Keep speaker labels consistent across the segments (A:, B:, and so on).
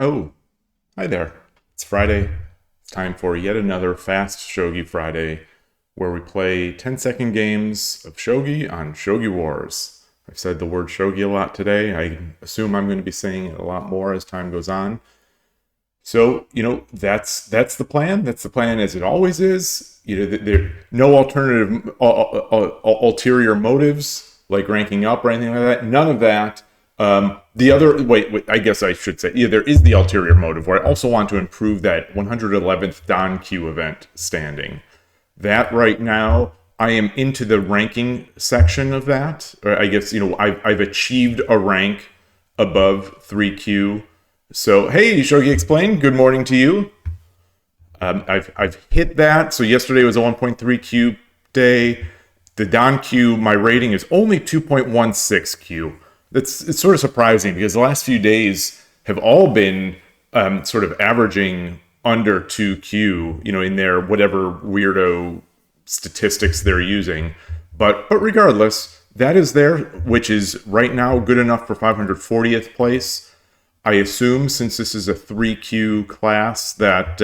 A: Oh, hi there. It's Friday. It's time for yet another Fast Shogi Friday where we play 10-second games of Shogi on Shogi Wars. I've said the word Shogi a lot today. I assume I'm going to be saying it a lot more as time goes on. So, that's the plan. That's the plan as it always is. There no alternative ulterior motives like ranking up or anything like that. None of that. The other wait, I guess I should say, yeah, there is the ulterior motive where I also want to improve that 111th Don Q event standing. That right now, I am into the ranking section of that. Or I guess I've achieved a rank above 3Q. So hey, Shogi Explain. Good morning to you. I've hit that. So yesterday was a 1.3Q day. The Don Q, my rating is only 2.16Q. It's sort of surprising because the last few days have all been sort of averaging under 2Q, in their whatever weirdo statistics they're using. But regardless, that is there, which is right now good enough for 540th place. I assume since this is a 3Q class that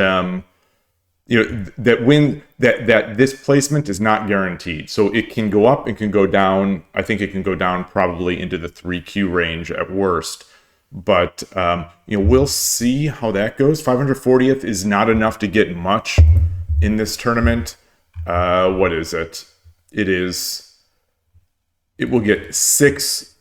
A: that this placement is not guaranteed. So it can go up, it can go down. I think it can go down probably into the 3Q range at worst. But we'll see how that goes. 540th is not enough to get much in this tournament. What is it? It will get 6.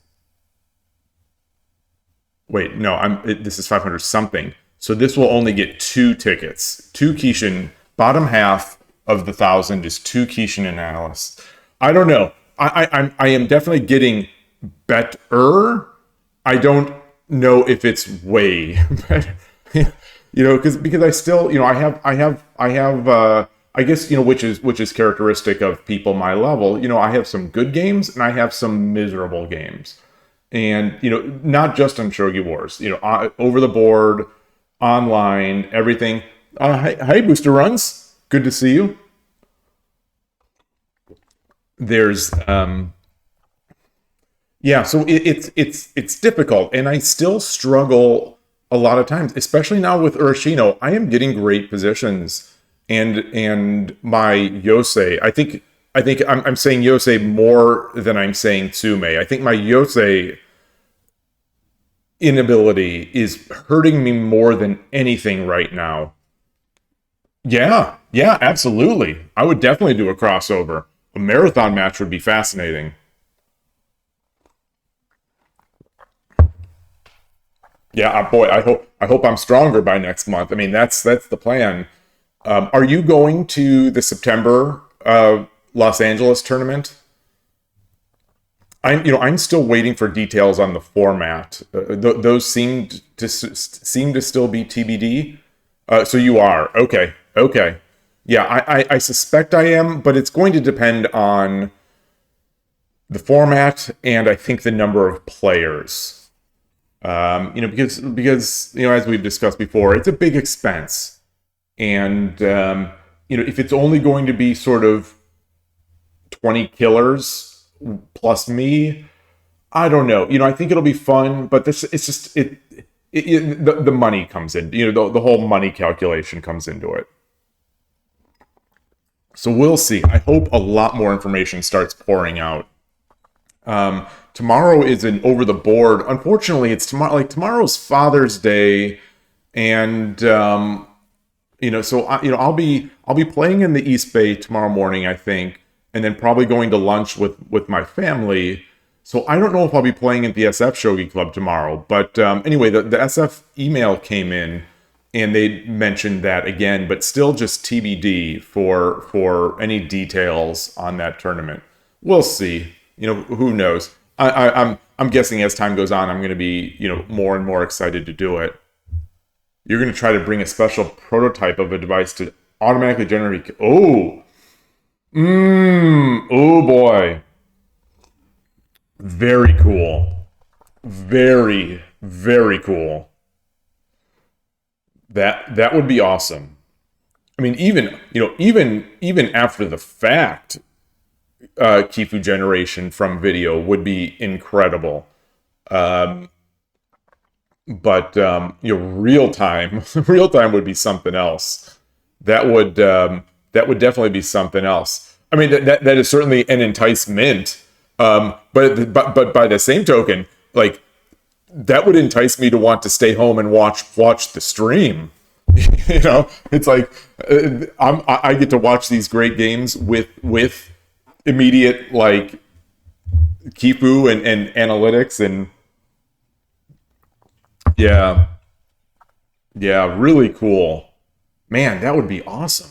A: Wait, no, this is 500 something. So this will only get 2 tickets. 2 Kishin. Bottom half of the 1,000 is 2 Kishin analysts. I don't know. I am definitely getting better. I don't know if it's way better. Because I still, I guess, which is characteristic of people my level. I have some good games and I have some miserable games. And, not just on Shogi Wars, over the board, online, everything. Hi, Booster Runs. Good to see you. There's, yeah, so it's difficult. And I still struggle a lot of times, especially now with Urashino. I am getting great positions. And my Yosei, I think I'm saying Yosei more than I'm saying Tsume. I think my Yosei inability is hurting me more than anything right now. Yeah, absolutely. I would definitely do a crossover. A marathon match would be fascinating. Yeah, boy, I hope I'm stronger by next month. I mean, that's the plan. Are you going to the September Los Angeles tournament? I'm still waiting for details on the format. Those seem to still be TBD. So you are okay. Yeah, I suspect I am, but it's going to depend on the format and I think the number of players. Because as we've discussed before, it's a big expense, and if it's only going to be sort of 20 killers plus me, I don't know. I think it'll be fun, but it's just the money comes in. The whole money calculation comes into it. So we'll see. I hope a lot more information starts pouring out. Tomorrow is an over the board. Unfortunately, it's tomorrow. Like tomorrow's Father's Day, and so I'll be playing in the East Bay tomorrow morning, I think, and then probably going to lunch with my family. So I don't know if I'll be playing at the SF Shogi Club tomorrow. But anyway, the SF email came in, and they mentioned that again, but still just TBD for any details on that tournament. We'll see. Who knows? I'm guessing as time goes on, I'm going to be more and more excited to do it. You're going to try to bring a special prototype of a device to automatically generate. Oh boy. Very cool. Very, very cool. That would be awesome. I mean, even after the fact, Kifu generation from video would be incredible. but real time, real time would be something else. That would definitely be something else. I mean, that is certainly an enticement. But by the same token, like that would entice me to want to stay home and watch the stream. It's like I get to watch these great games with immediate like Kifu and analytics and yeah, yeah, really cool. Man, that would be awesome.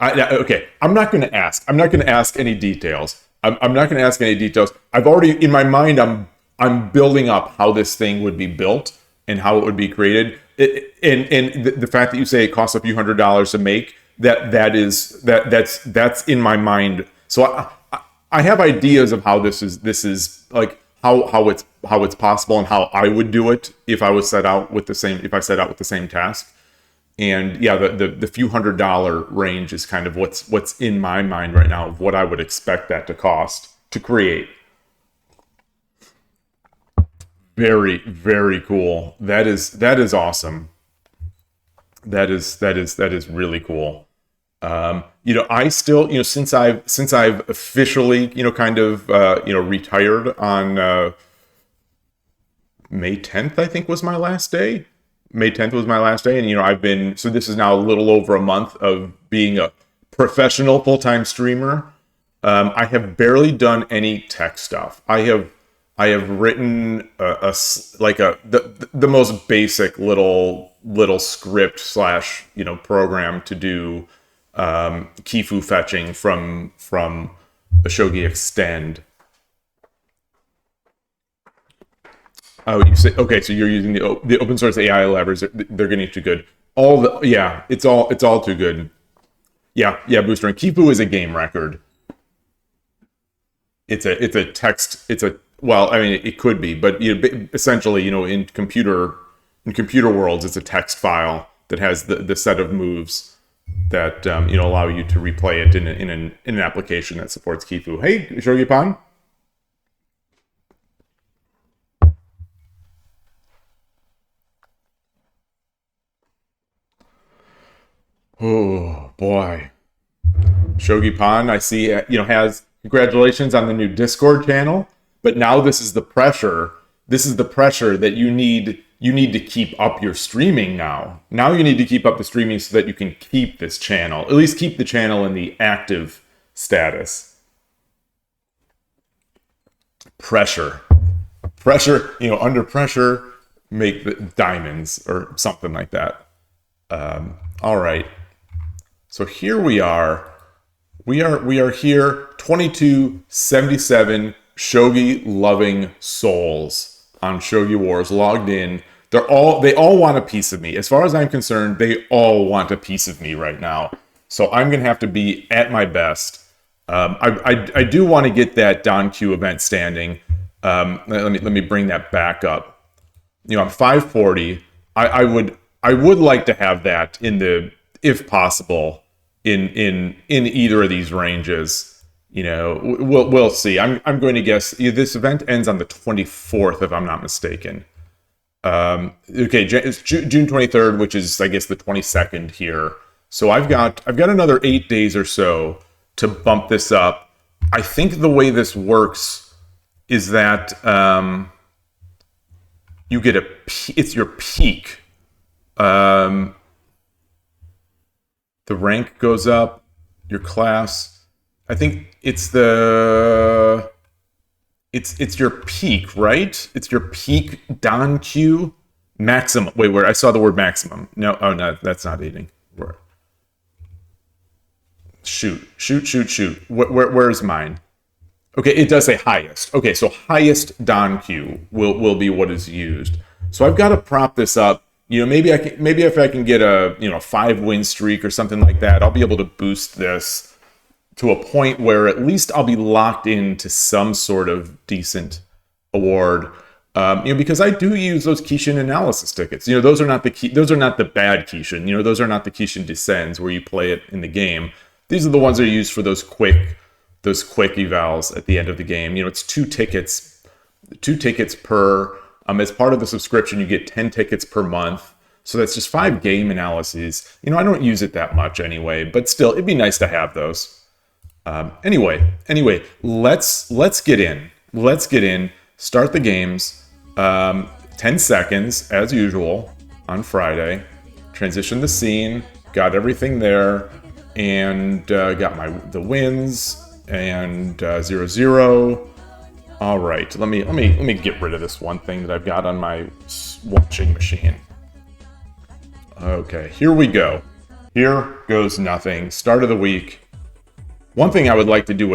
A: Okay, I'm not going to ask. I'm not going to ask any details. I'm not going to ask any details. I've already in my mind. I'm building up how this thing would be built and how it would be created. And the fact that you say it costs a few $100s to make that's in my mind. So I have ideas of how this is like how it's possible and how I would do it if I set out with the same task. And yeah, the few $100 range is kind of what's in my mind right now of what I would expect that to cost to create. Very, very cool. That is awesome. That is really cool. I still, since I've officially, kind of, retired on May 10th, I think was my last day. May 10th was my last day. And, so this is now a little over a month of being a professional full-time streamer. I have barely done any tech stuff. I have written the most basic little script slash program to do Kifu fetching from a Shogi extend. Oh, you say okay? So you're using the open source AI libraries. They're getting too good. It's all too good. Yeah, Booster and Kifu is a game record. It's a text. Well, I mean, it could be, but essentially, in computer worlds, it's a text file that has the set of moves that allow you to replay it in an application that supports Kifu. Hey, Shogi Pan. Oh boy, Shogi Pan, I see, has congratulations on the new Discord channel, but now this is the pressure. This is the pressure that you need. You need to keep up your streaming now. Now you need to keep up the streaming so that you can keep this channel, at least keep the channel in the active status. Pressure, under pressure, make the diamonds or something like that. All right. So here we are. We are here. 2277 Shogi loving souls on Shogi Wars logged in. They all want a piece of me. As far as I'm concerned, they all want a piece of me right now. So I'm gonna have to be at my best. I do want to get that Don Q event standing. Let me bring that back up. I'm 540. I would like to have that if possible, in either of these ranges. We'll see. I'm going to guess this event ends on the 24th, if I'm not mistaken. Okay, it's June 23rd, which is, I guess, the 22nd here. So I've got another 8 days or so to bump this up. I think the way this works is that you get it's your peak. The rank goes up, your class. I think it's your peak, right? It's your peak Don Q maximum. Wait, where I saw the word maximum. No, oh no, that's not eating. Where? Shoot. Where's mine? Okay, it does say highest. Okay, so highest Don Q will be what is used. So I've got to prop this up. Maybe if I can get a 5-win streak or something like that, I'll be able to boost this to a point where at least I'll be locked into some sort of decent award. Because I do use those Kishin analysis tickets. Those are not the bad Kishin. Those are not the Kishin Descends where you play it in the game. These are the ones that are used for those quick evals at the end of the game. It's two tickets per As part of the subscription, you get 10 tickets per month. So that's just 5 game analyses. You know, I don't use it that much anyway, but still, it'd be nice to have those. Anyway, let's get in. Let's get in. Start the games. 10 seconds, as usual, on Friday. Transition the scene. Got everything there. And got the wins. And 0-0. All right, let me get rid of this one thing that I've got on my watching machine. Okay, here we go. Here goes nothing. Start of the week. One thing I would like to do,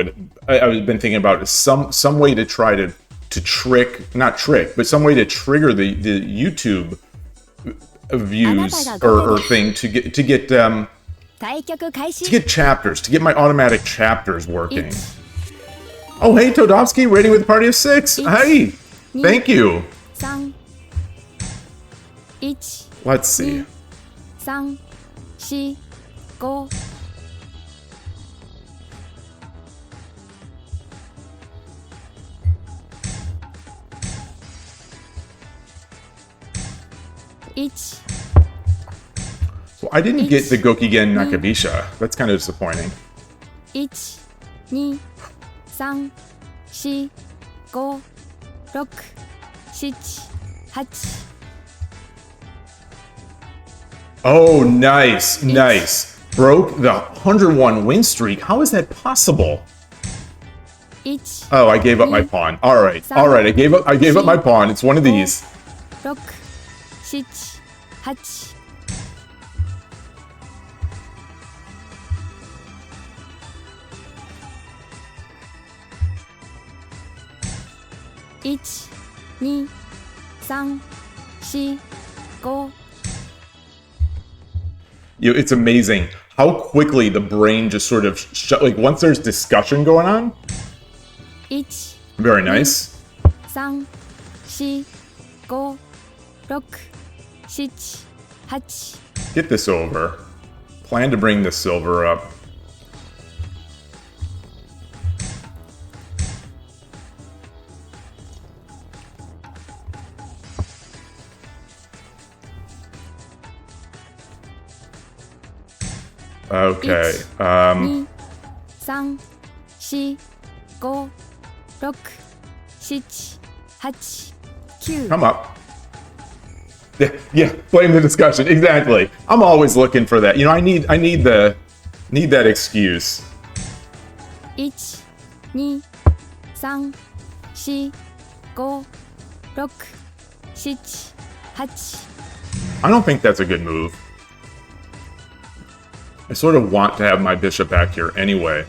A: I've been thinking about, is some way to try to not trick, but some way to trigger the YouTube views or thing to get chapters, to get my automatic chapters working. Oh, hey, Todovsky, rating with a party of 6. Hey, thank you. Let's see.
B: 3、4、5。So
A: I didn't get the Gokigen Nakabisha. That's kind of disappointing.
B: 1、2、3、4、5、6、7、8。Oh,
A: nice. Broke the 101 win streak. How is that possible? Oh, I gave up my pawn. All right. I gave up my pawn. It's one of these.
B: 6、7、8。1、2、3、4、5。It's
A: amazing how quickly the brain just sort of like once there's discussion going on.
B: 1、Very
A: nice.
B: 3、4、5、6、7、8。
A: Get this over. Plan to bring the silver up. Okay.
B: 1、2、3、4、5、6、7、8、9。
A: Come up. Yeah, blame the discussion. Exactly. I'm always looking for that. You know, I need that excuse.
B: 1、2、3、4、5、6、7、8。
A: I don't think that's a good move. I sort of want to have my bishop back here anyway.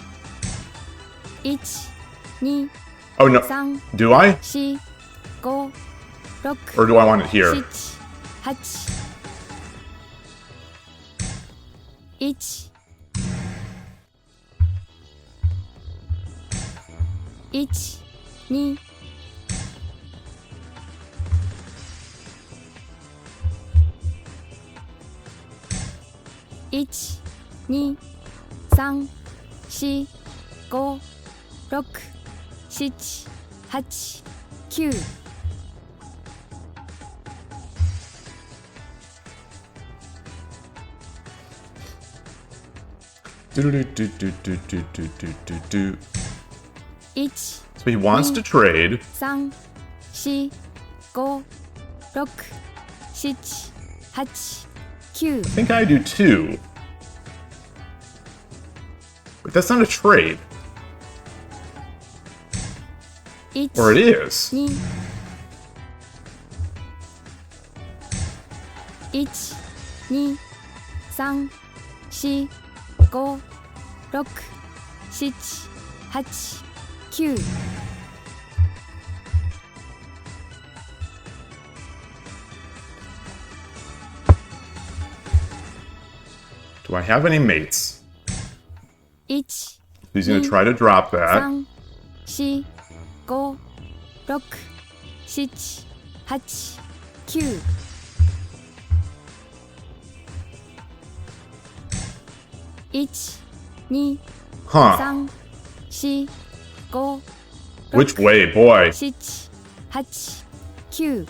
B: 1、2、Oh
A: no.
B: 3、
A: Do I?
B: 4、5、6、
A: Or do I want it here?
B: 7、8。1、1、2、1、2、3、4、5、6、7、8、9。 1、
A: So he wants to trade.
B: 3、4、5、6、7、8、9。
A: I think I do too. But that's not a trade.
B: 1、
A: Or it is.
B: 2、1、2、3、4、5、6、7、8、9。
A: Do I have any mates?
B: 1、
A: He's going to try to drop that.
B: 3、4、5、6、7、8、9。 1、2、
A: Huh.
B: 3、4、5、
A: Which way, boy?
B: 7、8、9。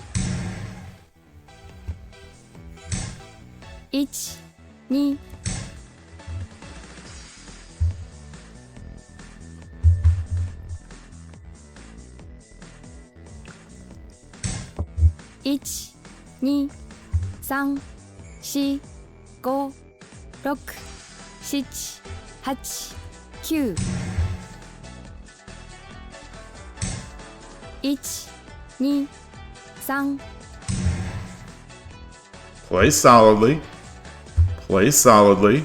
B: 1、2、1、2、3、4、5、6、7、8、9、1、2、3、Play
A: solidly. Play solidly.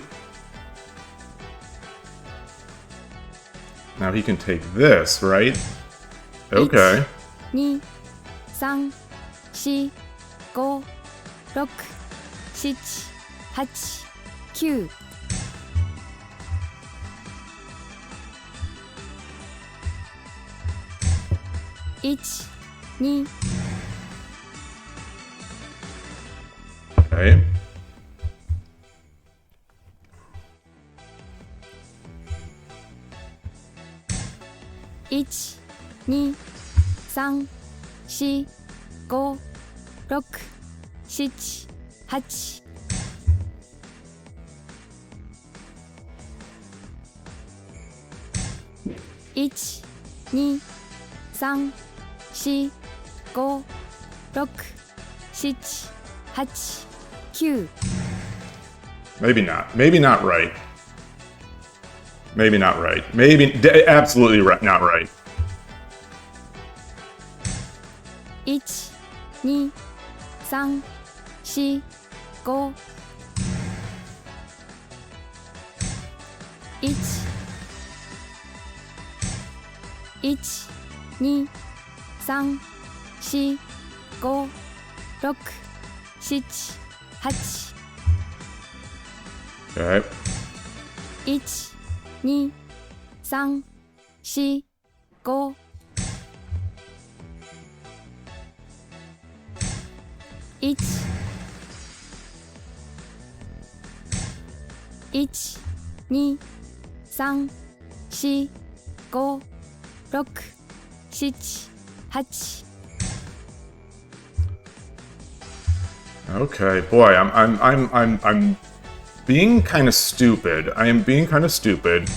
A: Now he can take this, right? Okay.
B: 2、3、4、5、6、7、8、9、1、2、Okay. 1、2、3、4、5、6、7、8、1、2、3、4、5、6、7、8、9、Maybe
A: not. Maybe not right. Maybe not right. Maybe absolutely right, not right.
B: 1、2、3、4、5、1、1、2、3、4、5、6、7、8、Okay. 1、2、3、4、5、1、1、2、3、4、5、6、7、8、Okay,
A: boy, I'm being kind of stupid. I am being kind of stupid.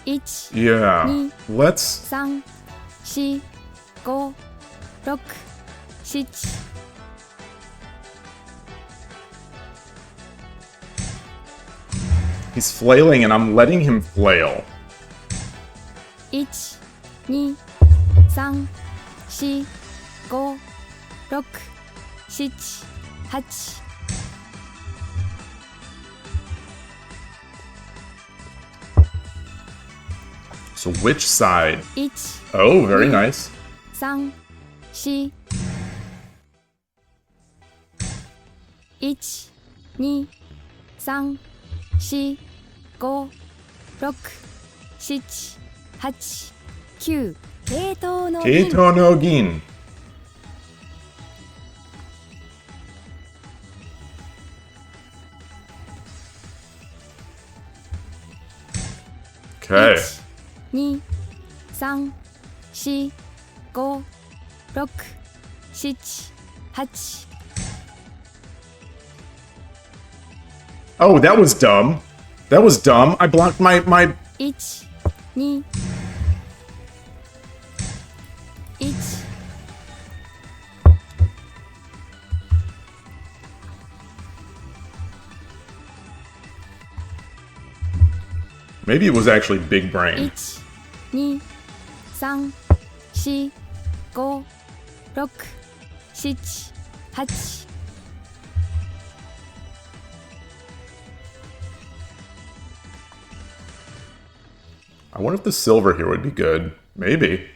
B: 1、
A: Yeah. Let's
B: 3、4、5、6、7、He's
A: flailing and I'm letting him flail.
B: 1、2、3、4、5、6、7、8、So
A: which side?
B: 1、
A: Oh, very nice.
B: 3、4、1、2、3、4、5、6、7、8、9、系統の銀
A: Keito no Gin. Okay.
B: 1、2、3、4、5、6、7、8、Oh,
A: that was dumb. That was dumb. I blocked my
B: 1、2、1、Maybe
A: it was actually big brain.
B: 1、2、3、4、5、6、7、8、I
A: wonder if the silver here would be good. Maybe.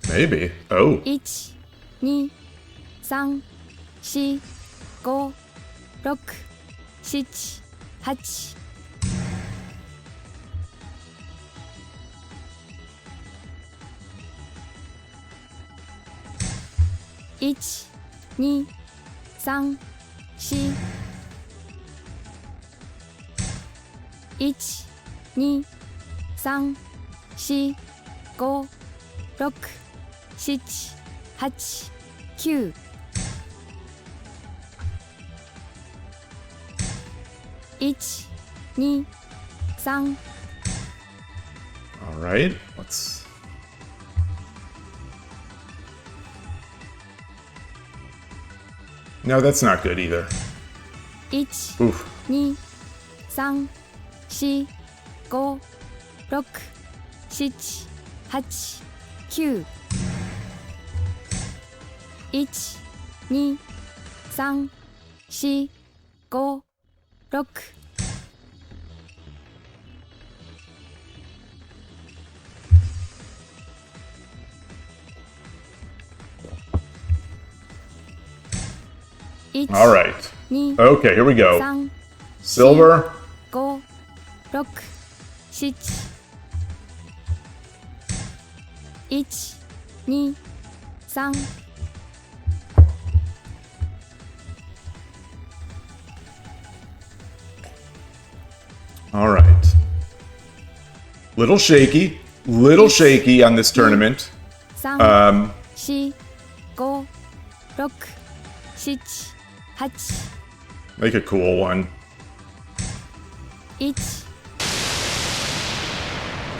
A: Maybe. Oh.
B: 1、2、3、4、5、6、7、8、1、2、3、4、1、2、3、4、5、6、7、8、9、1、2、3、All
A: right, let's. No, that's not good either.
B: 1、
A: Oof.
B: 2、3、4、5、6、7、8、9。1、2、3、4、5、6。All
A: right.
B: 2、
A: Okay, here we go.
B: 3、
A: Silver.
B: 5、6、7。1、2、3。All
A: right. Little shaky on this tournament.
B: 3、4、5、6、7、8。
A: Make a cool one.
B: 1。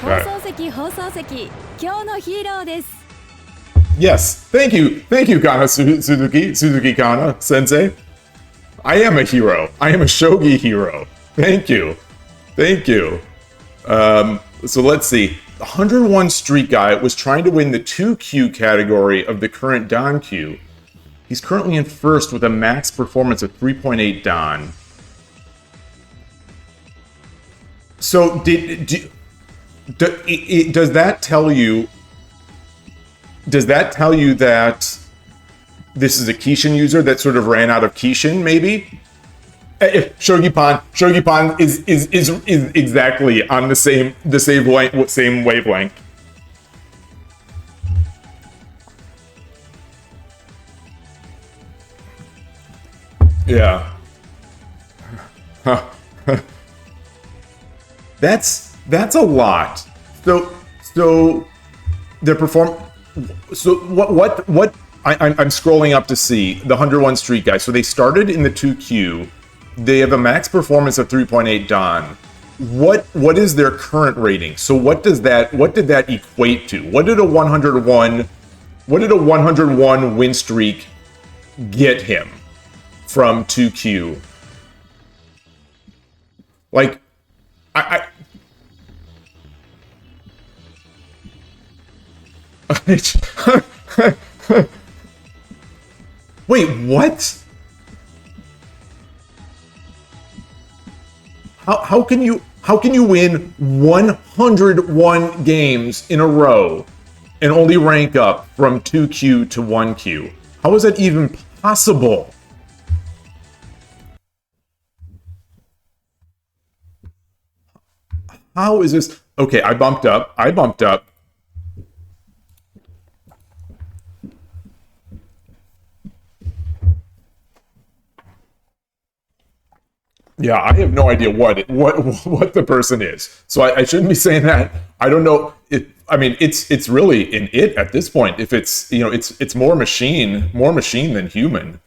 A: Right.
B: 放送席放送席、今日のヒーローです。
A: Yes, thank you, Kana Suzuki Kana Sensei. I am a hero. I am a shogi hero. Thank you. So let's see. The 101 Street Guy was trying to win the 2Q category of the current Dan Q. He's currently in first with a max performance of 3.8 Dan. So does that tell you? Does that tell you that this is a Kishin user that sort of ran out of Kishin? Maybe. Shogi Pan is exactly on the same wavelength. Yeah. That's a lot. So the perform. So what? I'm scrolling up to see the 101 Street Guy. So they started in the 2Q. They have a max performance of 3.8 Dan. What is their current rating? So what did that equate to? What did a 101 win streak get him from 2Q? Like I Wait, what? How can you win 101 games in a row and only rank up from 2Q to 1Q? How is that even possible? How is this? Okay, I bumped up. Yeah, I have no idea what the person is, so I shouldn't be saying that. I don't know. It's really an it at this point. If it's it's more machine than human.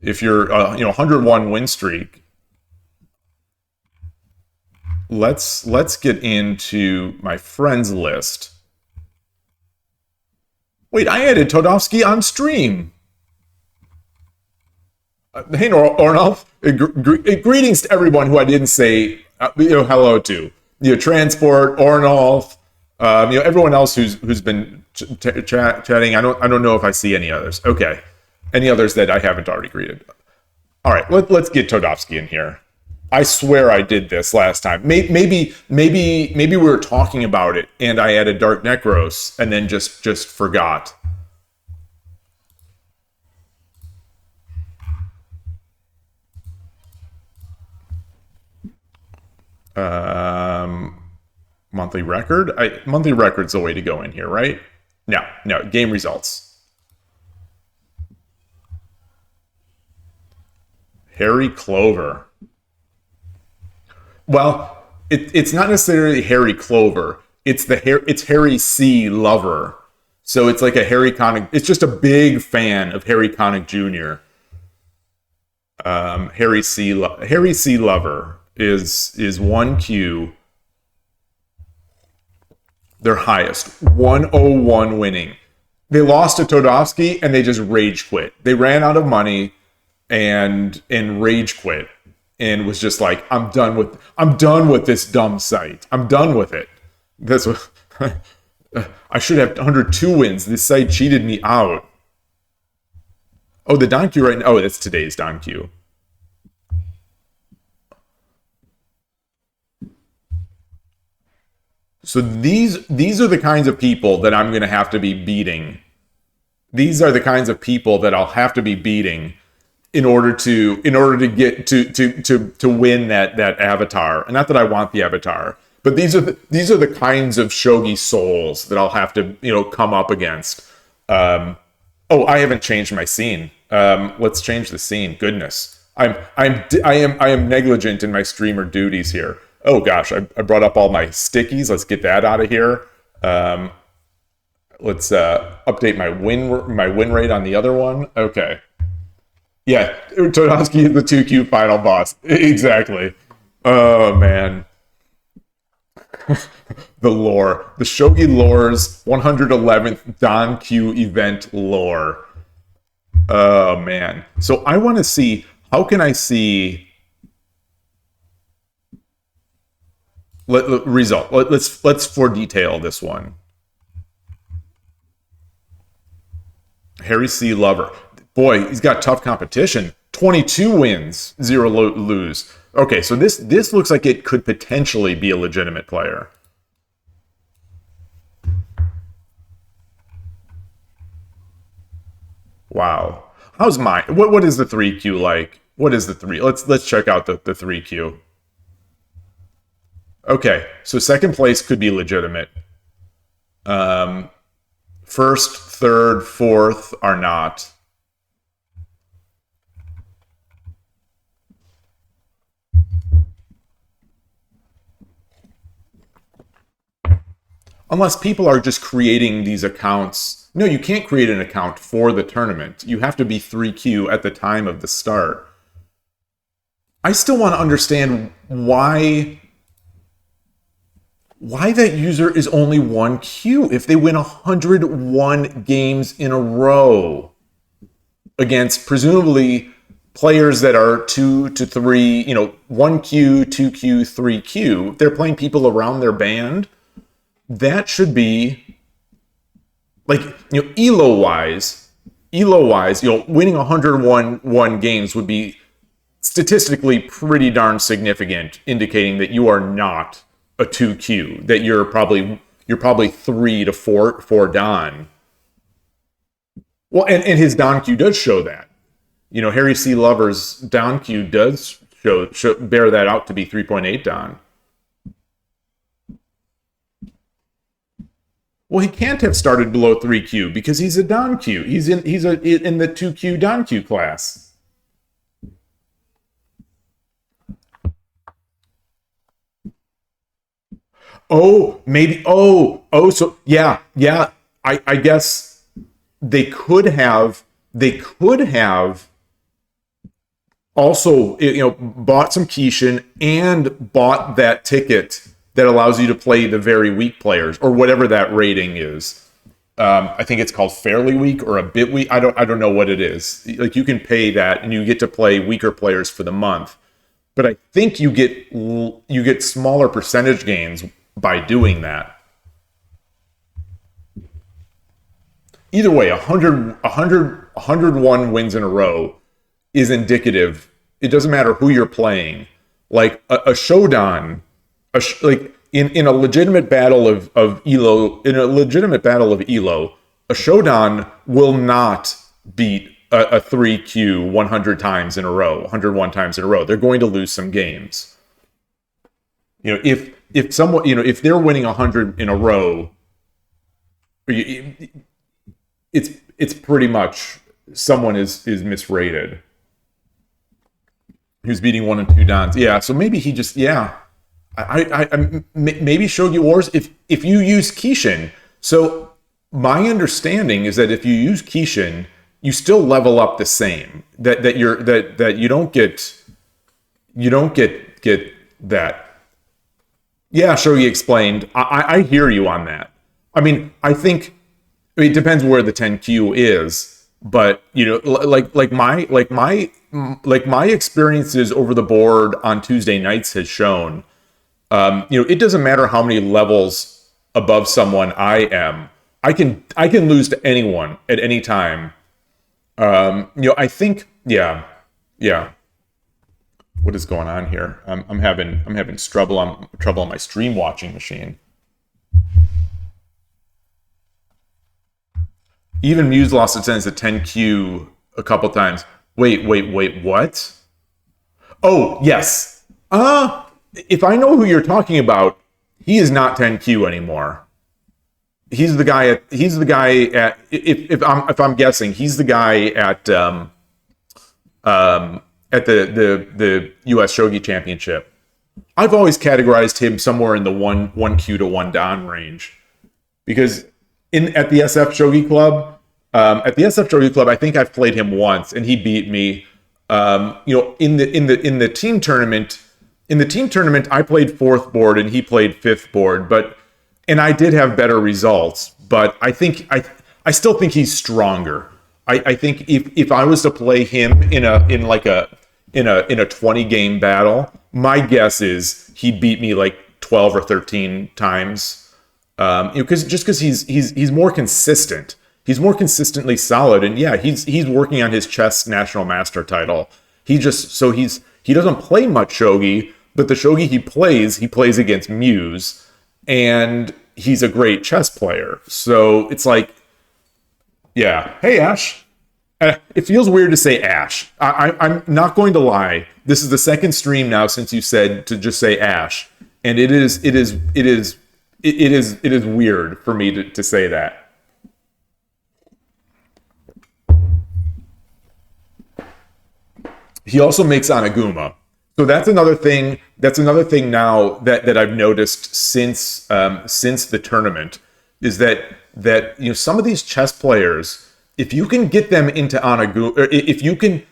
A: If you're 101 win streak. Let's get into my friends list. Wait, I added Todovsky on stream. Hey, Ornolf. Greetings to everyone who I didn't say hello to. Transport, Ornolf, everyone else who's been chatting. I don't know if I see any others. Okay, any others that I haven't already greeted. All right, let's get Todovsky in here. I swear I did this last time. Maybe we were talking about it and I added Dark Necros and then just forgot. Monthly record. Monthly record's the way to go in here, right? No. Game results. Harry Clover. Well, it's not necessarily Harry Clover. It's Harry C. Lover. So it's like a Harry Connick. It's just a big fan of Harry Connick Jr. Harry C. Lover. is 1Q. Their highest, 101 winning. They lost to Todovsky and they just rage quit. They ran out of money and rage quit and was just like, I'm done with this dumb site. I'm done with it. That's what I should have 102 wins. This site cheated me out. Oh, the Don Q right now. Oh, that's today's Don Q. So these are the kinds of people that I'm going to have to be beating. These are the kinds of people that I'll have to be beating in order to get to win that avatar. And not that I want the avatar, but these are the kinds of shogi souls that I'll have to come up against. Oh, I haven't changed my scene. Let's change the scene. Goodness, I am negligent in my streamer duties here. Oh gosh, I brought up all my stickies. Let's get that out of here. Let's update my win rate on the other one. Okay. Yeah, Todovsky is the 2Q final boss. Exactly. Oh man. The lore. The Shogi lore's 111th Don Q event lore. Oh man. So I want to see, how can I see result? Let's for detail this one. Harry C. Lover. Boy, he's got tough competition. 22 wins, 0 lose. Okay, so this looks like it could potentially be a legitimate player. Wow. How's mine? What is the 3Q like? What is the 3? Let's check out the 3Q. Okay, so second place could be legitimate. First, third, fourth are not. Unless people are just creating these accounts. No, you can't create an account for the tournament. You have to be 3Q at the time of the start. I still want to understand why that user is only 1Q if they win 101 games in a row against presumably players that are 2 to 3, 1Q, 2Q, 3Q. They're playing people around their band. That should be like, elo wise, winning 101 games would be statistically pretty darn significant, indicating that you are not a 2Q, that you're probably 3 to 4 Don. Well, and his Don Q does show that. Harry C. Lover's Don Q does bear that out to be 3.8 Don. Well, he can't have started below 3Q because he's a Don Q. He's in the 2Q Don Q class. Oh, maybe. So yeah. I guess they could have also, bought some Kishin and bought that ticket that allows you to play the very weak players or whatever that rating is. I think it's called fairly weak or a bit weak. I don't know what it is. Like, you can pay that and you get to play weaker players for the month. But I think you get smaller percentage gains by doing that. Either way, 101 wins in a row is indicative. It doesn't matter who you're playing. Like a Shodan, in a legitimate battle of Elo, a Shodan will not beat a 3Q 100 times in a row, 101 times in a row. They're going to lose some games. If someone, if they're winning 100 in a row, it's pretty much someone is misrated. Who's beating 1 and 2 Dons? Yeah, so maybe he just I maybe Shogi Wars if you use Kishin. So my understanding is that if you use Kishin, you still level up the same. That you don't get that. Yeah, Shogi explained. I hear you on that. I mean, it depends where the 10Q is, but like my experiences over the board on Tuesday nights has shown, it doesn't matter how many levels above someone I am. I can lose to anyone at any time. I think, yeah. What is going on here? I'm having trouble on my stream watching machine. Even Muse lost its sense at 10Q a couple times. Wait, what? Oh, yes. If I know who you're talking about, he is not 10Q anymore. He's the guy at if I'm guessing, he's the guy at the US Shogi Championship. I've always categorized him somewhere in the 1Q to 1 Dan range. Because at the SF Shogi Club, I think I've played him once and he beat me. In the team tournament, I played 4th board and he played 5th board, and I did have better results, but I still think he's stronger. I think if I was to play him in a 20 game battle, my guess is he'd beat me like 12 or 13 times. Because he's more consistent. He's more consistently solid, and yeah, he's working on his chess national master title. He doesn't play much shogi, but the shogi he plays against Muse, and he's a great chess player. So it's like, yeah, hey Ash. It feels weird to say Ash. I'm not going to lie. This is the second stream now since you said to just say Ash, and it is weird for me to say that. He also makes Anaguma. So that's another thing now that I've noticed since the tournament is that some of these chess players, if you can get them into Anaguma, or if you can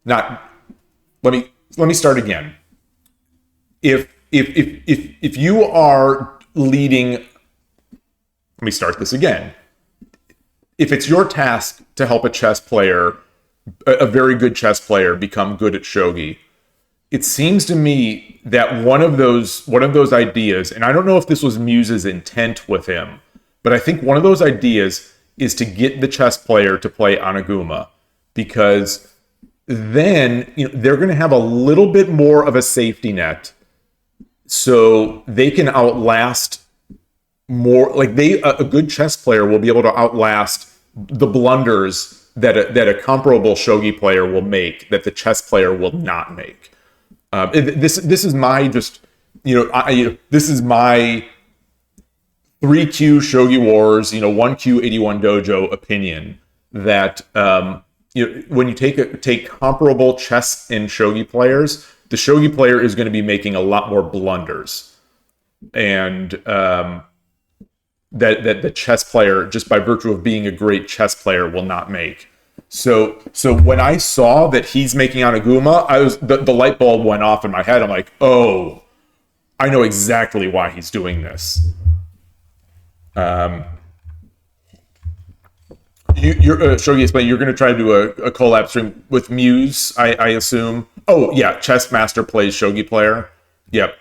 A: not, let me start again. If you are leading, let me start this again. If it's your task to help a chess player, a very good chess player, become good at shogi, it seems to me that one of those ideas, and I don't know if this was Muse's intent with him, but I think one of those ideas is to get the chess player to play Anaguma, because then they're going to have a little bit more of a safety net, so they can outlast more. Like a good chess player will be able to outlast the blunders that a comparable shogi player will make that the chess player will not make. This is my this is my 3Q Shogi Wars, 1Q 81 Dojo opinion that when you take comparable chess and shogi players, the shogi player is going to be making a lot more blunders, and that the chess player, just by virtue of being a great chess player, will not make. So when I saw that he's making Anaguma, the light bulb went off in my head. I'm like, oh, I know exactly why he's doing this. Shogi explained you're going to try to do a collab stream with Muse, I assume. Oh yeah, chess master plays shogi player. Yep.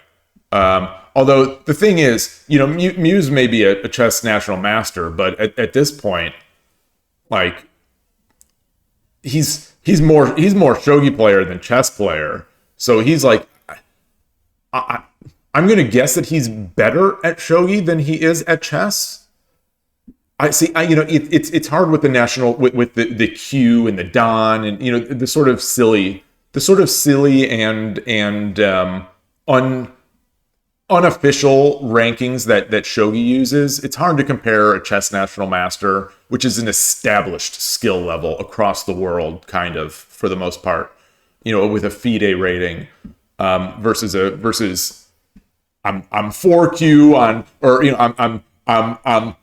A: Although the thing is, Muse may be a chess national master, but at this point, like, he's more shogi player than chess player. So he's like, I'm going to guess that he's better at shogi than he is at chess. It's hard with the national with the Q and the Dan and the sort of silly and unofficial rankings that shogi uses. It's hard to compare a chess national master, which is an established skill level across the world, kind of, for the most part, with a FIDE rating, versus I'm 4Q on, or I'm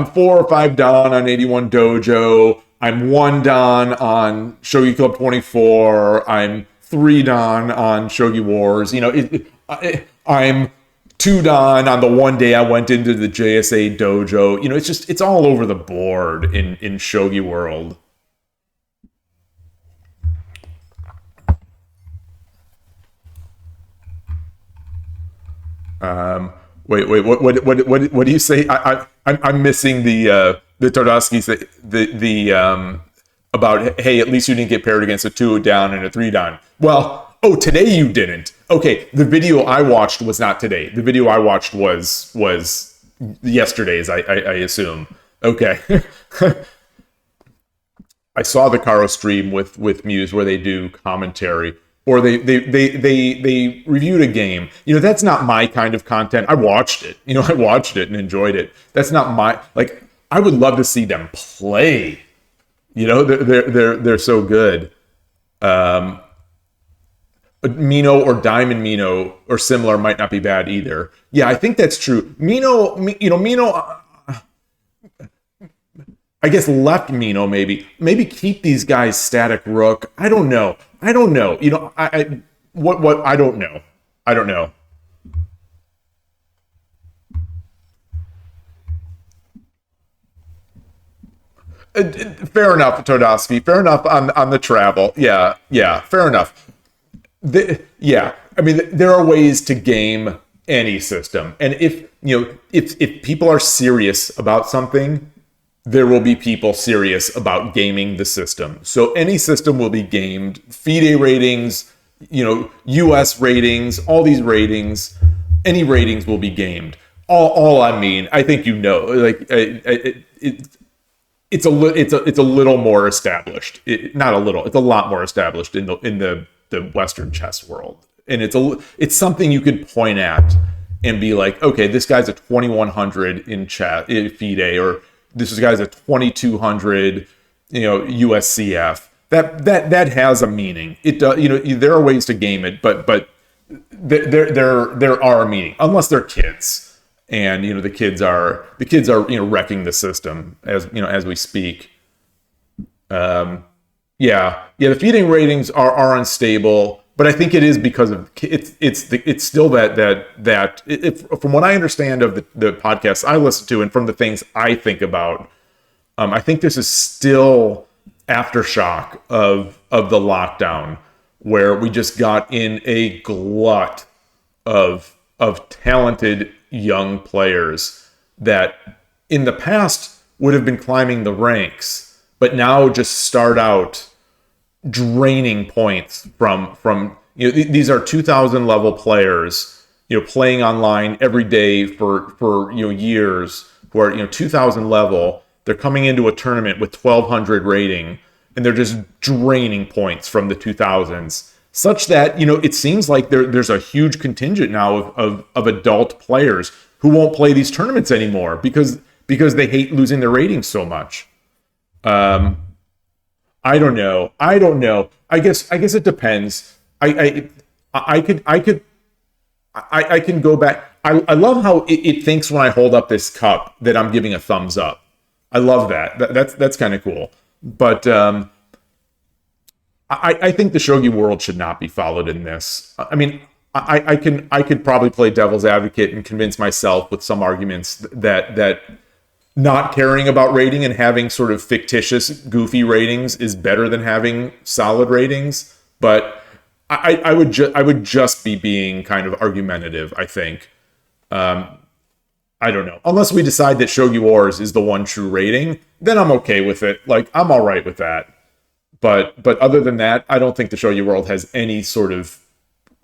A: 4 or 5 Dan on 81 Dojo. I'm 1 Dan on Shogi Club 24. I'm 3 Dan on Shogi Wars. I'm 2 Dan on the one day I went into the JSA dojo. It's all over the board in Shogi world. Wait, what do you say? I'm missing the Todosky's about, hey, at least you didn't get paired against a 2 down and a 3 down. Well, today you didn't. Okay, the video I watched was not today. The video I watched was yesterday's, I assume. Okay. I saw the Karo stream with Muse where they do commentary, or they reviewed a game. That's not my kind of content. I watched it. I watched it and enjoyed it. That's not my, like, I would love to see them play. They're so good. Mino or Diamond Mino or similar might not be bad either. Yeah, I think that's true. Mino, I guess left Mino maybe keep these guys static rook. I don't know. I don't know. I don't know. I don't know. Fair enough, Todosky. Fair enough on the travel. Yeah, fair enough. I mean, there are ways to game any system, and if people are serious about something, there will be people serious about gaming the system. So any system will be gamed. FIDE ratings, US ratings, all these ratings, any ratings will be gamed. All I mean, I think like it's a little more established. Not a little. It's a lot more established in the Western chess world, and it's something you could point at and be like, okay, this guy's a 2100 in FIDE, or this guy's a 2200, USCF. That has a meaning. It does. There are ways to game it, but there are a meaning, unless they're kids, and the kids are wrecking the system as we speak. The feeding ratings are unstable, but I think it is because of it's still that from what I understand of the podcasts I listen to and from the things I think about, I think this is still aftershock of the lockdown, where we just got in a glut of talented young players that in the past would have been climbing the ranks, but now just start out draining points from these are 2000 level players playing online every day for years, who are 2000 level. They're coming into a tournament with 1200 rating, and they're just draining points from the 2000s, such that it seems like there's a huge contingent now of adult players who won't play these tournaments anymore because they hate losing their ratings so much. I don't know. I guess it depends. I can go back. I love how it thinks when I hold up this cup that I'm giving a thumbs up. I love that. That's kind of cool. But I think the Shogi world should not be followed in this. I mean, I could probably play devil's advocate and convince myself with some arguments that not caring about rating and having sort of fictitious, goofy ratings is better than having solid ratings. But I would just be being kind of argumentative, I think. I don't know. Unless we decide that Shogi Wars is the one true rating, then I'm okay with it. Like, I'm all right with that. But other than that, I don't think the Shogi world has any sort of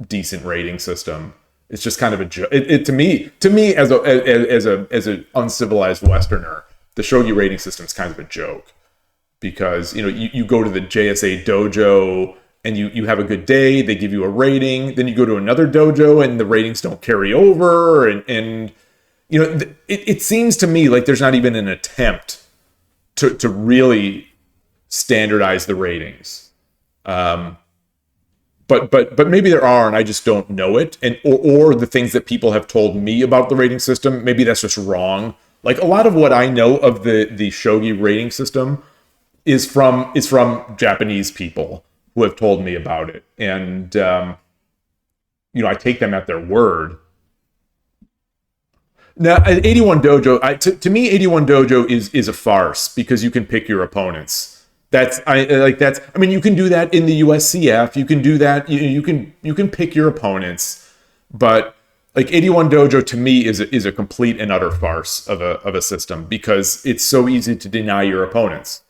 A: decent rating system. It's just kind of a joke. To me as an uncivilized Westerner, the Shogi rating system is kind of a joke, because you go to the JSA dojo and you have a good day, they give you a rating, then you go to another dojo and the ratings don't carry over, and it seems to me like there's not even an attempt to really standardize the ratings. But maybe there are, and I just don't know it, and or the things that people have told me about the rating system, maybe that's just wrong. Like, a lot of what I know of the Shogi rating system is from Japanese people who have told me about it, and I take them at their word. Now, 81 Dojo, to me, 81 Dojo is a farce because you can pick your opponents. I mean, you can do that in the USCF. You can do that. You can pick your opponents, but like 81 Dojo to me is a complete and utter farce of a system because it's so easy to deny your opponents.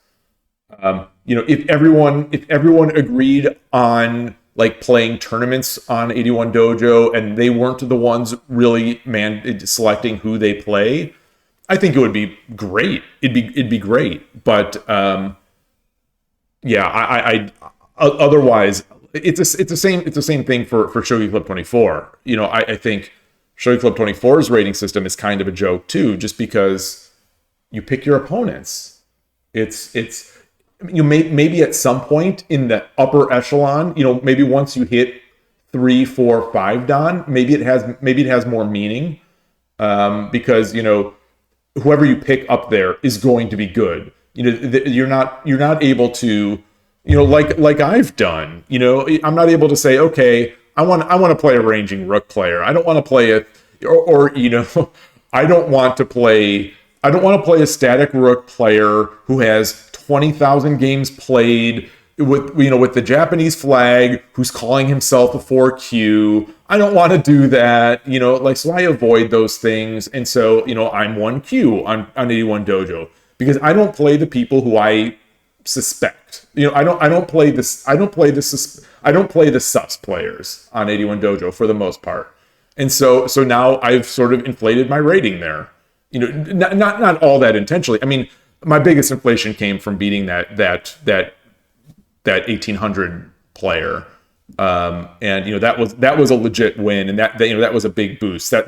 A: If everyone agreed on like playing tournaments on 81 Dojo and they weren't the ones really selecting who they play, I think it would be great. It'd be great, but I otherwise it's the same thing for Shogi Club 24. I think Shogi Club 24's rating system is kind of a joke too, just because you pick your opponents. Maybe at some point in the upper echelon, maybe once you hit 3, 4, 5 Dan, maybe it has more meaning, because whoever you pick up there is going to be good. You're not able to, like I've done. I'm not able to say, okay, I want to play a ranging rook player. I don't want to play I don't want to play a static rook player who has 20,000 games played with the Japanese flag, who's calling himself a 4Q. I don't want to do that, so I avoid those things. And so, I'm 1Q on 81 Dojo because I don't play the people who I suspect. I don't play the sus players on 81 Dojo for the most part. And so now I've sort of inflated my rating there. Not all that intentionally. I mean, my biggest inflation came from beating that 1800 player, and that was a legit win, and that was a big boost. But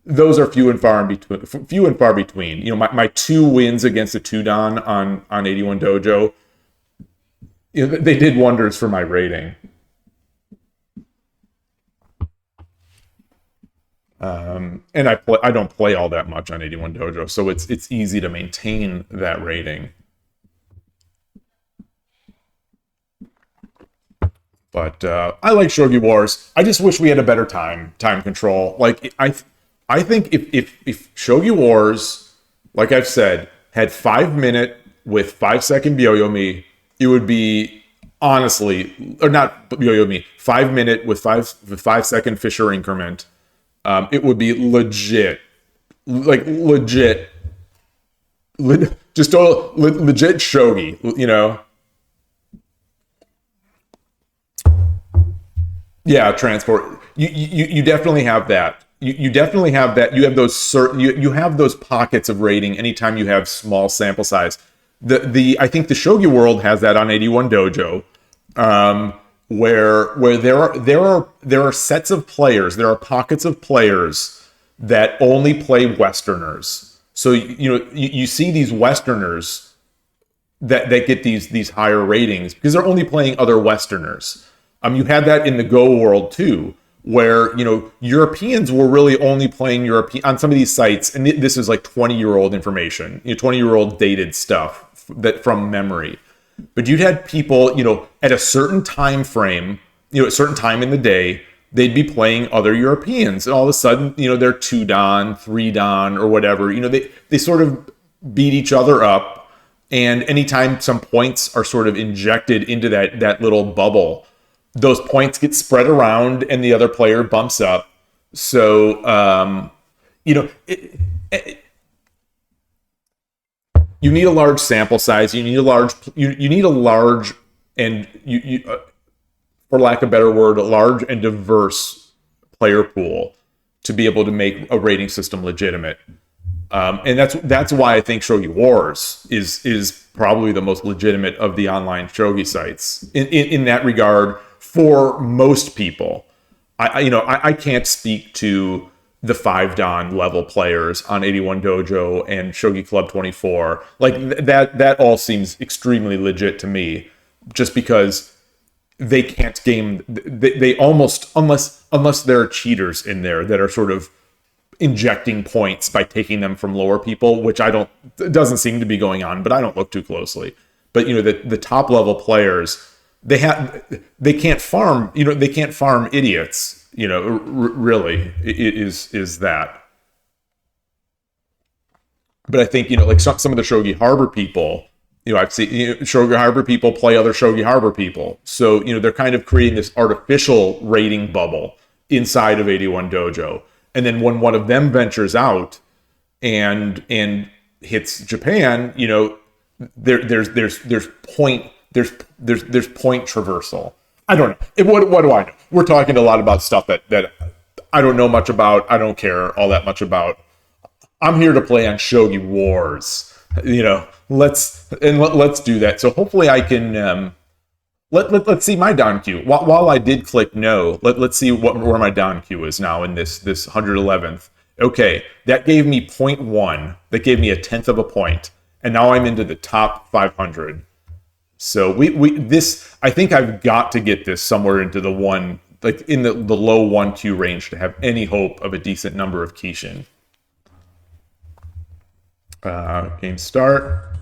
A: those are few and far between. My 2 wins against a 2 Dan on 81 Dojo, they did wonders for my rating. And I don't play all that much on 81 Dojo, so it's easy to maintain that rating. But I like Shogi Wars. I just wish we had a better time control. Like I think if Shogi Wars, like I've said, had 5-minute with 5-second Byoyomi, it would be honestly, or not Byoyomi, 5-minute with 5-second Fisher increment. It would be legit, just legit shogi, Yeah, transport. You definitely have that. You definitely have that. You have those certain. You have those pockets of rating anytime you have small sample size. I think the shogi world has that on 81 Dojo. Where there are sets of players, there are pockets of players that only play Westerners. So you see these Westerners that get these higher ratings because they're only playing other Westerners. You had that in the Go world too, where Europeans were really only playing European on some of these sites, and this is like 20-year-old information, 20-year-old dated stuff that from memory. But you'd had people, at a certain time frame, a certain time in the day, they'd be playing other Europeans. And all of a sudden, they're 2 Dan, 3 Dan, or whatever. They sort of beat each other up. And anytime some points are sort of injected into that little bubble, those points get spread around and the other player bumps up. So, you need a large sample size. You need a large and for lack of a better word, a large and diverse player pool to be able to make a rating system legitimate. And that's why I think Shogi Wars is probably the most legitimate of the online shogi sites in that regard for most people. I can't speak to the 5 Dan level players on 81 Dojo and Shogi Club 24. Like that all seems extremely legit to me, just because they can't game. They almost, unless there are cheaters in there that are sort of injecting points by taking them from lower people, which it doesn't seem to be going on, but I don't look too closely. But the top level players, they can't farm, they can't farm idiots, really is that. But I think, like some of the Shogi Harbor people, I've seen Shogi Harbor people play other Shogi Harbor people. So, they're kind of creating this artificial rating bubble inside of 81 Dojo. And then when one of them ventures out and hits Japan, there's point traversal. I don't know. What do I know? We're talking a lot about stuff that I don't know much about. I don't care all that much about. I'm here to play on Shogi Wars. Let's do that. So hopefully I can let's see my down queue. While I did click no, let's see where my down queue is now in this 111th. Okay, that gave me 0.1. That gave me 1/10 of a point, and now I'm into the top 500. So I think I've got to get this somewhere into the one, like in the low 1Q range to have any hope of a decent number of Kishin. Game start.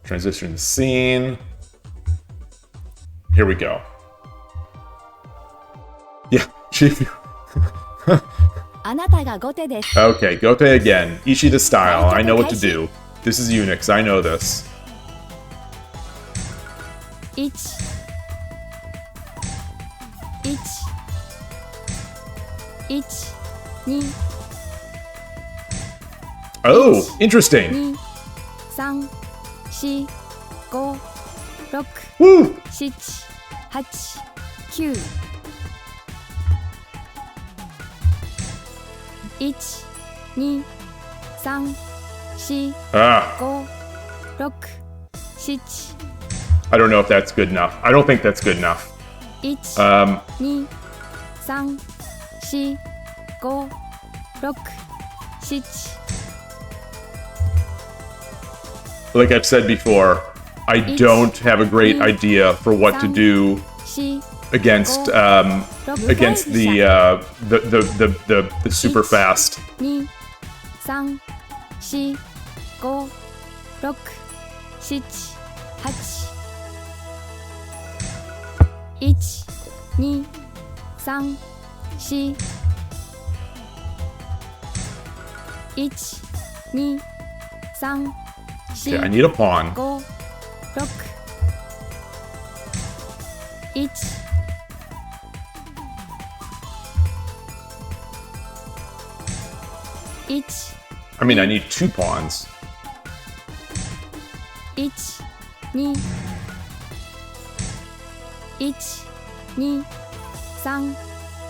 A: Transition scene. Here we go. Yeah, Chief. Okay, Gote again. Ishida style. I know what to do. This is Unix. I know this.
B: 1 2
A: Oh, interesting.
B: 3 4 5 6
A: Woo!
B: 7 8 9 1 2 3 4 5 6 7
A: I don't know if that's good enough. I don't think that's good enough.
B: 1 2 3 4 5 6
A: Like I've said before, I don't have a great idea for what to do against the super fast.
B: 2 3 4 5 6 7 8 1 2 3 4 1 2 3
A: Okay, I need a pawn.
B: 5 6 1 1
A: I mean, I need 2 pawns.
B: 1 2 1 2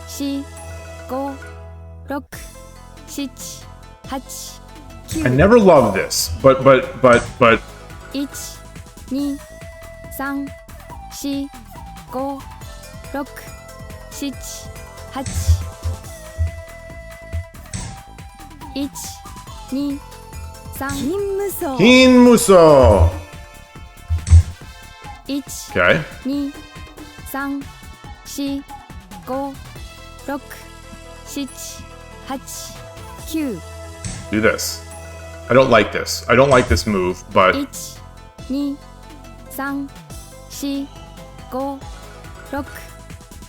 B: 3 4 5 6 7 8
A: I never loved this, but
B: 1 2 3 4 5 6 7 8 1 2 3 金無双
A: Kin Muso.
B: 1
A: Okay.
B: 2 3 4 5 6 7 8 9
A: Do this. I don't like this. I don't like this move, but
B: 1 2 3 4 5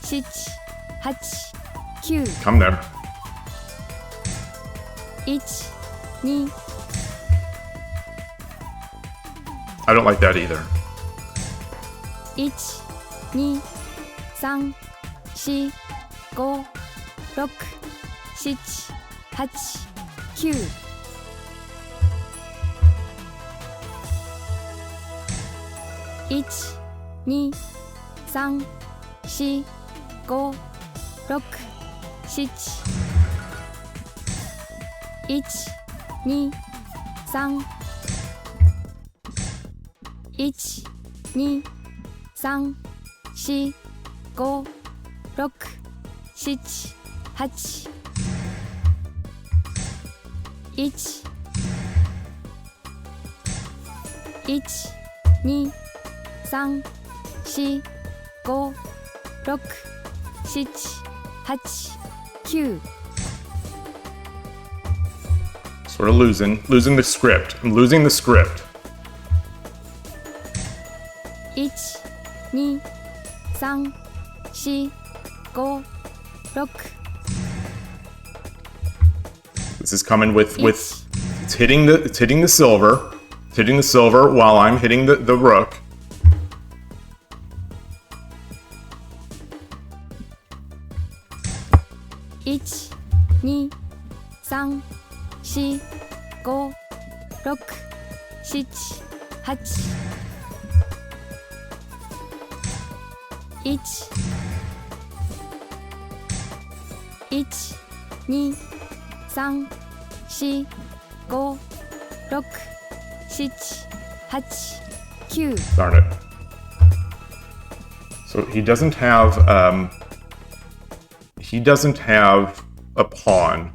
B: 6 7 8 9
A: come there.
B: 1 2
A: I don't like that either.
B: 1 2 3 4 5 6 7 8 9 1 2 3 4 5 6 7 1 2 3 1 2 3 4 5 6 7 8 1 1 2 3 4 5 6 7 8 9
A: Sort of losing the script. I'm losing the script.
B: 1、2、3、4、5、6。This
A: is coming with it's hitting the silver. It's hitting the silver while I'm hitting the rook.
B: 1、2、3、4、5、6、7、8。1、1、2、3、4、5、6、7、8、9。
A: Darn it. So he doesn't have a pawn.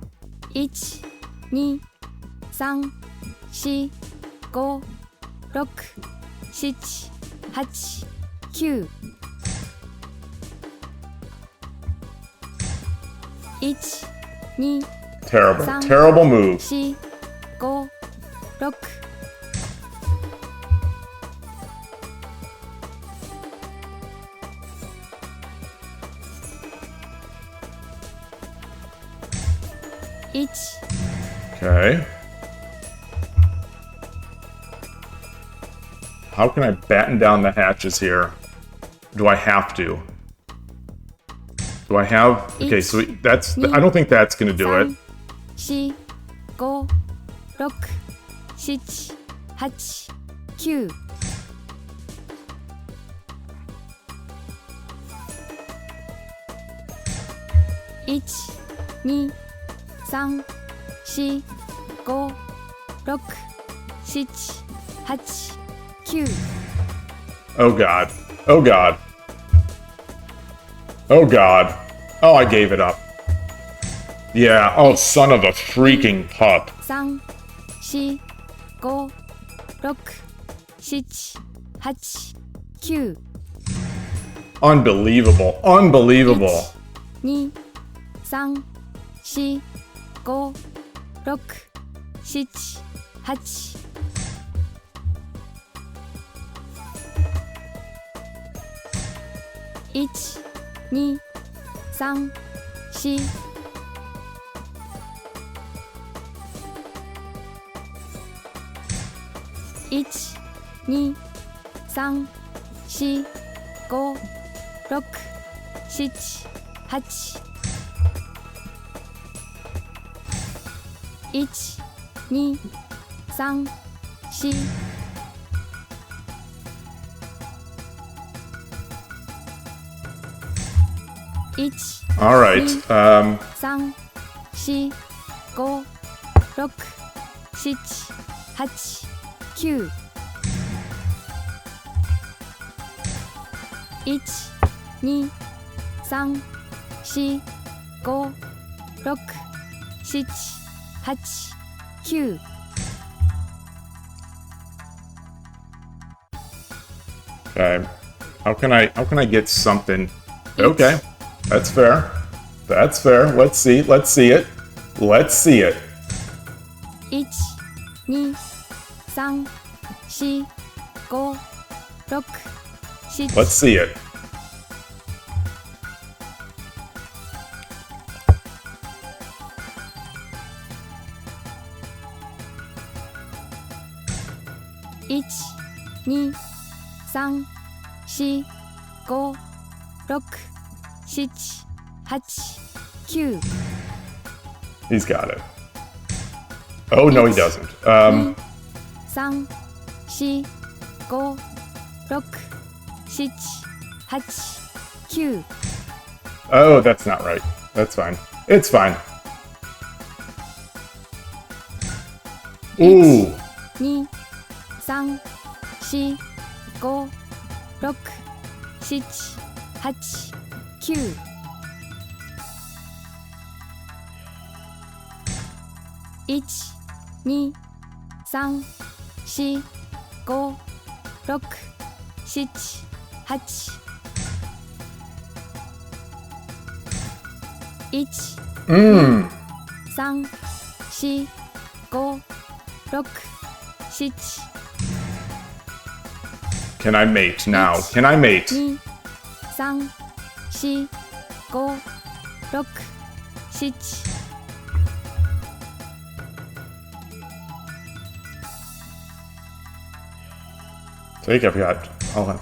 B: 1、2、3、4、5、6、7、8、9。1、2、Terrible
A: move.
B: 4、5、6。1、
A: Okay. How can I batten down the hatches here? Do I have to? Do I have... Okay, so that's... I don't think that's going to do it.
B: 3、4、5、6、7、8、9。1、2、3、4、5、6、7、8、9。
A: Oh god. Oh god. Oh god. Oh, I gave it up. Yeah, oh son of a freaking pup.
B: 3、4、5、6、7、8、9。
A: Unbelievable. Unbelievable.
B: 2、3、4、5、6、7、8。1、2、3、4。1、2、3、4、5、6、7、8。1、2、3、4。1、All
A: right.
B: 3、4、5、6、7、8、9。1、2、3、4、5、6、7、8、9。Okay.
A: How can I get something? Okay. That's fair. That's fair. Let's see. Let's see it. Let's see it.
B: 1、2、3、4、5、6、7。
A: Let's see it.
B: 1、2、3、4、5、6、7、8、9。
A: He's got it. Oh no, he doesn't.
B: 2、3、4、5、6、7、8、9。
A: Oh, that's not right. That's fine. It's fine. Ooh.
B: 2、3、4、5、6、7、8、9。 1、2、3、4、5、6、7、8。 1、2、3、4、5 6 7
A: Can I mate now? Can I mate?
B: 2 3 4 5 6 7
A: Take, I forgot. I'll have.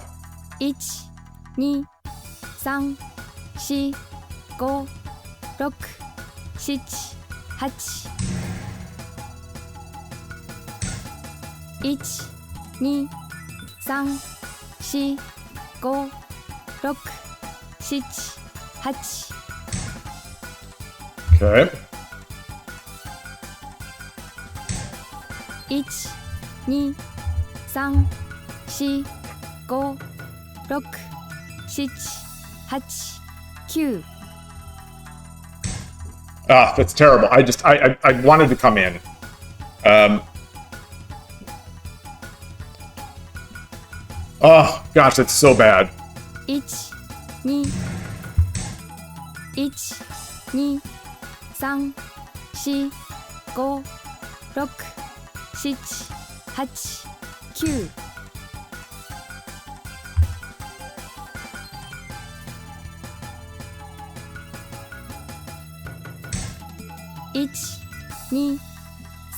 B: 1 2 3 4 5 6 7 8 1 2 3 4 5 6 7 8
A: Okay.
B: 1 2 3 4 5 6 7 8 9
A: Ah, that's terrible. I wanted to come in. Oh, gosh, that's so bad.
B: 1 2 1 2 3 4 5 6 7 8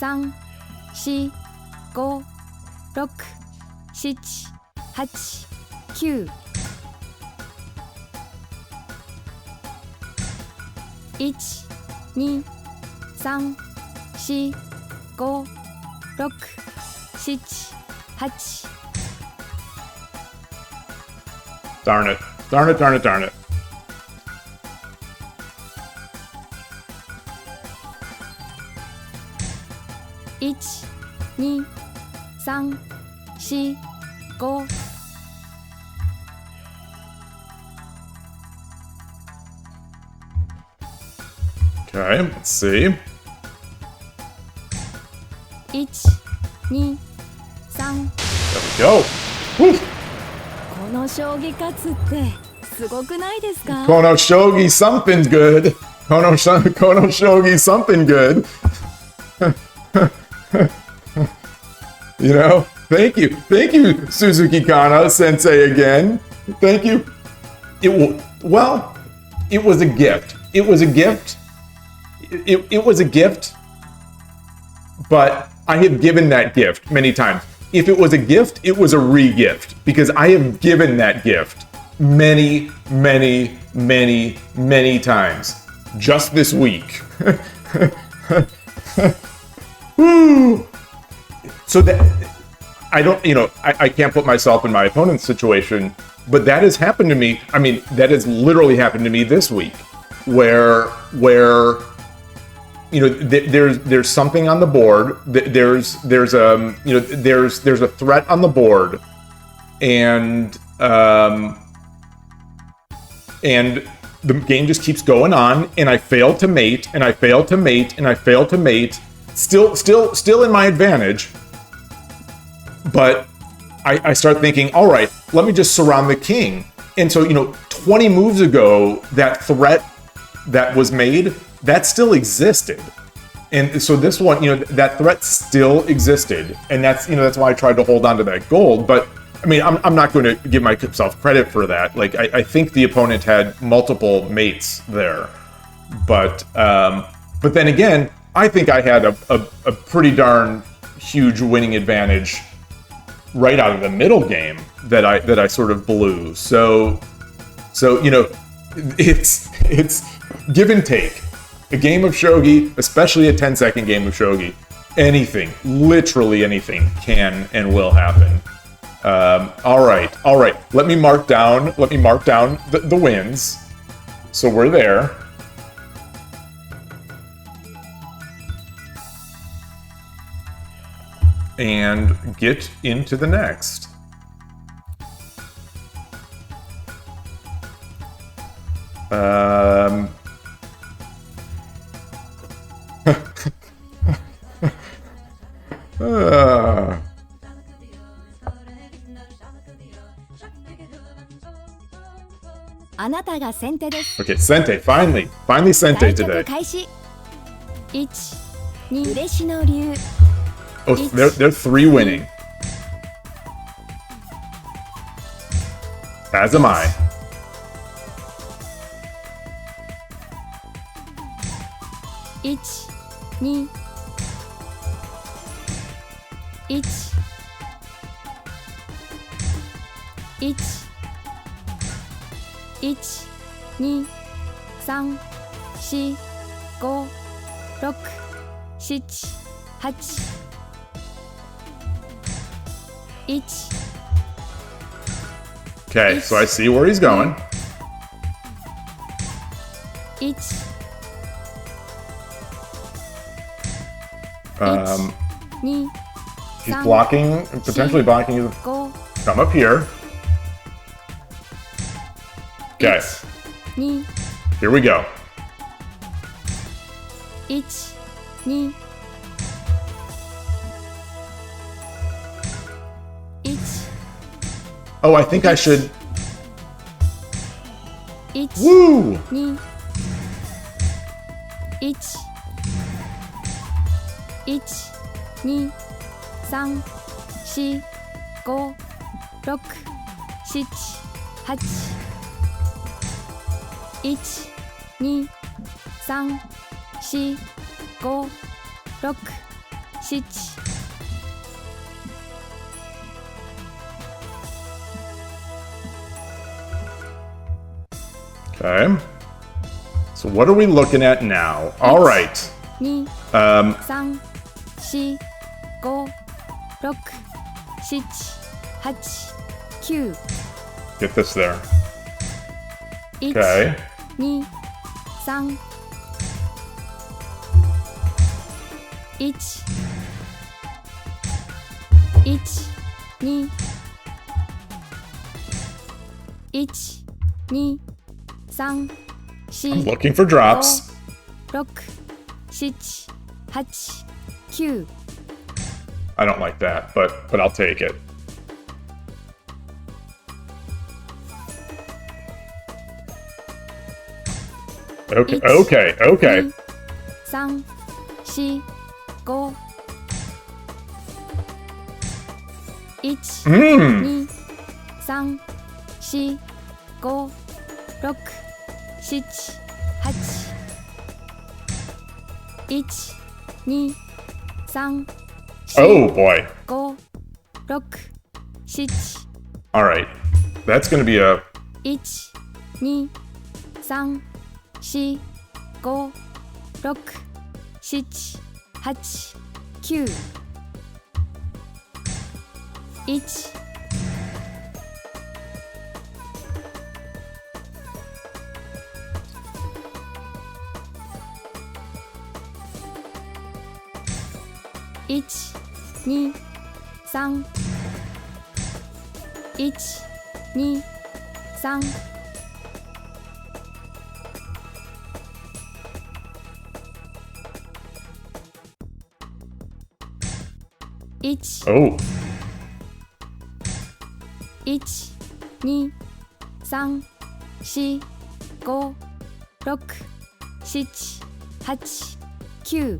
B: 9 1 2 3 4 5 6 7 8 9 1 2 3 4 5 6 7 8
A: Darn it. Darn it, darn it, darn it.
B: 1 2 3 4 5
A: Okay, let's see.
B: 1 2 3
A: There we go. Woo!
B: この将棋勝つってすごくないですか
A: Kono Shogi, something's good. Kono Shogi, something good. You know, thank you, Suzuki Kana Sensei again. Thank you. Well, it was a gift. It was a gift. It was a gift, but I have given that gift many times. If it was a gift, it was a re-gift because I have given that gift many, many, many, many times just this week. Woo! So that I don't, I can't put myself in my opponent's situation, but that has happened to me. I mean, that has literally happened to me this week, where there's something on the board. There's a threat on the board, and the game just keeps going on, and I fail to mate, and I fail to mate, and I fail to mate. Still in my advantage, but I start thinking, all right, let me just surround the king. And so 20 moves ago, that threat that was made, that still existed. And so this one, that threat still existed. And that's why I tried to hold on to that gold. But I mean, I'm not going to give myself credit for that. Like, I think the opponent had multiple mates there. But then again, I think I had a pretty darn huge winning advantage right out of the middle game that I sort of blew. So it's give and take. A game of shogi, especially a 10-second game of shogi, anything, literally anything can and will happen. All right. Let me mark down the wins. So we're there. And get into the next. Okay, Sente, finally Sente
B: 対局
A: today.
B: 開始1嬉野流
A: Oh, they're 3 winning. As am I.
B: 1、2、1、1、1、2、3、4、5、6、7、8、1、Okay,
A: so I see where he's going.
B: 1、 2、
A: He's blocking, potentially blocking you.
B: 5、
A: Come up here. Okay,
B: 2、
A: here we go.
B: 1、2、1、
A: Oh, I think I should.
B: 1、
A: Woo!
B: 2、1、1、2、3、4、5、6、7、8、1、2、3、4、5、6、7、Okay.
A: So what are we looking at now? All right.
B: 2、
A: Um,
B: 3、4、5、6、7、8、9、
A: get this there.
B: 1、
A: Okay.
B: 2、3、1、1、2、1、2、3、I'm 4、looking
A: for drops.
B: 6、7、8、9。
A: I don't like that, but I'll take it. Okay, okay, okay.
B: 3、4、5、1、
A: Mmm.
B: 2、3、4、5、6、7、8、1、2、3、Oh
A: boy.
B: 5、6、7、
A: All right. That's going to be a
B: 1、2、3、4、5、6、7、8、9。1、 1、2、3、1、2、3、1、
A: oh.
B: 1、2、3、4、5、6、7、8、9。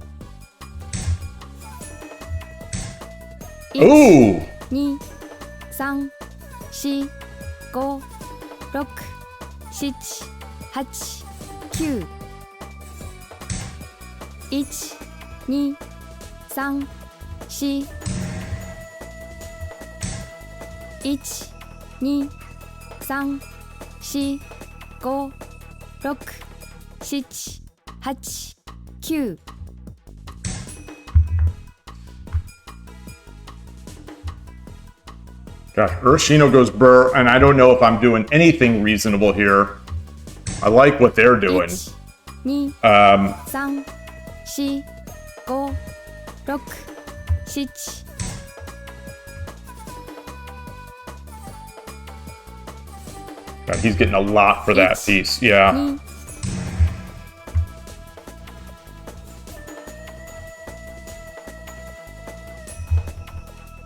A: Ooh.
B: 2、3、4、5、6、7、8、9。 1、2、3、4、1、2、3、4、5、6、7、8、9。
A: Gosh, Urshino goes burr, and I don't know if I'm doing anything reasonable here. I like what they're doing.
B: 1、2、 3、4、5、6、7。
A: God, he's getting a lot for that piece. Yeah.
B: 2、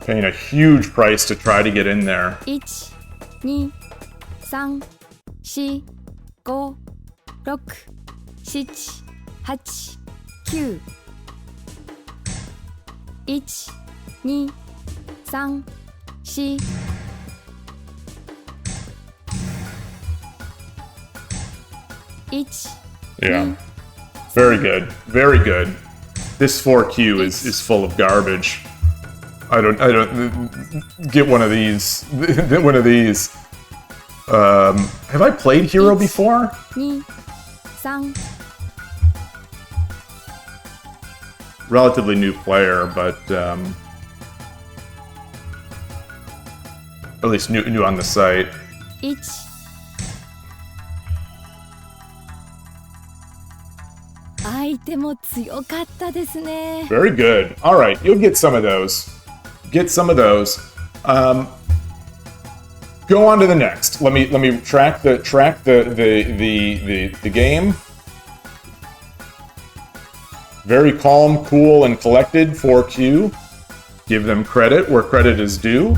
A: Paying a huge price to try to get in there.
B: 1、2、3、4、5、6、7、8、9。1 2 3 4 1
A: Yeah. Very good. Very good. This 4Q is full of garbage. I don't get one of these. One of these. Have I played Hero before?
B: 2 3
A: Relatively new player, but at least new on the site.
B: 1 相手も強かったですね。
A: Very good. All right, you'll get some of those. Get some of those. Go on to the next. Let me track the game. Very calm, cool, and collected. 4Q. Give them credit where credit is due.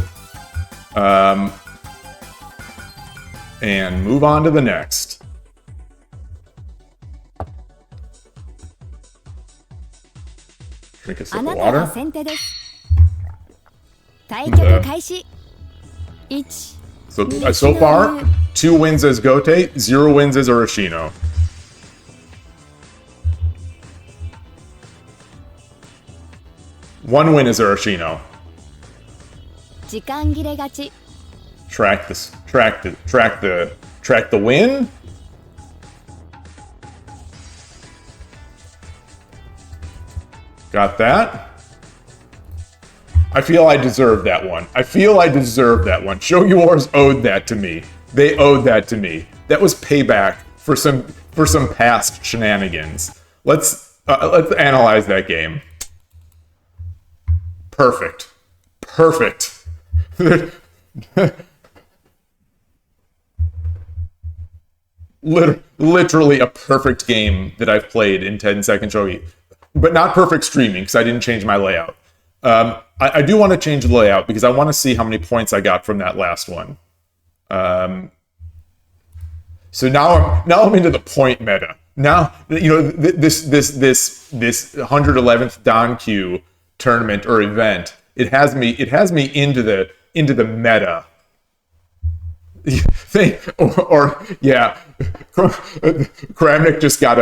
A: And move on to the next. Drink a sip
B: あ
A: of
B: なたが
A: water.
B: 先手です。対局開始。1
A: So far, 2 wins as Gote, 0 wins as Urashino. One win as Urashino.
B: 時間切れ勝ち。
A: Track the win. Got that. I feel I deserve that one. Shogi Wars owed that to me. They owed that to me. That was payback for some past shenanigans. Let's analyze that game. Perfect. Literally a perfect game that I've played in 10-second Shogi. But not perfect streaming, because I didn't change my layout. I do want to change the layout, because I want to see how many points I got from that last one. So now I'm into the point meta. Now, this 111th Don Q tournament or event, it has me into the meta. Kramnik just got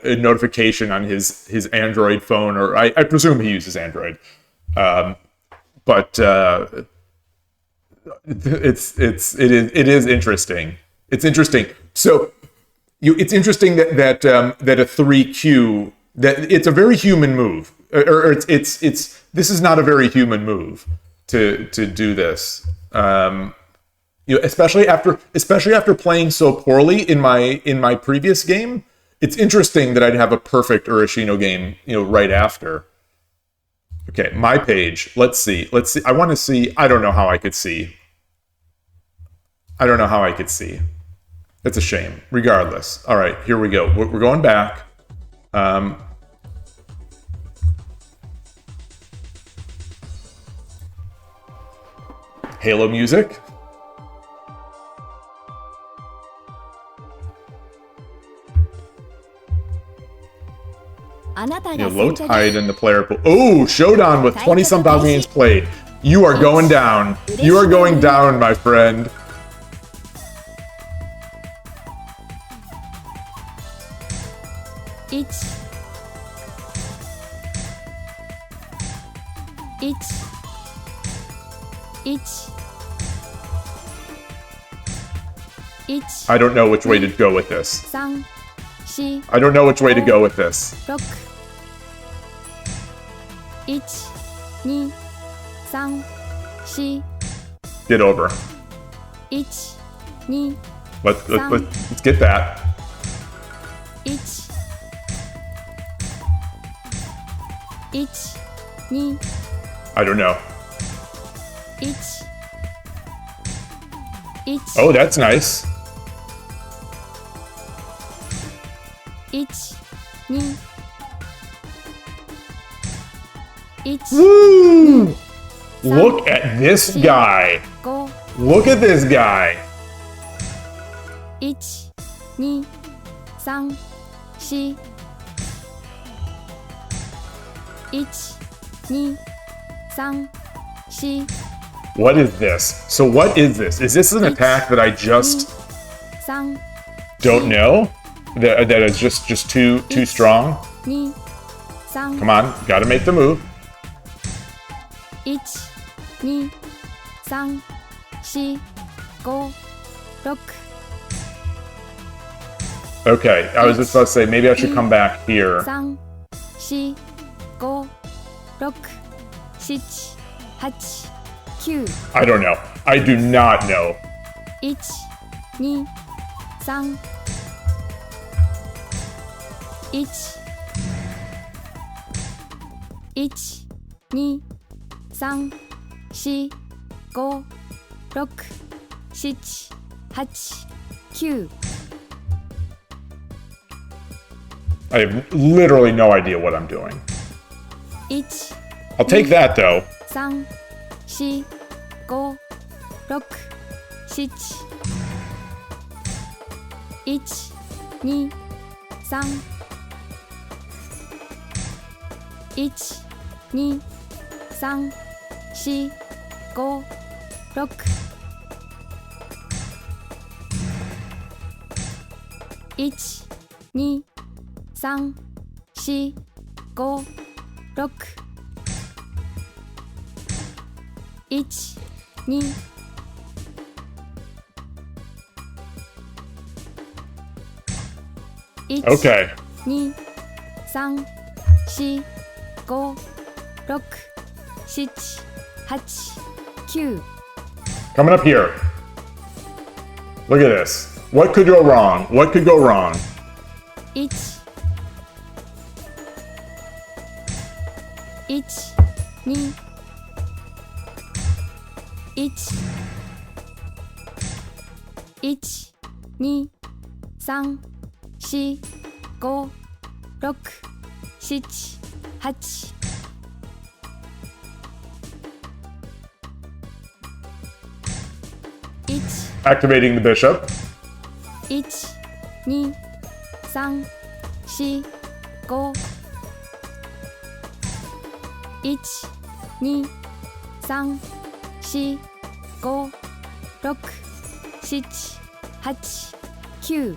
A: a notification on his Android phone, or I presume he uses Android, but it is interesting. It's interesting. So it's interesting that a 3Q, that it's a very human move, or it's this is not a very human move to do this. Especially after playing so poorly in my previous game, it's interesting that I'd have a perfect Urashino game, right after. Okay, my page. Let's see. I want to see. I don't know how I could see. It's a shame. Regardless. All right, here we go. We're going back. Halo music. Low tide in the player pool. Oh, Showdown with 20-some thousand games played. You are going down. You are going down, my friend. I don't know which way to go with this. Get over. Let's get that. I don't know. Oh, that's nice. Woo! Look at this guy. Look at this guy.
B: 1 2 3 4 1、2、3、4、
A: What is this? So what is this? Is this an attack that I just
B: 3、don't
A: know? That is just too strong?
B: 2、3、
A: Come on, gotta make the move.
B: 1、2、3、4、5、6、
A: Okay, I was just about to say maybe I should come back here.
B: 3、4、5、6、7、8、9、
A: I don't know. I do not know.
B: 1、2、3、1、1、2、3、4、5、6、7、8、9。
A: I have literally no idea what I'm doing.
B: 1、
A: I'll take that though.
B: 3、4、5、6、7、1、2、3、1、2、3、4、5、6、1、2、3、4、5、6、1、2、Okay. 2、3、4、5、6、7、8、9。
A: Coming up here. Look at this. What could go wrong? What could go wrong?
B: 1、1、2、1、1、2、3、4、5、6、7、8。 1、
A: Activating the bishop.
B: 1、2、3、4、5。 1、2、3、4、5、6、7、8、9。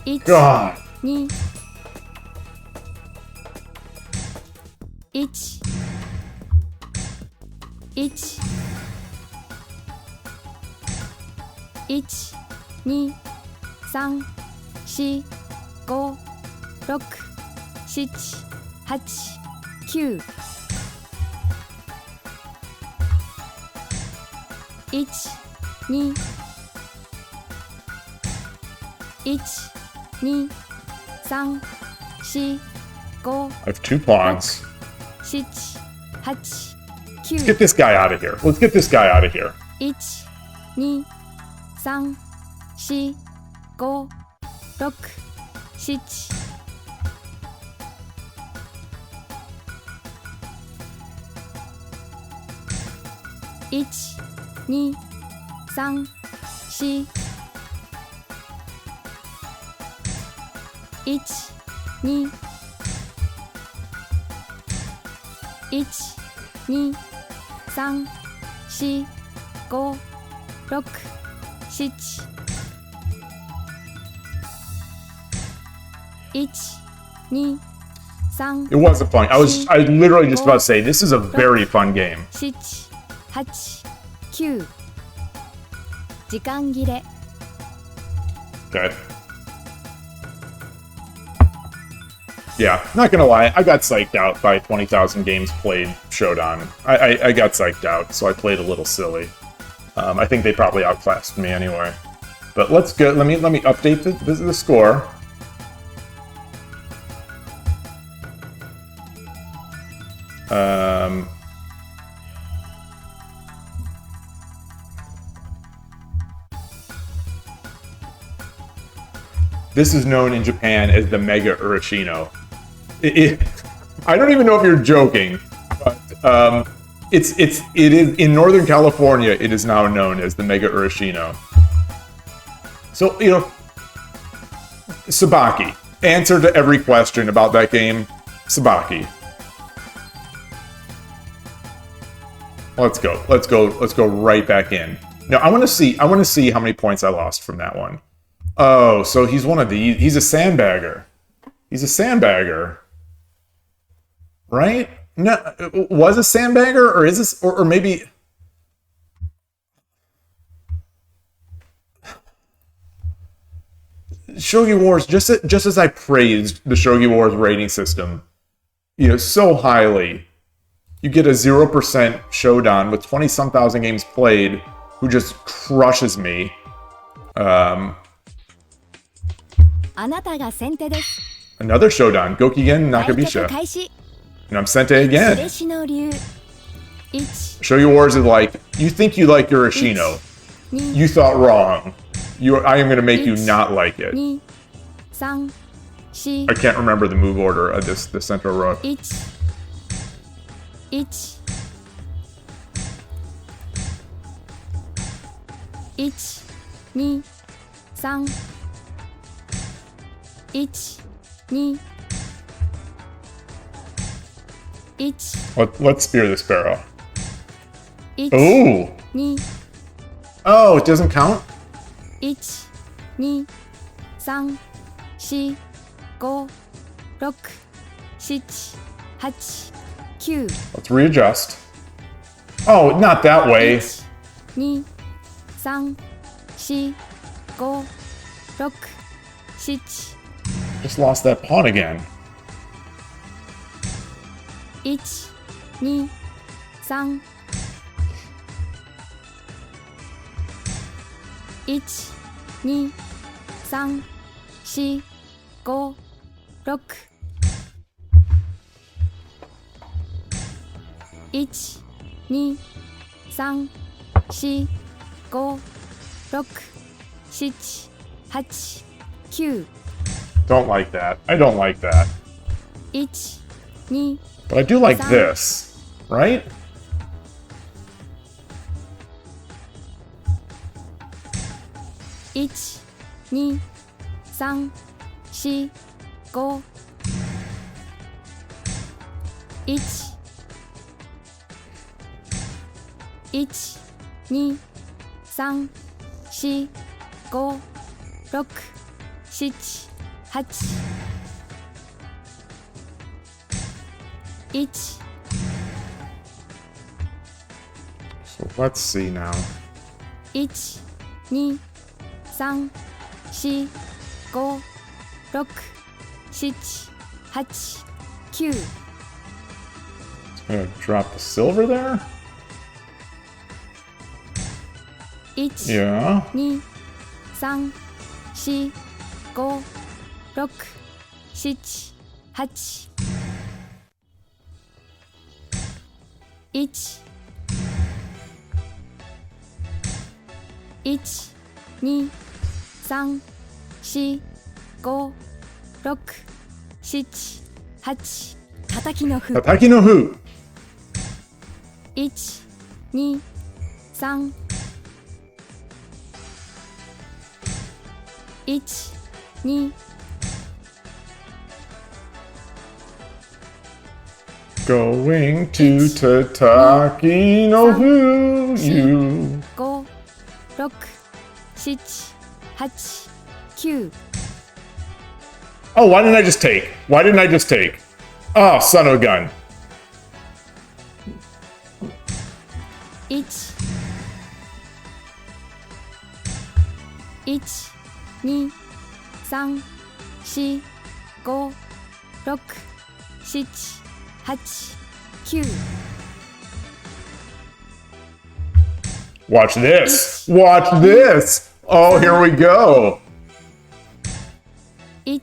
B: 1、
A: God.
B: 2、1、1、1、2、3、4、5、6、7、8、9。 1、2、1、2、3、4、5、
A: I have two pawns.
B: 7、8、
A: Let's get this guy out of here. Let's get this guy out of here.
B: 9。 1、2、3、4、5、6、7。 1、2、3、4。 1、2、1、2、3、4、5、6、7。 1、2、3、
A: It wasn't fun. I literally just about to say this is a very fun game.
B: 7、8、9。 時間切れ。
A: Okay. Yeah, not gonna lie, I got psyched out by 20,000 games played Showdown. I got psyched out, so I played a little silly. I think they probably outclassed me anyway. But let's go. Let me update the score. This is known in Japan as the Mega Urashino. I don't even know if you're joking, but it is in Northern California. It is now known as the Mega Urashino. So Sabaki. Answer to every question about that game, Sabaki. Let's go. Let's go right back in. Now I want to see how many points I lost from that one. Oh, so he's one of the he's a sandbagger. He's a sandbagger. Right? No, was a sandbagger, or is this, or maybe Shogi Wars, just as I praised the Shogi Wars rating system, so highly, you get a 0% Shodan with 20-some thousand games played, who just crushes me. Another Shodan, Gokigen Nakabisha. And I'm Sente again. Shogi Wars is like, you think you like your Ashino. You thought wrong. I am going to make you not like it. I can't remember the move order of the central row.
B: 1 2 3 1 2
A: Let's spear the sparrow.
B: 1
A: Oh!
B: 2
A: Oh, it doesn't count?
B: 1 2 3 4 5 6 7 8 9
A: Let's readjust. Oh, not that way.
B: 1 2 3 4 5 6
A: Just lost that pawn again.
B: 1 2 3 1 2 3 4 5 6 1 2 3 4 5 6 7 8 9
A: Don't like that. I don't like that.
B: 1 2
A: But I do like this, right?
B: 1 2 3 4 5 1 1 2 3 4 5 6 7 8 1
A: So let's see now.
B: 1 2 3 4 5 6 7 8 9
A: Gonna drop the silver there?
B: 1
A: Yeah.
B: 2 3 4 5 6 7 8 1 1 2 3 4 5 6 7 8叩きの歩
A: Tataki no Hu.
B: 1 2 3 1 2
A: Going to Tataki no Hu. You.
B: 5 6 7 8 9
A: Oh, why didn't I just take? Why didn't I just take? Oh, son of a gun.
B: 1 1 2 3 4 5 6 7 8 9
A: Watch this. Watch this. Oh, here we go.
B: 1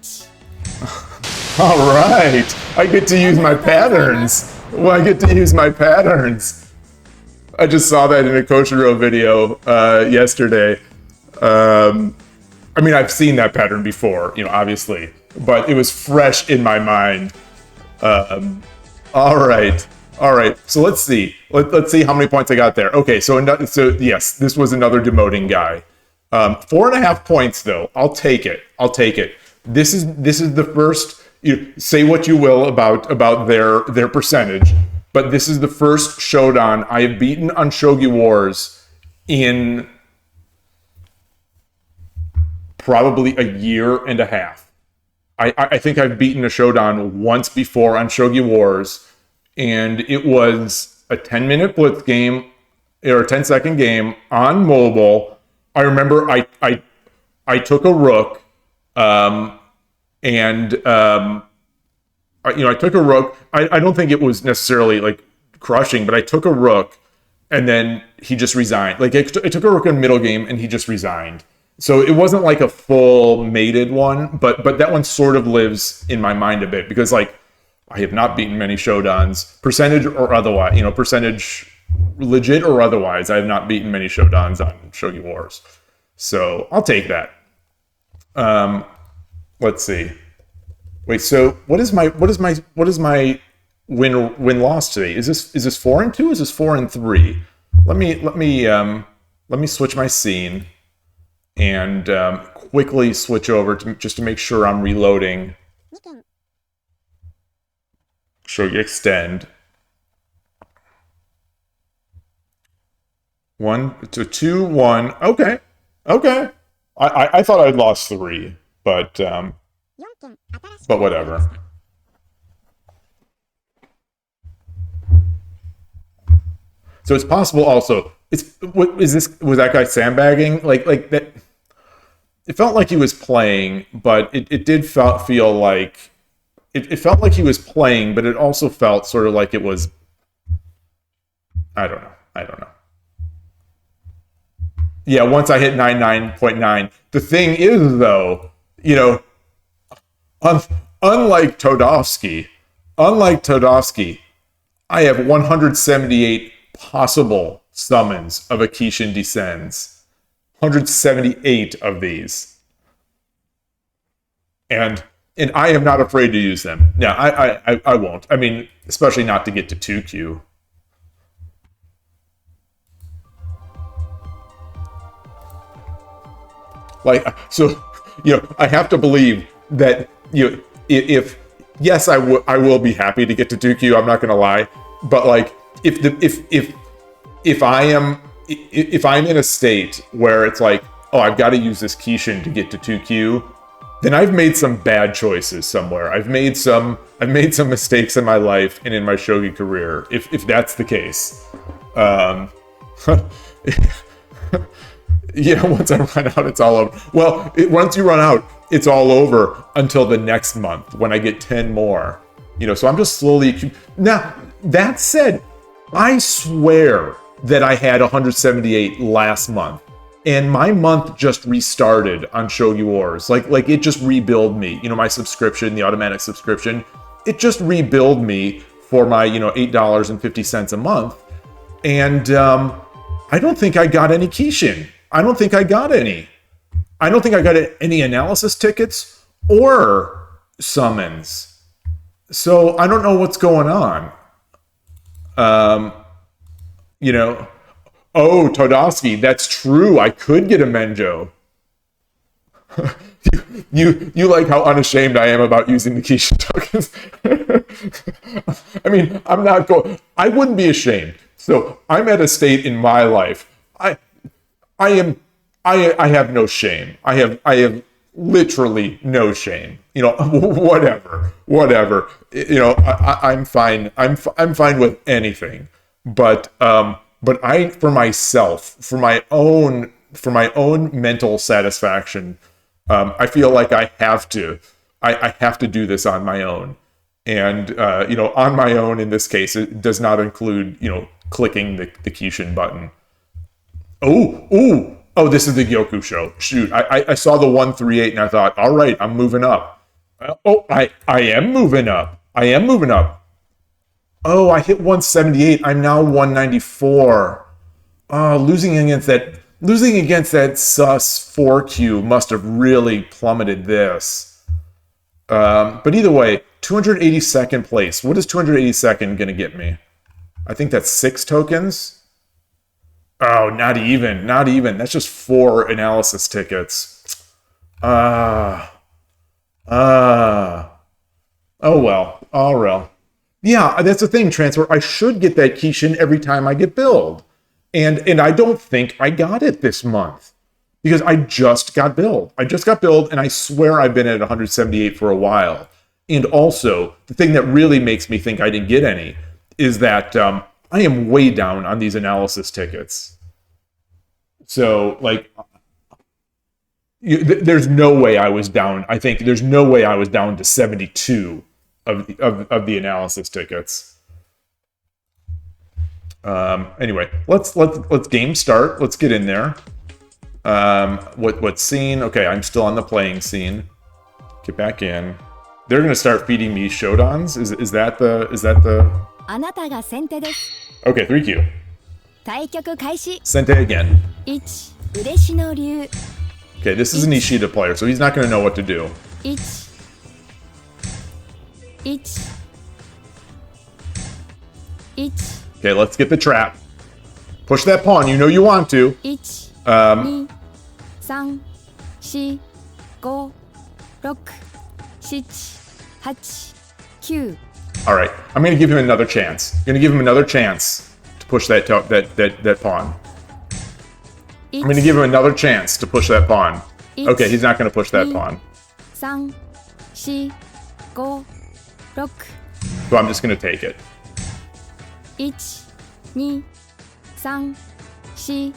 A: All right. I get to use my patterns. Well, I get to use my patterns. I just saw that in a Koshiro video yesterday. I mean, I've seen that pattern before, obviously, but it was fresh in my mind. All right. So let's see. Let's see how many points I got there. Okay, so yes, this was another demoting guy. 4.5 points though. I'll take it. this is the first. Say what you will about their percentage, but this is the first Shodan I have beaten on Shogi Wars in probably a year and a half. I think I've beaten a Shodan once before on Shogi Wars, and it was a 10-minute blitz game or a 10-second game on mobile. I remember I took a rook, I took a rook. I don't think it was necessarily like crushing, but I took a rook, and then he just resigned. Like I took a rook in middle game, and he just resigned. So it wasn't like a full mated one, but that one sort of lives in my mind a bit because like I have not beaten many Shodans, percentage or otherwise, percentage legit or otherwise. I have not beaten many Shodans on Shogi Wars, so I'll take that. Let's see. Wait, so what is my win loss today? Is this 4-2? Is this 4-3? Let me switch my scene and quickly switch over just to make sure I'm reloading. Shogi extend. 1-2-1. Okay. I thought I'd lost 3, but whatever. So it's possible also. Was that guy sandbagging? Like that. It felt like he was playing, but it did feel like it felt like he was playing, but it also felt sort of like it was. I don't know. Yeah, once I hit 99.9. The thing is, though, unlike Todovsky, I have 178 possible summons of Akishin Descends. 178 of these. And I am not afraid to use them. Yeah, I won't. I mean, especially not to get to 2Q. Like, so, I have to believe that, if yes, I will be happy to get to 2Q, I'm not going to lie. But like, if I'm in a state where it's like, oh, I've got to use this Kishin to get to 2Q, then I've made some bad choices somewhere. I've made some mistakes in my life and in my Shogi career, if that's the case. Once I run out, it's all over. Well, once you run out, it's all over until the next month when I get 10 more. So I'm just slowly. Now, that said, I swear that I had 178 last month, and my month just restarted on Shogi Wars. Like it just rebuild me. My subscription, the automatic subscription, it just rebuild me for my $8.50 a month. And I don't think I got any Kishin. I don't think I got any. I don't think I got any analysis tickets or summons. So I don't know what's going on. Oh, Todosky, that's true. I could get a Menjo. you like how unashamed I am about using the Kishin tokens. I mean, I wouldn't be ashamed. So I'm at a state in my life. I have no shame. I have literally no shame. Whatever. I'm fine. I'm fine with anything. But for myself, for my own mental satisfaction, I feel like I have to do this on my own. And on my own in this case, it does not include clicking the Kishin button. Oh, this is the Gyoku show. Shoot, I saw the 138 and I thought, all right, I'm moving up. I am moving up. Oh, I hit 178. I'm now 194. Oh, losing against that sus 4Q must have really plummeted this. But either way, 282nd place. What is 282nd going to get me? I think that's 6 tokens. Oh, not even. That's just 4 analysis tickets. Oh well. All well. Yeah, that's the thing, Transfer. I should get that Kishin every time I get billed. And I don't think I got it this month. Because I just got billed. I just got billed, and I swear I've been at 178 for a while. And also, the thing that really makes me think I didn't get any is that I am way down on these analysis tickets. So, like, there's no way I was down. I think there's no way I was down to 72 of the analysis tickets. Anyway, let's game start. Let's get in there. What scene? Okay, I'm still on the playing scene. Get back in. They're gonna start feeding me Shodans. Is that the?
B: あなたが先手です。
A: Okay, 3Q.
B: 対局開始。
A: Sente again.
B: 1、嬉野流。
A: Okay, this is an Ishida player, so he's not gonna know what to do.
B: 1、1、1、
A: Okay, let's get the trap. Push that pawn. You know you want to.
B: 1、2、3、4、5、6、7、8、9。
A: All right, I'm gonna give him another chance. I'm gonna give him another chance to push that pawn. I'm gonna give him another chance to push that pawn. Okay, he's not gonna push that pawn.
B: 3、4、5、6。
A: So I'm just gonna take it.
B: 1、2、3、4。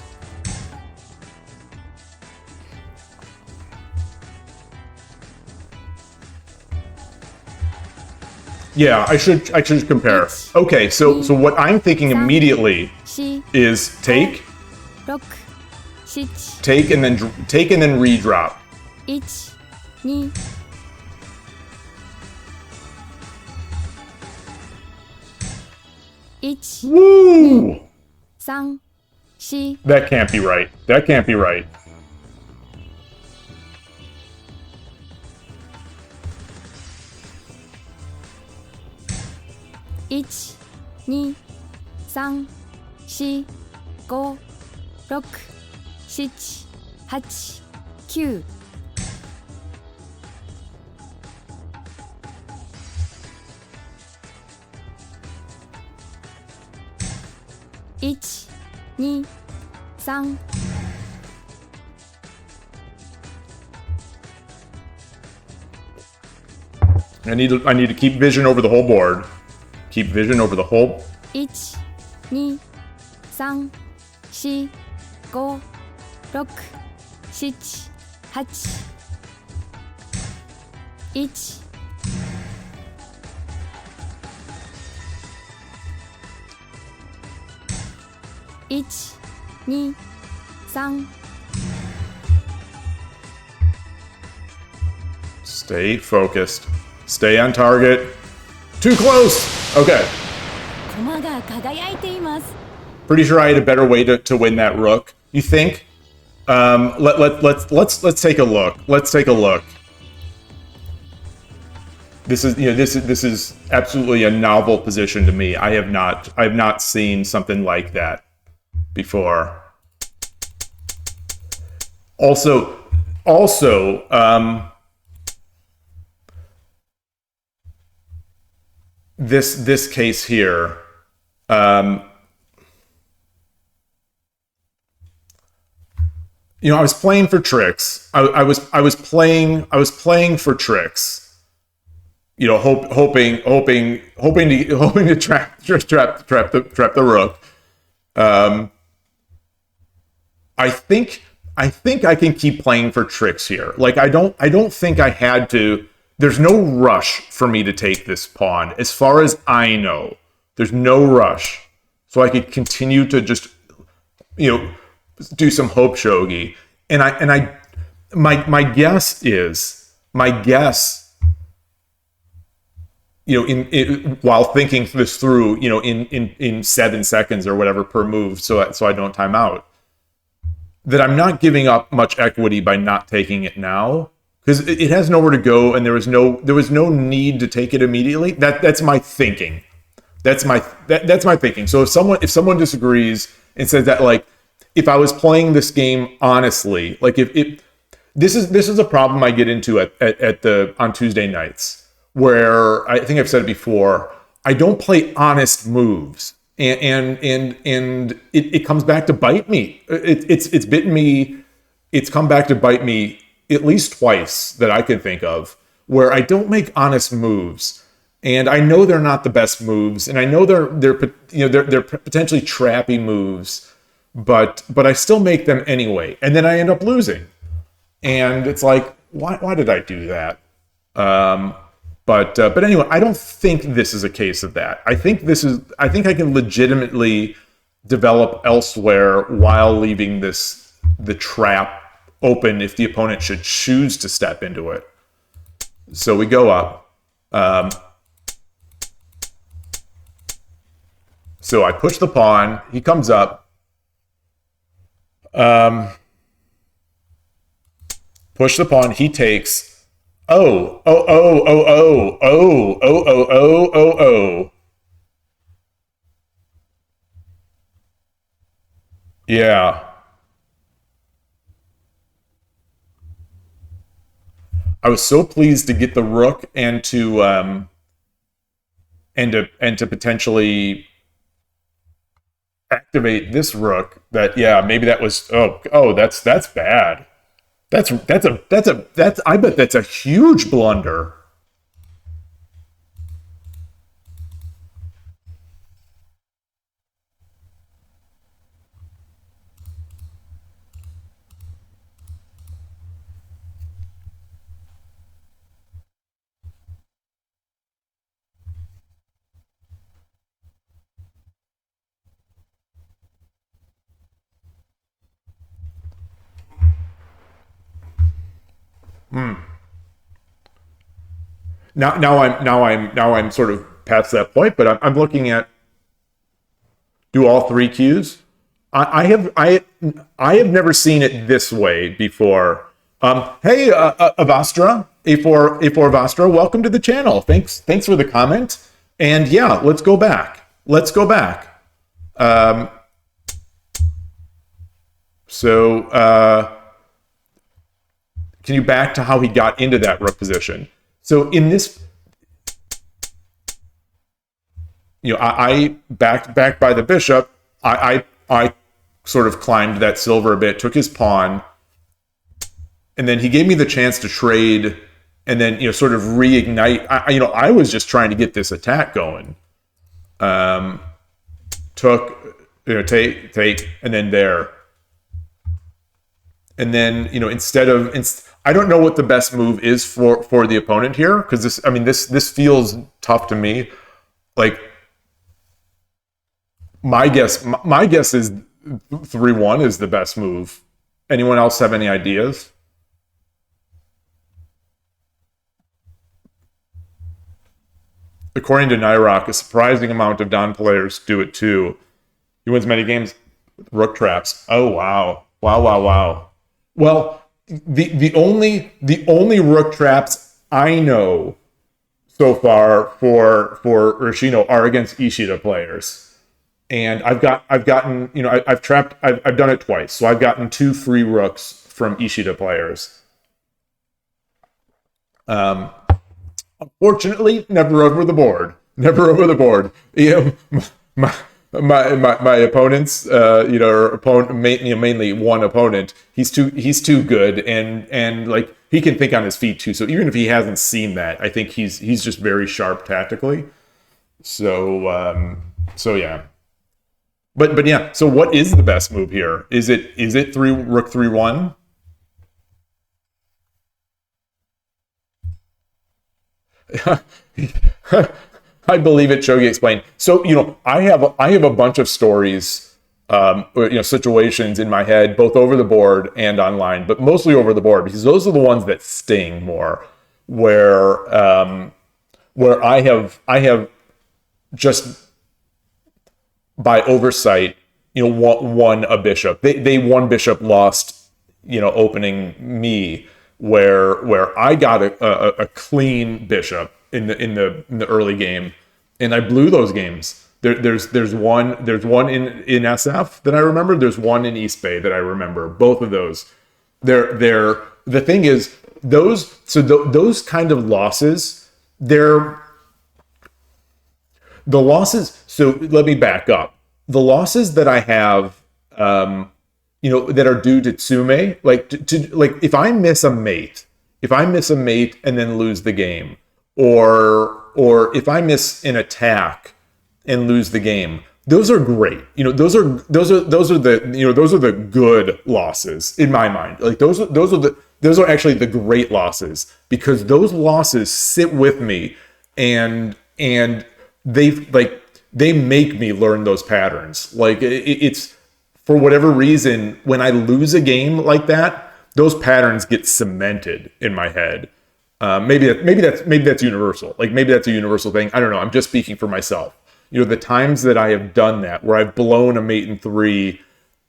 A: Yeah, I should compare. Okay, so what I'm thinking immediately is take,
B: 6、7、
A: take and then redrop.
B: 1、2、 1、
A: Woo!
B: 3、4。
A: That can't be right. That can't be right.
B: 1、2、3、4、5、6、7、8、9。 1、2、3。
A: I need to keep vision over the whole board. Keep vision over the whole.
B: 1、2、3、4、5、6、7、8。 1。 1、2、3。
A: Stay focused. Stay on target. Too close. Okay.
B: 駒が輝いています。
A: Pretty sure I had a better way to win that rook. You think? Let's take a look. Let's take a look. This is absolutely a novel position to me. I have not seen something like that before. Also, this case here, I was playing for tricks. I was playing for tricks. Hoping to trap the rook. I think I can keep playing for tricks here. Like I don't think I had to. There's no rush for me to take this pawn. As far as I know, there's no rush. So I could continue to just, do some hope shogi. And my guess, while thinking this through, in 7 seconds or whatever per move, so I don't time out, that I'm not giving up much equity by not taking it now. Because it has nowhere to go, and there was no need to take it immediately. That's my thinking. That's my thinking. So if someone disagrees and says that, like, if I was playing this game honestly, like if this is a problem I get into at the on Tuesday nights, where I think I've said it before. I don't play honest moves, and it comes back to bite me. It's bitten me. It's come back to bite me at least twice that I can think of, where I don't make honest moves, and I know they're not the best moves, and I know they're potentially trappy moves, but I still make them anyway, and then I end up losing. And it's like, why did I do that? But anyway, I don't think this is a case of that. I think I can legitimately develop elsewhere while leaving the trap open if the opponent should choose to step into it. So we go up. So I push the pawn. He comes up. Push the pawn. He takes. Oh. Yeah. I was so pleased to get the rook and to potentially activate this rook. That, yeah, maybe that was that's bad. That's I bet that's a huge blunder. Now I'm sort of past that point, but I'm looking at, do all three cues. I have never seen it this way before. Hey, Avastra, A4 Avastra, welcome to the channel. Thanks for the comment. And yeah, let's go back. Can you back to how he got into that rook position? So in this, I backed by the bishop. I sort of climbed that silver a bit, took his pawn, and then he gave me the chance to trade, and then sort of reignite. I was just trying to get this attack going. Take, and then there, and then I don't know what the best move is for the opponent here, because this feels tough to me. Like, my guess is 3-1 is the best move. Anyone else have any ideas? According to Nyrock, a surprising amount of Don players do it too. He wins many games with rook traps. Oh wow. Well, the only rook traps I know so far for Urshino are against Ishida players. And I've done it twice. So I've gotten 2 free rooks from Ishida players. Unfortunately, never over the board. My opponents, mainly one opponent, he's too good, and like, he can think on his feet too. So even if he hasn't seen that, I think he's just very sharp tactically. So yeah. But yeah. So what is the best move here? Is it rook 3-1? I believe it. Shogi explained. So I have a bunch of stories, situations in my head, both over the board and online, but mostly over the board, because those are the ones that sting more. Where I have just by oversight, won a bishop. They one bishop lost, opening me, where I got a clean bishop in the early game, and I blew those games. There's one in SF that I remember. There's one in East Bay that I remember. Both of those, they're the thing is, those kind of losses, the losses. So let me back up. The losses that I have, that are due to tsume, like if I miss a mate, and then lose the game, or if I miss an attack and lose the game, those are great. Those are the good losses in my mind. Like those are actually the great losses, because those losses sit with me, and they make me learn those patterns. Like it's for whatever reason, when I lose a game like that, those patterns get cemented in my head. Maybe that's universal. Like maybe that's a universal thing. I don't know. I'm just speaking for myself. The times that I have done that, where I've blown a mate in 3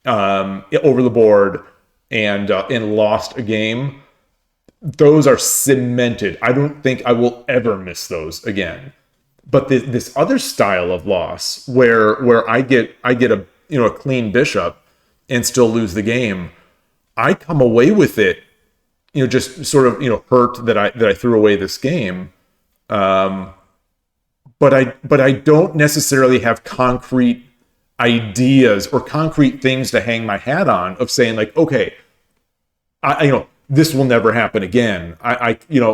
A: over the board and lost a game, those are cemented. I don't think I will ever miss those again. But this other style of loss, where I get a clean bishop and still lose the game, I come away with it, just sort of hurt that I threw away this game. But I don't necessarily have concrete ideas or concrete things to hang my hat on of saying like, okay, this will never happen again.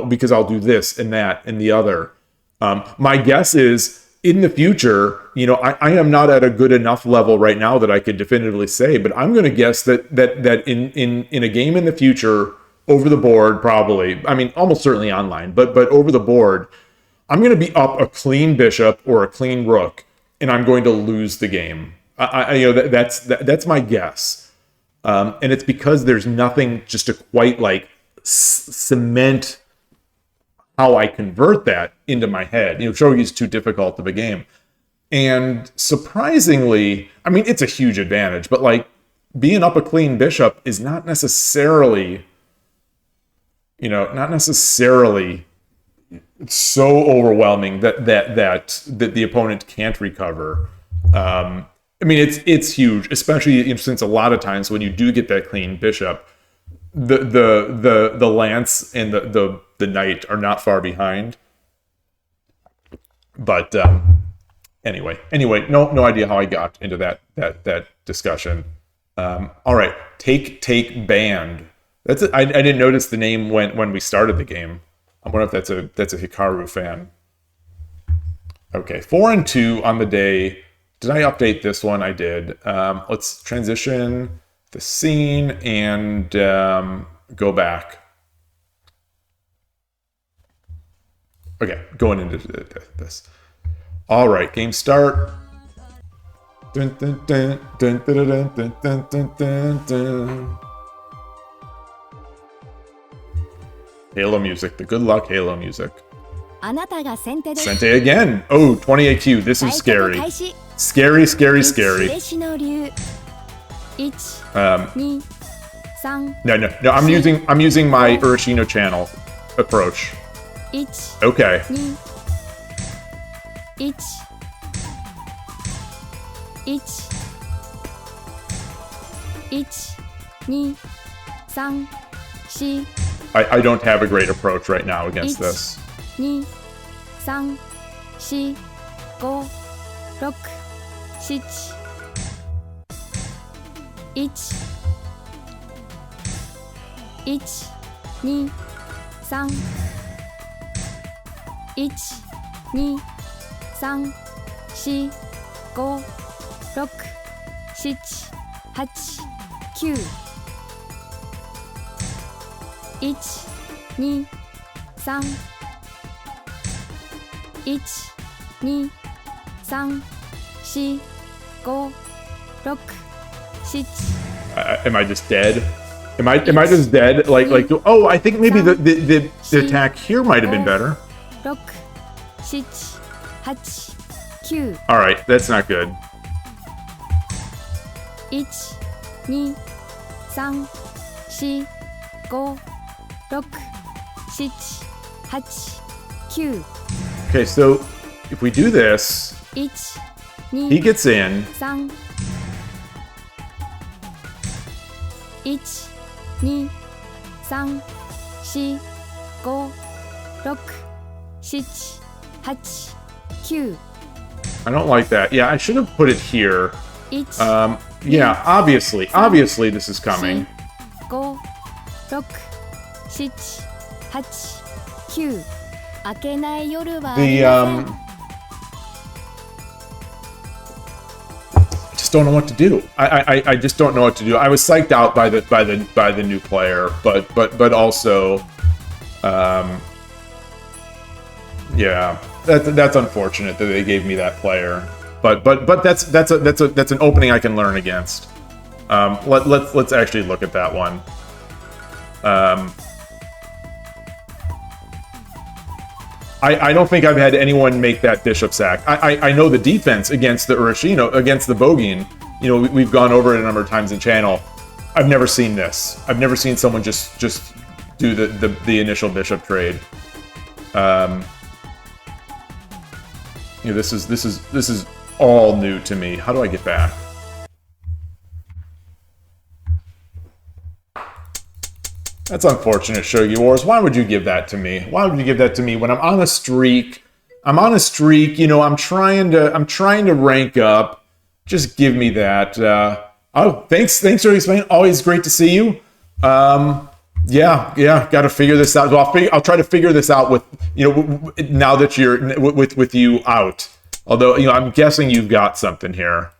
A: Because I'll do this and that and the other. My guess is in the future, I am not at a good enough level right now that I could definitively say, but I'm going to guess that in a game in the future, over the board, probably, I mean, almost certainly online, but over the board, I'm going to be up a clean bishop or a clean rook, and I'm going to lose the game. That's my guess. And it's because there's nothing just to quite like cement how I convert that into my head. Shogi is too difficult of a game. And surprisingly, I mean, it's a huge advantage, but like being up a clean bishop is not necessarily so overwhelming that the opponent can't recover. I mean, it's huge, especially since a lot of times when you do get that clean bishop, the lance and the knight are not far behind. But anyway, no idea how I got into that discussion. All right, take band. That's it. I didn't notice the name when we started the game. I wonder if that's a Hikaru fan. Okay, 4 and 2 on the day. Did I update this one? I did. Let's transition the scene and go back. Okay, going into this. All right, game start. Dun, dun, dun, dun, dun, dun, dun, dun, dun, dun, dun. Halo music, the good luck Halo music.
B: あなたが先手です。
A: Sente again. Oh, 28Q. This is scary. Scary.
B: 嬉の竜。1、2、3。
A: No. I'm using my Urashino channel approach.
B: 1、
A: Okay.
B: 2、1、1、1、2、3、4。
A: I don't have a great approach right now against
B: 1、
A: this.
B: 2、3、4、5、6、7、1、1、2、3、1、2、3、4、5、6、7、8、9。1、2、3、1、2、3、4、5、6、7。
A: Am I just dead? Am I just dead? Like oh, I think maybe the attack here might have been better.
B: 6、7、8、9。
A: All right, that's not good.
B: 1、2、3、4、5、6、7、8、9。
A: Okay, so if we do this,
B: 1、
A: he
B: 2、
A: gets in.
B: 3。1、2、3、4、5、6、7、8、9、
A: I don't like that. Yeah, I should have put it here.
B: 1、
A: Yeah, obviously this is coming.
B: 5、6、7、8、9。明けない夜はあり
A: The
B: ません。
A: I just don't know what to do. I just don't know what to do. I was psyched out by the new player, but also, yeah, that's unfortunate that they gave me that player. But that's an opening I can learn against. Let's actually look at that one. I don't think I've had anyone make that bishop sack. I know the defense against the Urashino, against the Bogin. You know, we've gone over it a number of times in channel. I've never seen this. I've never seen someone just do the initial bishop trade. You know, this is all new to me. How do I get back? That's unfortunate, Shogi Wars. Why would you give that to me? Why would you give that to me when I'm on a streak? I'm on a streak. You know, I'm trying to rank up. Just give me that. Oh, thanks for explaining. Always great to see you. Yeah. Got to figure this out. Well, I'll try to figure this out with now that you're with you out. Although I'm guessing you've got something here.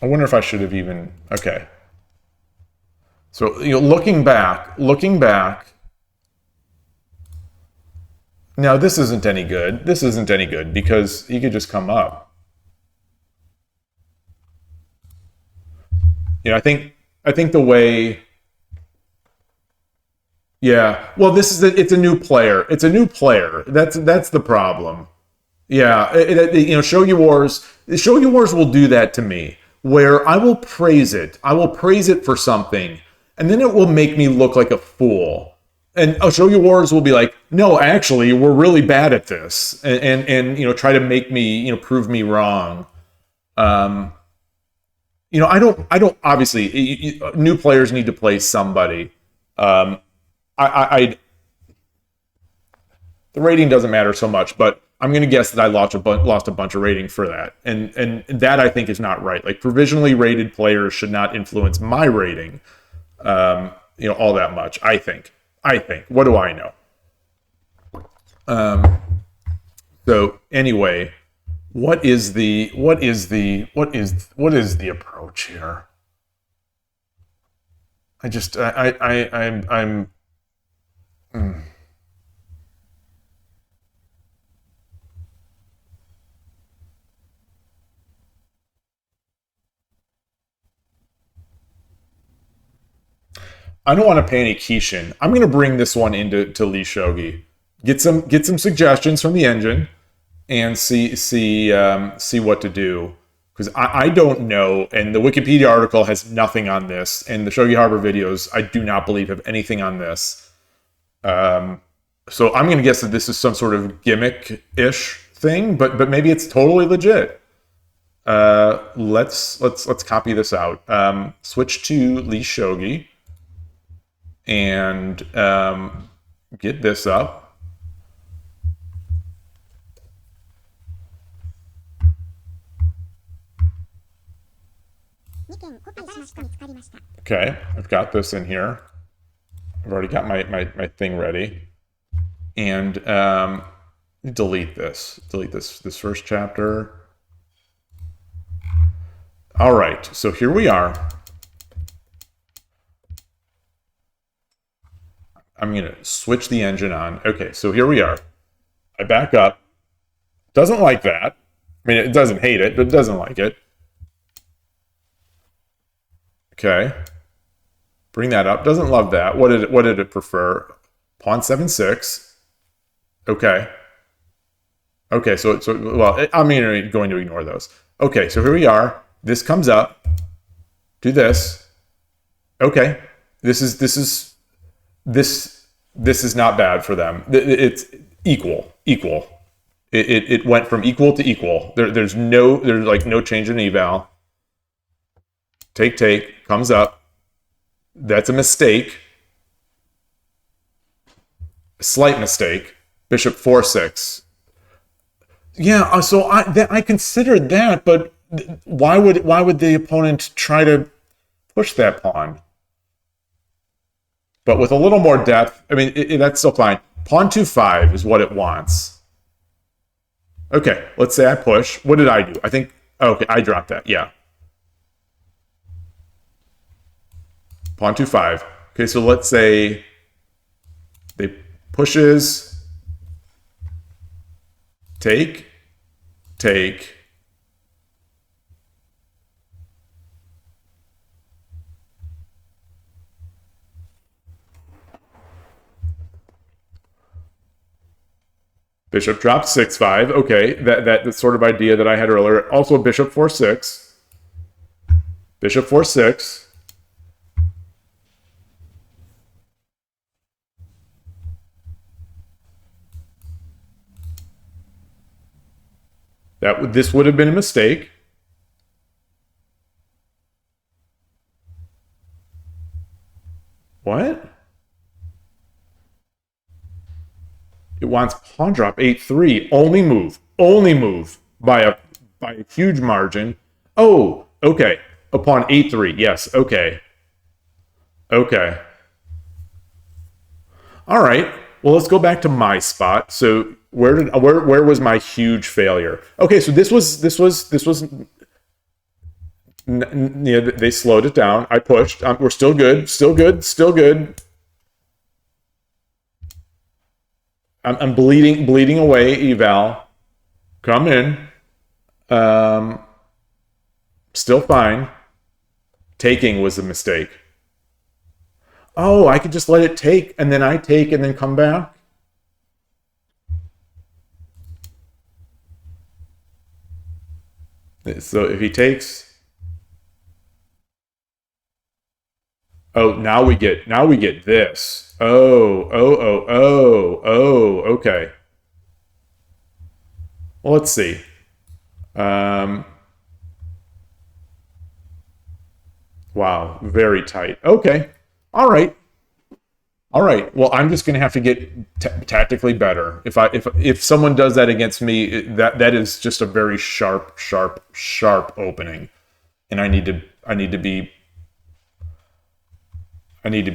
A: I wonder if I should have even... Okay. So, looking back... Now, this isn't any good. This isn't any good because he could just come up. I think the way... Yeah. Well, it's a new player. It's a new player. That's the problem. Yeah. Shogi Wars will do that to me. Where I will praise it. I will praise it for something. And then it will make me look like a fool. And Shogi Wars will be like, no, actually, we're really bad at this. And try to make me, prove me wrong. I don't, obviously, new players need to play somebody. The rating doesn't matter so much, but I'm going to guess that I lost a bunch of rating for that. And that I think is not right. Like, provisionally rated players should not influence my rating, all that much, I think. What do I know? So anyway, what is the approach here? I'm I don't want to pay any Kishin. I'm going to bring this one into Lee Shogi. Get some suggestions from the engine and see what to do. Because I don't know, and the Wikipedia article has nothing on this, and the Shogi Harbor videos, I do not believe, have anything on this. So I'm going to guess that this is some sort of gimmick-ish thing, but maybe it's totally legit. Let's copy this out. Switch to Lee Shogi. And get this up. Okay, I've got this in here. I've already got my thing ready. And delete this. Delete this first chapter. All right, so here we are. I'm going to switch the engine on. Okay, so here we are. I back up. Doesn't like that. I mean, it doesn't hate it, but it doesn't like it. Okay. Bring that up. Doesn't love that. What did it prefer? Pawn 7-6. Okay. Okay, so well, I'm going to ignore those. Okay, so here we are. This comes up. Do this. Okay. This is not bad for them. It's equal. It went from equal to equal. There's no change in eval. take, comes up. That's a mistake. A slight mistake. Bishop 4-6. Yeah, so I considered that, but why would the opponent try to push that pawn? But with a little more depth, I mean, that's still fine. Pawn 2-5 is what it wants. Okay, let's say I push. What did I do? I think, okay, I dropped that, yeah. Pawn 2-5. Okay, so let's say they pushes, take. Bishop drops 6-5. Okay, that sort of idea that I had earlier. Also bishop 4-6. Bishop 4-6. This would have been a mistake. What? It wants pawn drop 8-3. Only move by a huge margin. Oh, okay. Upon 8-3. Yes. Okay. Okay. All right. Well, let's go back to my spot. So where was my huge failure? Okay, so this was yeah, they slowed it down. I pushed. We're still good. I'm bleeding away. Eval, come in. Still fine. Taking was a mistake. Oh, I could just let it take, and then I take, and then come back. So if he takes, oh, now we get this. Oh, okay. Well, let's see. Wow, very tight. Okay. All right. Well, I'm just going to have to get tactically better. If someone does that against me, that is just a very sharp opening, and I need to be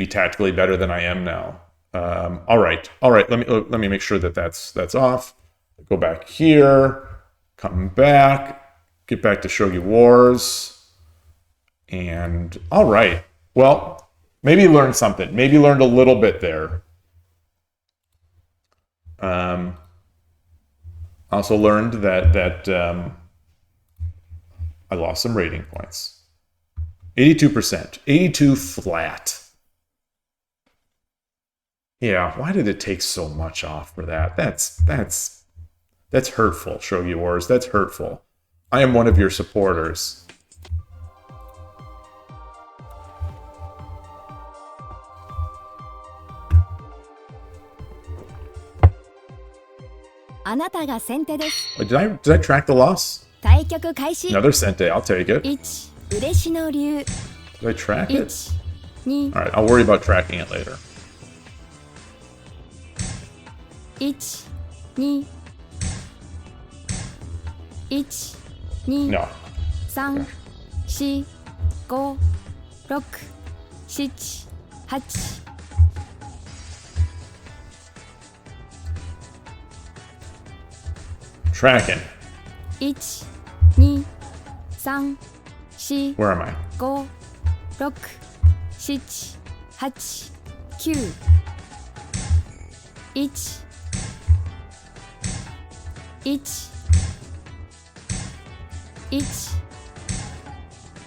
A: tactically better than I am now. All right. Let me make sure that that's off. Go back here. Come back. Get back to Shogi Wars. And all right. Well. Maybe learned something. Maybe learned a little bit there. Also learned that I lost some rating points. 82%. 82 flat. Yeah, why did it take so much off for that? That's hurtful, Shogi Wars. That's hurtful. I am one of your supporters. Did I track the loss? Another sente, I'll take it. Did I track it? Alright, I'll worry about tracking it later.
B: 2
A: No.
B: 3 4 5 6 7 8
A: Tracking.
B: 1 2 3 4
A: Where am I?
B: 5 6 7 8 9 1 1 1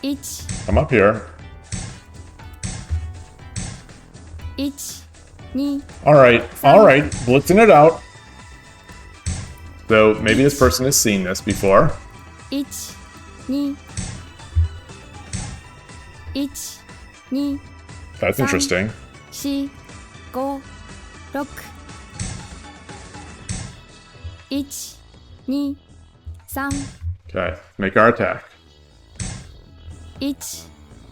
B: 1
A: I'm up here.
B: 1 2
A: All right. Blitzing it out. So maybe this person has seen this before.
B: 1 2 1 2
A: That's interesting.
B: 4 5 6 1 2 3
A: Okay, make our attack.
B: 1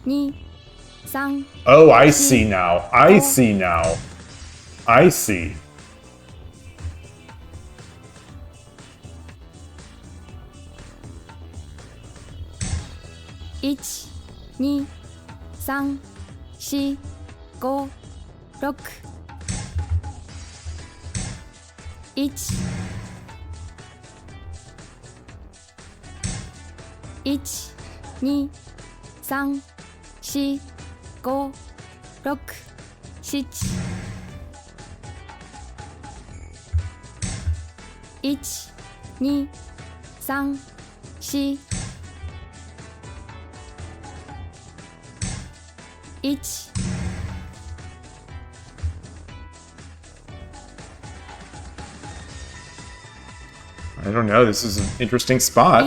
B: 2、3、
A: Oh, I see now. I see now. I see.
B: 1、2、3、4、5、6、1、1、2、3、4、5、6、7、1、2、3、4、1、I
A: don't know. This is an interesting spot.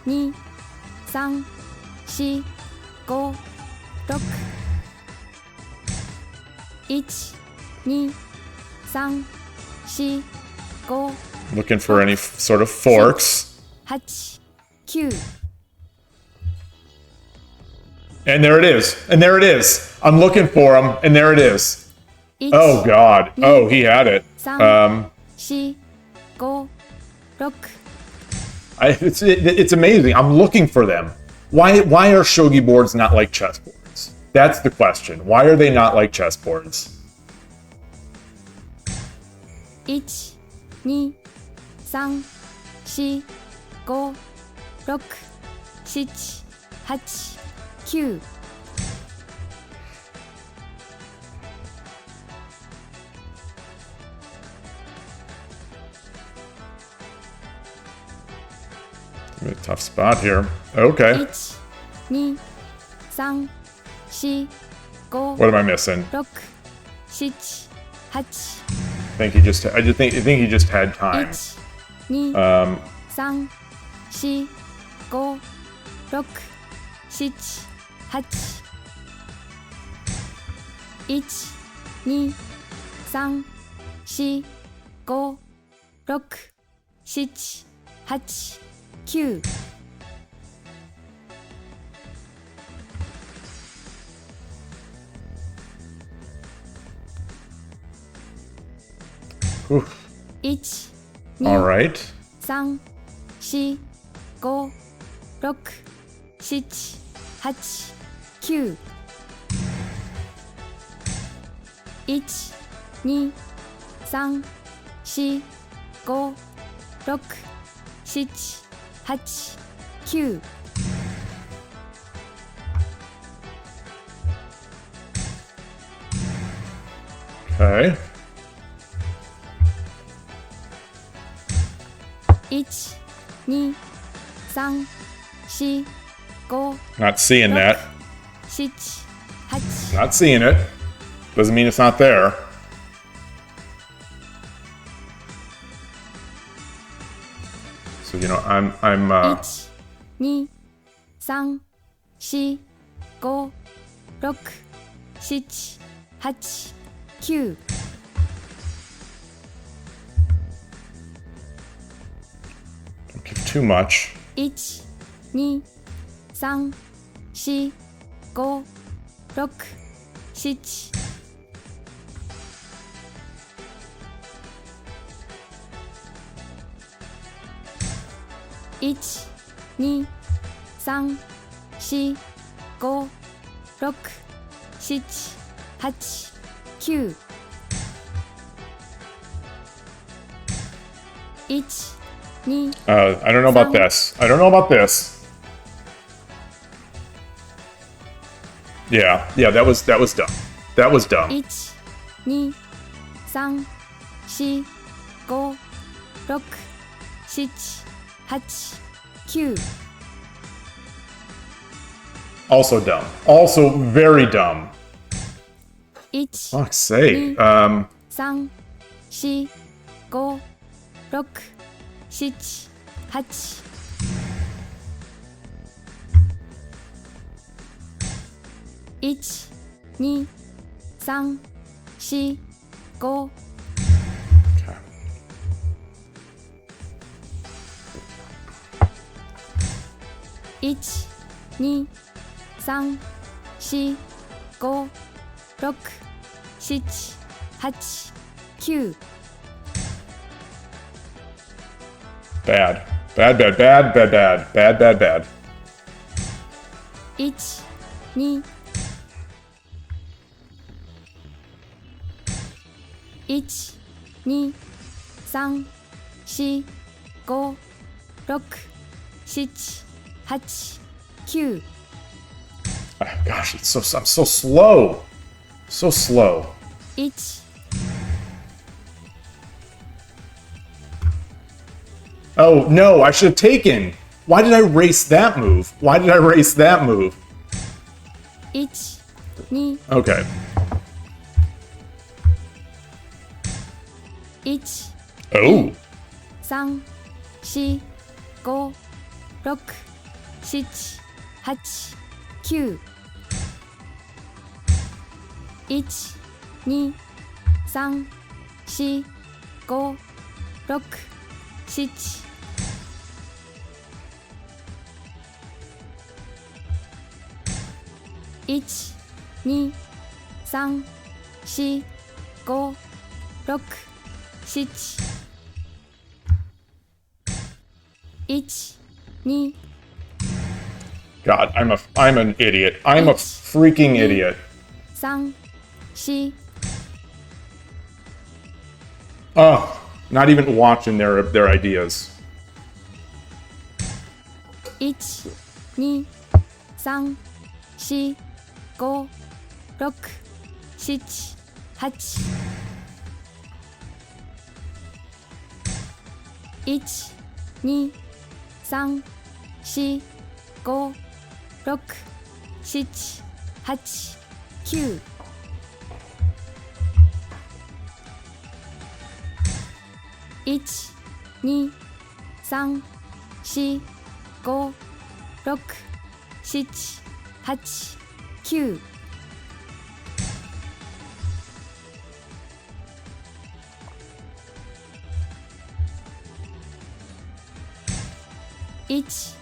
B: 1、2、3、4、5、6、1、2、3、4、5、
A: Looking for any sort of forks.
B: 8、9、
A: And there it is. And there it is. I'm looking for him. And there it is.
B: 1、
A: Oh, God. Oh, he had it.
B: 3、4、5、6、
A: It's amazing. I'm looking for them. Why are shogi boards not like chessboards? That's the question. Why are they not like chessboards?
B: 1、2、3、4、5、6、7、8、9。
A: A tough spot here. Okay.
B: 1、2、3、4、5、
A: What am I missing?
B: 6、7、8、
A: I think he just had time.
B: 1、2、 3、4、5、6、7、8、1、2、3、4、5、6、7、8、9。
A: Oof.
B: 1、
A: All
B: 2、
A: right.
B: 3、4、5、6、7、8、9。 1、2、3、4、5、6、7、8、9。
A: Okay.
B: 1、2、3、4、5、
A: Not seeing that.
B: 7、8。
A: Not seeing it. Doesn't mean it's not there. So I'm
B: 1、2、3、4、5、6、7、8、9。
A: don't give too much.
B: 1、2、3、4、5、6、7。 1、2、3、4、5、6、7、8、9。 1、2、
A: I don't know about this. I don't know about this. Yeah, that was dumb. That was dumb.
B: 1、2、3、4、5、6、7、8、9。
A: Also dumb. Also very dumb.
B: 1、
A: Fuck's sake.
B: 3、4、5、6、7、8。 1、2、3、4、5。
A: Okay.
B: 1、2、3、4、5、6、7、8、9。Bad.
A: Bad, bad, bad, bad, bad, bad, bad, bad.
B: 1、2、1、2、3、4、5、6、7、8、9。Gosh,
A: I'm so slow. So slow.
B: 1、Oh,
A: no, I should have taken. Why did I race that move? Why did I race that move?
B: 1、2、Okay. 1、Oh. 3、4、5、6、7、8、9。1、2、3、4、5、6、7。1、2、3、4、5、6、7。1、2、God,
A: I'm an idiot. I'm a freaking idiot.
B: 3、4。Oh,
A: not even watching their ideas.
B: 1、2、3、4、5、6、7、8。1、2、3、4、5、6、7、8、9。1、2、3、4、5、6、7、8、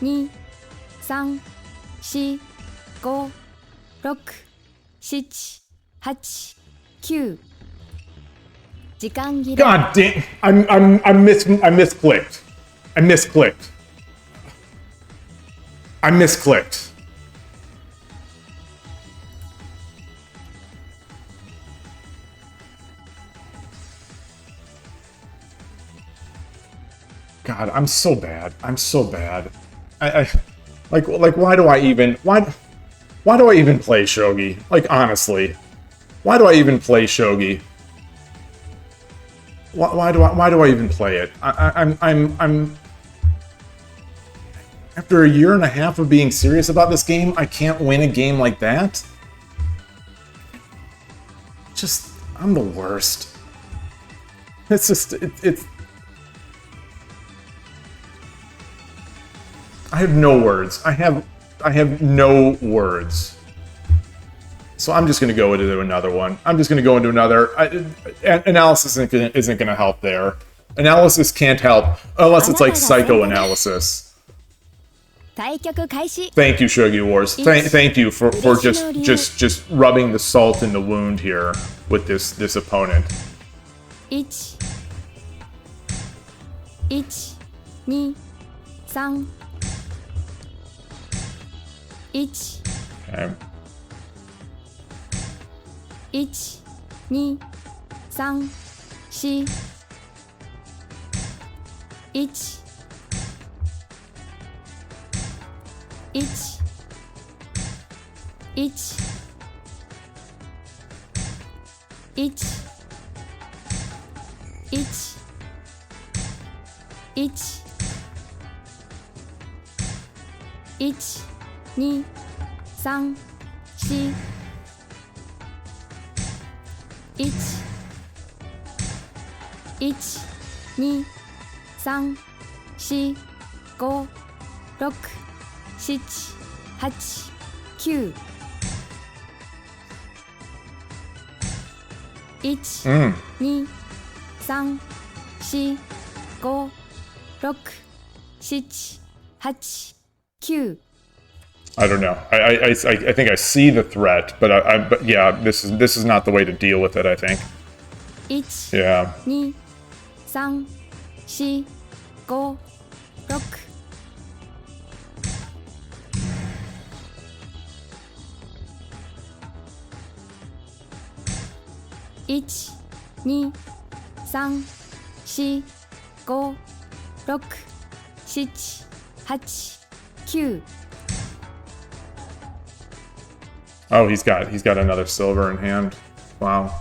B: 9。1、2、3、4、5、6、7、8、9。時間切れ。
A: God damn! I misclicked. I misclicked. I misclicked. God, I'm so bad. I'm so bad. I like why do I even play Shogi? Like honestly, why do I even play Shogi? Why do I even play it? I'm after a year and a half of being serious about this game, I can't win a game like that. Just I'm the worst. It's just it's. I have no words. I have no words. So I'm just going to go into another one. I'm just going to go into another. Analysis isn't going to help there. Analysis can't help unless it's like psychoanalysis.
B: 対局開始。
A: Thank you, Shogi Wars. Thank you for just rubbing the salt in the wound here with this opponent.
B: 1、1、2、3、1、
A: Okay.
B: 1、2、3、4、1、1、1、1、1、1、1、2、3、4、1、1、2、3、4、5、6、7、8、9。1、2、3、4、5、6、7、8、9。
A: I don't know. I think I see the threat, but yeah, this is not the way to deal with it, I think.
B: 1、
A: Yeah.
B: 2、3、4、5、6。1、2、3、4、5、6、7、8、9。
A: Oh, he's got another silver in hand. Wow.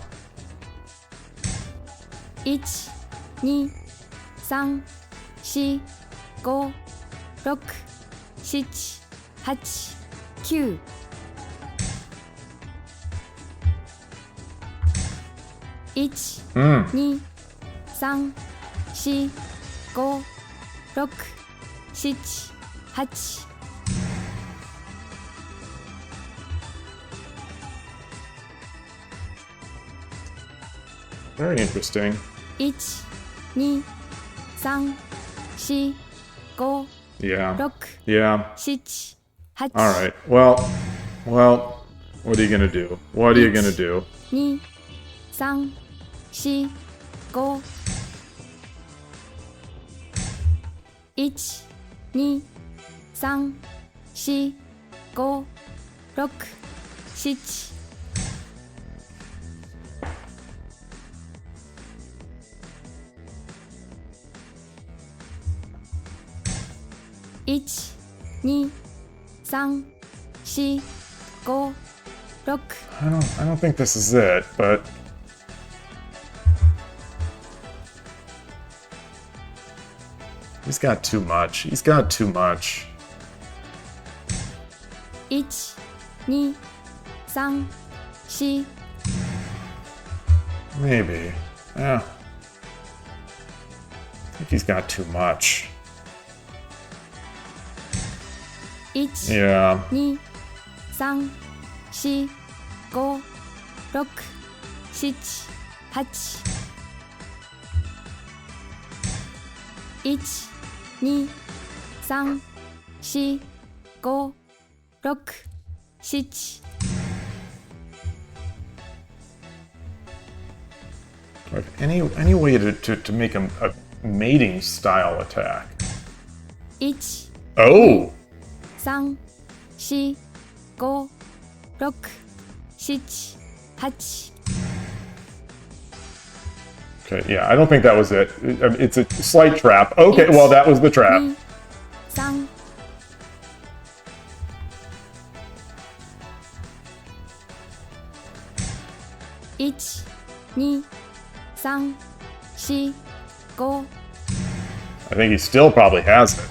B: 1、2、3、4、5、6、7、8、9。 1、2、3、4、5、6、7、8。
A: Very interesting.
B: 1、2、3、4、5、
A: Yeah.
B: 6、
A: Yeah.
B: 7、 8。
A: All right. Well, what are you gonna do? What are you gonna do?
B: 2、3、4、5。 1、2、3、4、5、6、7。 1、2、3、4、5、6。
A: I don't think this is it, but he's got too much. He's got too much.
B: 1、2、3、4。
A: Maybe. Yeah. I think he's got too much.
B: 1、
A: Yeah.
B: 2、3、4、5、6、7、8。 1、2、3、4、5、6、7。
A: Like any way to make a mating style attack.
B: 1、
A: Oh.
B: 3、4、5、6、7、8。
A: Okay, yeah, I don't think that was it. It's a slight trap. Okay, well, that was the trap.
B: 2、3。 1、2、3、4、5。
A: I think he still probably has it.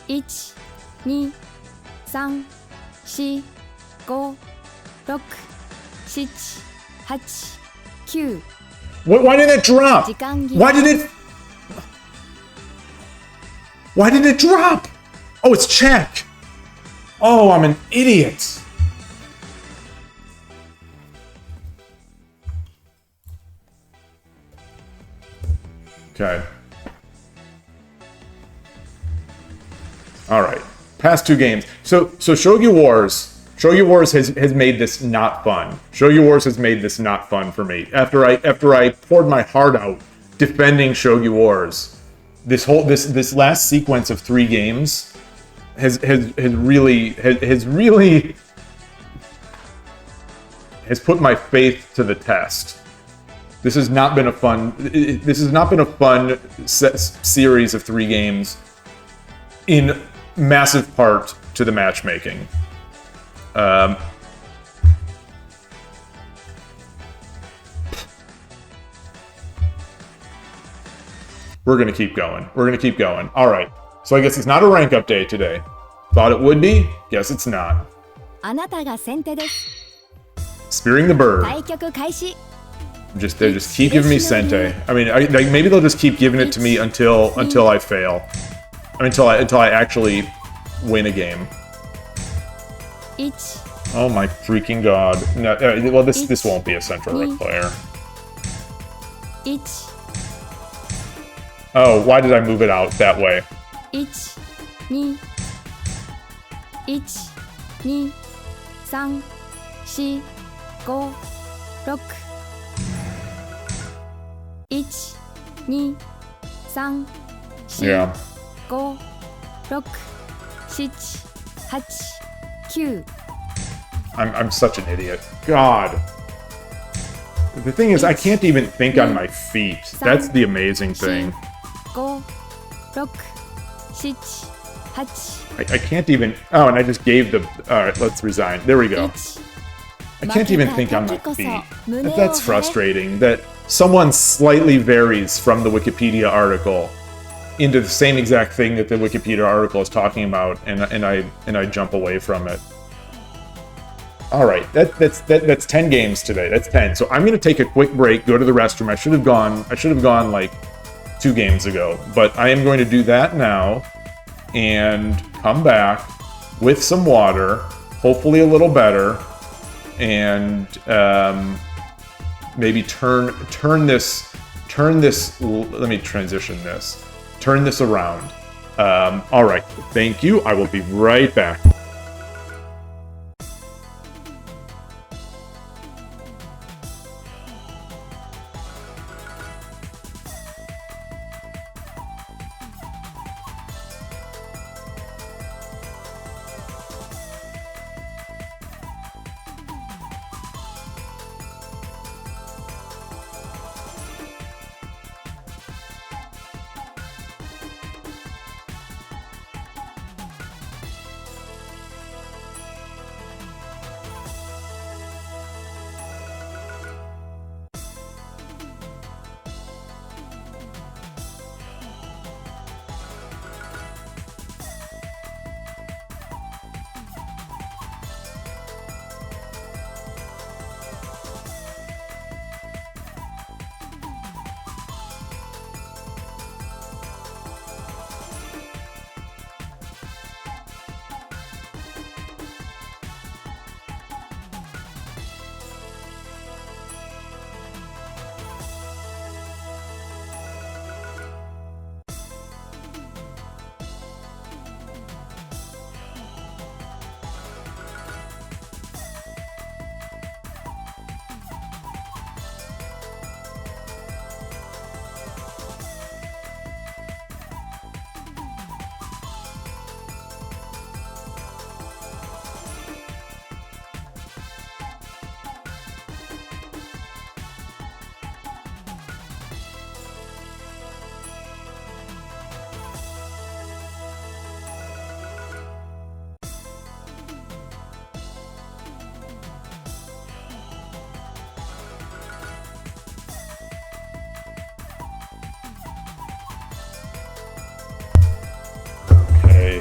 B: 1、2、3、4、5、6、7、8、9。
A: Why did it drop?
B: 時間切れ。
A: Why did it drop? Oh, it's check. Oh, I'm an idiot. Okay. All right. Past two games. So Shogi Wars has made this not fun. Shogi Wars has made this not fun for me. After I poured my heart out defending Shogi Wars, this last sequence of 3 games has really put my faith to the test. This has not been a fun series of 3 games, in massive part to the matchmaking. We're gonna keep going. All right. So I guess it's not a rank update today. Thought it would be. Guess it's not.
B: あなたが先手です。
A: Spearing the bird.
B: 対局開始。
A: They just keep giving me Sente. I mean, maybe they'll just keep giving it to me until I fail, until I actually win a game.
B: 1、
A: Oh my freaking god! No, well, this won't be a central rook player.
B: 1、
A: Oh, why did I move it out that way?
B: 1、2、1、2 3 4 5 6 1 2 3
A: Yeah.
B: 4 5 6 7 9
A: I'm such an idiot. God. The thing is, I can't even think on my feet. That's the amazing thing.
B: 5 6 7 8
A: I can't even... Oh, and I just gave the... All right, let's resign. There we go.
B: 1
A: I can't even think on my feet. That's frustrating that someone slightly varies from the Wikipedia article into the same exact thing that the Wikipedia article is talking about, and I jump away from it. All right, that's 10 games today. That's 10. So I'm gonna take a quick break, go to the restroom. I should have gone like 2 games ago, but I am going to do that now and come back with some water, hopefully a little better, and maybe turn this. Let me transition this. Turn this around. All right. Thank you. I will be right back.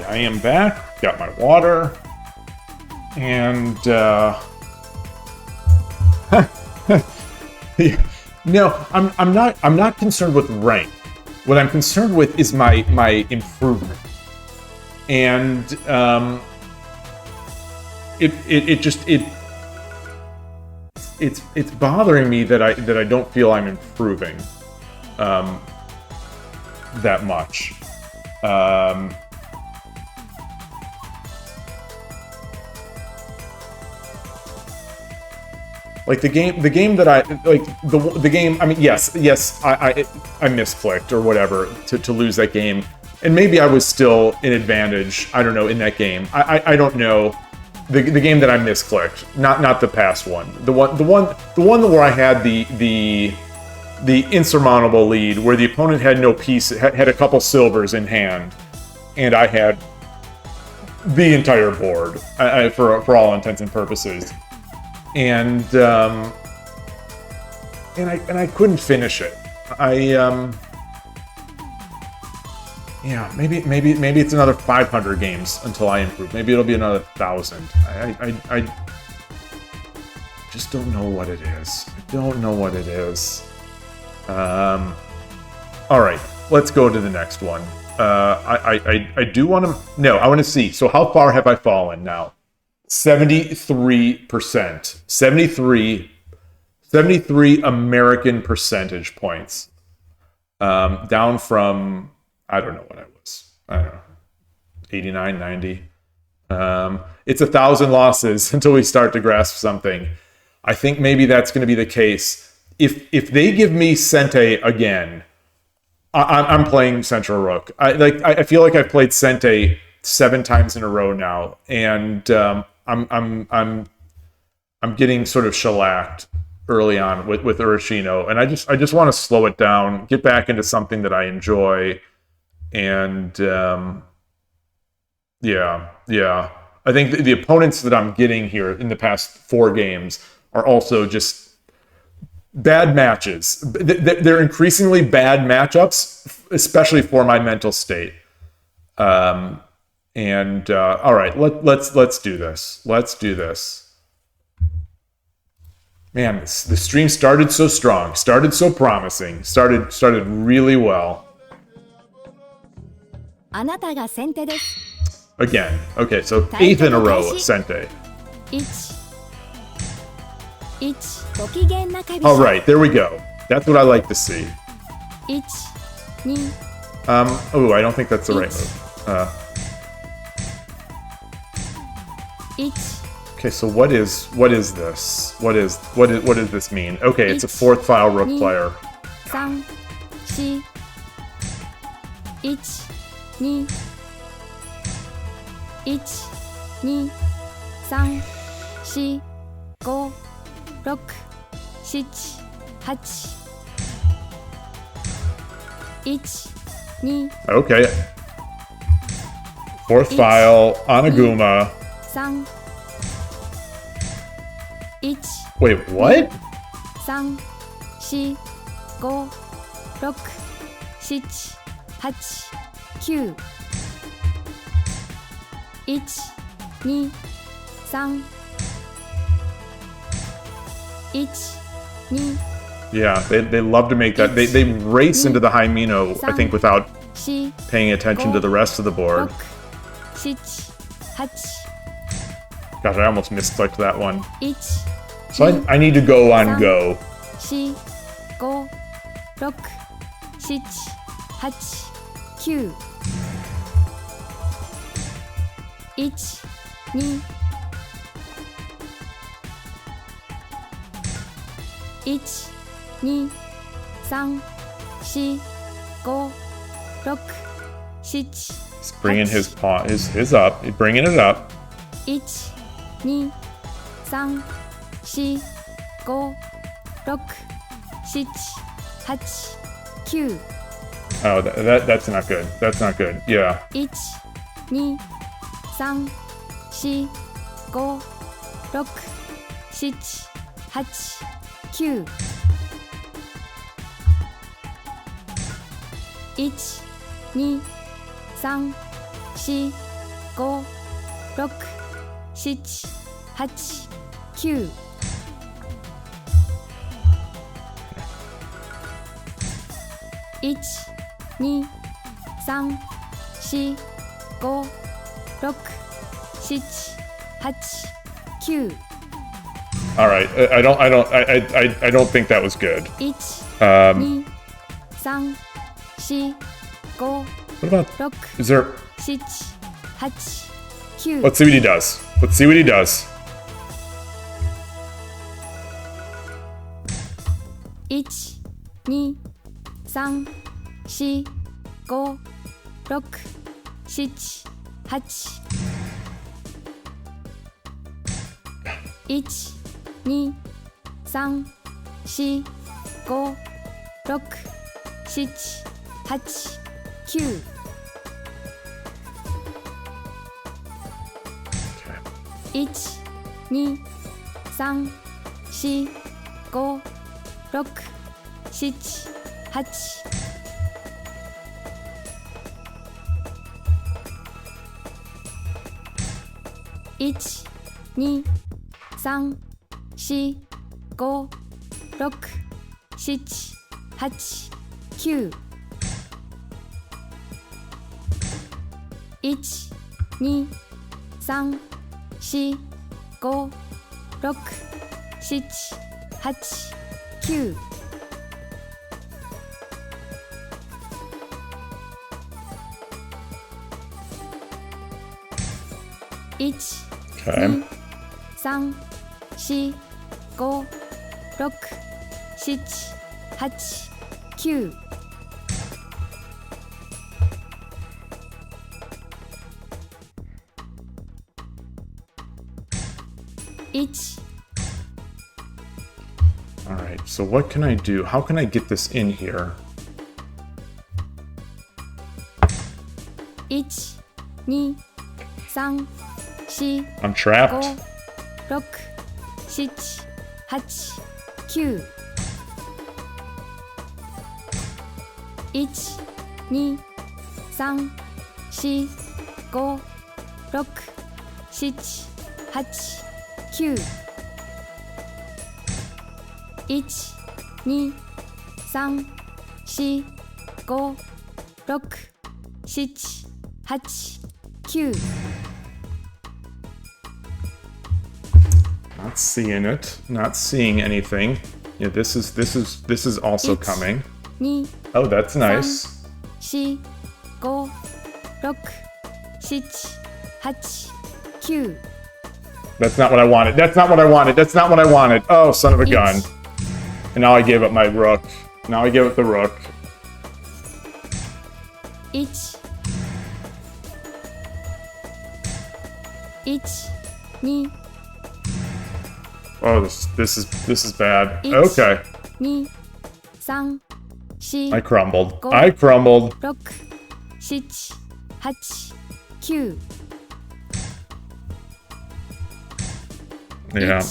A: I am back, got my water, and no, I'm not concerned with rank. What I'm concerned with is my improvement, and it's bothering me that I don't feel I'm improving that much. Like the game that I like the game. I mean, yes, I misclicked or whatever to lose that game, and maybe I was still in advantage. I don't know in that game. I don't know the game that I misclicked, not the past one. The one where I had the insurmountable lead, where the opponent had no piece, had a couple silvers in hand, and I had the entire board for all intents and purposes. And I couldn't finish it. Maybe it's another 500 games until I improve. Maybe it'll be another 1,000. I just don't know what it is. I don't know what it is. All right, let's go to the next one. I do want to. No, I want to see. So how far have I fallen now? 73%. 73 American percentage points. Down from, I don't know what I was. I don't know. 89, 90. It's 1,000 losses until we start to grasp something. I think maybe that's going to be the case. If they give me Sente again, I'm playing Central Rook. I feel like I've played Sente 7 times in a row now, and I'm getting sort of shellacked early on with Urashino, and I just want to slow it down, get back into something that I enjoy, and yeah. I think the opponents that I'm getting here in the past 4 games are also just bad matches. They're increasingly bad matchups, especially for my mental state. All right, let's do this. Let's do this. Man, the stream started so strong, started so promising, started really well.
B: あなたが先手です。
A: Again. Okay, so 8th in a row, Sente.
B: ご機嫌なかびし
A: All right, there we go. That's what I like to see.
B: 1、2、
A: Oh, I don't think that's the right move.
B: 1、
A: Okay, so what is this? What does this mean? Okay, it's a 4th file rook player.
B: 3、4、1、2、1、2、3、4、5、6、7、8、1、2、
A: Okay. 4th file, Anaguma.
B: 3、1、
A: Wait, what?
B: 3、4、5、6、7、8、9、1、2、3、1、2、
A: Yeah, they love to make that. They race into the high Mino, I think, without
B: 4、
A: paying attention to the rest of the board.
B: 6、7、
A: Gosh, I almost misclicked that one.
B: 8、
A: So I need to go on go.
B: 4、5、6、7、8、9、1、2、1、2、3、4、5、6、7、
A: He's bringing his pawn, his up. He's bringing it up.
B: 1、2、3、4、5、6、7、8、9、
A: Oh, that's not good. That's not good. Yeah.
B: 1、2、3、4、5、6、7、8、9、1、2、3、4、5、6、7、8、9、1、2、3、4、5、6、7、8、9、
A: All right. I don't think that was good.
B: 1、2、3、4、5、
A: What about?
B: 6、
A: Is there?
B: 7、8、9、
A: Let's see what he does. Let's see what he does.
B: 1、2、3、4、5、6、7、8、1、2、3、4、5、6、7、8、9、 1、2、3、4、5、6、7、8、 1、2、3、4、5、6、7、8、9、 1、2、3、4、5、6、7、8、9、 1、1、Okay. 2、3、4、5、6、7、8、9。1、All
A: right, so what can I do? How can I get this in here?
B: 1、2、3、4、I'm
A: trapped.
B: 5、6、7、8、9。1、2、3、4、5、6、7、8、9。1、2、3、4、5、6、7、8、9。Not
A: seeing it. Not seeing anything. Yeah, this is also
B: It's-
A: coming.
B: 2、
A: Oh, that's nice.
B: 4、5、6、7、8、9。
A: That's not what I wanted. That's not what I wanted. That's not what I wanted. Oh, son of a gun. And now I gave up my rook. Now I give up the rook.
B: 1、1、2、
A: Oh, this is bad.
B: It's-
A: Okay.
B: 2、3、
A: I
B: 4、
A: crumbled.
B: Go.
A: I crumbled.
B: 6、7、8、9。
A: Yeah.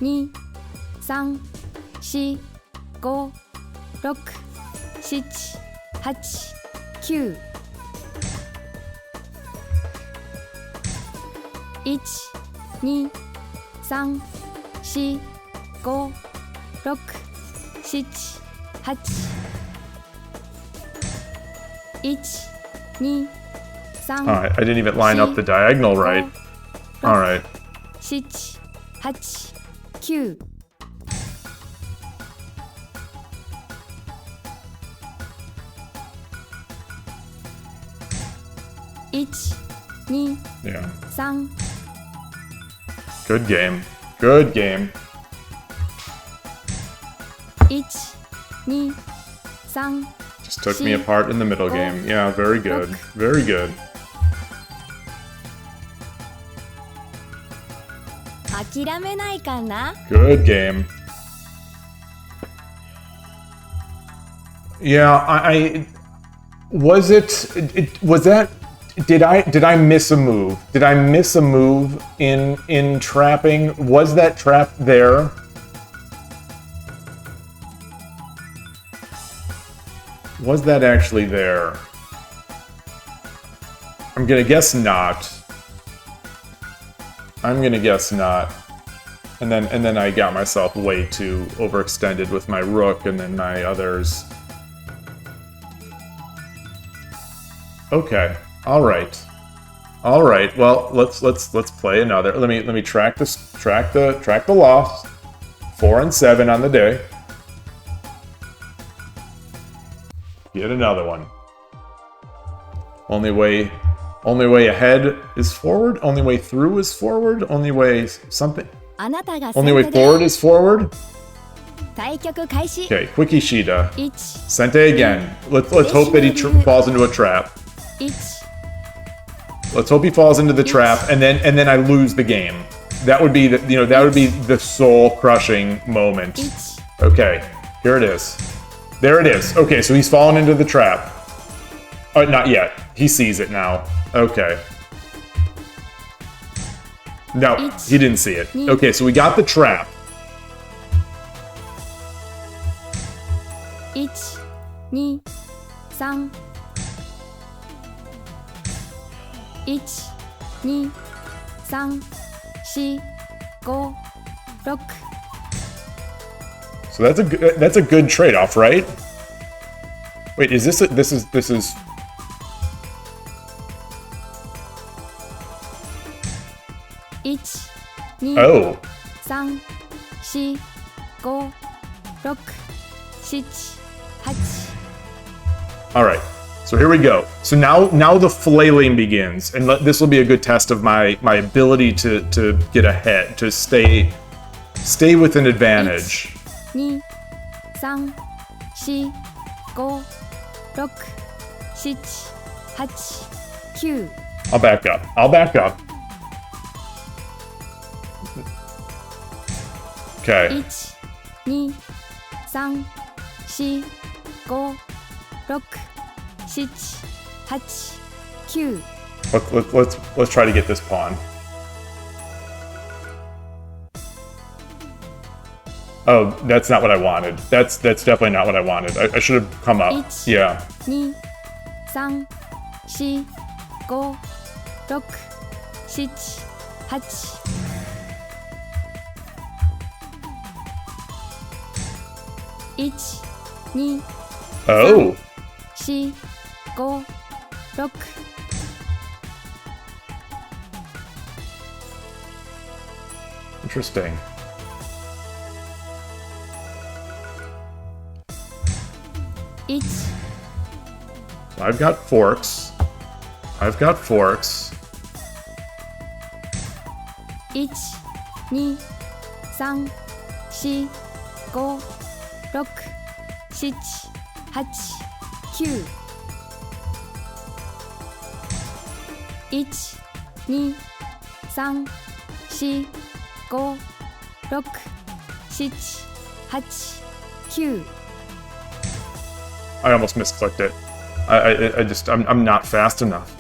B: 1、2、3、4、5、6、7、8、9。1、2、3、4、5、6、7、8。1、2、3、
A: I didn't even line up the diagonal right. All right.
B: 7、8、9。 1、2、
A: Yeah.
B: 3、
A: Good game. Good game.
B: 1、2、3、
A: Just took me apart in the middle game. Yeah, very good. Very good.
B: 諦めないかな。
A: Good game. Yeah, I was was that did I miss a move? Did I miss a move in trapping? Was that trap there? Was that actually there? I'm gonna guess not. I'm gonna guess not. And then I got myself way too overextended with my rook and then my others. Okay. All right. All right. Well, let's play another. Let me track the loss. 4 and 7 on the day. Get another one. Only way ahead is forward. Only way through is forward. Only way something.
B: あなたが
A: Only way
B: 先手で
A: forward is forward.
B: 対局開始。
A: Okay, quick Ishida.
B: 1、
A: Sente again. Let's hope that he falls into a trap.
B: 1、
A: Let's hope he falls into the trap, and then I lose the game. That would be the soul crushing moment.
B: 1、
A: Okay, here it is. There it is. Okay, so he's fallen into the trap. Not yet. He sees it now. Okay. No, he didn't see it. Okay, so we got the trap.
B: 1、2、3、1、2、3、4、5、6。
A: So that's a good trade-off, right? Wait, is this this is
B: 1、2、
A: oh.
B: 3、4、5、6、7、8。
A: All right. So So here we go. So now the flailing begins, and this will be a good test of my ability to get ahead, to stay with an advantage.
B: 2、3、4、5、6、7、8、9。
A: I'll back up. Okay.
B: 1、2、3、4、5、6、7、8、9。
A: Let's try to get this pawn. Oh, that's not what I wanted. That's definitely not what I wanted. I should have come up.
B: 1、
A: Yeah.
B: 2、3、4、5、6、7、8。1、2、
A: Oh.
B: 4、5、6。
A: Interesting. So I've got forks.
B: 1、2、3、4、5、6、7、8、9。1、2、3、4、5、6、7、8、9。
A: I almost misclicked it. I'm not fast enough.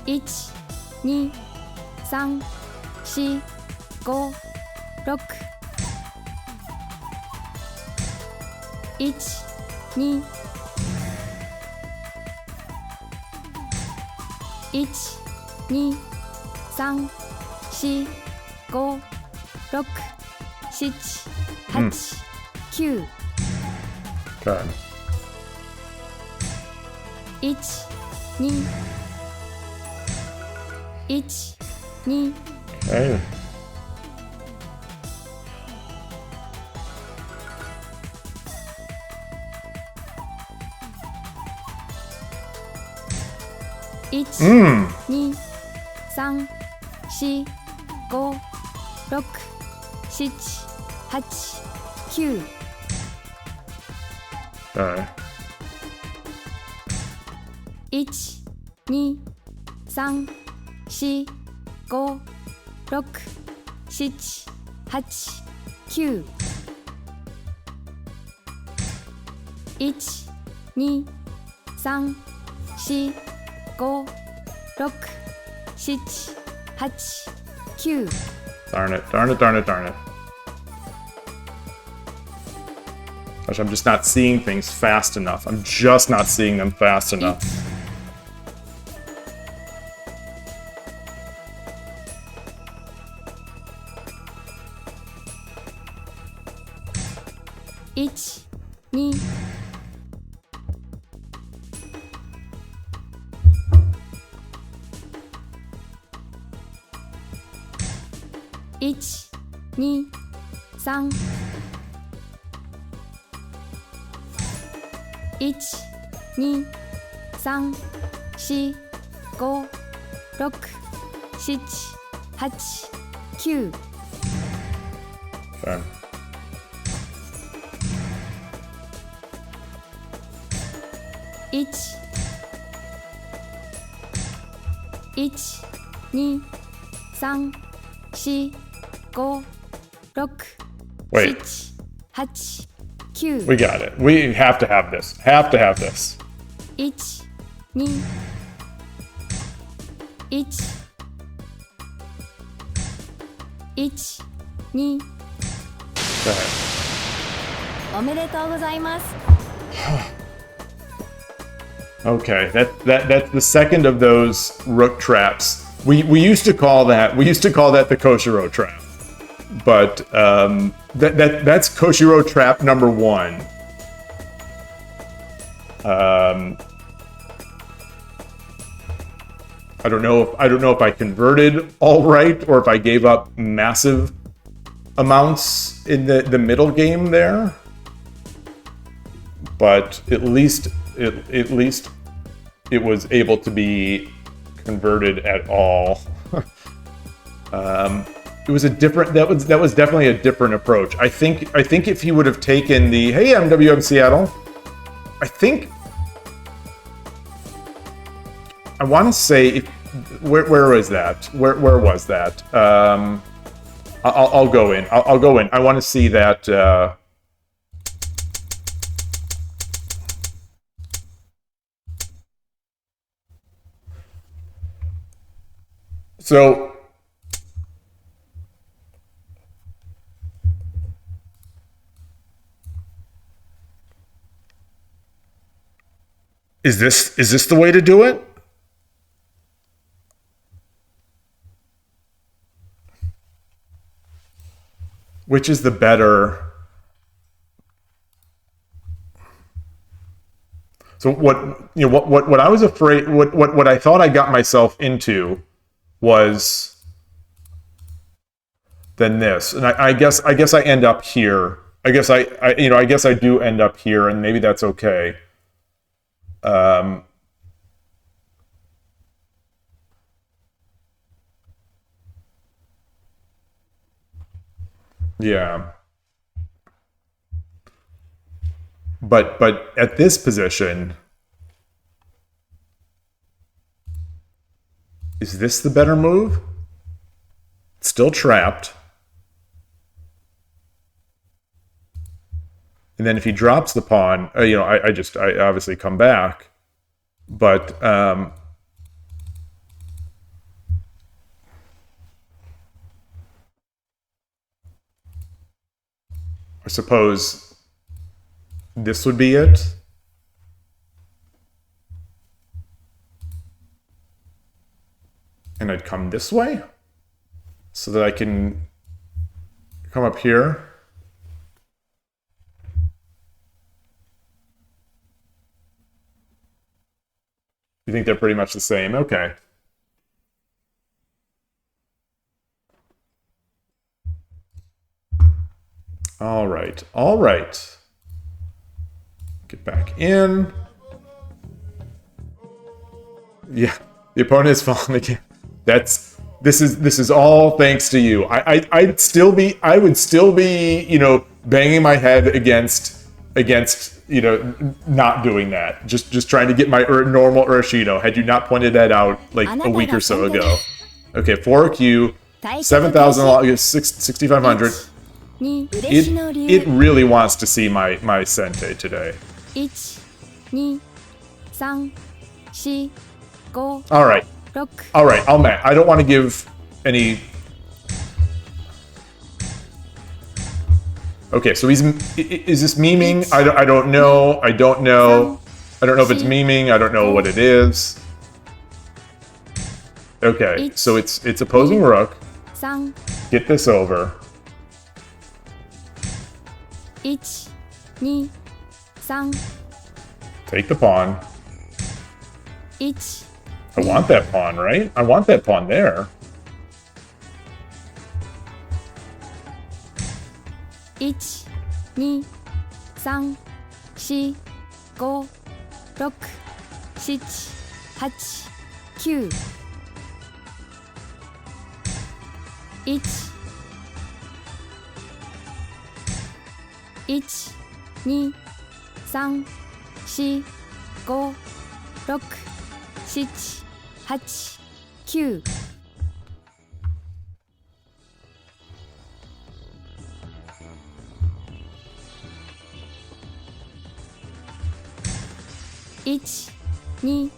B: 1、2、3、4、5、6。1、2、1、2、3、4、5、6、7、8、9。
A: Okay.
B: 1、2、1、2。
A: Okay.
B: 1、2、3、4、5、6、7、8、9。
A: Okay.
B: 1、2、3、4、5、6、7、8、9。 1、2、3、4、5、6、7、8、9。
A: Darn it. Gosh, I'm just not seeing things fast enough. I'm just not seeing them fast enough.
B: 1、2、1、2、3、1、2、3、4、5、6、7、8、9。
A: Okay.
B: 1、1、2、3、4、5、6、Wait. 7、8、9。
A: We got it. We have to have this.
B: 1、2、1、1、2。
A: Okay.
B: おめでとうございます。
A: Okay, that's the second of those rook traps. We used to call that the Koshiro trap, but that's Koshiro trap number 1. I don't know if I converted all right or if I gave up massive amounts in the middle game there, but at least at least it was able to be converted at all. It was a different. That was definitely a different approach. I think if he would have taken the "Hey, I'm WM Seattle," I want to say where was that? Where was that? I'll go in. I'll go in. I want to see that. So. Is this the way to do it? Which is the better? So what I was afraid, what I thought I got myself into was then this, and I guess I end up here. I guess I do end up here, and maybe that's okay. Yeah. But at this position, is this the better move? It's still trapped. And then if he drops the pawn, I obviously come back. But I suppose this would be it. And I'd come this way so that I can come up here. You think they're pretty much the same? Okay. All right. All right. Get back in. Yeah, the opponent is falling again. This is all thanks to you. I would still be banging my head against not doing that. Just trying to get my normal Urashino. Had you not pointed that out like a week or so ago. Okay, 4Q, 7,000, 6,500. It really wants to see my Sente today.
B: 1 2 3 4 5
A: All right.
B: 6
A: All right, I don't want to give any. Okay, so is this memeing? I don't know. I don't know if it's memeing. I don't know what it is. Okay, so it's opposing rook.
B: 3
A: Get this over.
B: 1 2 3
A: Take the pawn.
B: 1
A: I want that pawn, right? I want that pawn there.
B: 1 2 3 4 5 6 7 8 9 1 1 2 3 4 5 6 7 8 9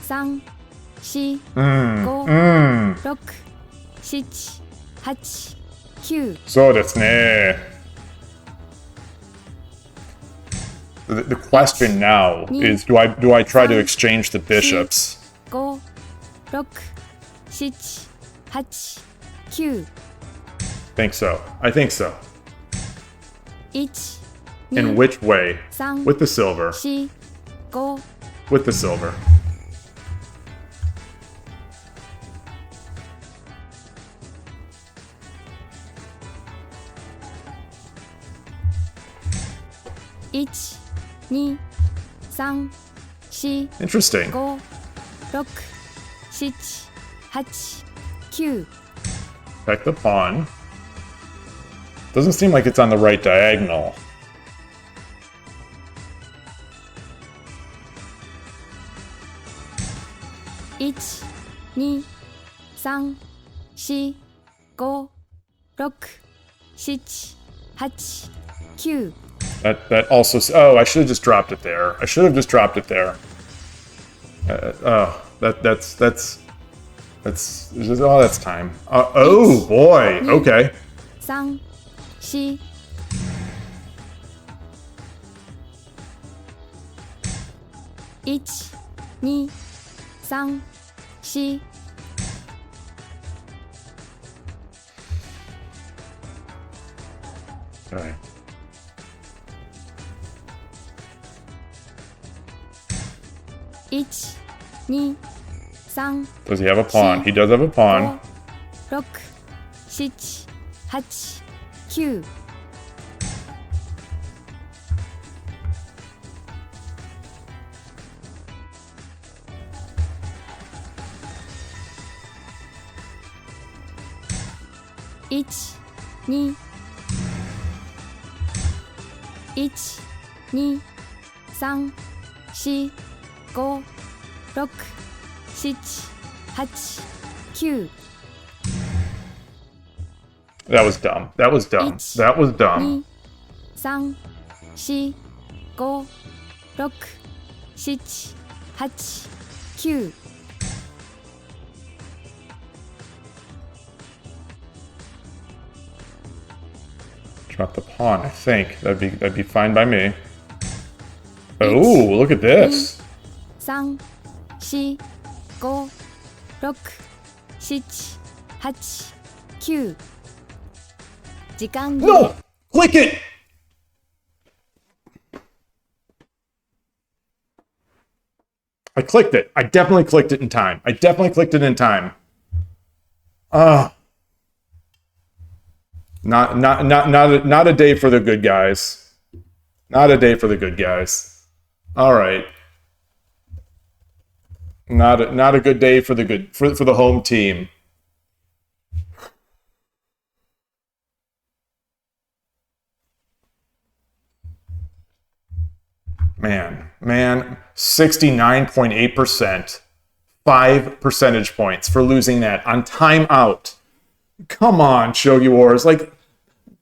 B: 1 2 3 4 5 6 7 8 9
A: そうですね. The question now is, do I try to exchange the bishops?
B: 5 6 7 8 9
A: I think so.
B: 1
A: In
B: 2
A: which way?
B: 3
A: With the silver.
B: 4 5
A: With the silver.
B: 1 2 3、4、
A: Interesting.
B: 5、6、7、8、9。
A: Check the pawn. Doesn't seem like it's on the right diagonal.
B: 1、2、3、4、5、6、7、8、9。
A: That also. Oh, I should have just dropped it there. I should have just dropped it there. That's oh, that's time. Oh boy. Okay.
B: 3、4。 1、2、3、4。
A: Okay.
B: 1、2、3、
A: Does he have a pawn? He does have a pawn.
B: 5、6、7、8、9。 1、2、1、2、3、4、5、6、7、8、9。
A: That was dumb. That was dumb. That was dumb.
B: 2、3、4、5、6、7、8、9。
A: Drop the pawn. I think that'd be fine by me. Oh, look at this.
B: 3、4、5、6、7、8、9。 時間切れ。
A: No! Click it! I clicked it. I definitely clicked it in time. I definitely clicked it in time. Not a day for the good guys. Not a day for the good guys. All right. Not a good day for the home team. Man, 69.8%. 5 percentage points for losing that on timeout. Come on, Shogi Wars. Like,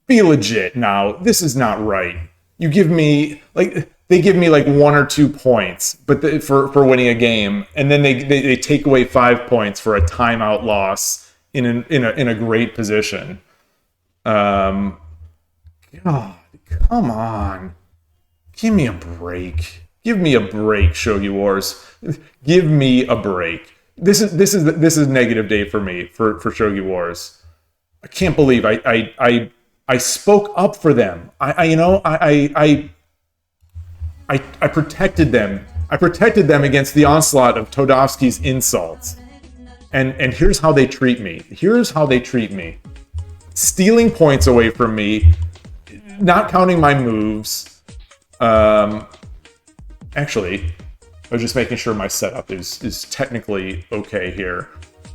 A: be legit now. This is not right. You give me, like, they give me like 1 or 2 points for winning a game, and then they take away 5 points for a timeout loss in a great position. God, come on. Give me a break. Give me a break, Shogi Wars. Give me a break. This is negative day for me for Shogi Wars. I can't believe I spoke up for them. I protected them. I protected them against the onslaught of Todovsky's insults. And here's how they treat me. Here's how they treat me. Stealing points away from me, not counting my moves. Actually, I was just making sure my setup is technically okay here.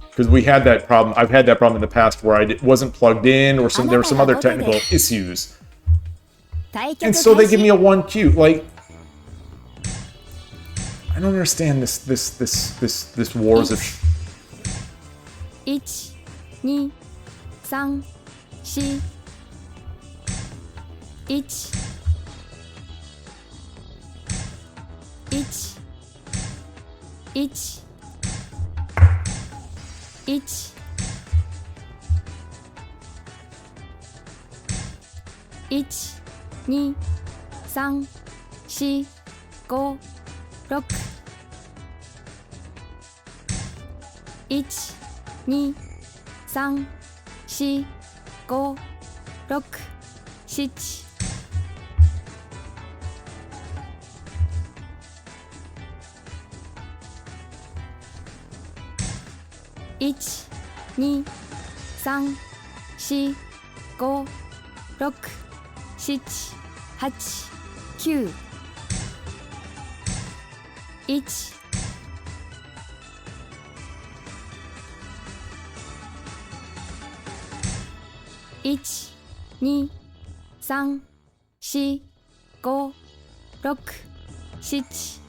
A: Because we had that problem. I've had that problem in the past where I wasn't plugged in, or there were some other technical issues. And so they give me a 1Q. Like, I don't understand this wars of.
B: 1、2、3、4。 1、1、1、1、1、2、3、4、5、6、1、2、3、4、5、6、7。 1、2、3、4、5、6、7、8、9。1 1 2 3 4 5 6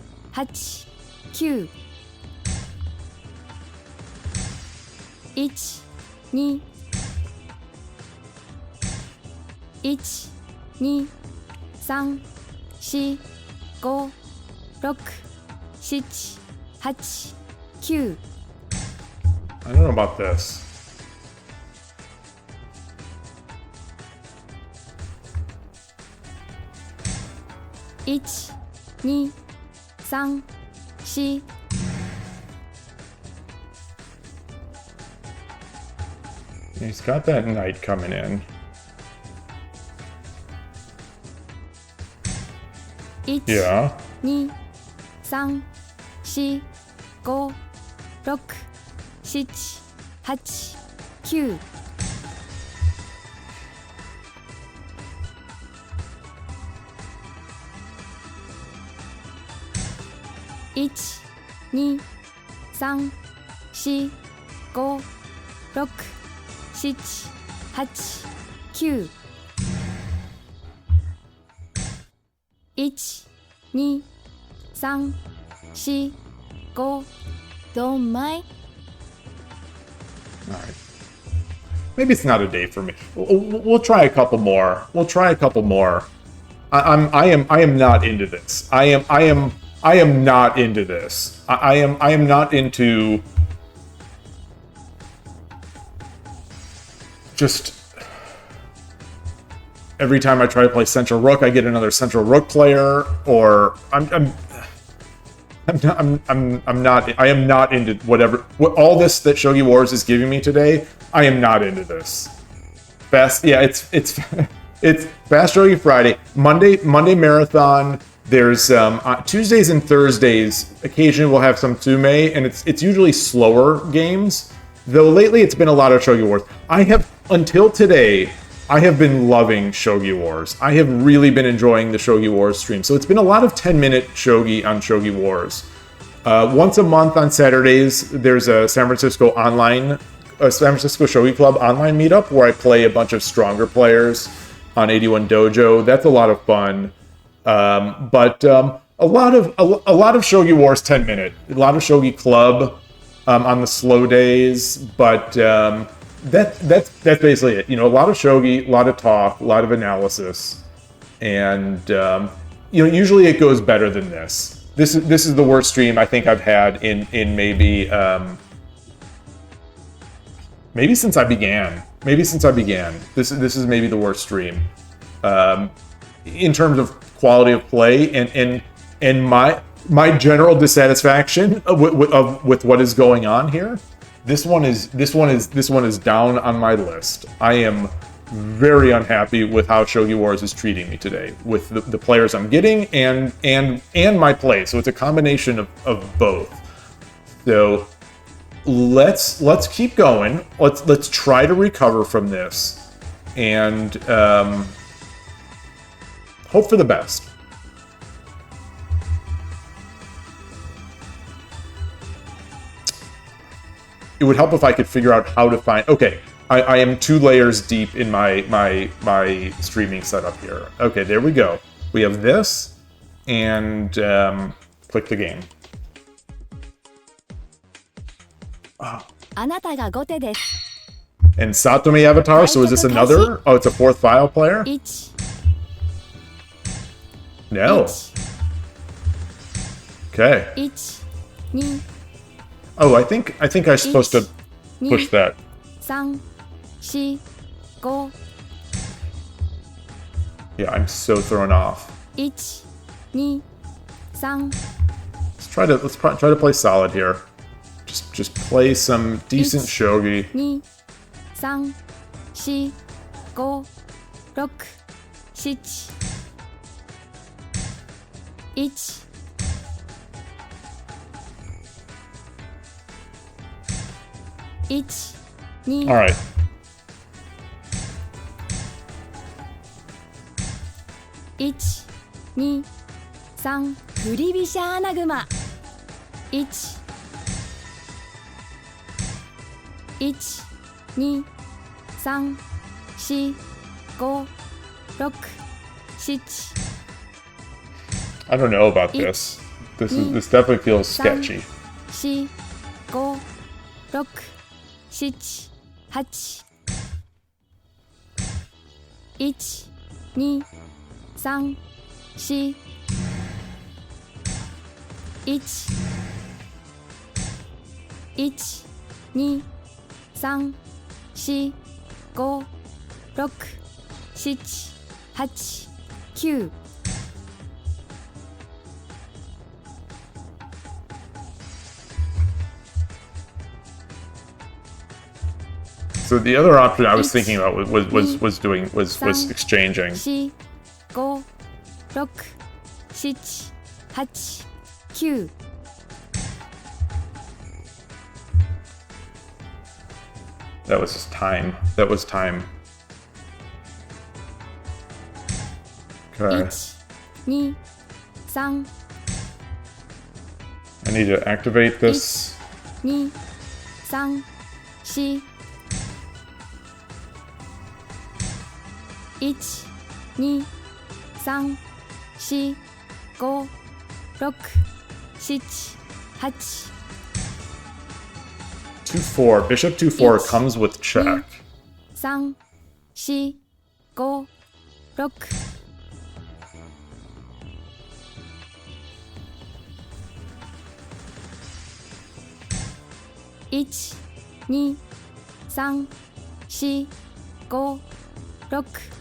B: 7 8 9 1 2 1 2 3 4 5 6 7 8 9
A: I don't know about this.1
B: 2 3 4
A: He's got that knight coming in.
B: 1
A: Yeah.
B: 2 3 4 5 6 7 8 9 1 2 3 4 5 6 7 8 9 1 2 3 4 5 Don't mind.
A: All right. Maybe it's not a day for me. We'll try a couple more. We'll try a couple more. I am not into this. I am not into this. I am not into just every time I try to play Central Rook, I get another Central Rook player, or I am not into whatever all this that Shogi Wars is giving me today. I am not into this. Fast, yeah, it's Fast Shogi Friday, Monday marathon. There's Tuesdays and Thursdays. Occasionally we'll have some Tsume, and it's usually slower games. Though lately it's been a lot of Shogi Wars. Until today, I have been loving Shogi Wars. I have really been enjoying the Shogi Wars stream. So it's been a lot of 10-minute Shogi on Shogi Wars. Once a month on Saturdays, there's a San Francisco Shogi Club online meetup where I play a bunch of stronger players on 81 Dojo. That's a lot of fun. But a lot of Shogi Wars 10-minute. A lot of Shogi Club on the slow days, but that's basically it. You know, a lot of Shogi, a lot of talk, a lot of analysis, and usually it goes better than this. This is the worst stream I think I've had in maybe since I began. This is maybe the worst stream in terms of quality of play and my general dissatisfaction with what is going on here. This one is down on my list. I am very unhappy with how Shogi Wars is treating me today, with the players I'm getting and my play. So it's a combination of both. So let's keep going. Let's try to recover from this and hope for the best. It would help if I could figure out how to find. Okay, I am 2 layers deep in my streaming setup here. Okay, there we go. We have this, and click the game. Oh.
B: あなたが後手です
A: And Satomi avatar. So is this another? Oh, it's a 4th file player.
B: 1
A: No. Okay.
B: 1 2
A: Oh, I think I'm supposed to push that.
B: 3 4 5
A: Yeah, I'm so thrown off.
B: 1 2 3
A: Let's try to play solid here. Just play some decent shogi.
B: 2 3 4 5 6 7 1 1 2
A: All right.
B: 1 2 3振り飛車穴熊1 1 2 3 4 5 6 7
A: I don't know about this. This definitely feels sketchy.
B: 4 5 6 7 8 1 2 3 4 1 1 2 3 4 5 6 7 8 9
A: So the other option I was thinking about was exchanging.
B: 4 5 6 7 8 9
A: That was just time. That was time. Okay.
B: 1 2 3
A: I need to activate this.
B: 2 3 4 1 2 3 4 5 6 7 8
A: 2-4. Bishop 2-4 comes with check.
B: 3 4 5 6 1 2 3 4 5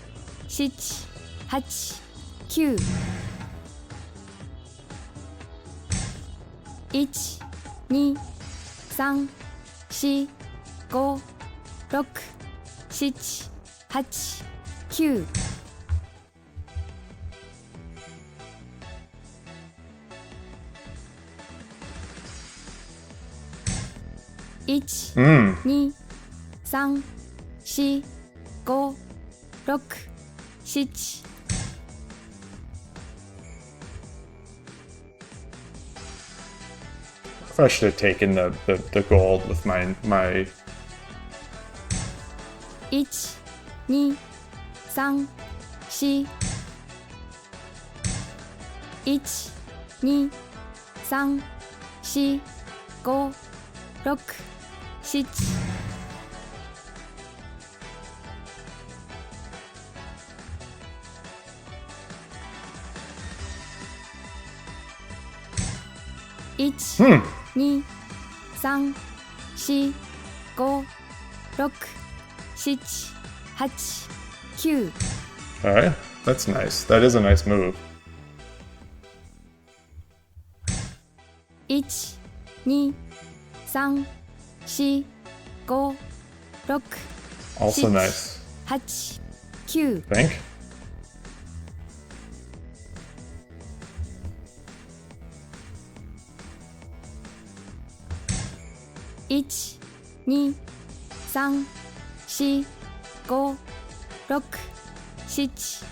B: 6 7 8 9 1 2 3 4 5 6 7 8 9 1 2 3 4 5 6 7
A: I should have taken the gold with my
B: 1 2 3 4 1 2 3 4 5 6 7 1 2 3 4 5 6 7 8 9
A: Okay, that's nice. That is a nice move.
B: 1 2 3 4 5 6
A: Also nice.
B: 8 9
A: Think?
B: 1 2 3 4 5 6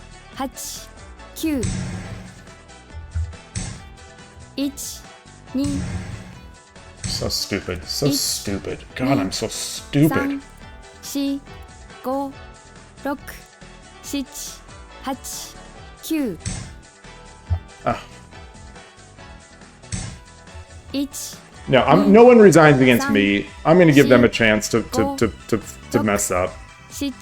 B: 7 8 9 1 2
A: So stupid. So stupid. God, I'm so stupid.
B: 3 4 5 6 7 8 9
A: Ah.
B: 1
A: No, no one resigns against me. I'm going to give them a chance to mess up.
B: 7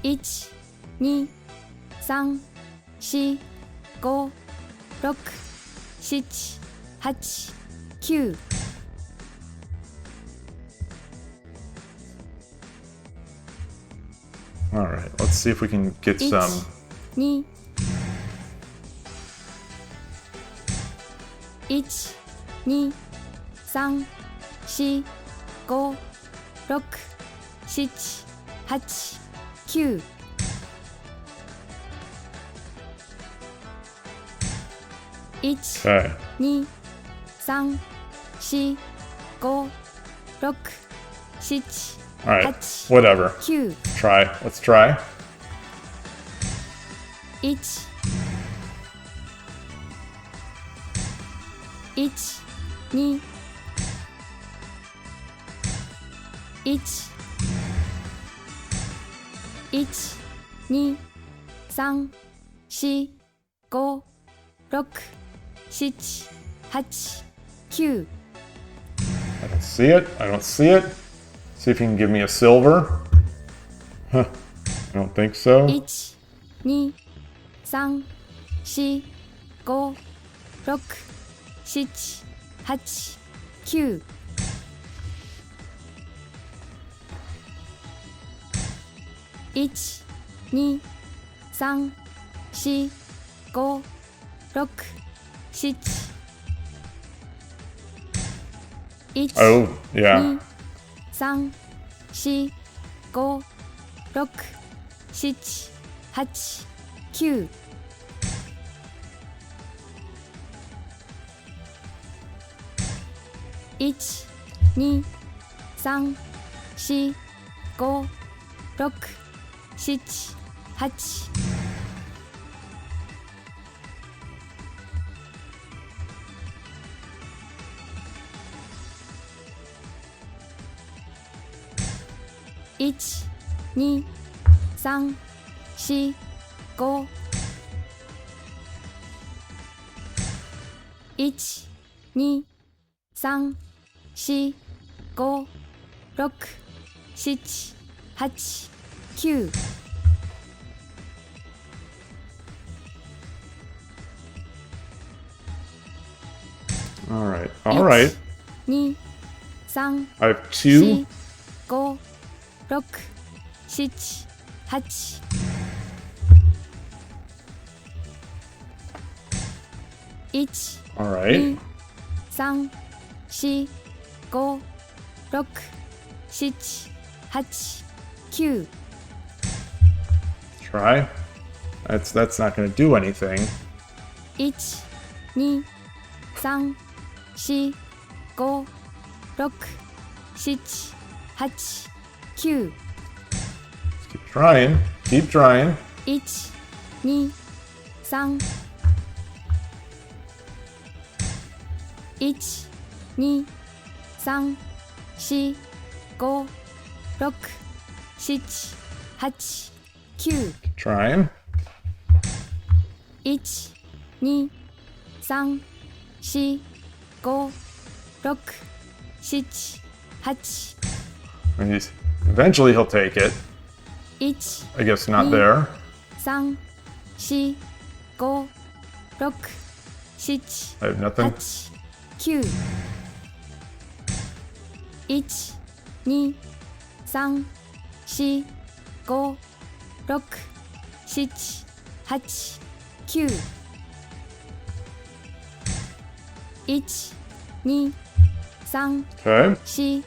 B: 8 9 1 2 3 4 5 6 7 8 9
A: All right, let's see if we can get some.
B: 2 1 2 3 4 5 6 7 8 9 1
A: Okay.
B: 2 3 4 5 6 7
A: Alright,
B: 8
A: whatever.
B: 9
A: Try. Let's try.
B: 1 1 2 1 1 2 3 4 5 6 7 8 9
A: I don't see it. I don't see it. See if you can give me a silver. Huh. I don't think so.
B: 1 2 3 4 5 6 7 8 9 1 2 3 4 5 6 7 1
A: Oh, yeah.
B: 2 3 4 5 6 7 8 9 1 2 3 4 5 6 7 8 1 2 3 4 5 1 2 3 4 5 6 7 8 9
A: Alright. Alright.
B: 2 3
A: I have two.
B: 4 5 6 7 8 1
A: Alright.
B: 2 3 4 5 6 7 8 9
A: Try. That's not going to do anything.
B: 1 2 3 4 5 6 7 8 9
A: Keep trying. Keep trying.
B: 1 2 3 1 2 3 4 5 6 7 8 9
A: Trying.
B: 1 2 3 4 5 6 7 8
A: And eventually he'll take it.
B: 1
A: I guess not
B: Mm.
A: there.
B: 3 4 5 6 7
A: I have nothing.
B: 8 9 1 2 3 4 5 6 7 8 9 1 2 3
A: Okay.
B: 4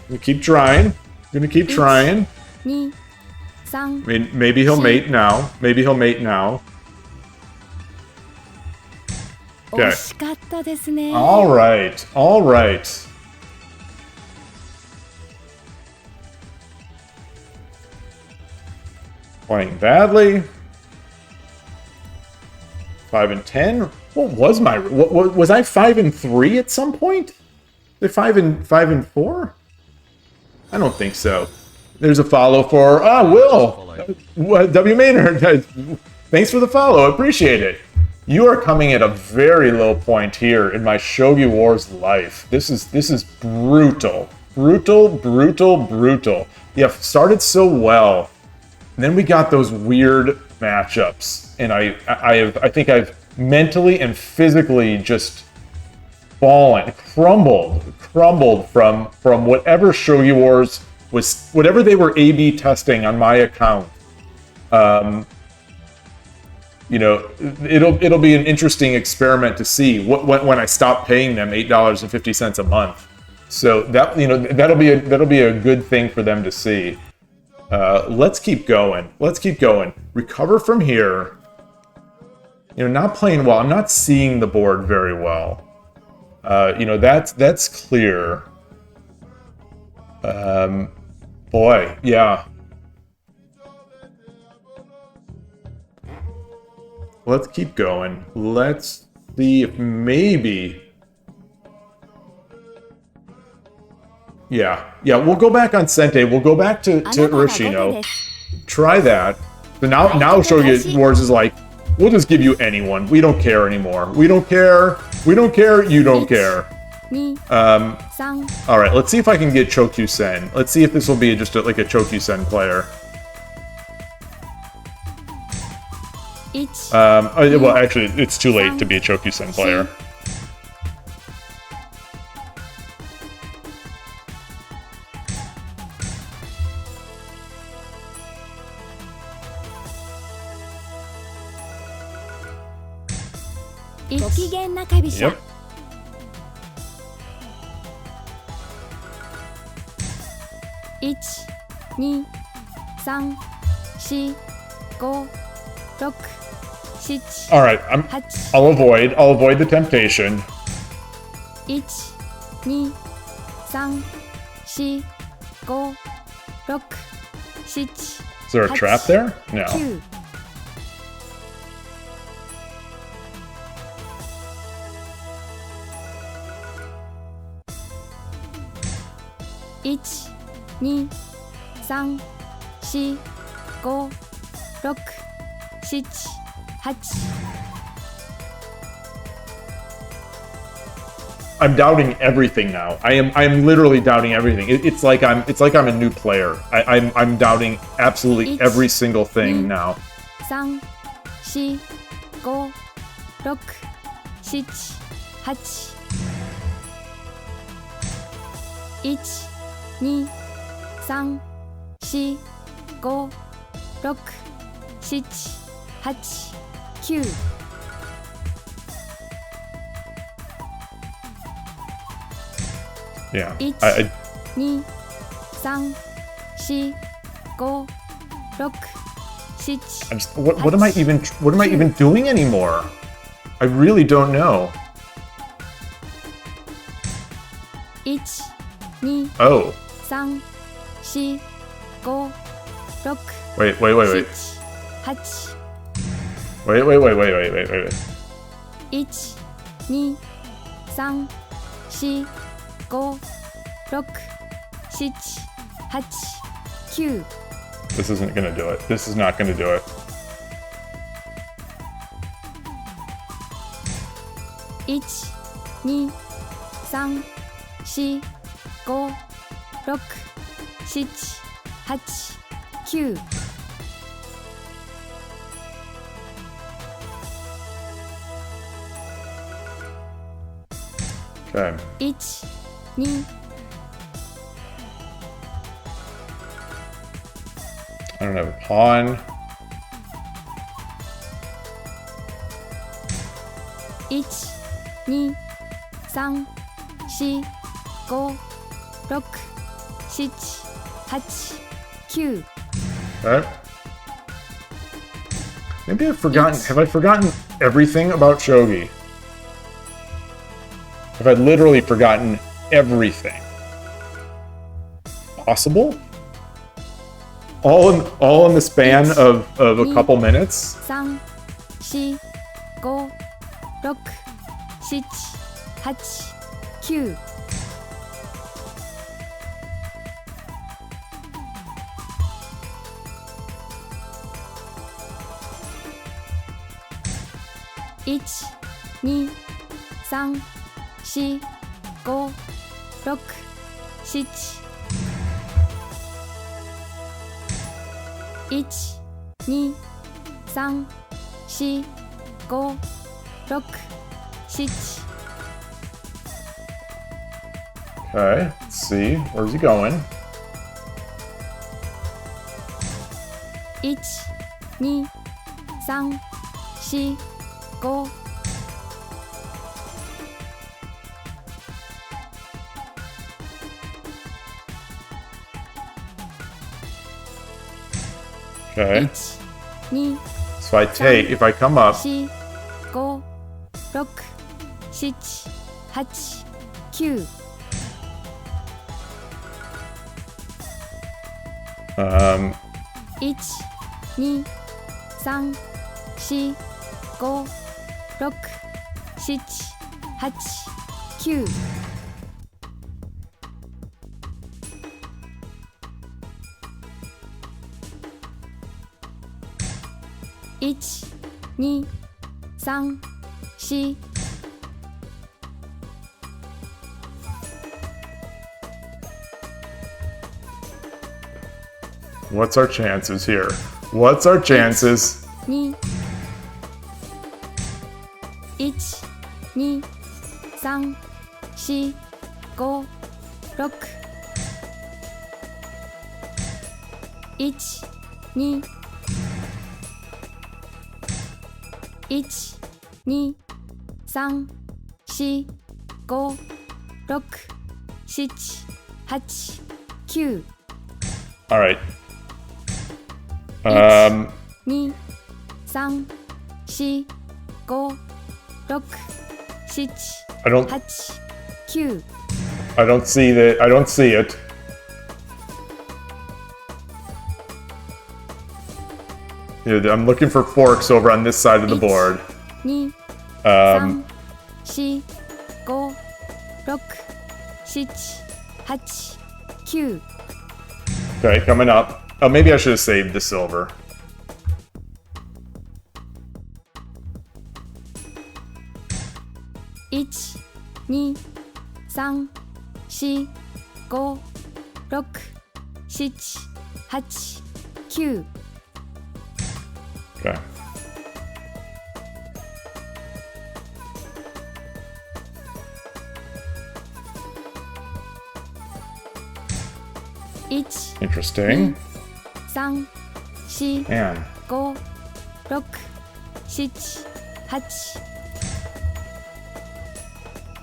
A: You keep trying. Gonna keep trying.
B: 2 3
A: Maybe he'll mate now. Maybe he'll mate now.
B: 惜しかったですね。
A: All right. All right. Playing badly. 5 and 10. What was my? What was I 5 and 3 at some point? They 5 and 4? I don't think so. There's a follow for Will. W Maynard. Thanks for the follow. I appreciate it. You are coming at a very low point here in my Shogi Wars life. This is brutal. Brutal. Yeah, started so well. And then we got those weird matchups, and I think I've mentally and physically just crumbled from whatever Shogi Wars was, whatever they were A/B testing on my account. It'll be an interesting experiment to see when I stop paying them $8.50 a month. So that'll be a good thing for them to see. Let's keep going. Recover from here. Not playing well. I'm not seeing the board very well. That's clear. Boy, yeah. Let's keep going. Let's see if maybe... Yeah, we'll go back on Sente. We'll go back to Urashino. Try that. So now Shogi Wars is like, we'll just give you anyone. We don't care anymore. We don't care. We don't care. You don't care. All right, let's see if I can get Chokyu-sen. Let's see if this will be just like a Chokyu-sen player. Well, actually, it's too late to be a Chokyu-sen player. Yep. All right, I'll avoid the temptation.
B: 1、2、3、4、5、6、7、
A: Is there a trap there? No.
B: 9。1、2、3、4、5、6、7、8。I'm
A: doubting everything now. I'm literally doubting everything. It's like I'm a new player. I'm doubting absolutely every single thing now.
B: 3、4、5、6、7、8。1、2、3、4、5、6、7、8、9。Yeah. 1、2、3、4、5、6、7。What
A: am I even doing anymore? I really don't know.
B: 1、2、
A: Oh.
B: 3、4、5、6、
A: Wait.
B: 7、8。Wait. 1、2、3、4、5、6、7、8、9。
A: This isn't gonna do it. This is not gonna do it.
B: 1、2、3、4、5、6、7、8、9。
A: Okay.
B: 1、2。
A: I don't have a pawn.
B: 1、2、3、4、5、6、7、8、9。
A: Okay. Maybe I've forgotten. Have I forgotten everything about Shogi? Have I literally forgotten everything? Possible? All in the span of a couple minutes?
B: 3、4、5、6、7、8、9。 1、2、3、4、5、6、7。 1、2、3、4、5、6、7。
A: Okay, let's see. Where's he going?
B: 1、2、3、4、5。
A: Okay.
B: 1、2、
A: So if I come up,
B: 4、5、6、7、8、9。1、2、3、4、5、6、7、8、9。1、2、3、4。What's
A: our chances here? What's our chances?
B: 2、1、2、3、4、5、6。1、2、1、2、3、4、5、6、7、8、9。All
A: right.
B: 1、2、3、4、5、6、7、I
A: don't
B: 8、9。I
A: don't see that. I don't see it. Yeah, I'm looking for forks over on this side of the board.
B: 2、3、4、5、6、7、8、9。
A: Okay, coming up. Oh, maybe I should have saved the silver.
B: 1、2、3、4、5、6、7、8、9。
A: Okay.
B: 1、
A: Interesting.
B: 3、4、
A: Man.
B: 5、6、7、8。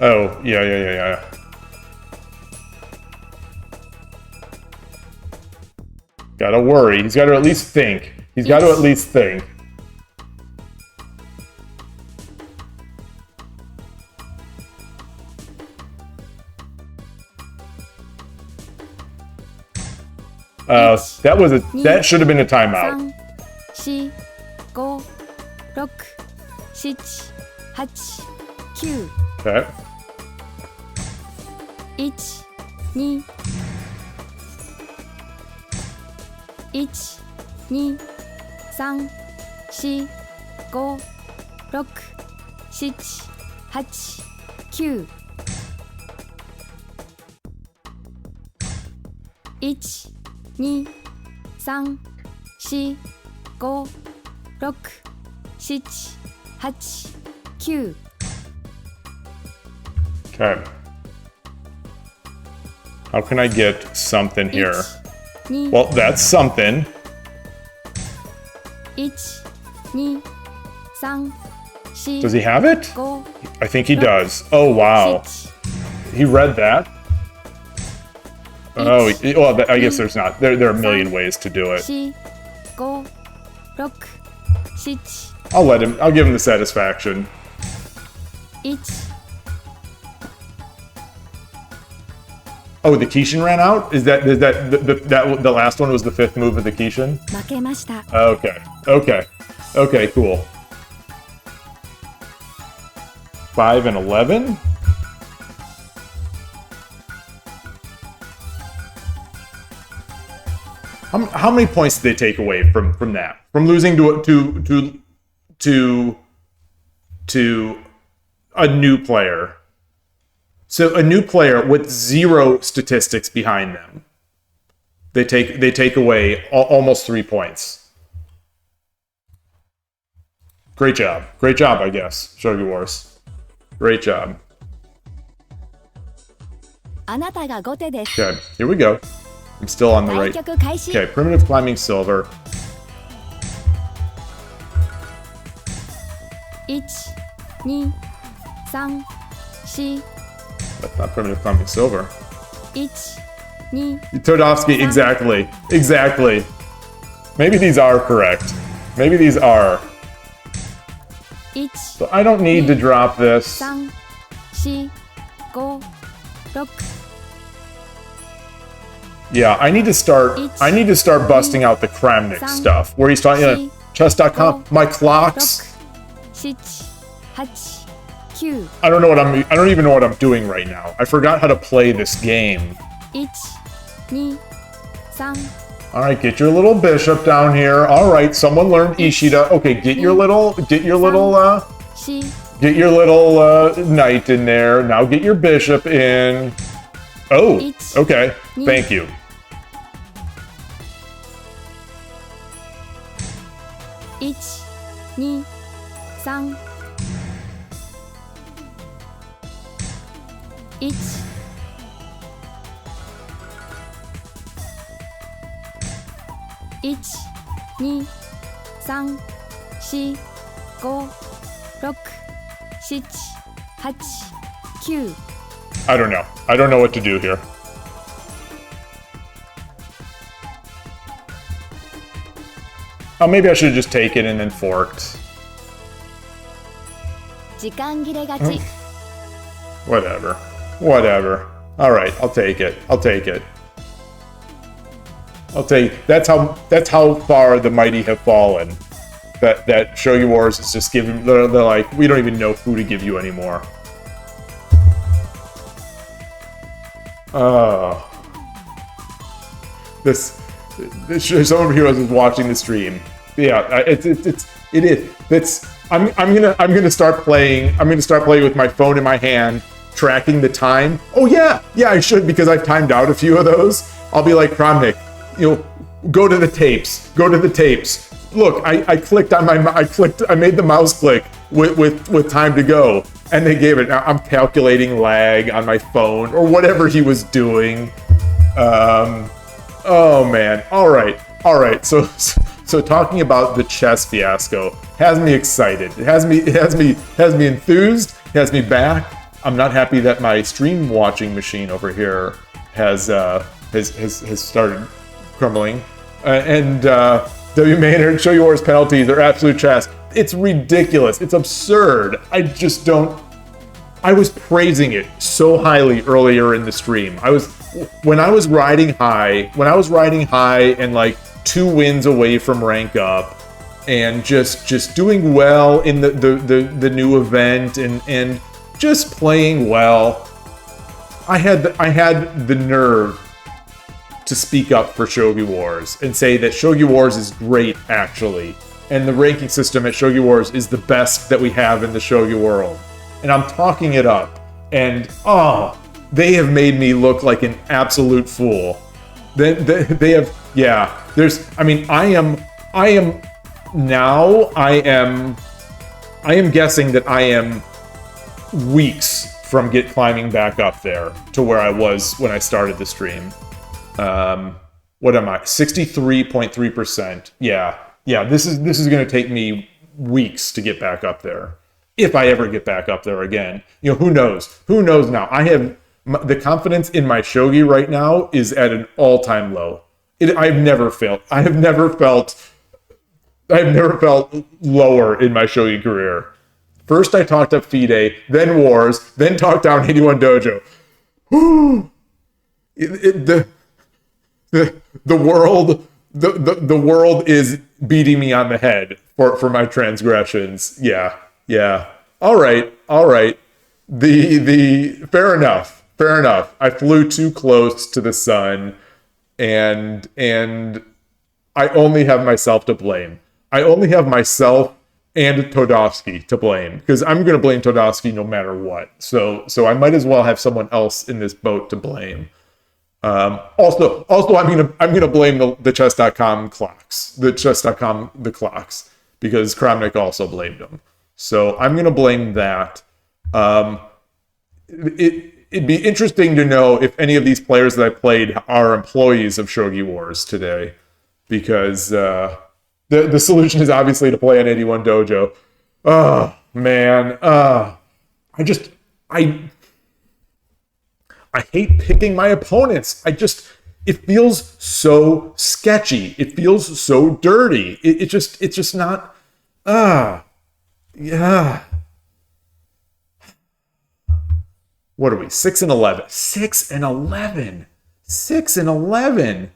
A: Oh, yeah. Gotta worry. He's got to at least think. He's got to at least think. That should have been a timeout.
B: 3、4、5、6、7、8、9。
A: Okay.
B: 1、2、1、2、3、4、5、6、7、8、9。 1、2、3、4、5、6、7、8、9。
A: Okay. How can I get something here?
B: 1、2、
A: Well, that's something.
B: 1、2、3、4、
A: Does he have it?
B: 5、
A: I think he does. Oh, wow.
B: 7、
A: He read that. Oh, well, I guess there's not. There are a million ways to do it.
B: 4、5、6、7、
A: I'll give him the satisfaction.
B: 1。
A: Oh, the Kishin ran out? Is that the last one was the fifth move of the Kishin?
B: 負けました。
A: Okay, cool. 5 and 11? How many points did they take away from that? From losing to a new player. So a new player with 0 statistics behind them. They take away almost 3 points. Great job, I guess. Shogi Wars, great job.
B: あなたが後手です。
A: Okay, here we go. I'm still on the
B: 対
A: right.
B: 局開始。
A: Okay, primitive climbing silver.
B: 1、2、3、4、
A: That's not primitive climbing silver.
B: 1、2、
A: Todovsky, exactly. Maybe these are correct. Maybe these are.
B: 1、
A: So I don't need to drop this.
B: 3、4、5、6。
A: Yeah, I need to start busting out the Kramnik stuff where he's talking, chess.com, my clocks.
B: 7 8 9
A: I don't even know what I'm doing right now. I forgot how to play this game.
B: 1 2 3
A: All right, get your little bishop down here. All right, someone learned Ishida. Okay, get your little knight in there. Now get your bishop in. Oh, okay. Thank you.
B: 1 2 3 1 1 2 3 4 5 6 7 8 9
A: I don't know. I don't know what to do here. Oh, maybe I should have just taken and then forked.
B: 時間切れ勝ち
A: Whatever. Whatever. All right, I'll take it. I'll take it. That's how far the mighty have fallen. That Shogi Wars is just giving. They're like, we don't even know who to give you anymore. Someone here was watching the stream. Yeah, it is. I'm gonna start playing. I'm gonna start playing with my phone in my hand, tracking the time. Oh yeah, I should, because I've timed out a few of those. I'll be like, Kramnik, go to the tapes. Look, I clicked on I made the mouse click with time to go, and they gave it. Now I'm calculating lag on my phone or whatever he was doing. Oh man. All right. So talking about the chess fiasco has me excited. It has me enthused. It has me back. I'm not happy that my stream watching machine over here has started crumbling. W Maynard, Shogi Wars penalties are absolute chess. It's ridiculous. It's absurd. I was praising it so highly earlier in the stream. When I was riding high and like 2 wins away from rank up, and just doing well in the new event and just playing well. I had the nerve to speak up for Shogi Wars and say that Shogi Wars is great, actually, and the ranking system at Shogi Wars is the best that we have in the Shogi world. And I'm talking it up, and they have made me look like an absolute fool. They have, yeah. I am guessing that I am weeks from climbing back up there to where I was when I started the stream. What am I? 63.3%. Yeah. This is going to take me weeks to get back up there, if I ever get back up there again. Who knows? Who knows now? I have the confidence in my shogi right now is at an all-time low. I've never felt lower in my shogi career. First, I talked up FIDE, then Wars, then talked down 81 Dojo. The world is beating me on the head for my transgressions. Yeah. All right. The fair enough. I flew too close to the sun, and I only have myself to blame. I only have myself and Todovsky to blame, because I'm going to blame Todovsky no matter what. So I might as well have someone else in this boat to blame. Also, I'm gonna blame the chess.com clocks, the clocks, because Kramnik also blamed them. So I'm gonna blame that. It'd be interesting to know if any of these players that I played are employees of Shogi Wars today, because the solution is obviously to play on 81 Dojo. Oh man, I hate picking my opponents. It feels so sketchy. It feels so dirty. It's just not, yeah. What are we, 6 and 11? 6 and 11. 6 and 11.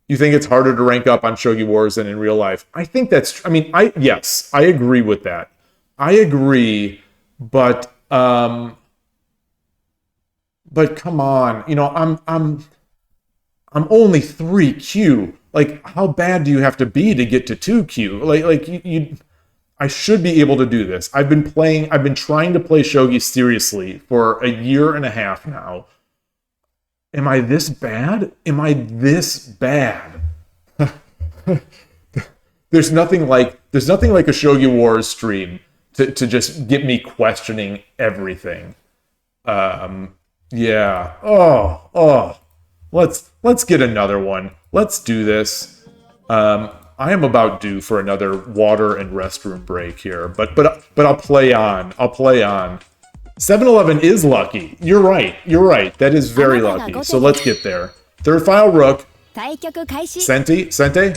A: You think it's harder to rank up on Shogi Wars than in real life? I think that's. I mean, yes, I agree with that. I agree, but come on, I'm only 3Q. Like, how bad do you have to be to get to 2Q? Like you I should be able to do this. I've been trying to play Shogi seriously for a year and a half now. Am I this bad? Am I this bad? There's nothing like a Shogi Wars stream to just get me questioning everything. Yeah. Oh. Let's get another one. Let's do this. I am about due for another water and restroom break here, but I'll play on. 7-Eleven is lucky. You're right. That is very lucky. So let's get there. Third file rook.
B: 対局開始
A: Sente?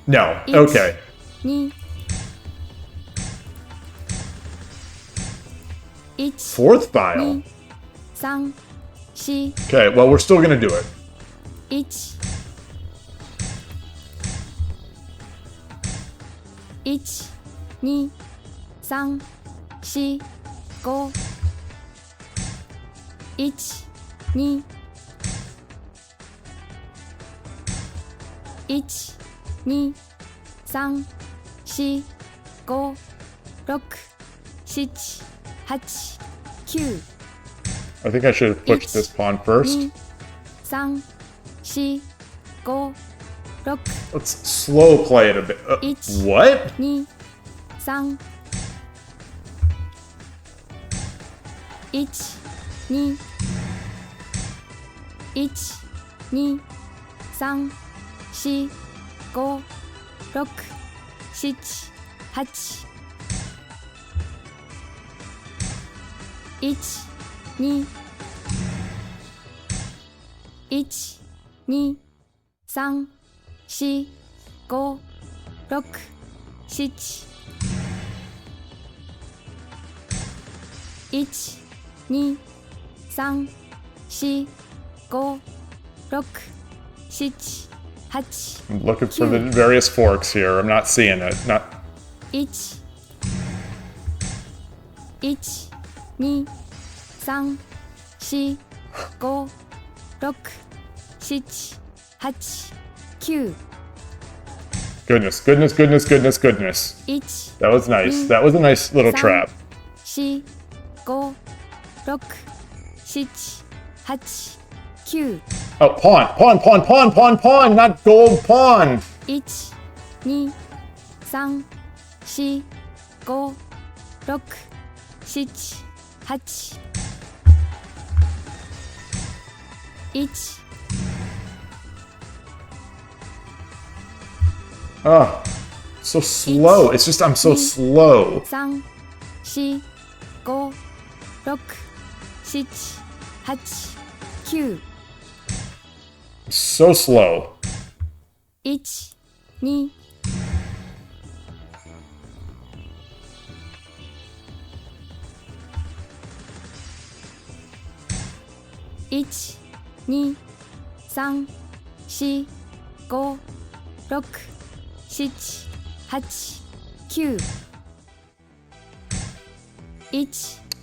A: No. Okay.
B: 2 1
A: Fourth file.
B: 3 4
A: Okay, well, we're still gonna do it.
B: 1 1 2 3 4 5 1 2 1 2 3 4 5 6 7 8 9
A: I think I should have pushed this pawn first.
B: 2 3 4 5 6
A: Let's slow play it a bit. What?
B: 2 3 1 2 1 2 3 4 5 6 7 8 1 2 1 2 3 4 5 6 7 1 2 3 4 5 6 7 8
A: I'm looking for the various forks here. I'm not seeing it. Not.
B: 1 1 2 3 4 5 6 7 8 9
A: Goodness.
B: 1
A: That was nice. That was a nice little trap.
B: 4 5 6 7 8 9
A: Oh, pawn, not gold pawn.
B: 1 2 3 4 5 6 7 8 1
A: Oh, so slow. It's just I'm so slow.
B: 3 4 5 6 7 8 9
A: So slow.
B: 1 2 1 2 3 4 5 6 7 8 9 1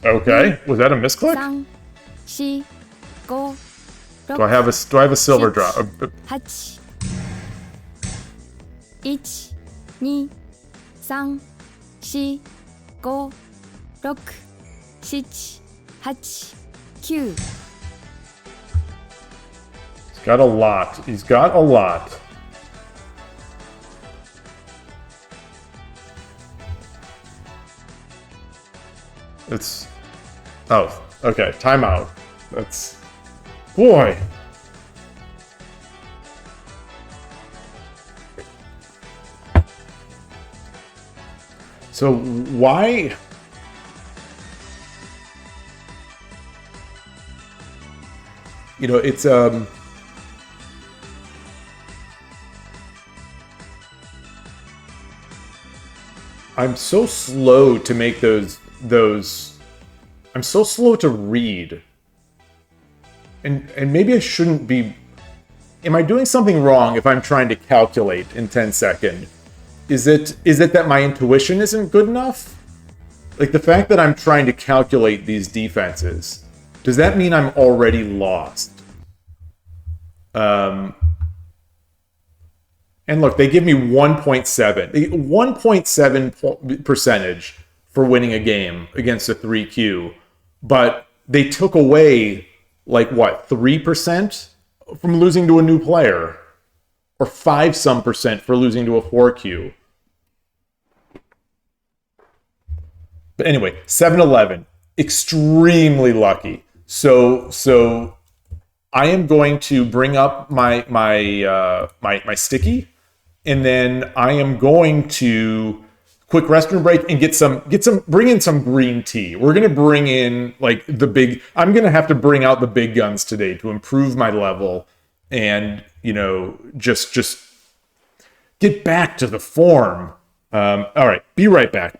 A: Okay, was that a misclick?
B: 3 4 5
A: Do I have a silver drop?
B: 8 1 2 3 4 5 6 7 8 9
A: He's got a lot. He's got a lot. It's... Oh, okay. Timeout. That's... Boy! So why... It's I'm so slow to make those I'm so slow to read. and maybe I shouldn't be. Am I doing something wrong if I'm trying to calculate in 10 seconds? Is it that my intuition isn't good enough? Like the fact that I'm trying to calculate these defenses, does that mean I'm already lost? And look, they give me 1.7 percentage for winning a game against a 3Q, but they took away like what, 3% from losing to a new player, or 5% for losing to a 4Q. But anyway, 7-11, extremely lucky. So I am going to bring up my sticky, and then I am going to quick restroom break and bring in some green tea. We're gonna bring in like I'm gonna have to bring out the big guns today to improve my level, and just get back to the form. All right, be right back.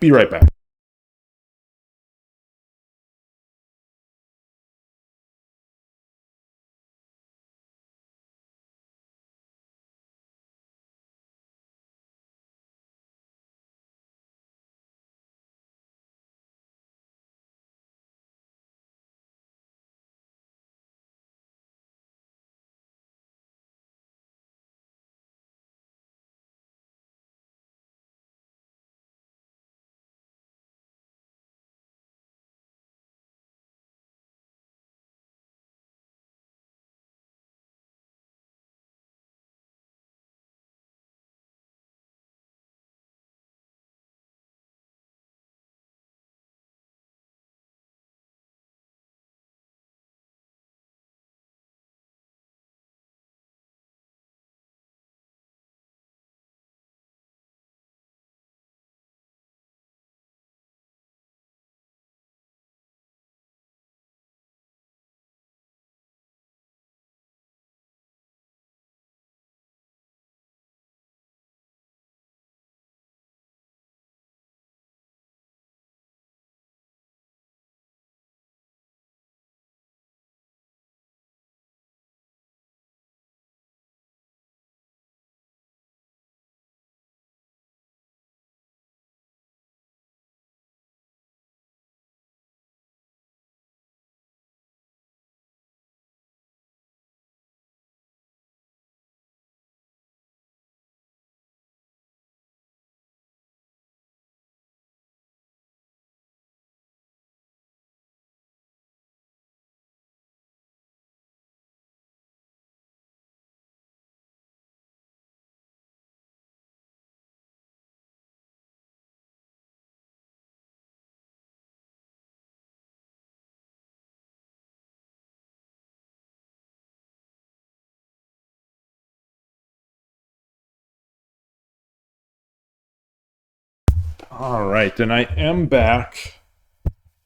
A: All right, and I am back.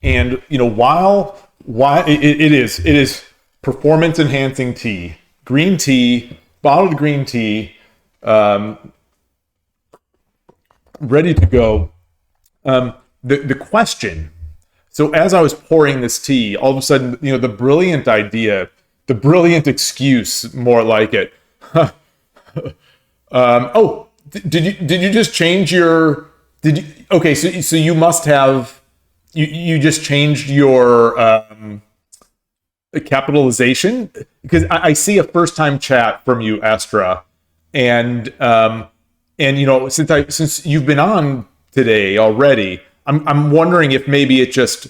A: And while it is performance enhancing tea, green tea, bottled green tea, ready to go. The question. So as I was pouring this tea, all of a sudden, the brilliant idea, the brilliant excuse, more like it. Did you just change your? Okay, so you must have. You just changed your capitalization, because I see a first time chat from you, Astra, and since you've been on today already, I'm wondering if maybe it just.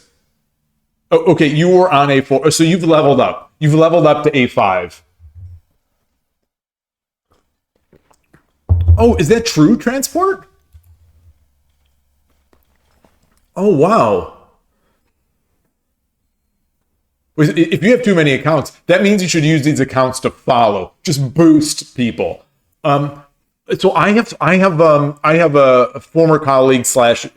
A: Oh, okay, you were on A4, so you've leveled up. You've leveled up to A5. Oh, is that true, transport? Oh, wow. If you have too many accounts, that means you should use these accounts to follow. Just boost people. So I have a former colleague slash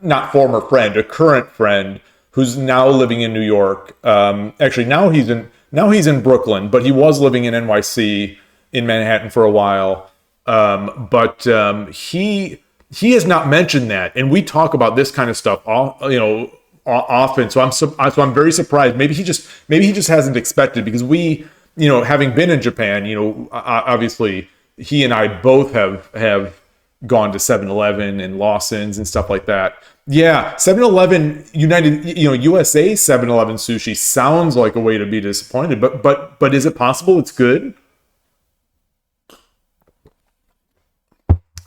A: not former friend, a current friend who's now living in New York. Actually, now he's in Brooklyn, but he was living in NYC in Manhattan for a while. But he has not mentioned that, and we talk about this kind of stuff all often. So I'm very surprised. Maybe he just hasn't expected, because we, having been in Japan, obviously he and I both have gone to 7-Eleven and Lawson's and stuff like that. Yeah, 7-Eleven USA 7-Eleven sushi sounds like a way to be disappointed, but is it possible it's good?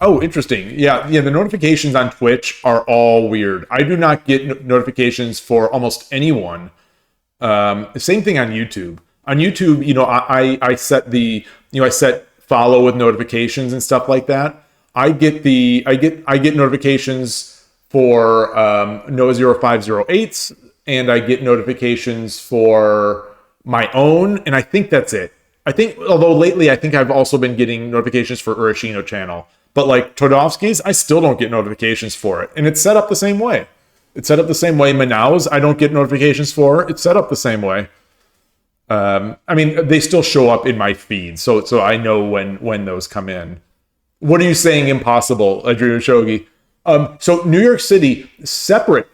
A: Oh, interesting. Yeah, the notifications on Twitch are all weird. I do not get notifications for almost anyone. Same thing on YouTube. On YouTube, I set I set follow with notifications and stuff like that. I get notifications for Noah0508s, and I get notifications for my own, and I think that's it. Although lately I think I've also been getting notifications for Urashino channel. But like Todovsky's, I still don't get notifications for it. And it's set up the same way. Manaus, I don't get notifications for. It's set up the same way. They still show up in my feed, so I know when those come in. What are you saying impossible, Adriano Shogi? So New York City, separate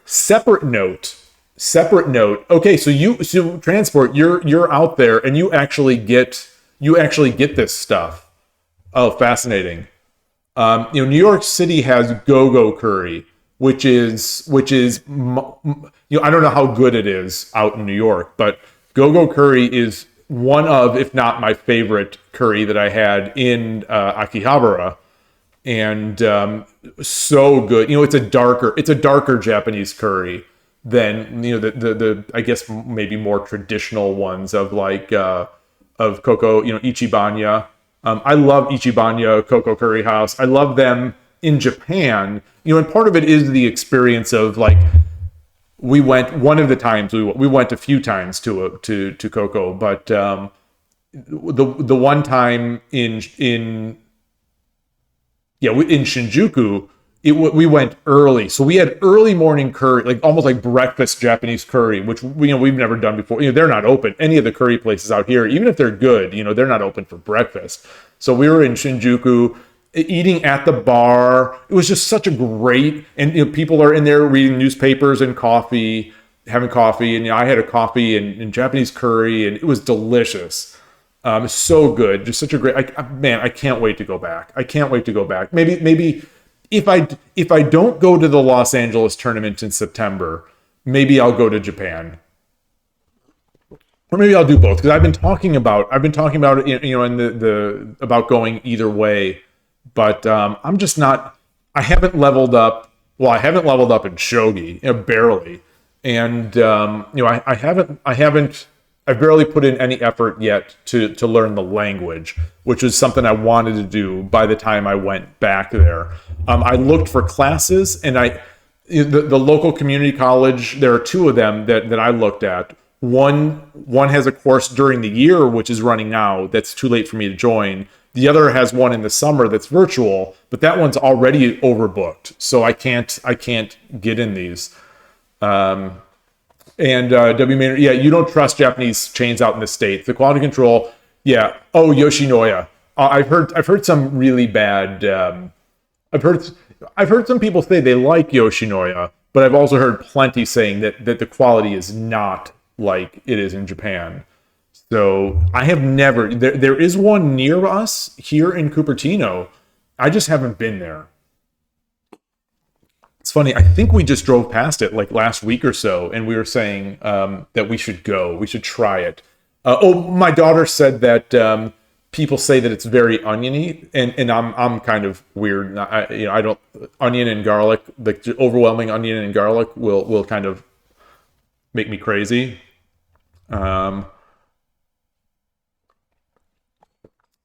A: note. Okay, so transport, you're out there and you actually get this stuff. Oh, fascinating. New York City has go-go curry, which is I don't know how good it is out in New York, but go-go curry is one of, if not my favorite curry that I had in Akihabara, and so good. It's a darker Japanese curry than the I guess maybe more traditional ones of of Koko, Ichibanya. I love Ichibanya Koko Curry House. I love them in Japan. And part of it is the experience of we went one of the times we went a few times to Koko, but the one time in Shinjuku, we went early, so we had early morning curry, almost like breakfast Japanese curry, which we've never done before. They're not open. Any of the curry places out here, even if they're good, they're not open for breakfast. So we were in Shinjuku, eating at the bar. It was just such a great, and people are in there reading newspapers and having coffee, and I had a coffee and Japanese curry, and it was delicious. So good, just such a great. I can't wait to go back. Maybe. If I don't go to the Los Angeles tournament in September, maybe I'll go to Japan, or maybe I'll do both, because I've been talking about it, in the about going either way, but I'm just not. I haven't leveled up. Well, I haven't leveled up in Shogi, barely, and I haven't. I've barely put in any effort yet to learn the language, which is something I wanted to do by the time I went back there. I looked for classes, and the local community college, there are two of them that I looked at. One has a course during the year, which is running now, that's too late for me to join. The other has one in the summer that's virtual, but that one's already overbooked, so I can't get in these. And W. Maynard, yeah, you don't trust Japanese chains out in the States. The quality control, yeah. Oh, Yoshinoya. I've heard some really bad. I've heard some people say they like Yoshinoya, but I've also heard plenty saying that the quality is not like it is in Japan. So I have never. There is one near us here in Cupertino. I just haven't been there. It's funny, I think we just drove past it last week or so, and we were saying that we should go. We should try it. My daughter said that people say that it's very oniony, and I'm kind of weird. I don't, onion and garlic, the overwhelming onion and garlic will kind of make me crazy. The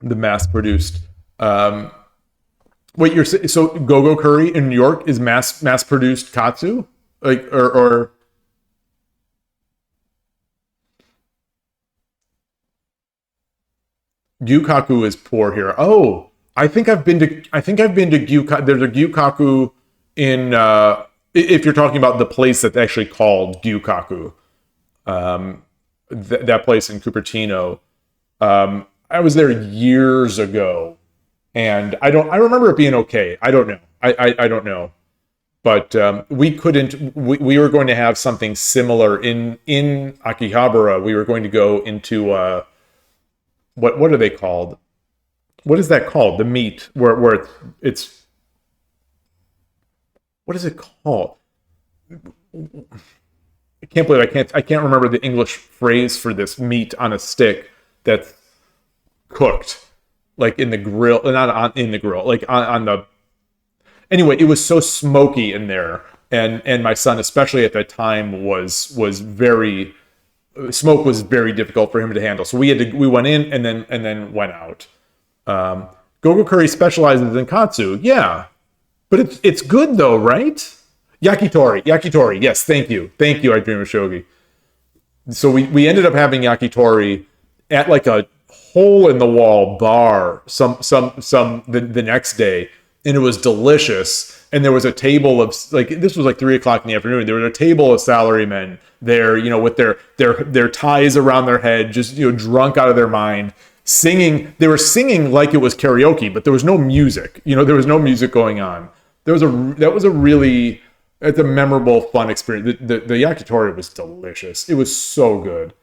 A: mass-produced. Wait, so go-go curry in New York is mass-produced katsu, or gyukaku is poor here. Oh, I think I've been to gyukaku. There's a gyukaku in if you're talking about the place that's actually called gyukaku, that place in Cupertino. I was there years ago. And I remember it being okay. I don't know. I don't know. but we couldn't. We were going to have something similar in Akihabara. We were going to go into what are they called? What is that called? The meat where it's what is it called? I can't believe I can't remember the English phrase for this meat on a stick that's cooked like in the grill, not on in the grill, like on the. Anyway, it was so smoky in there, and my son, especially at that time, was very smoke was very difficult for him to handle. So we went in and then went out. Gogo Curry specializes in katsu, yeah, but it's good though, right? Yakitori. Yes, thank you. I dream of shogi. So we ended up having yakitori at like a hole in the wall bar the next day, and it was delicious. And there was a table of like this was like 3:00 in the afternoon. There was a table of salarymen there, with their ties around their head, just drunk out of their mind, singing. They were singing like it was karaoke, but there was no music. There was no music going on. It's a memorable, fun experience. The yakitori was delicious. It was so good.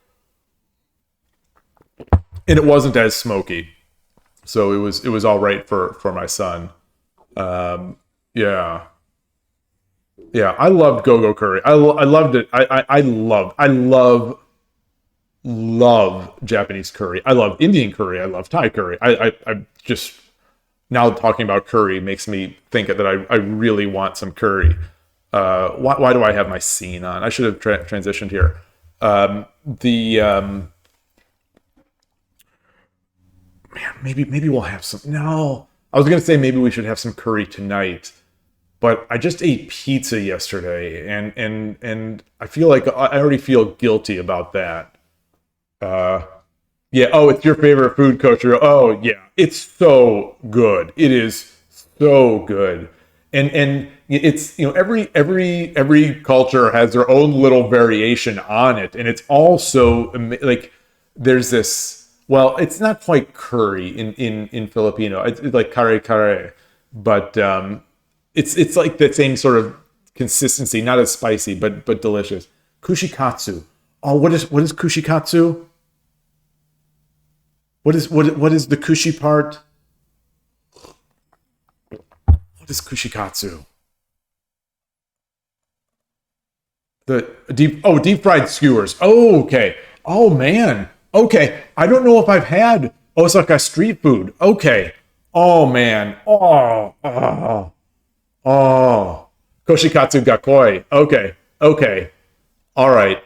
A: And it wasn't as smoky. So it was all right for my son. Yeah. Yeah, I loved Gogo Curry. I loved it. I love Japanese curry. I love Indian curry. I love Thai curry. I just now talking about curry makes me think that I really want some curry. Why do I have my scene on? I should have transitioned here. Man, maybe we'll have some. No, I was gonna say maybe we should have some curry tonight, but I just ate pizza yesterday, and I feel like I already feel guilty about that. Yeah. Oh, it's your favorite food, Coach. Oh, yeah. It's so good. It is so good. And it's every culture has their own little variation on it, and it's also like there's this. Well, it's not quite curry in Filipino. It's like kare, but it's like the same sort of consistency, not as spicy, but delicious. Kushikatsu. Oh, what is kushikatsu? What is the kushi part? What is kushikatsu? The deep fried skewers. Oh, okay. Oh man. Okay. I don't know if I've had Osaka street food. Okay. Oh man. Oh. Koshikatsu gakoi. Okay. All right.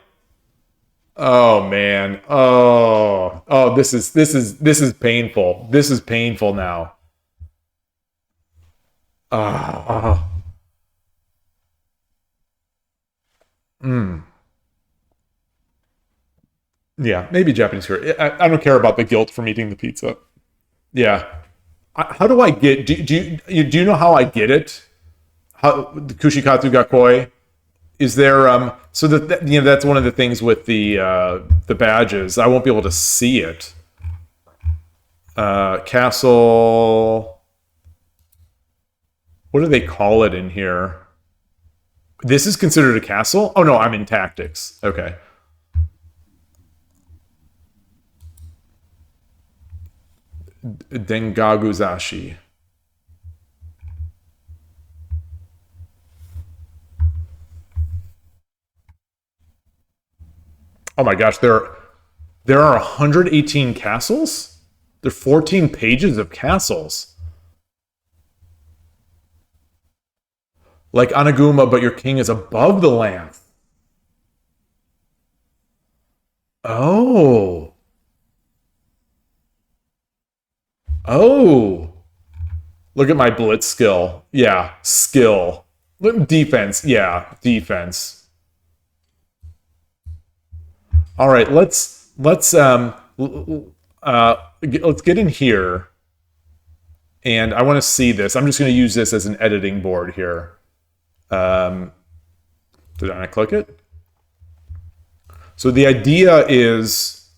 A: Oh man. Oh, this is painful. This is painful now. Ah. Yeah, maybe Japanese curry. I don't care about the guilt from eating the pizza. Yeah. How do I get? Do you know how I get it? How the kushikatsu gakoi? Is there so that that's one of the things with the badges. I won't be able to see it. Castle. What do they call it in here? This is considered a castle? Oh no, I'm in tactics. Okay. Dengaguzashi. Oh my gosh, there are 118 castles? There are 14 pages of castles. Like Anaguma, but your king is above the land. Oh. Oh. Look at my blitz skill. Yeah, skill. Defense. Yeah, defense. All right, let's get in here, and I want to see this. I'm just going to use this as an editing board here. Did I click it? So the idea is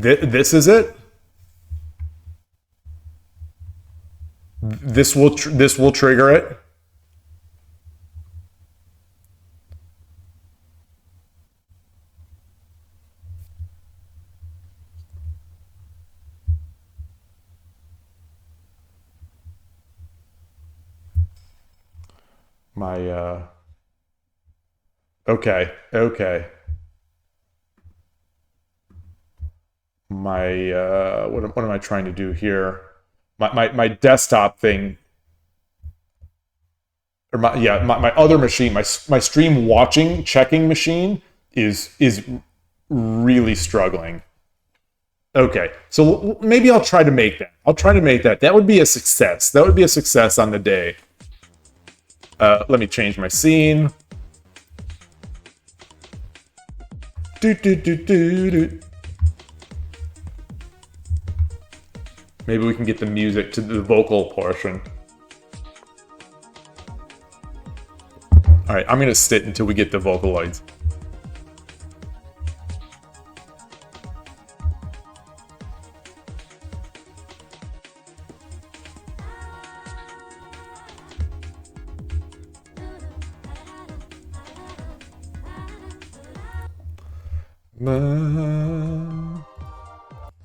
A: This is it. This will trigger it. My okay. My what am I trying to do here? My desktop thing, or my other machine, my stream watching checking machine is really struggling. Okay, so maybe I'll try to make that. That would be a success. That would be a success on the day. Let me change my scene. Maybe we can get the music to the vocal portion. All right, I'm gonna sit until we get the Vocaloids.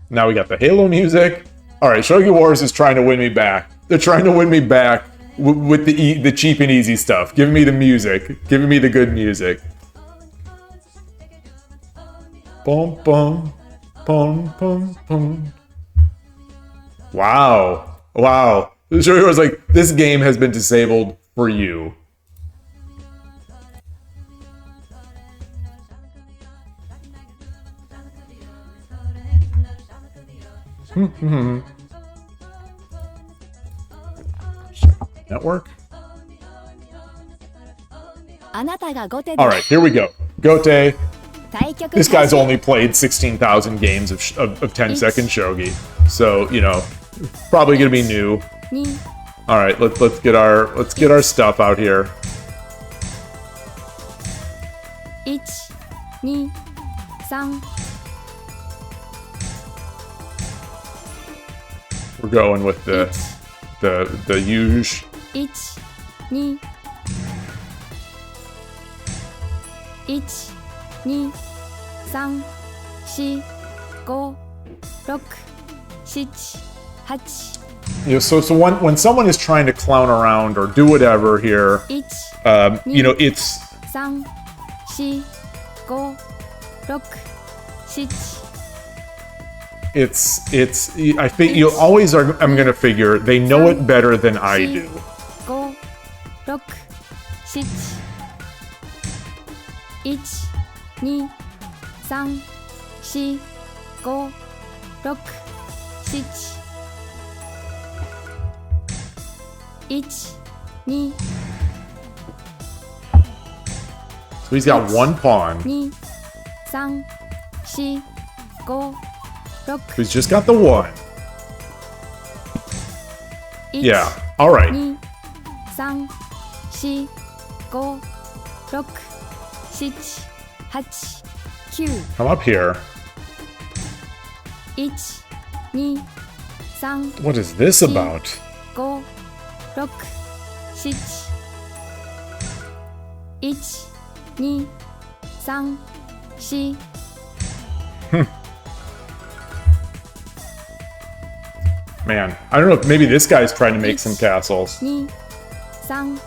A: Now we got the Halo music. All right, Shogi Wars is trying to win me back. They're trying to win me back with the cheap and easy stuff. Giving me the music. Giving me the good music. Boom, boom, boom, boom, boom. Wow. Shogi Wars like, this game has been disabled for you. Network? Alright, here we go. Gote. This guy's only played 16,000 games of 10-second shogi. So, you know, probably gonna be new. Alright, let's get our stuff out here.
B: 1, 2, 3.
A: We're going with the huge.
B: 1, 2. 1, 2, 3, 4, 5, 6, 7, 8.
A: You know, so when someone is trying to clown around or do whatever here, you know, it's
B: 3, 4, 5, 6.
A: I think you always are. I'm gonna figure they know it better than I do.
B: 5, 6, 7, 1, 2, 3, 4, 5, 6. 1, 2.
A: So he's got one pawn.
B: 2, 3, 4, 5.
A: He's just got the one. Yeah. All right.
B: 2, 3, 4, 5, 6, 7, 8, 9.
A: Come up here.
B: 1, 2, 3.
A: What is this about?
B: 5, 6. 1, 2, 3, 4.
A: Man, I don't know if maybe this guy's trying to make some castles.
B: 2, 3, 4.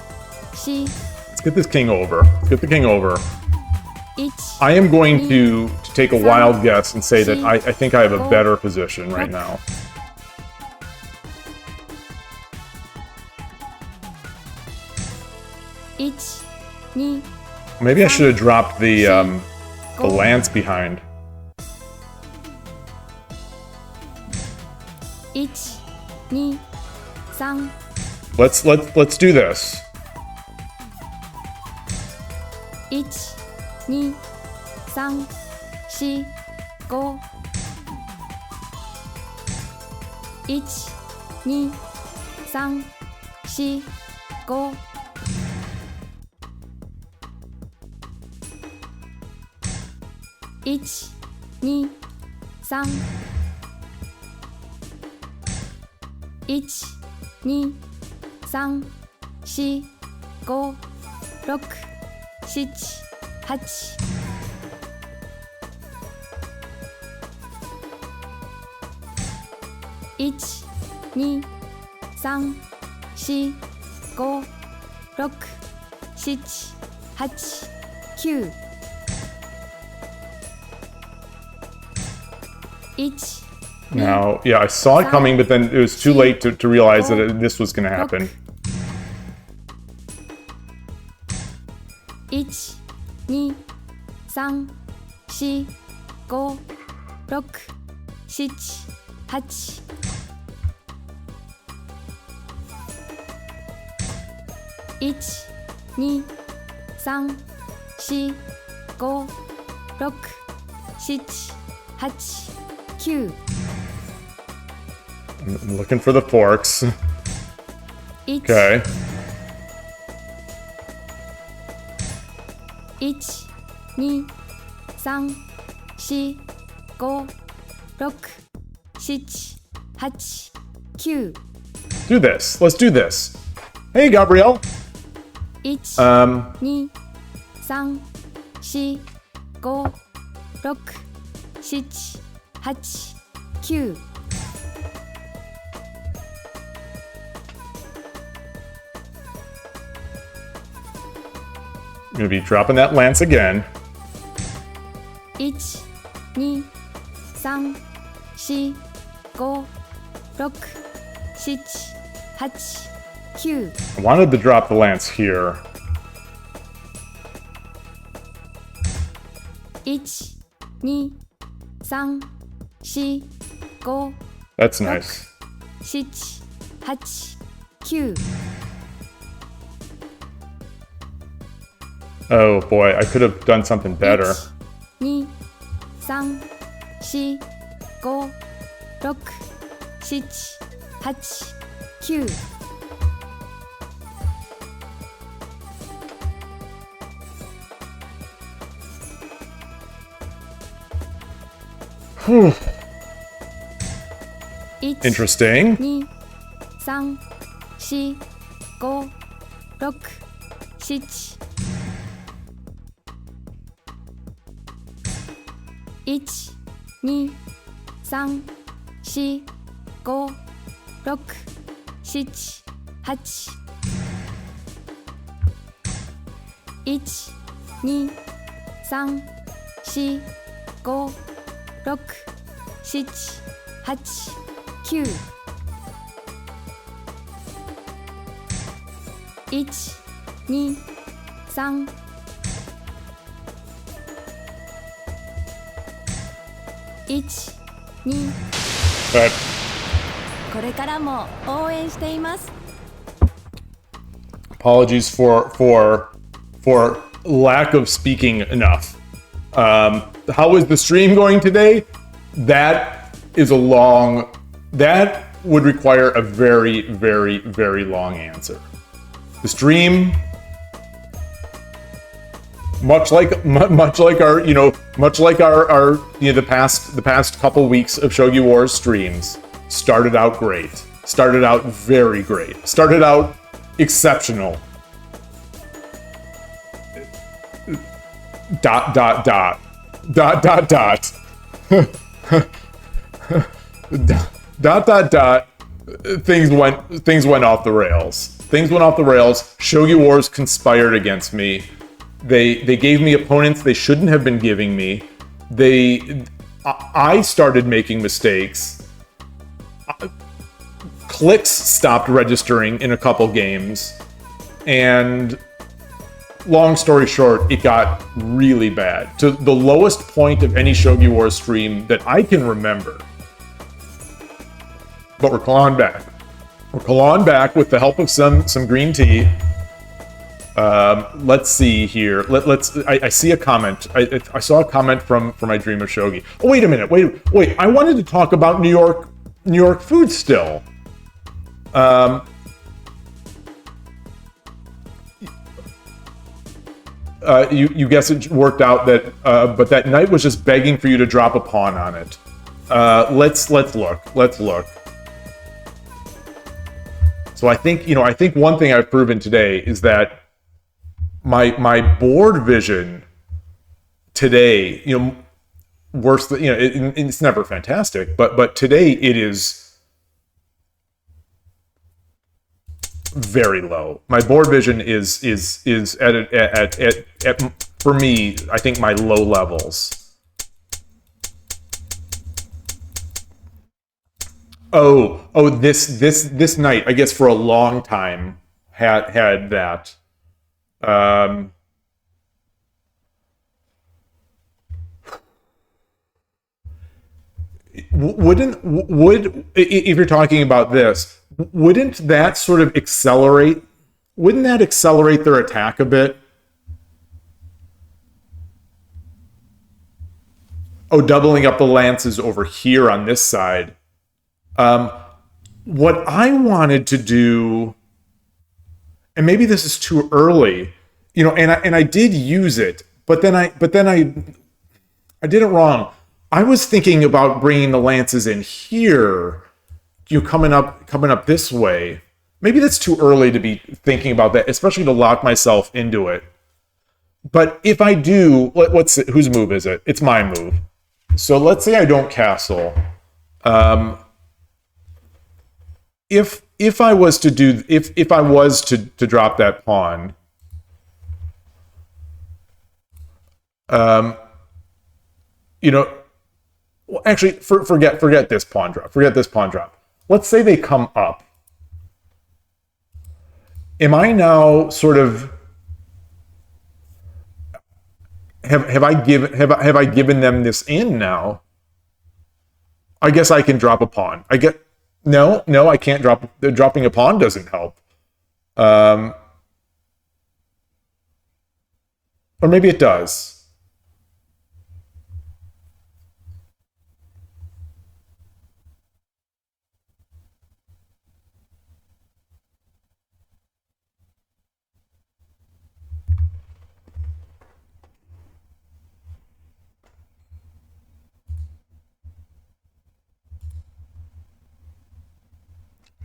A: Let's get this king over. Let's get the king over.
B: 1.
A: I am going to take a wild guess and say that I think I have a better position right now.
B: 1, 2.
A: Maybe I should have dropped the lance behind.
B: 1, 2, 3.
A: Let's do this.
B: 1, 2, 3, 4, 5. 1, 2, 3, 4, 5. 1, 2, 3 1 2 3 4 5 6 7 8 1 2 3 4 5 6 7 8 9 1
A: Now, yeah, I saw it coming, but then it was too late to realize that this was going to happen.
B: 1 2 3 4 5 6 7 8 1 2 3 4 5 6 7 8 9
A: I'm looking for the forks.
B: 1
A: Okay.
B: 1 2 3 4 5 6 7 8 9
A: Do this. Let's do this. Hey, Gabrielle.
B: 1 2 3 4 5 6 7 8 9
A: I'm going to be dropping that lance again.
B: 1 2 3 4 5 6 7 8 9
A: I wanted to drop the lance here.
B: 1 2 3 4 5
A: That's nice.
B: 7 8 9
A: Oh boy, I could have done something better.
B: 1 2 3 4 5 6 7 8 9
A: Whew.
B: 1
A: Interesting.
B: 2 3 4 5 6 7 1 2 3 4 5 6 7 8 1 2 3 4 5 6 7 8 9 1 2 3 1 2
A: But
B: これからも応援しています
A: apologies for lack of speaking enough. How is the stream going today? That would require a very, very, very long answer. The stream, much like our the past couple weeks of Shogi Wars streams, started out great. Started out very great. Started out exceptional. Dot dot dot dot dot dot dot dot dot. Things went off the rails. Things went off the rails. Shogi Wars conspired against me. They gave me opponents they shouldn't have been giving me. I started making mistakes. Clicks stopped registering in a couple games, and long story short, it got really bad to the lowest point of any Shogi Wars stream that I can remember. But we're clawing back. We're clawing back with the help of some green tea. Let's see here. I see a comment. I saw a comment from my Dream of Shogi. Oh, wait a minute. Wait. I wanted to talk about New York food still. You guess it worked out that, but that knight was just begging for you to drop a pawn on it. Let's look. Let's look. So I think one thing I've proven today is that my board vision today, worse than it's never fantastic, but today it is very low. My board vision is at for me, I think my low levels. This night, I guess for a long time had that. Um, would if you're talking about this, wouldn't that sort of accelerate? Wouldn't that accelerate their attack a bit? Oh, doubling up the lances over here on this side. What I wanted to do, and maybe this is too early, and I did use it, but then I did it wrong. I was thinking about bringing the lances in here, coming up this way. Maybe that's too early to be thinking about that, especially to lock myself into it. But if I do, whose move is it? It's my move. So let's say I don't castle. If I was to do if I was to drop that pawn, well, actually forget this pawn drop. Forget this pawn drop. Let's say they come up. Am I now sort of have I given them this in now? I guess I can drop a pawn. No, I can't drop. Dropping a pawn doesn't help. Or maybe it does.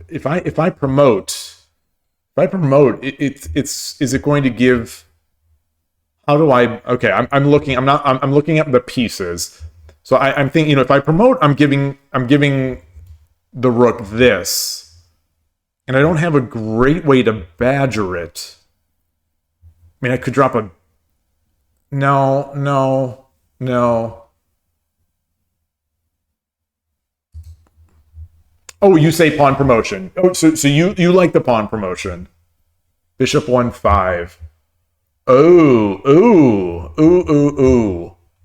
A: If I promote, it's is it going to give? How do I? Okay, I'm looking. I'm looking at the pieces. So I'm thinking, if I promote, I'm giving the rook this, and I don't have a great way to badger it. I mean, I could drop a. No. Oh, you say pawn promotion. Oh, so you like the pawn promotion? Bishop 1-5. Ooh.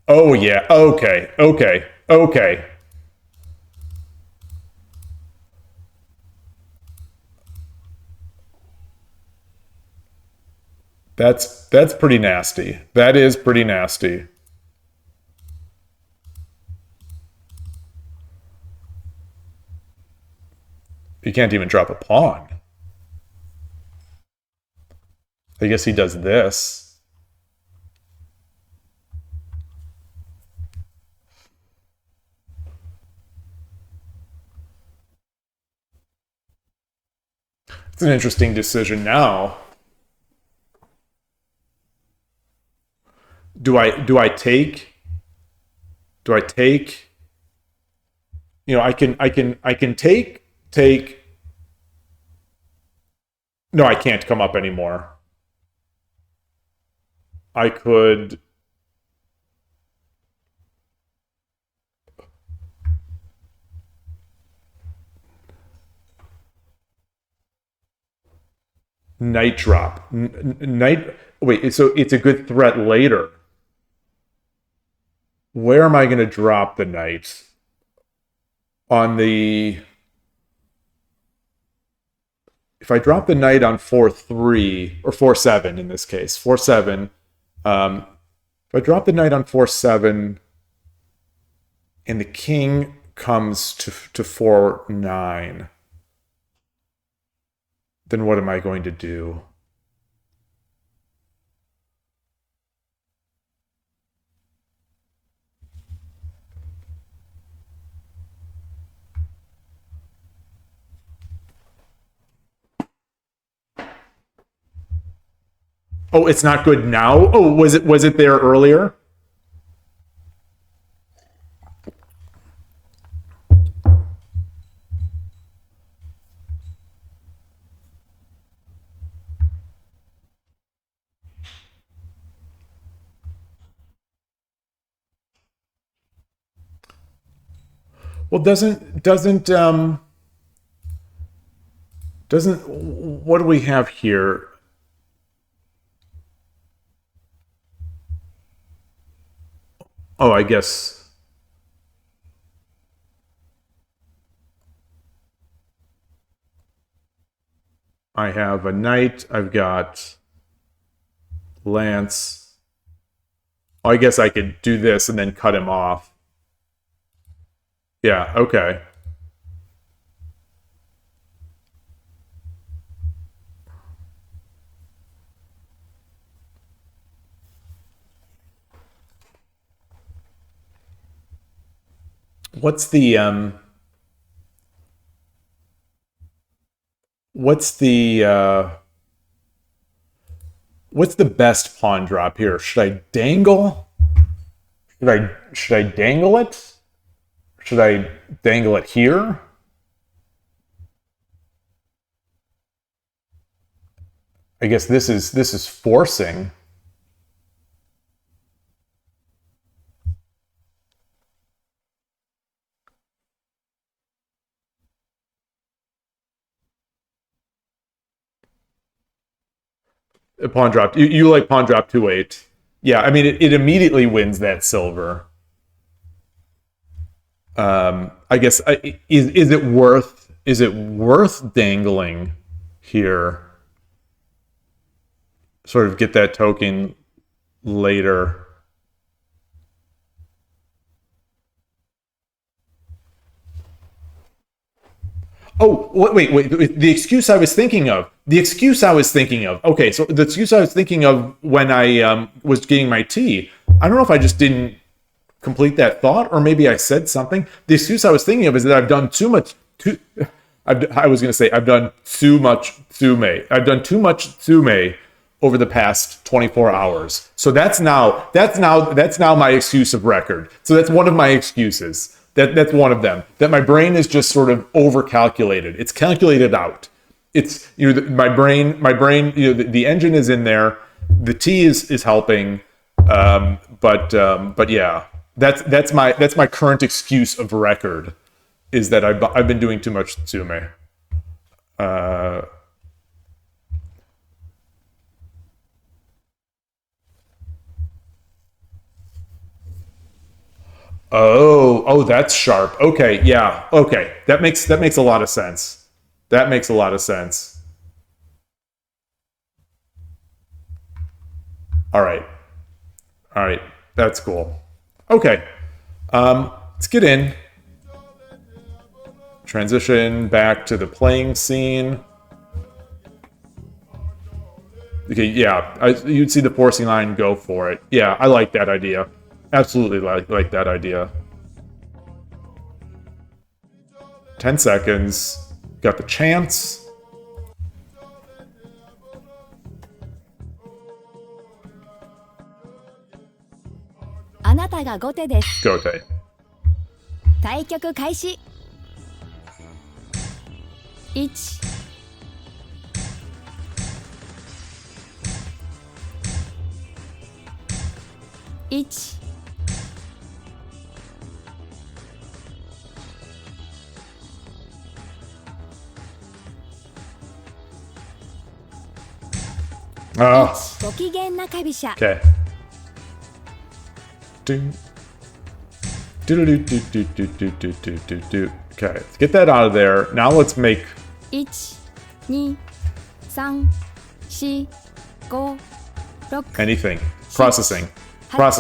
A: Oh yeah. Okay. That's pretty nasty. That is pretty nasty. You can't even drop a pawn. I guess he does this. It's an interesting decision now. Do I take? I can take. No, I can't come up anymore. I could. Knight drop. Knight. Wait, so it's a good threat later. Where am I going to drop the knight? On the. If I drop the knight on 4-3, or 4-7 in this case, 4-7. If I drop the knight on 4-7, and the king comes to 4-9, then what am I going to do? Oh, it's not good now? Oh, was it there earlier? Well, doesn't what do we have here? Oh, I guess I have a knight. I've got lance. Oh, I guess I could do this and then cut him off. Yeah, okay. What's the what's the what's the best pawn drop here? Should I dangle? Should I dangle it? Should I dangle it here? I guess this is forcing. A pawn drop. You like pawn drop 2-8. Yeah, I mean it immediately wins that silver. I guess is it worth dangling here? Sort of get that token later. Oh, wait. The excuse I was thinking of. Okay, so the excuse I was thinking of when I was getting my tea. I don't know if I just didn't complete that thought, or maybe I said something. The excuse I was thinking of is that I've done too much. I was going to say I've done too much tsume. I've done too much tsume over the past 24 hours. So that's now my excuse of record. So that's one of my excuses. That's one of them. That my brain is just sort of over-calculated. It's calculated out. It's my brain. The engine is in there. The tea is helping. But yeah, that's my current excuse of record, is that I've been doing too much tsume. Oh, that's sharp. Okay, yeah. Okay, that makes a lot of sense. That makes a lot of sense. All right, all right. That's cool. Okay, let's get in. Transition back to the playing scene. Okay, yeah, you'd see the forcing line, go for it. Yeah, I like that idea. Absolutely like that idea. 10 seconds. Got the chance. Gote.
B: 対局開始1 1 ご機嫌な飛車
A: Okay. Okay, let's get that out of there. Now let's make
B: 1 2 3 4 5 6
A: anything. Processing.
B: 1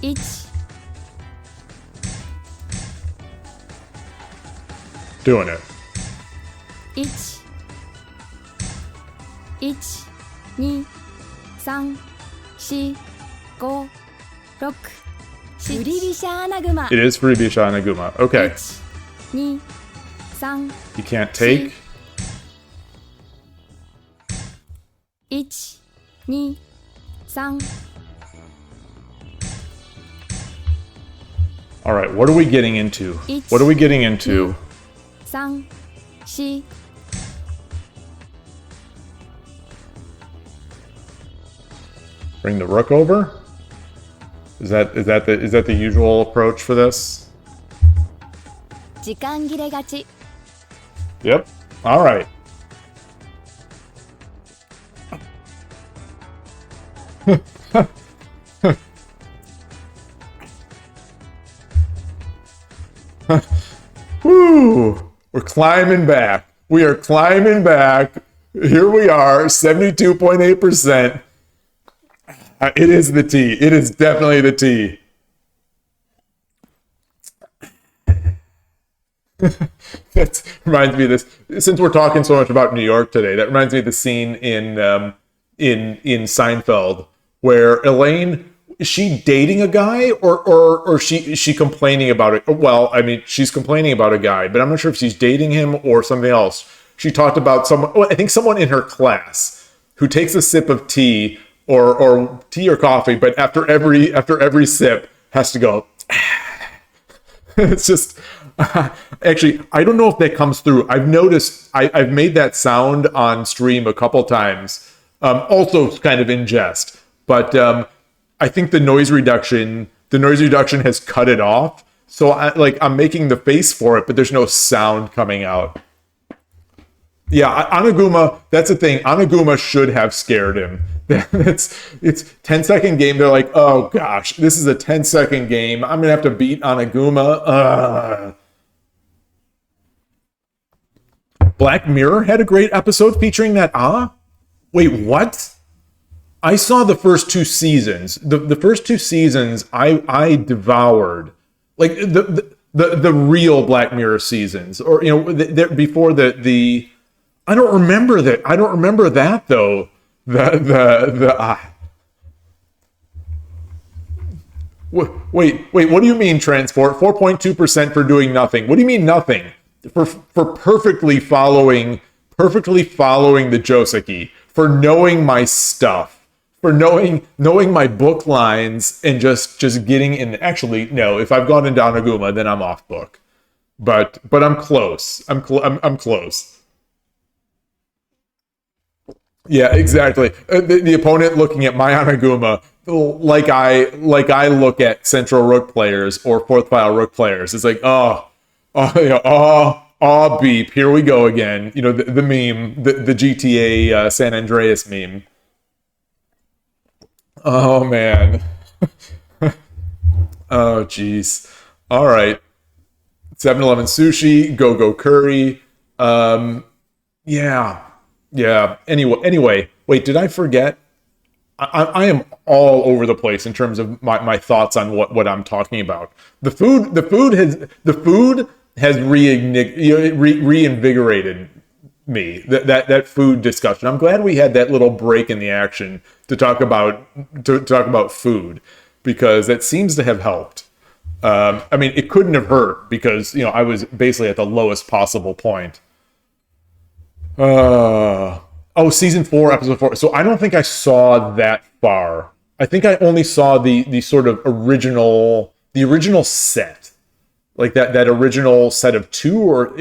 B: 1
A: Doing it.
B: 1 1 2 3 4 5 6振り飛車穴熊
A: It is Furibisha Anaguma. Okay.
B: 1、2、3、
A: You can't take.
B: 1、2、3。
A: All right, what are we getting into? What are we getting into?
B: 3、4。
A: Bring the rook over? Is that the usual approach for this?
B: 時間切れ勝ち
A: Yep. All right. Woo! We're climbing back. We are climbing back. Here we are, 72.8%. It is the tea. It is definitely the tea. That reminds me of this. Since we're talking so much about New York today, that reminds me of the scene in Seinfeld where Elaine, is she dating a guy or is she complaining about it? Well, I mean, she's complaining about a guy, but I'm not sure if she's dating him or something else. She talked about I think someone in her class who takes a sip of tea or tea or coffee, but after every sip has to go. It's just actually, I don't know if that comes through. I've noticed I've made that sound on stream a couple times, also kind of in jest, but I think the noise reduction has cut it off. So I'm making the face for it, but there's no sound coming out. Yeah, Anaguma, that's the thing. Anaguma should have scared him. It's 10-second game. They're like, oh gosh, this is a 10-second game. I'm gonna have to beat Anaguma. Black Mirror had a great episode featuring that. Wait, what? I saw the first two seasons. The first two seasons I devoured, like the real Black Mirror seasons, or before the. I don't remember that. I don't remember that though. Wait. What do you mean transport? 4.2% for doing nothing. What do you mean nothing? For perfectly following the Joseki, for knowing my stuff, for knowing my book lines, and just getting in. Actually, no. If I've gone into Anaguma, then I'm off book. But I'm close. I'm close. Yeah, exactly. The opponent looking at my Anaguma like I look at central rook players or fourth file rook players. It's like, beep. Here we go again. The meme, the GTA San Andreas meme. Oh man. Oh jeez. All right. 7-Eleven sushi, go curry. Yeah. Anyway, wait, did I forget? I am all over the place in terms of my thoughts on what I'm talking about. The food has reinvigorated me. That food discussion. I'm glad we had that little break in the action to talk about food, because that seems to have helped. I mean, it couldn't have hurt because I was basically at the lowest possible point. Season 4, episode 4. So I don't think I saw that far. I think I only saw the sort of original set, like that original set of 2 or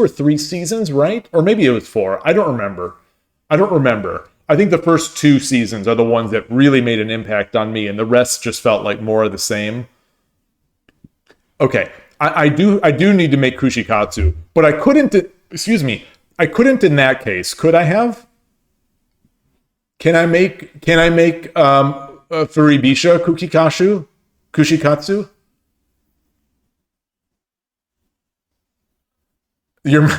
A: 3 seasons, right? Or maybe it was 4. I don't remember. I think the first 2 seasons are the ones that really made an impact on me, and the rest just felt like more of the same. Okay, I do need to make kushikatsu, but I couldn't. Excuse me. I couldn't in that case. Could I have? Can I make Furibisha kushikatsu? You're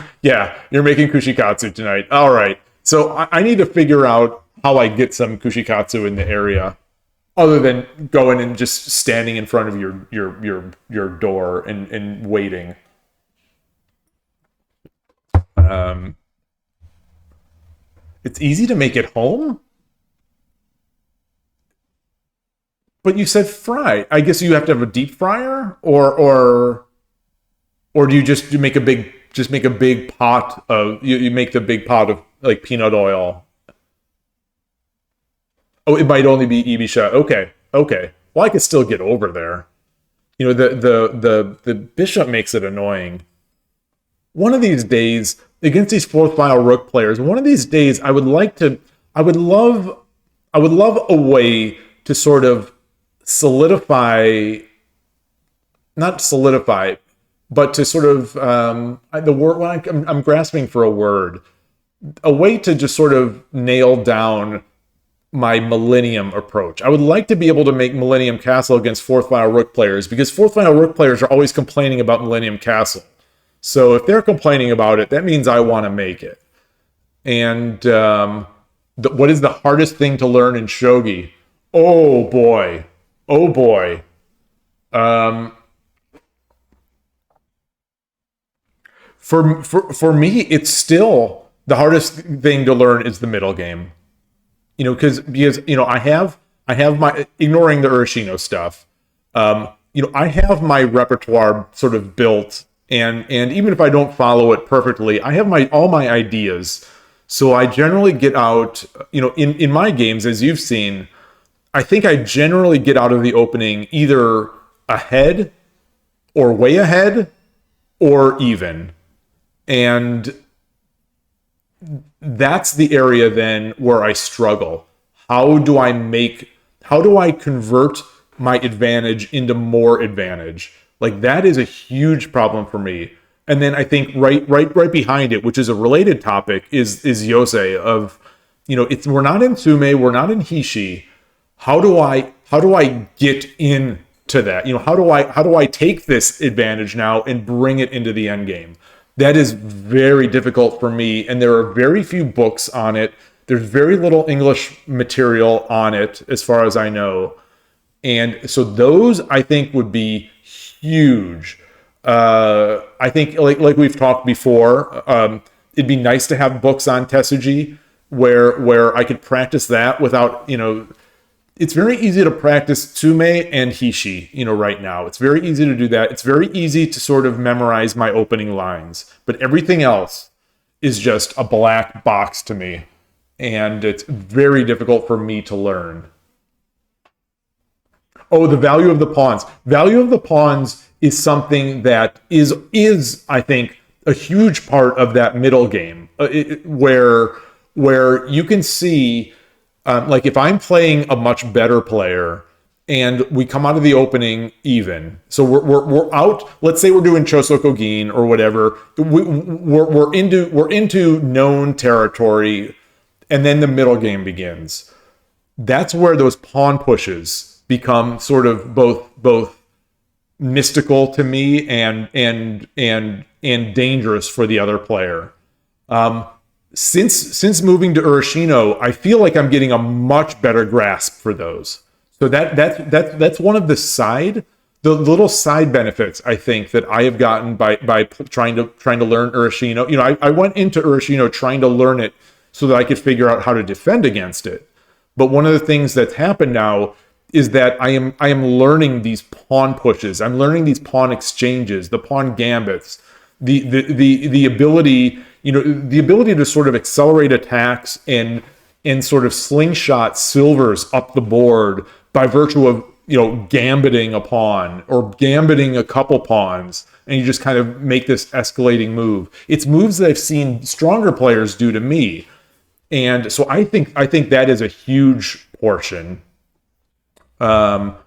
A: making kushikatsu tonight. All right. So I need to figure out how I get some kushikatsu in the area, other than going and just standing in front of your door and waiting. It's easy to make it home, But you said fry. I guess you have to have a deep fryer, or do you just make a big pot of you make the big pot of like peanut oil? Oh, it might only be Ibisha. Okay, okay. Well, I could still get over there. You know, the bishop makes it annoying. One of these days, against these fourth file rook players, one of these days I would love a way to sort of not solidify, but to sort of the word I'm grasping for a way to just sort of nail down my Millennium approach. I would like to be able to make Millennium Castle against fourth file rook players, because fourth file rook players are always complaining about Millennium Castle. So if they're complaining about it, that means I want to make it. And what is the hardest thing to learn in Shogi? Oh boy. Oh boy. For me, it's still the hardest thing to learn is the middle game. You know, because you know, I have my, ignoring the Urashino stuff. You know, I have my repertoire sort of built, and even if I don't follow it perfectly, I have all my ideas. So I generally get out, you know, in my games, as you've seen, I think I generally get out of the opening either ahead or way ahead or even. And that's the area then where I struggle. How do I convert my advantage into more advantage? Like, that is a huge problem for me. And then I think right behind it, which is a related topic, is Yosei of, you know, we're not in Sume, we're not in Hishi. How do I get into that? You know, how do I take this advantage now and bring it into the end game? That is very difficult for me, and there are very few books on it. There's very little English material on it, as far as I know. And so those, I think, would be huge. I think, like we've talked before, it'd be nice to have books on Tesuji where I could practice that without, you know, it's very easy to practice Tsume and Hishi, you know, right now. It's very easy to do that. It's very easy to sort of memorize my opening lines. But everything else is just a black box to me. And it's very difficult for me to learn. Oh, the value of the pawns. Value of the pawns is something that is I think, a huge part of that middle game, where you can see, like, if I'm playing a much better player and we come out of the opening even, so we're out. Let's say we're doing Chosokogin or whatever. We're into known territory, and then the middle game begins. That's where those pawn pushes become sort of both mystical to me and dangerous for the other player. Since moving to Urashino, I feel like I'm getting a much better grasp for those. So that's one of the little side benefits, I think, that I have gotten by trying to learn Urashino. You know, I went into Urashino trying to learn it so that I could figure out how to defend against it. But one of the things that's happened now is that I am learning these pawn pushes. I'm learning these pawn exchanges, the pawn gambits, the ability, you know, the ability to sort of accelerate attacks and sort of slingshot silvers up the board by virtue of, you know, gambiting a pawn or gambiting a couple pawns, and you just kind of make this escalating move. It's moves that I've seen stronger players do to me. And so I think that is a huge portion. The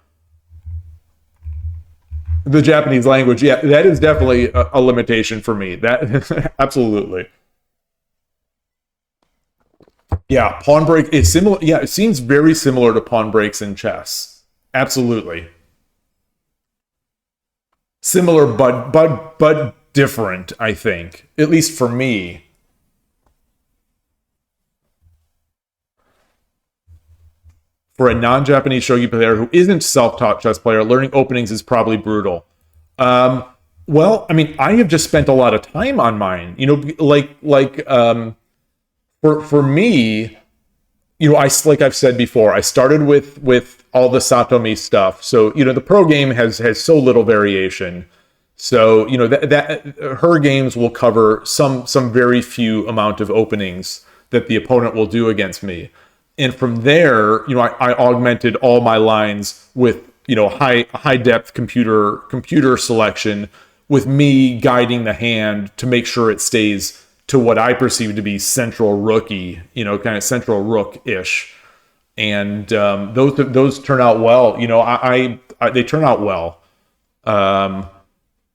A: Japanese language, yeah, that is definitely a limitation for me. That absolutely. Yeah, pawn break is similar. Yeah, it seems very similar to pawn breaks in chess. Absolutely. Similar, but different, I think. At least for me. For a non-Japanese shogi player who isn't self-taught chess player, learning openings is probably brutal. Well, I mean, I have just spent a lot of time on mine. You know, for me, like I've said before, I started with all the Satomi stuff. So, the pro game has so little variation. So, that her games will cover some very few amount of openings that the opponent will do against me. And from there, I augmented all my lines with, high depth computer selection, with me guiding the hand to make sure it stays to what I perceive to be central rookie, kind of central rook-ish. And those turn out well. They turn out well.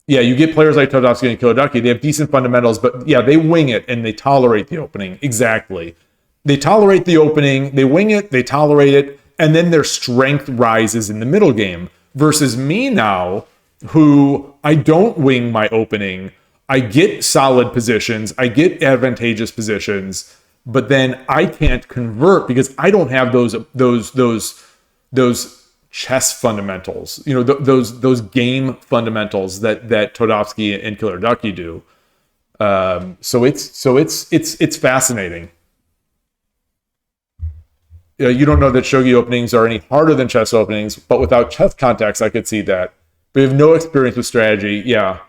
A: Yeah, you get players like Todovsky and Kilodaki. They have decent fundamentals, but yeah, they wing it and they tolerate the opening. Exactly. They tolerate the opening, they wing it, they tolerate it, and then their strength rises in the middle game. Versus me now, who I don't wing my opening. I get solid positions, I get advantageous positions, but then I can't convert because I don't have those chess fundamentals, those game fundamentals that Todovsky and Killer Ducky do. So it's fascinating. You don't know that shogi openings are any harder than chess openings, but without chess context, I could see that. But you have no experience with strategy, yeah.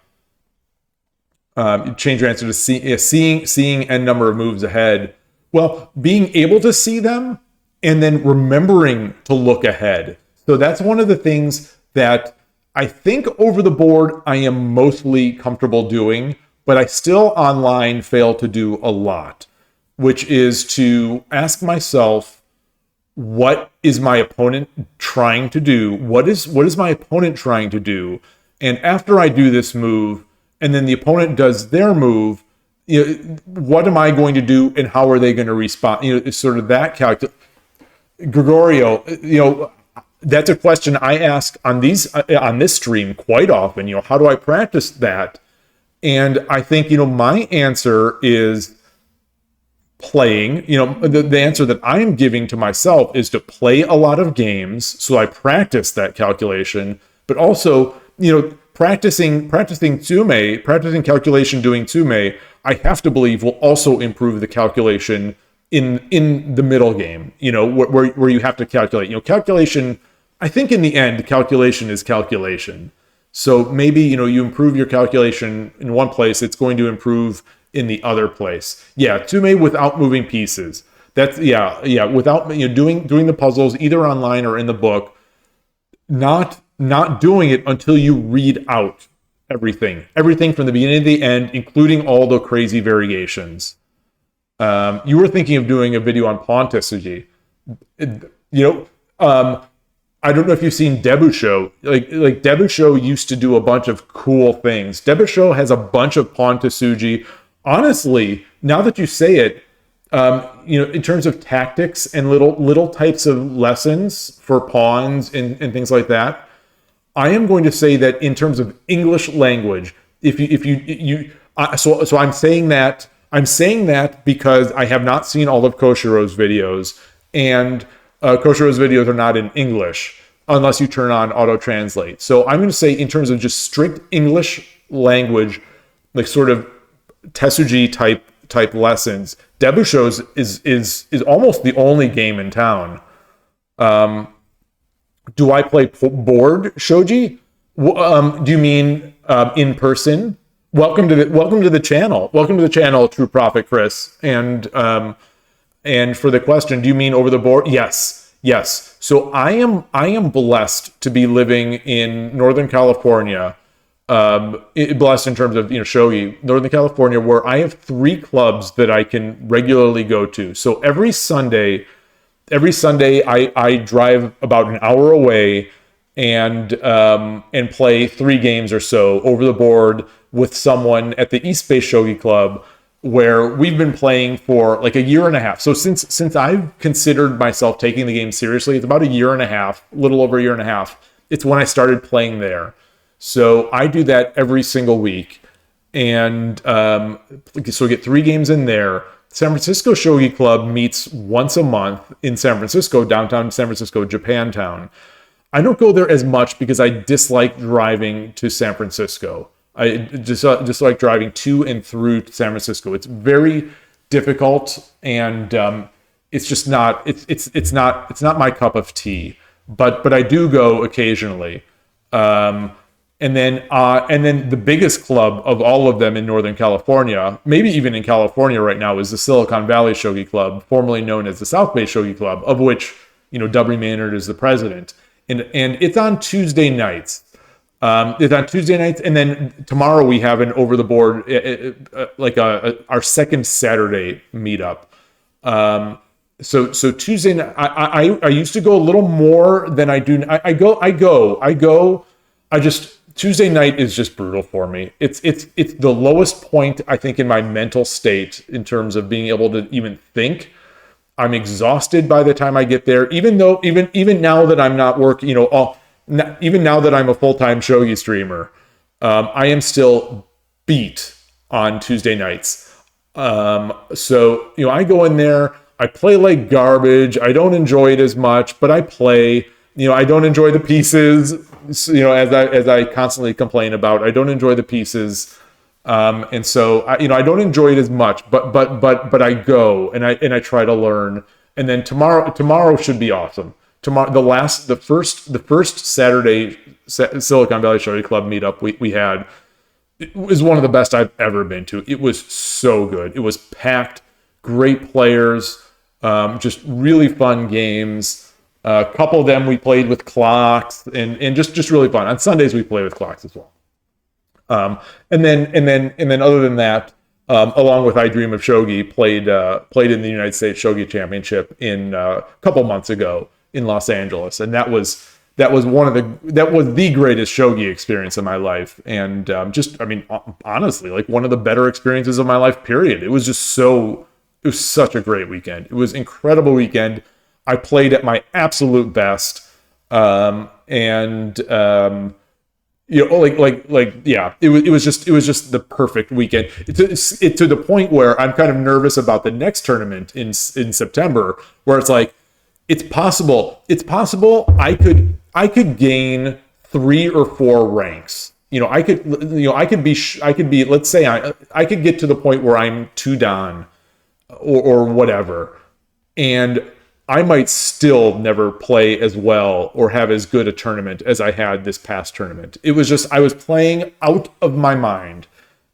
A: Change your answer to seeing n number of moves ahead. Well, being able to see them and then remembering to look ahead. So that's one of the things that I think over the board I am mostly comfortable doing, but I still online fail to do a lot, which is to ask myself, what is my opponent trying to do? What is my opponent trying to do? And after I do this move, and then the opponent does their move, what am I going to do and how are they going to respond? It's sort of that calculus. Gregorio, that's a question I ask on this stream quite often. How do I practice that? And I think, my answer is playing. The answer that I'm giving to myself is to play a lot of games so I practice that calculation, but also, practicing tsume, practicing calculation doing tsume, I have to believe will also improve the calculation in the middle game, where you have to calculate. Calculation, I think in the end, calculation is calculation. So maybe, you improve your calculation in one place, it's going to improve in the other place. Yeah, tsume without moving pieces. That's, without, doing the puzzles either online or in the book, not doing it until you read out everything from the beginning to the end, including all the crazy variations. You were thinking of doing a video on pawn Suji. I don't know if you've seen Debusho. Like Debusho used to do a bunch of cool things. Debusho has a bunch of pawn Suji. Honestly, now that you say it, in terms of tactics and little types of lessons for pawns and things like that, I am going to say that in terms of English language, so I'm saying that because I have not seen all of Koshiro's videos, and Koshiro's videos are not in English unless you turn on auto translate. So I'm going to say in terms of just strict English language, like sort of Tesuji type lessons, Debusho's is almost the only game in town. Do I play board shogi? Do you mean in person? Welcome to the channel. Welcome to the channel, True Prophet Chris. And for the question, do you mean over the board? Yes. So I am blessed to be living in Northern California. Blessed in terms of shogi, Northern California, where I have 3 clubs that I can regularly go to. So every Sunday I drive about an hour away and play 3 games or so over the board with someone at the East Bay Shogi Club, where we've been playing for like a year and a half. So since I've considered myself taking the game seriously, it's about a year and a half, a little over a year and a half. It's when I started playing there. So I do that every single week, and so get 3 games in there. San Francisco Shogi Club meets once a month in San Francisco, downtown San Francisco, Japantown. I don't go there as much because I dislike driving to San Francisco. I just like driving to and through San Francisco. It's very difficult, and it's just not it's not my cup of tea. But I do go occasionally. And then the biggest club of all of them in Northern California, maybe even in California right now, is the Silicon Valley Shogi Club, formerly known as the South Bay Shogi Club, of which, W. Maynard is the president. And it's on Tuesday nights. It's on Tuesday nights, and then tomorrow we have an over the board, like our second Saturday meetup. So Tuesday night, I used to go a little more than I do. I go. Tuesday night is just brutal for me. It's the lowest point, I think, in my mental state in terms of being able to even think. I'm exhausted by the time I get there, even now that I'm not working, even now that I'm a full-time shogi streamer, I am still beat on Tuesday nights. So I go in there, I play like garbage. I don't enjoy it as much, but I play. I don't enjoy the pieces. As I constantly complain about, I don't enjoy the pieces, and so I don't enjoy it as much. But I go and I try to learn. And then tomorrow should be awesome. Tomorrow, the first Saturday Silicon Valley Shogi Club meetup we had, it was one of the best I've ever been to. It was so good. It was packed, great players, just really fun games. A couple of them we played with clocks and just really fun. On Sundays we play with clocks as well. And then other than that, along with I Dream of Shogi, played in the United States Shogi Championship a couple months ago in Los Angeles, and that was the greatest shogi experience of my life, and honestly, like one of the better experiences of my life. Period. It was such a great weekend. It was an incredible weekend. I played at my absolute best, it was just the perfect weekend. It to the point where I'm kind of nervous about the next tournament in September, where it's like it's possible I could gain 3 or 4 ranks. I could be let's say I could get to the point where I'm 2 dan or whatever, and I might still never play as well or have as good a tournament as I had this past tournament. It was just, I was playing out of my mind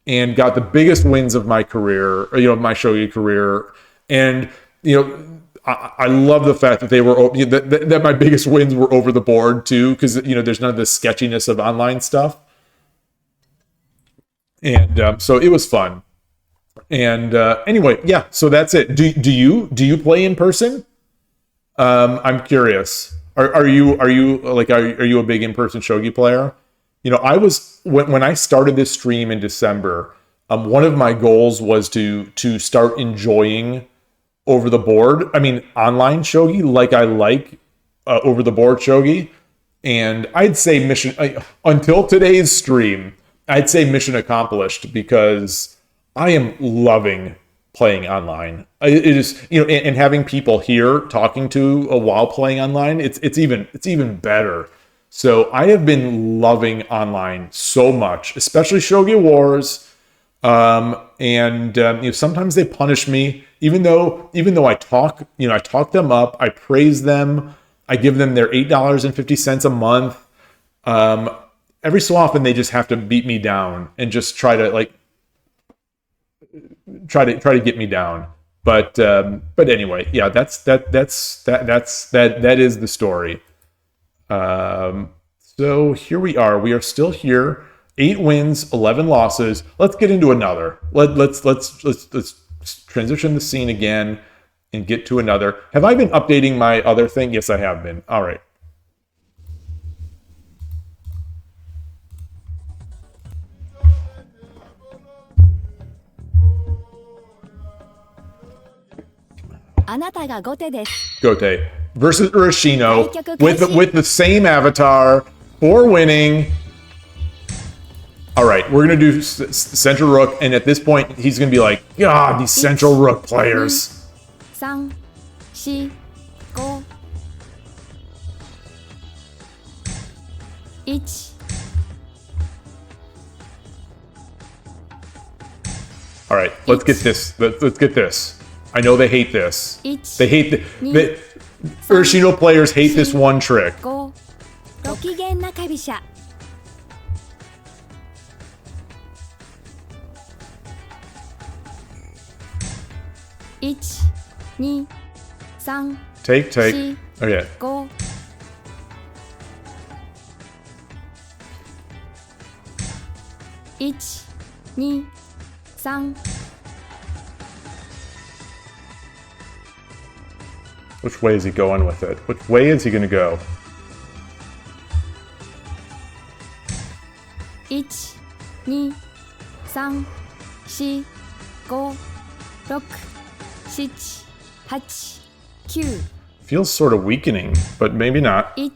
A: and got the biggest wins of my career, my shogi career. And, I love the fact that they were, that my biggest wins were over the board too, because, there's none of the sketchiness of online stuff. And so it was fun. And anyway, yeah, so that's it. Do you play in person? I'm curious. Are you a big in-person shogi player? I was when I started this stream in December. One of my goals was to start enjoying over the board. I mean, online shogi, like I like over the board shogi, and I'd say until today's stream, I'd say mission accomplished, because I am loving playing online. It is, and having people here talking to while playing online, it's even better. So I have been loving online so much, especially Shogi Wars. Sometimes they punish me, even though I talk them up, I praise them, I give them their $8.50 a month. Every so often they just have to beat me down and just try to get me down. But anyway, yeah, that is the story. So here we are. We are still here. 8 wins, 11 losses. Let's get into another. Let's transition the scene again and get to another. Have I been updating my other thing? Yes, I have been. All right. Gote versus Urashino with the same avatar for winning. All right, we're gonna do Central Rook, and at this point, he's gonna be like, "God, these Central Rook players."
B: 3, 4, 5 1
A: All right, let's get this. Let's get this. I know they hate this.
B: 1
A: They hate the Urshino players hate this one trick.
B: 5ご機嫌中飛車 1 2 3
A: Take.
B: 4
A: Okay.
B: 5 1 2 3
A: Which way is he going with it? Which way is he going to go?
B: 1 2 3 4 5 6 7 8 9
A: Feels sort of weakening, but maybe not.
B: 1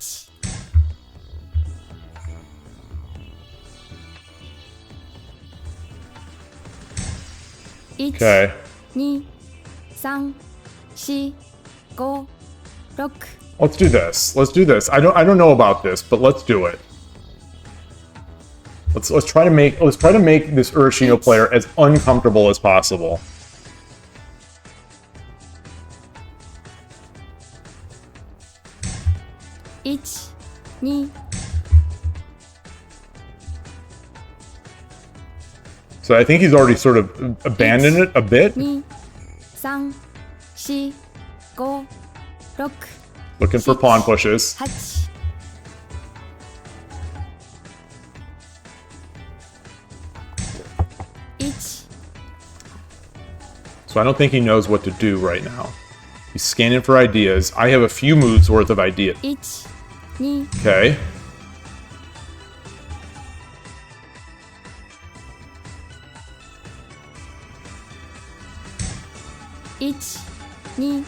B: 1
A: Okay.
B: 2 3 4 5 6
A: Let's do this. Let's do this. I don't know about this, but let's do it. Let's try to make this Urshino player as uncomfortable as possible.
B: 1 2
A: So I think he's already sort of abandoned it a bit.
B: 2 3 4 5 6
A: Looking for pawn pushes.
B: 8 1
A: So I don't think he knows what to do right now. He's scanning for ideas. I have a few moves worth of ideas.
B: 1 2
A: Okay.
B: 1 2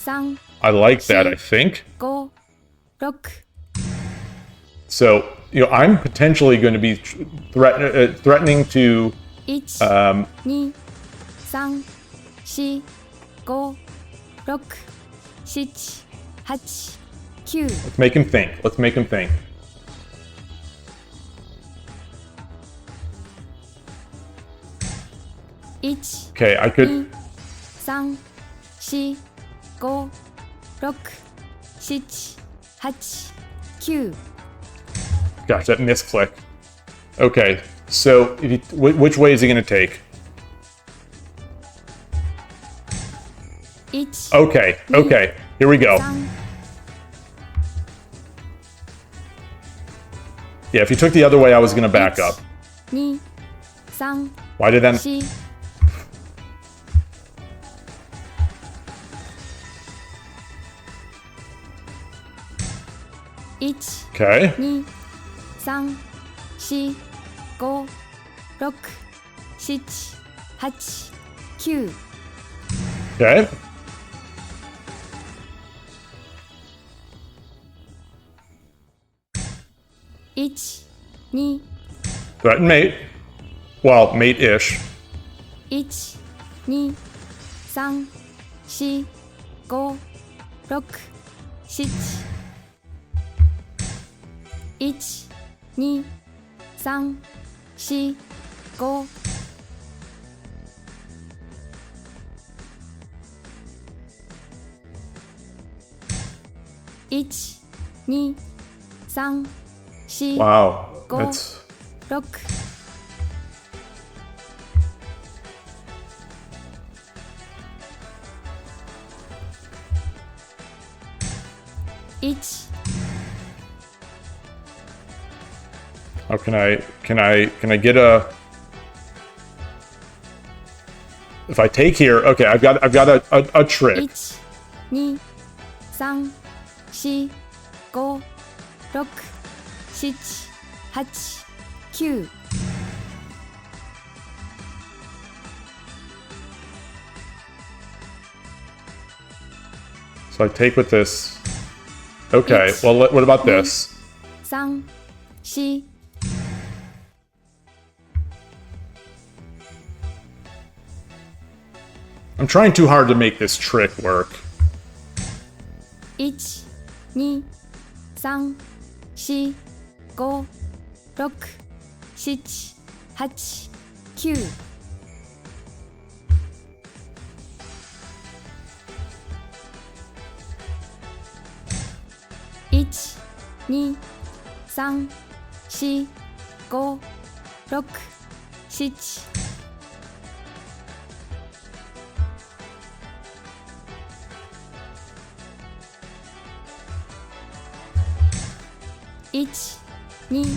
B: 3
A: I like that, I think.
B: 5 6
A: So, I'm potentially going to be threatening to
B: 1 2 3 4 5 6 7 8 9
A: let's make him think. Let's make him think.
B: 1
A: Okay, I
B: 2
A: could
B: 3 4 5 6 7 8 9
A: gosh, that misclick. Okay, so which way is he going to take?
B: 1
A: Okay, here we go.
B: 3
A: Yeah, if he took the other way, I was going to back up.
B: 2 3
A: Why did that?
B: 4 1
A: Okay.
B: 2 3 4 5 6 7 8 9
A: Okay.
B: 1 2
A: Threaten mate. Well, mate-ish.
B: 1 2 3 4 5 6 7 1 2 3 4 5 1 2 3 4
A: Wow.
B: Go.
A: That's
B: 6 1
A: how can I get a if I take here, okay, I've got a trick.
B: 1 2 3 4 5 6 7 8 9
A: So I take with this. Okay,
B: It's-
A: well, what about this?
B: 3 4
A: I'm trying too hard to make this trick work.
B: 1 2 3 4 5 6 7 8 9 2 3 4 5 6 7 1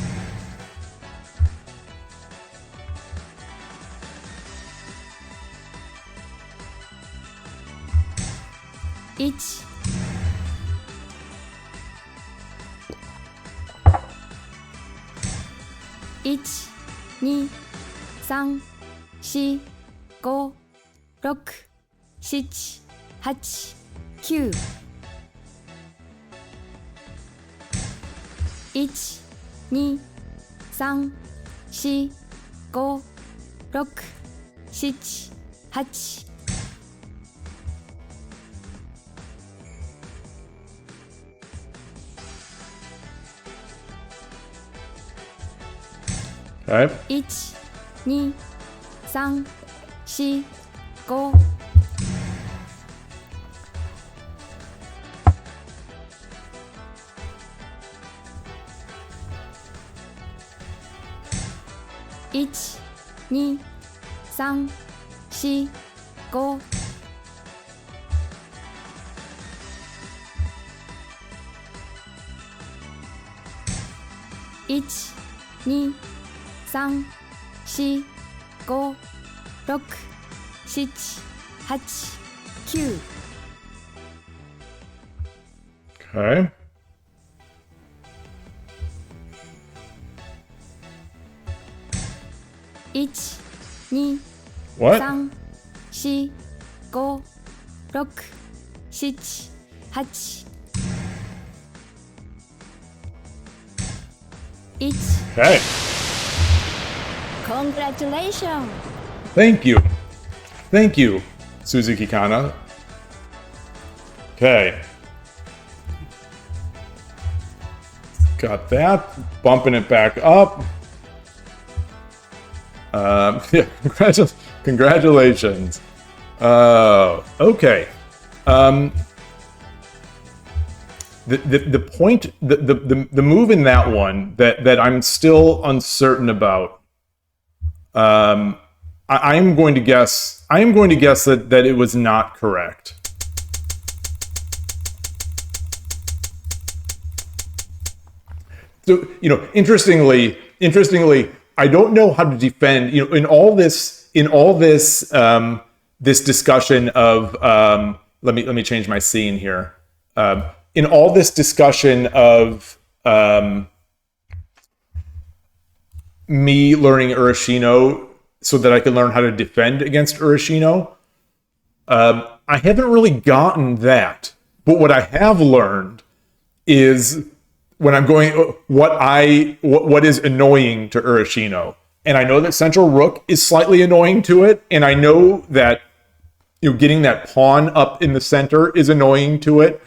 B: 2 1 1 2 3 4 5 6 7 8 9 1 2 3 4 5 6 7 8
A: Okay.
B: 1 2 3 4 5 1 2 3 4 5 1 2 3 4 5 6 7 8 9
A: Okay.1
B: 2
A: What?
B: 3 4 5 6 7 8 1
A: Okay.
B: Congratulations!
A: Thank you. Thank you, Suzuki Kana. Okay. Got that. Bumping it back up. Yeah, congratulations. Okay. The point, the move in that one that I'm still uncertain about. I am going to guess that it was not correct. So, interestingly, I don't know how to defend, in all this, this discussion of, let me change my scene here. In all this discussion of, me learning Urashino so that I can learn how to defend against Urashino, I haven't really gotten that. But what I have learned is when I'm going, what is annoying to Urashino. And I know that Central Rook is slightly annoying to it, and I know that getting that pawn up in the center is annoying to it.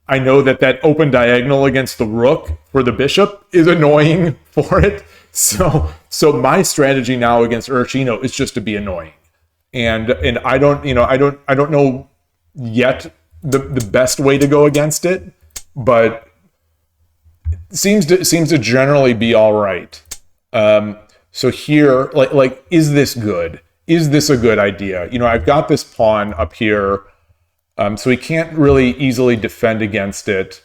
A: I know that open diagonal against the rook for the bishop is annoying for it. So my strategy now against Urashino is just to be annoying, and I don't know yet the best way to go against it, but it seems to generally be all right. So here, like, is this good? Is this a good idea? I've got this pawn up here, so he can't really easily defend against it.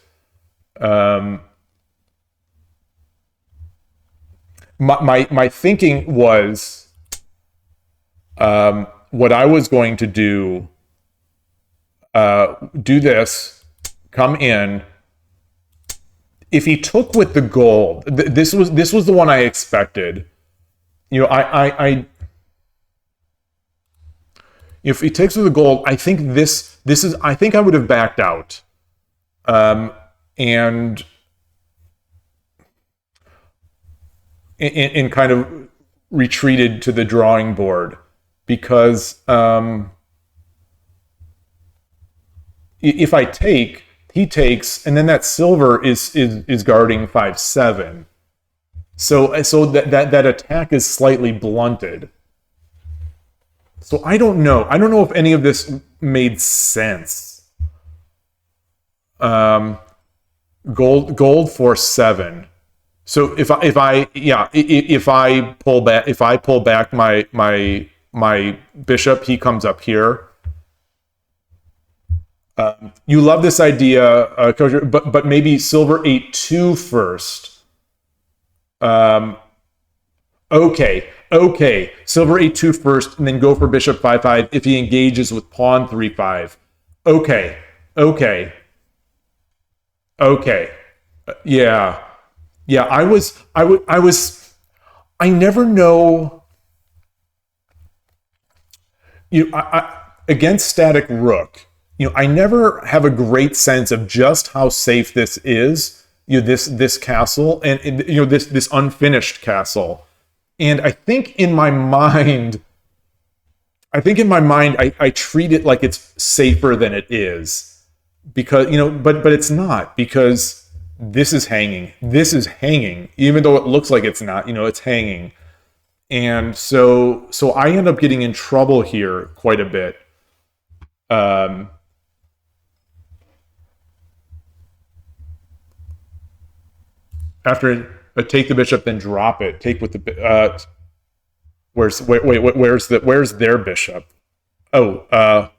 A: My thinking was, what I was going to do this, come in. If he took with the gold, this was the one I expected. If he takes with the gold, I think this is. I think I would have backed out, and kind of retreated to the drawing board, because if I take, he takes, and then that silver is guarding 5/7. So that attack is slightly blunted. So I don't know. I don't know if any of this made sense. Gold for 7. So if I pull back my bishop, he comes up here. You love this idea, Coach, but maybe silver 8-2 first. Okay. Silver 8-2 first, and then go for bishop 5-5 if he engages with pawn 3-5. Okay. Yeah. I never know. Against static rook, I never have a great sense of just how safe this is. This castle and this unfinished castle. And I think in my mind, I treat it like it's safer than it is, because but it's not, because this is hanging, even though it looks like it's not. It's hanging, and so I end up getting in trouble here quite a bit. After take the bishop, then drop it. Take with the where's their bishop? Go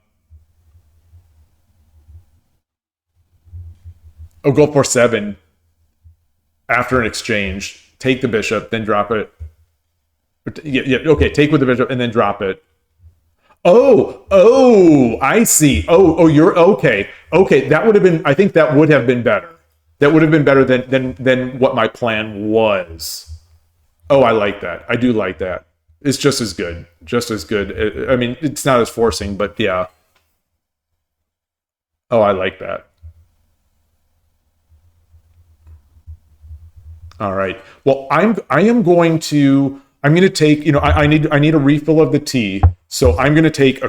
A: for 7 after an exchange. Take the bishop, then drop it. Okay. Take with the bishop and then drop it. I see. You're okay. That would have been. I think that would have been better. That would have been better than what my plan was. I like that. I do like that. It's just as good. I mean, it's not as forcing, but yeah. I like that. All right. Well, I'm going to take, I need a refill of the tea. So I'm going to take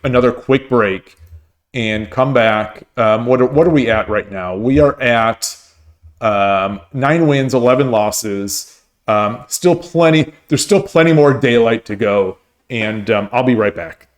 A: another quick break and come back. What are we at right now? We are at 9 wins, 11 losses. There's still plenty more daylight to go, and I'll be right back.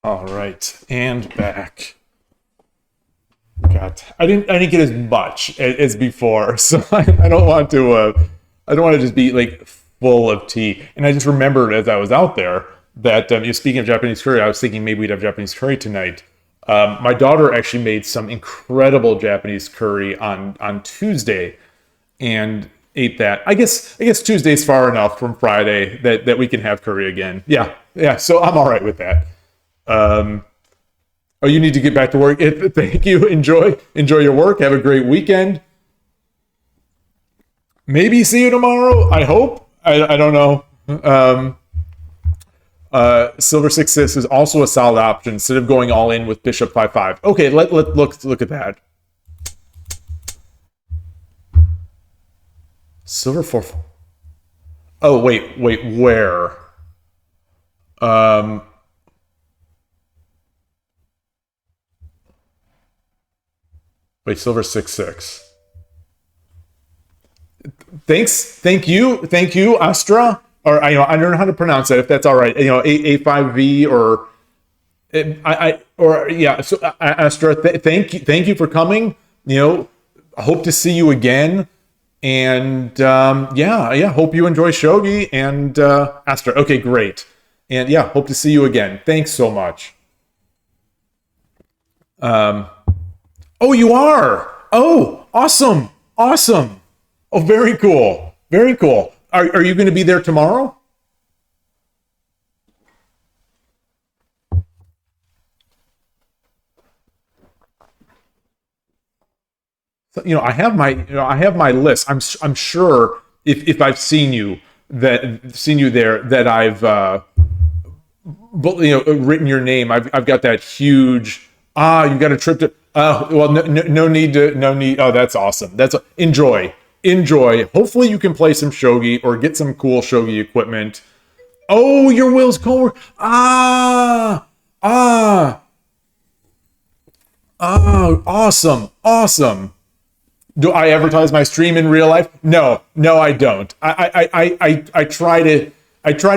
A: All right, and back. God, I didn't get as much as before, so I don't want to. I don't want to just be like full of tea. And I just remembered as I was out there that, speaking of Japanese curry, I was thinking maybe we'd have Japanese curry tonight. My daughter actually made some incredible Japanese curry on Tuesday and ate that. I guess Tuesday's far enough from Friday that we can have curry again. Yeah. So I'm all right with that. Oh, you need to get back to work. Thank you. Enjoy your work. Have a great weekend. Maybe see you tomorrow. I hope. I don't know. Silver 6-6 is also a solid option instead of going all in with Bishop 5-5. Okay, let's look at that. Silver 4. Oh wait, where? Wait, Silver 6-6. Thank you, Astra. Or I don't know how to pronounce that. If that's all right, A5V or So Astra, thank you for coming. I hope to see you again. And hope you enjoy Shogi and Astra. Okay, great. And hope to see you again. Thanks so much. Oh, you are. Oh, awesome. Oh, very cool. Are you going to be there tomorrow? So, I have my list. I'm sure if I've seen you there that I've written your name. I've got that huge. You've got a trip to. No need. Oh, that's awesome. Enjoy. Hopefully you can play some Shogi or get some cool Shogi equipment. Oh, your Will's coworker. Awesome. Do I advertise my stream in real life? No, I don't. I try to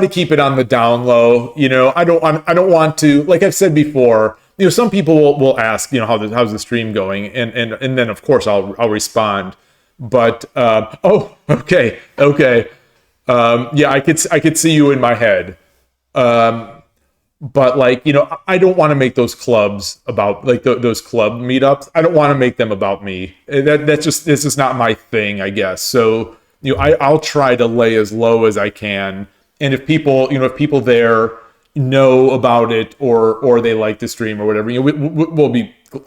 A: keep it on the down low. I don't want to, like I've said before, some people will ask, how's the stream going? And then of course I'll respond. But okay. I could see you in my head. But I don't want to make those clubs about those club meetups. I don't want to make them about me. This is not my thing, I guess. So I'll try to lay as low as I can. And if people there know about it or they like the stream or whatever,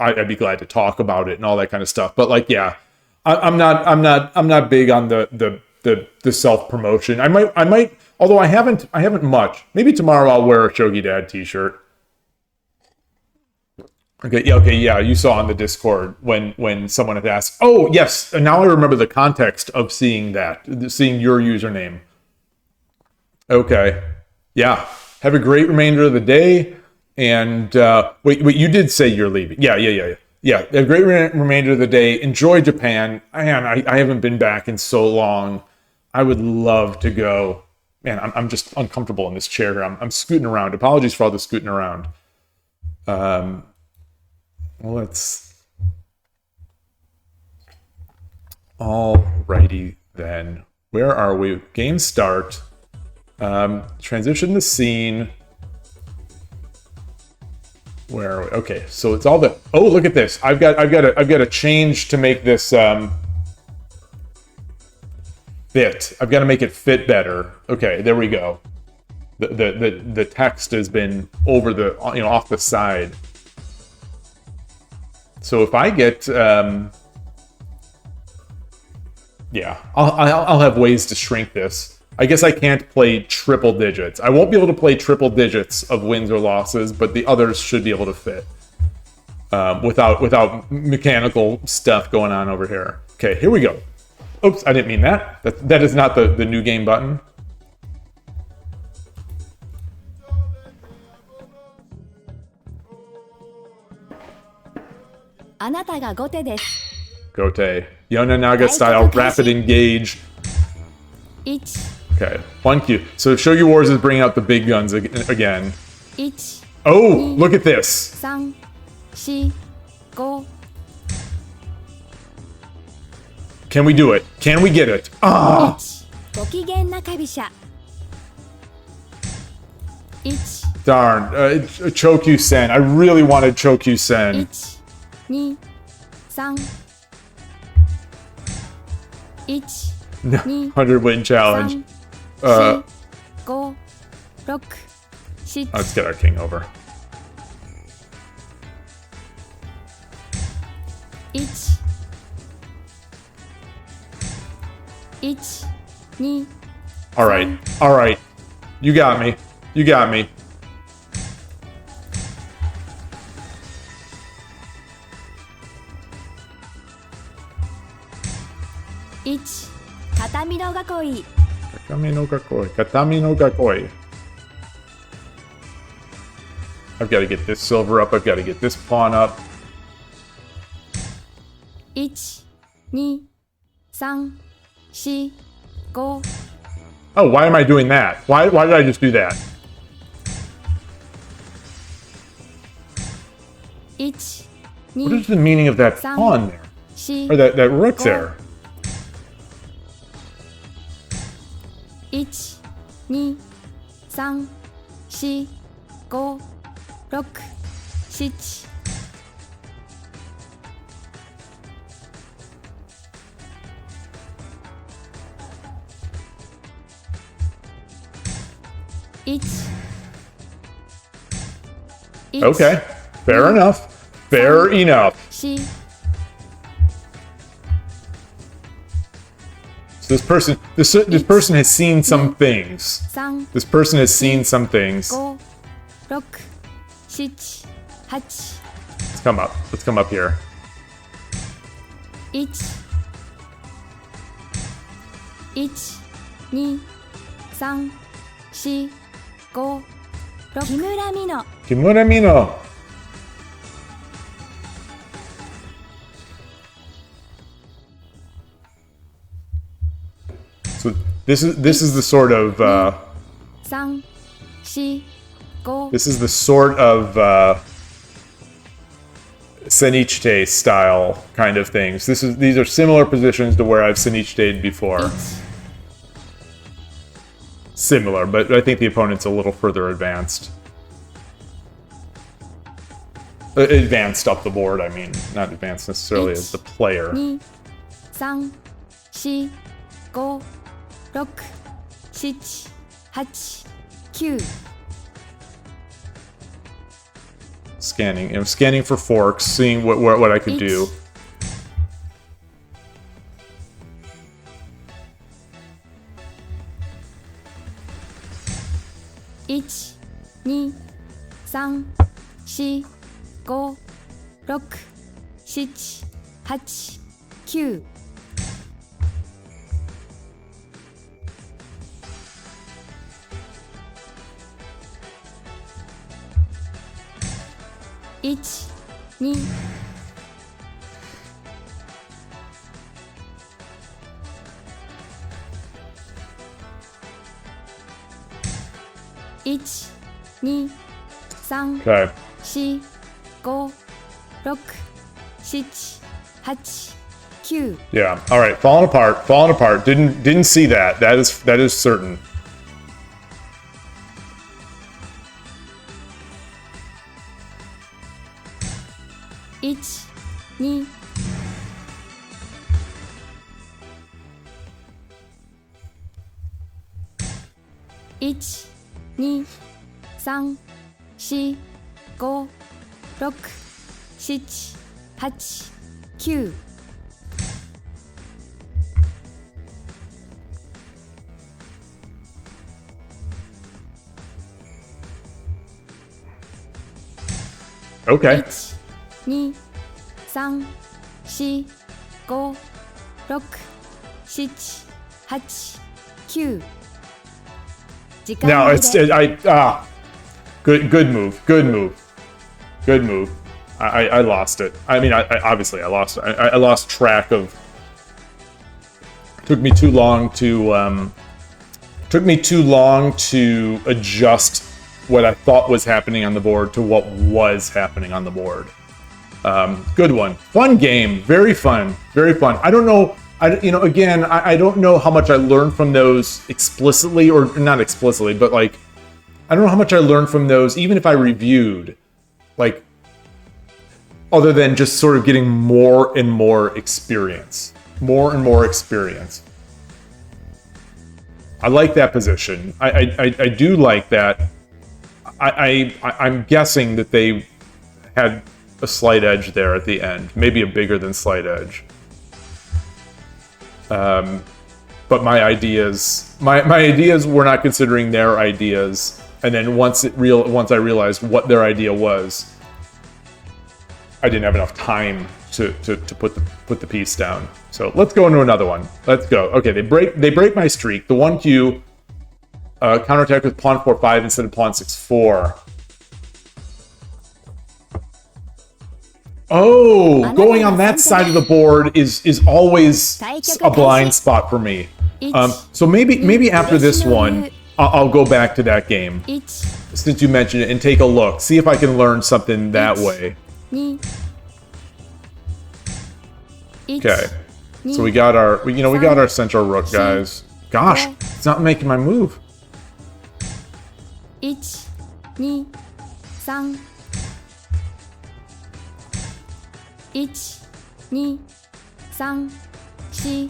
A: I'd be glad to talk about it and all that kind of stuff. But I'm not big on the self promotion. I might, although I haven't much. Maybe tomorrow I'll wear a Shogi Dad t-shirt. Okay, yeah. You saw on the Discord when someone had asked. Oh yes, and now I remember the context of seeing your username. Okay, yeah. Have a great remainder of the day. And wait, you did say you're leaving. Yeah. Have a great remainder of the day. Enjoy Japan. Man, I haven't been back in so long. I would love to go. Man, I'm just uncomfortable in this chair here. I'm scooting around. Apologies for all the scooting around. Alrighty then. Where are we? Game start. Transition the scene. Where are we? Okay, so it's all the. Oh, look at this! I've got a change to make this fit. I've got to make it fit better. Okay, there we go. The text has been over the off the side. So if I get I'll have ways to shrink this. I guess I can't play triple digits. I won't be able to play triple digits of wins or losses, but the others should be able to fit without mechanical stuff going on over here. Okay, here we go. Oops, I didn't mean that. That is not the new game button. Gote. Yonanaga style rapid engage. Okay, 1Q. So Shogi Wars is bringing out the big guns again. Oh, look at this. Can we do it? Can we get it? Ah!
B: ご機嫌なかびしゃ
A: Darn, Chokyu-sen. I really wanted Chokyu-sen.
B: 1 2 3 1 2
A: 100 win challenge.
B: 3 4 5 6
A: Let's get our king over.
B: 1 1 2
A: All right, all right. You got me. You got me.
B: 1畳の囲い
A: Katami no kakoi. Katami no kakoi. I've got to get this silver up. I've got to get this pawn up.
B: 1 2 3 4 5
A: Oh, why am I doing that? Why did I just do that?
B: 1
A: What
B: 2
A: is the meaning of that pawn there?
B: 4
A: Or that rook there?
B: 1 2 3 4 5 6 7 1
A: Okay, fair enough. Fair enough.
B: 4
A: So this person has seen some things.
B: 3
A: This person has seen some things.
B: 5 6 7 8
A: Let's come up. Let's come up here.
B: 1 1 2 3 4 5 6木村美濃
A: Kimura Mino. So this is the sort of
B: 3 4 5
A: this is the sort of Senichite style kind of things. These are similar positions to where I've Senichite before. Similar, but I think the opponent's a little further advanced. Advanced up the board, I mean. Not advanced necessarily as the player.
B: 2 3 4 5 6 7 8 9
A: Scanning for forks, seeing what I could do.
B: 1 2 3 4 5 6 7 8 9 1 2 1 2 3
A: Okay.
B: 4 5 6 7 8 9
A: Yeah. All right. Falling apart. Didn't see that. That is certain.
B: 1 2 1 2 3 4 5 6 7 8 9
A: Okay.
B: 1 2 3 4 5 6 7 8 9 時間
A: Now
B: 切
A: it's
B: れ
A: good move. I lost it. I mean, I obviously I lost. I lost track of. Took me too long to adjust what I thought was happening on the board to what was happening on the board. Good one. Fun game. Very fun. I don't know Again, I don't know how much I learned from those explicitly, or not explicitly, but like, I don't know how much I learned from those, even if I reviewed, like, other than just sort of getting more and more experience. More and more experience. I like that position. I do like that. I'm guessing that they had a slight edge there at the end, maybe a bigger than slight edge. But my ideas were not considering their ideas, and then once I realized what their idea was, I didn't have enough time to put the piece down. So let's go into another one. Let's go. Okay, they break my streak. The 1Q counterattack with pawn 4-5 instead of pawn 6-4. Oh, going on that side of the board is always a blind spot for me. So maybe after this one, I'll go back to that game, since you mentioned it, and take a look. See if I can learn something that way. Okay, so we got our central rook, guys. Gosh, it's not making my move.
B: 1 2 3 1 2 3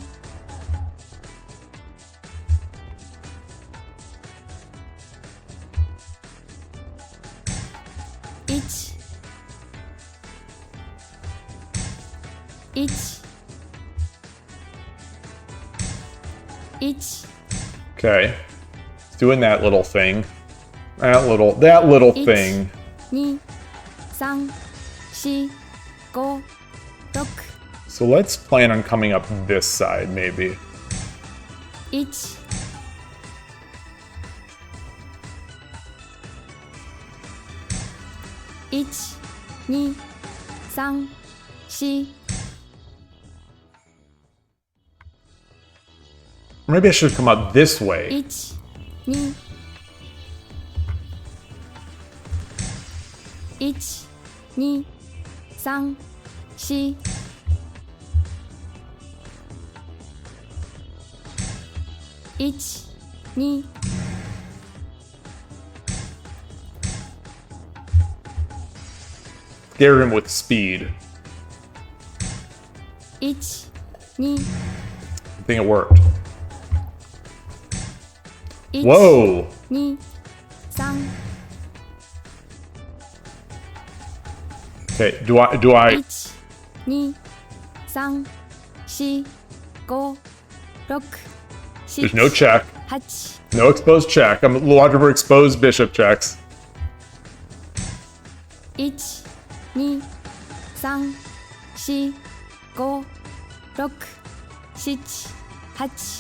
B: 4 1 1
A: Okay, it's doing that little thing. That little thing.
B: 2 3 4 5 6
A: So let's plan on coming up this side, maybe.
B: 1 1 2 3 4
A: Or maybe I should come up this way.
B: 1 2 1 2 3 4 1 2
A: Scare him with speed.
B: 1 2
A: I think it worked.
B: 1
A: Whoa!
B: 2 3
A: Okay, do I
B: 1 2 3 4 5 6
A: There's no check.
B: 8
A: No exposed check. I'm watching for exposed bishop checks.
B: 1 2 3 4 5 6 7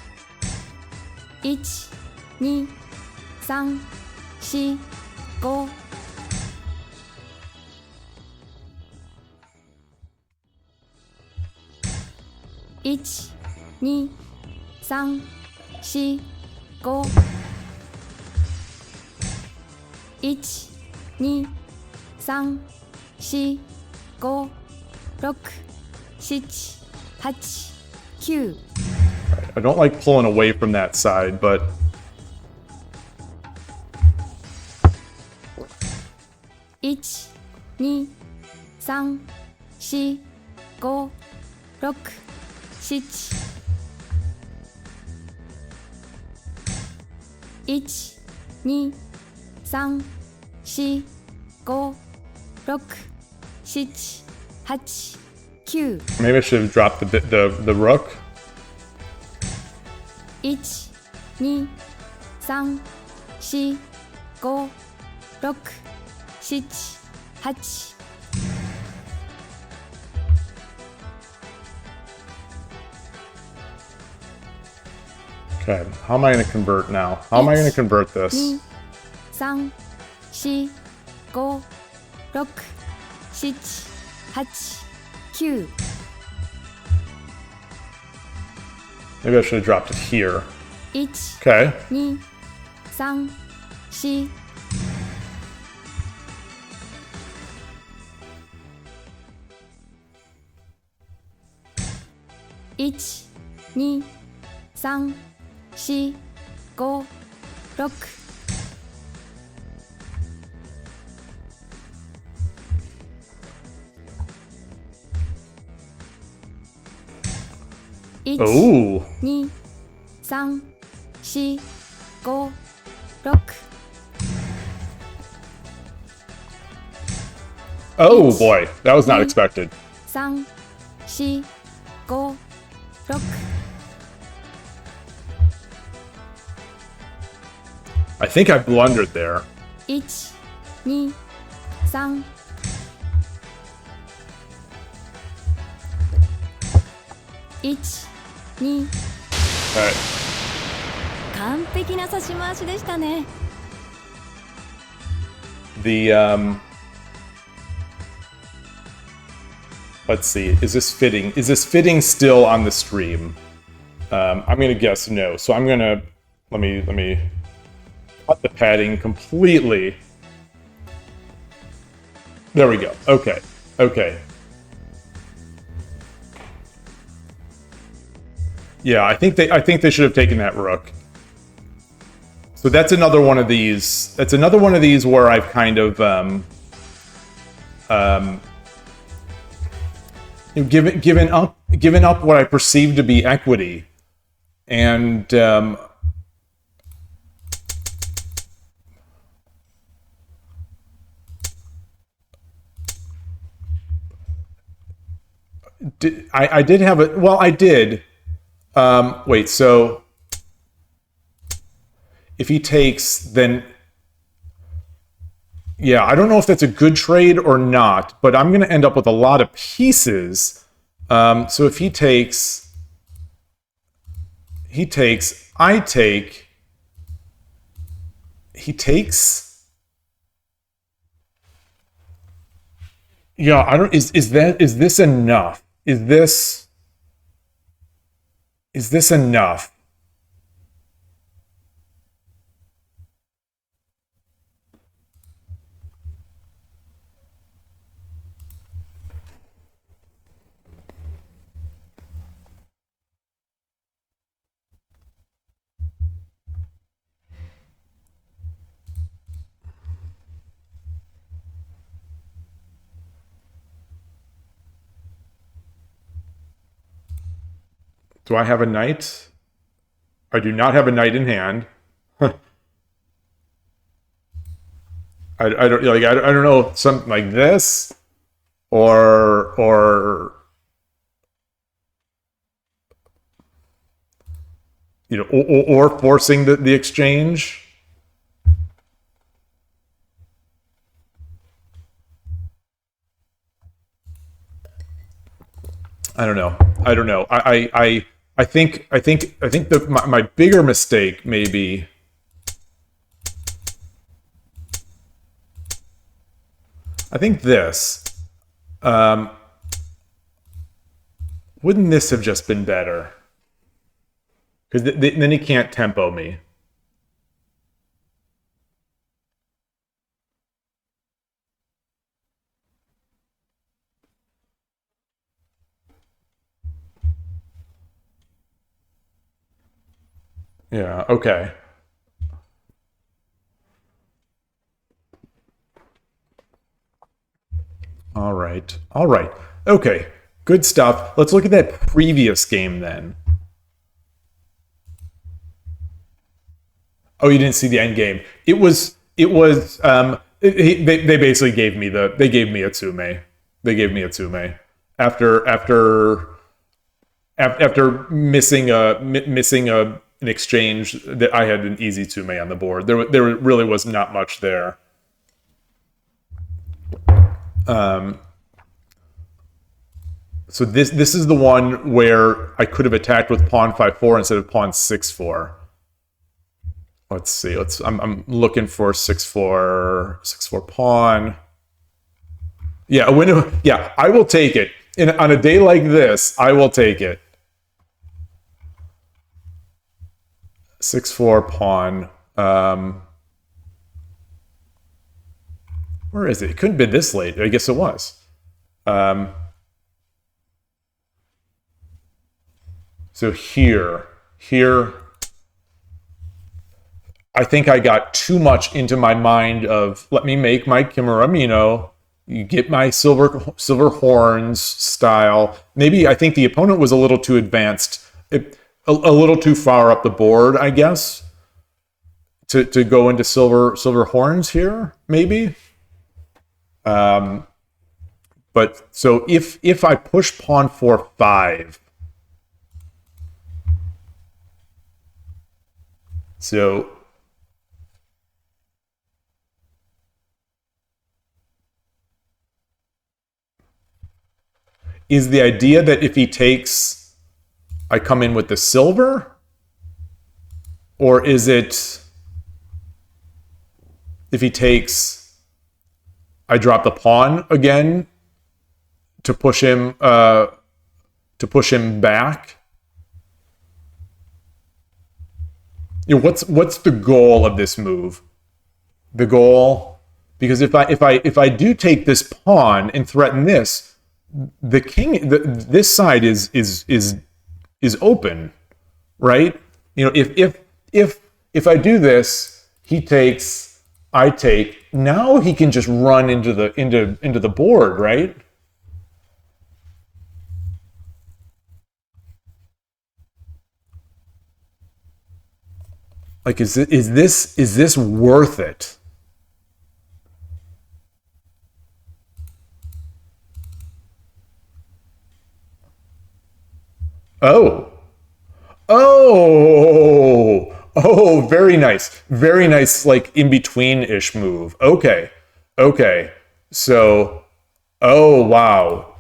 B: 8 9 1 2 3 4 5 1 2 3 4 5 1 2 3 4 5 6 7 8 9
A: I don't like pulling away from that side, but
B: 1 2 3 4 5 6 7 1 2 3 4 5 6 7 8 9
A: maybe I should have dropped the rook.
B: 1 2 3 4 5 6 7 8
A: Okay, how am I going to convert now? How am I going to convert this?
B: 2 3 4 5 6 7 8 9
A: Maybe I should have dropped it here.
B: 1
A: Okay.
B: 2 3 4 1 1、2、3、4、5、6。1、Oh. 2、3、4、5、6。Oh
A: boy, that was not expected.
B: 3、4、5、6。I
A: think I blundered there.
B: 1、2、3。1、2。Alright. 完璧な差し回しでしたね。
A: The let's see, is this fitting? Is this fitting still on the stream? I'm gonna guess no. So I'm gonna let me cut the padding completely. There we go. Okay. Okay. Yeah, I think they should have taken that rook. So that's another one of these. That's another one of these where I've kind of given up what I perceive to be equity, and I did have a well. I did. Wait. So if he takes, then yeah, I don't know if that's a good trade or not, but I'm going to end up with a lot of pieces. So if he takes, I take, he takes. Yeah, I don't. Is this enough? Is this enough? Do I have a knight? I do not have a knight in hand. I don't like I don't know, something like this or you know, or forcing the exchange. I don't know. I think my bigger mistake maybe. I think this. Wouldn't this have just been better? Because then he can't tempo me. Yeah, okay. All right. All right. Okay. Good stuff. Let's look at that previous game then. Oh, you didn't see the end game. They basically gave me a tsume. They gave me a tsume after missing an exchange that I had an easy tsume on the board. There really was not much there. So this is the one where I could have attacked with pawn 5-4 instead of pawn 6-4. Let's see. I'm looking for 6-4 pawn. Yeah, a window. Yeah, I will take it. On a day like this, I will take it. 6-4 pawn. Where is it? It couldn't have been this late. I guess it was. So here, I think I got too much into my mind of let me make my Kimura Mino, you get my silver horns style. Maybe I think the opponent was a little too advanced, a little too far up the board, I guess, to go into silver horns here, maybe. But so if I push pawn 4-5, so is the idea that if he takes, I come in with the silver? Or is it if he takes, I drop the pawn again to push him back? You know, what's the goal of this move? The goal, because if I do take this pawn and threaten this, the king, this side is open, right? You know, if I do this, he takes, I take. Now he can just run into the board, right? Like, is this worth it? Oh. Oh, very nice. Very nice, like, in-between-ish move. Okay. So, oh, wow.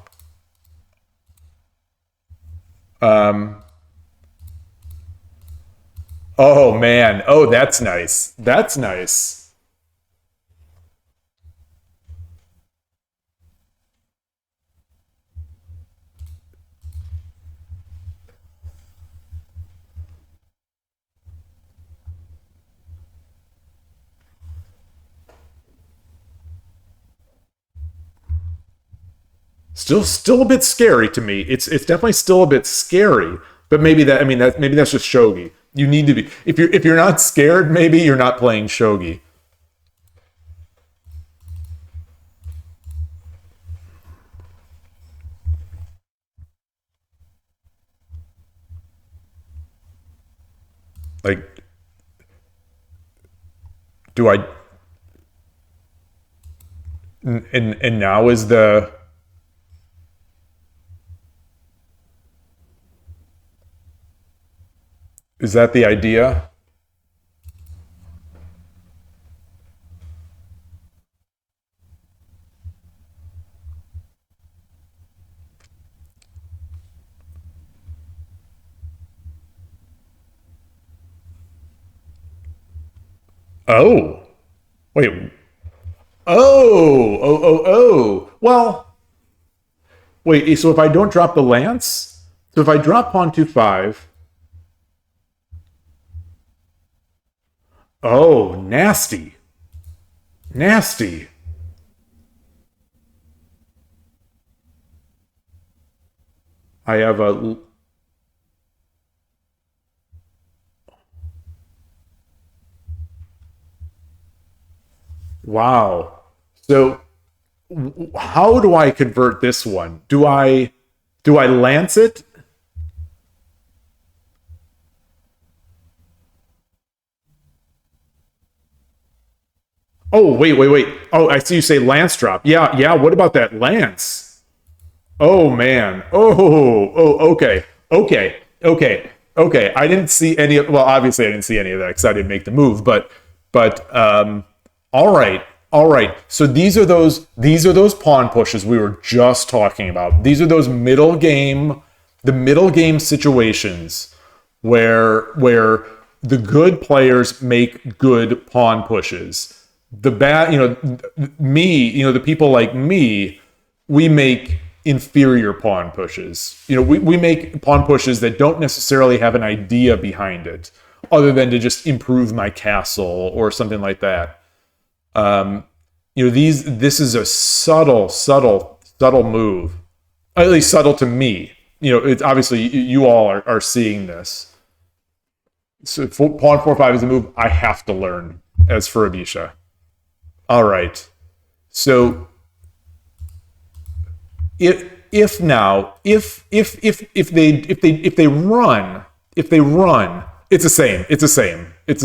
A: Oh, man. Oh, that's nice. That's nice. Still a bit scary to me. It's definitely still a bit scary. But maybe maybe that's just shogi. You need to be, if you're not scared, maybe you're not playing shogi. Like, do I, and now is that the idea? Oh, wait. Well, wait. So if I don't drop the lance, so if I drop pawn 2-5, oh, nasty, nasty. I have a, wow. So how do I convert this one? Do I lance it? Oh, wait. Oh, I see you say lance drop. Yeah. What about that lance? Oh man. Okay. I didn't see any of, well, obviously I didn't see any of that because I didn't make the move, but all right. So these are those pawn pushes we were just talking about. These are those the middle game situations where the good players make good pawn pushes. The bad, the people like me, we make inferior pawn pushes. We make pawn pushes that don't necessarily have an idea behind it, other than to just improve my castle or something like that. This is a subtle move, at least subtle to me, it's obviously you all are seeing this. So pawn 4-5 is a move I have to learn as for Abisha. All right. So if they run, it's the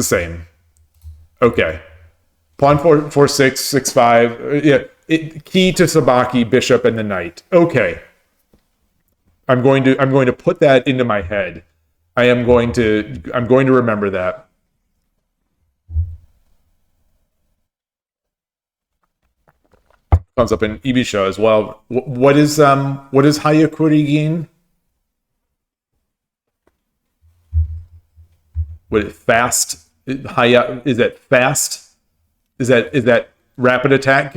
A: same. Okay. Pawn 4-6, 6-5. Yeah. Key to Sabaki, bishop, and the knight. Okay. I'm going to put that into my head. I'm going to remember that. Comes up in Ibisha as well. What is Hayakurigin? What fast? Haya, is that fast? Is that rapid attack?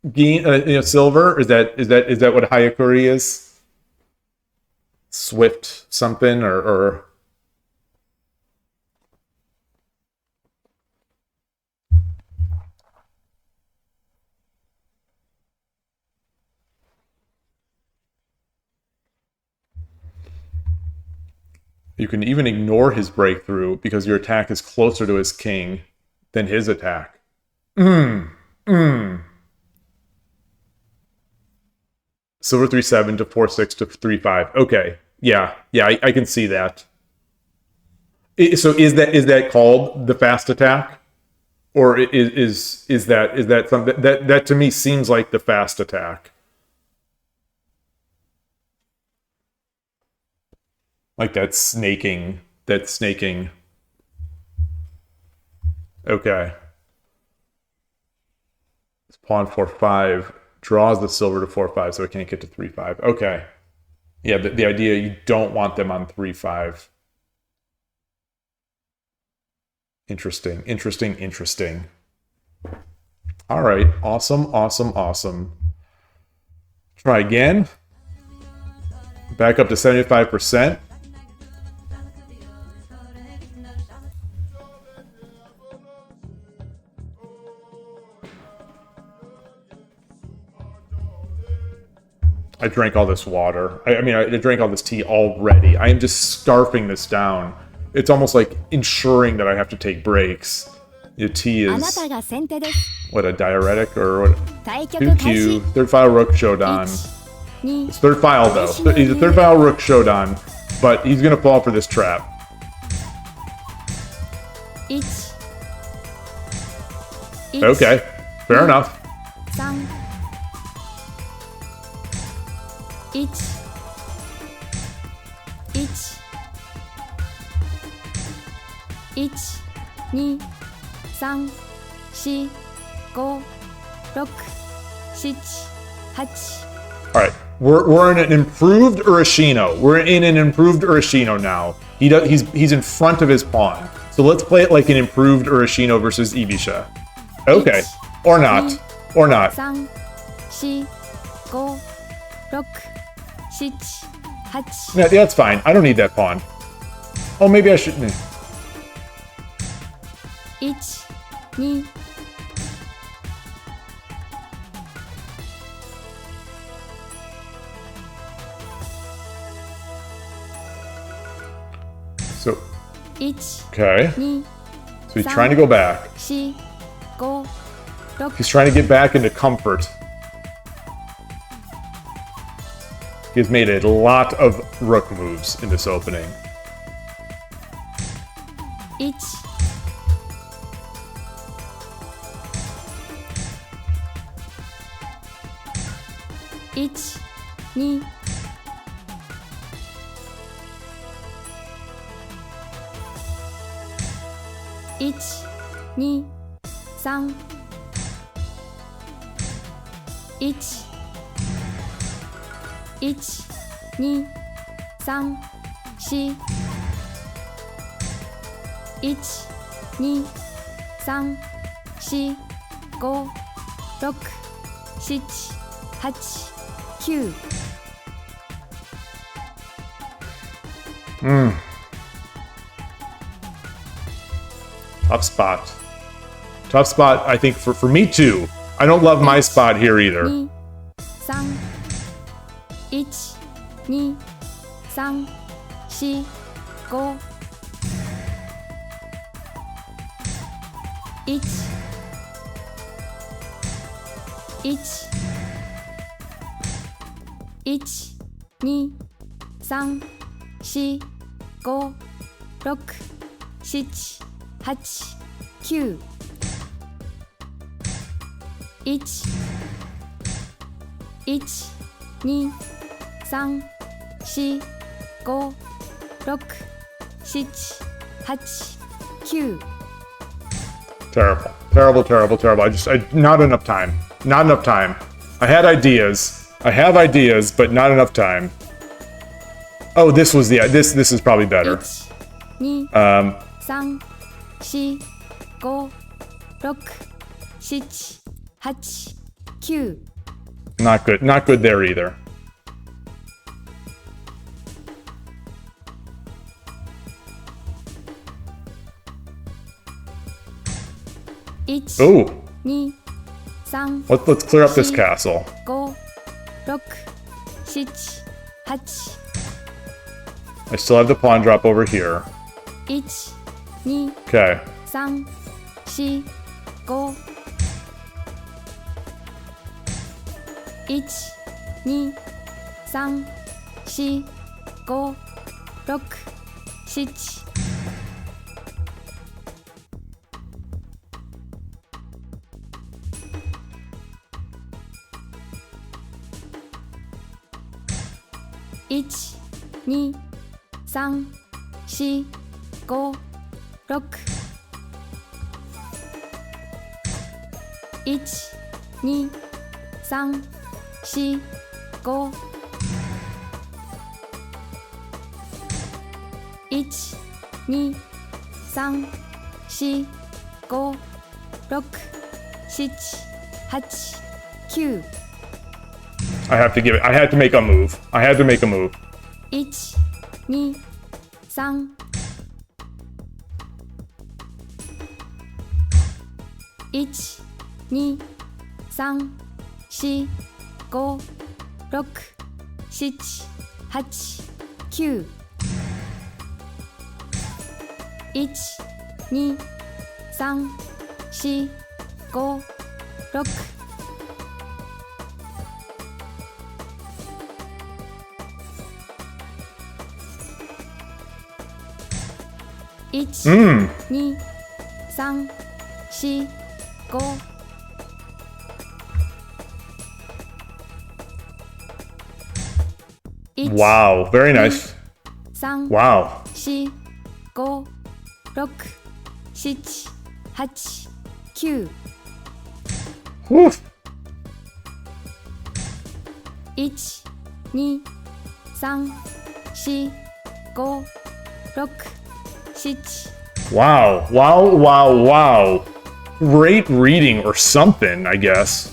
A: Silver? Is that what Hayakuri is? Swift something or you can even ignore his breakthrough because your attack is closer to his king than his attack. Silver 3-7 to 4-6 to 3-5. Okay. Yeah, I can see that. So is that called the fast attack? Or is that something that to me seems like the fast attack? Like that snaking. Okay. It's pawn 4-5 draws the silver to 4-5, so it can't get to 3-5. Okay. Yeah, the idea you don't want them on 3-5. Interesting. All right. Awesome. Try again. Back up to 75%. I drank all this water. I drank all this tea already. I am just scarfing this down. It's almost like ensuring that I have to take breaks. The tea is what, a diuretic or what? 2Q, third file rook shodan. It's third file though. He's a third file rook shodan, but he's gonna fall for this trap. Okay, fair enough.
B: 1 2 3 4 5 6 7 8.
A: All right, we're in an improved Urashino. We're in an improved Urashino now. He's in front of his pawn. So let's play it like an improved Urashino versus Ibisha. Okay, or not.
B: 3 4 5 6 7 8.
A: Yeah, that's fine. I don't need that pawn. Oh, maybe I should.
B: 1 2
A: So,
B: 1
A: okay.
B: 2
A: So he's trying to go back.
B: 4 5 6
A: He's trying to get back into comfort. He's made a lot of rook moves in this opening.
B: 1 1 2 1 2 3 1 1 2 3 4 1 2 3 4 5 6 7 8 9.
A: Tough spot, I think, for me too. I don't love my spot here either.
B: 2 3 1 2、3、4、5、1、1、1、2、3、4、5、6、7、8、9、1、1、2、3、4、5、6、7、8、9。Terrible.
A: Terrible, terrible, terrible. Not enough time. Not enough time. I had ideas. I have ideas, but not enough time. Oh, this is probably better.
B: 1、2、3、4、5、6、7、8、9。Not
A: good. Not good there either.
B: 1、
A: Ooh.
B: 2、3、
A: Let's clear up this castle.
B: 5、6、7、8、
A: I still have the pawn drop over here.
B: 1、2、
A: Okay.
B: 3、4、5、1、2、3、4、5、6、7。1、2、3、4、5、6。1、2、3、4、5。1、2、3、4、5、6、7、8、9。I
A: had to make a move. I had to make a move.
B: 1、2、3。1、2、3、4、5、6、7、8、9。1、2、3、4、5、6。1、2、3、4、5。Wow,
A: very nice.
B: 3、
A: Wow.
B: 4、5、6、7、8、9。Whew. 1、2、3、4、5、6、7。
A: Wow. Wow. Wow. Wow. Great reading or something, I guess.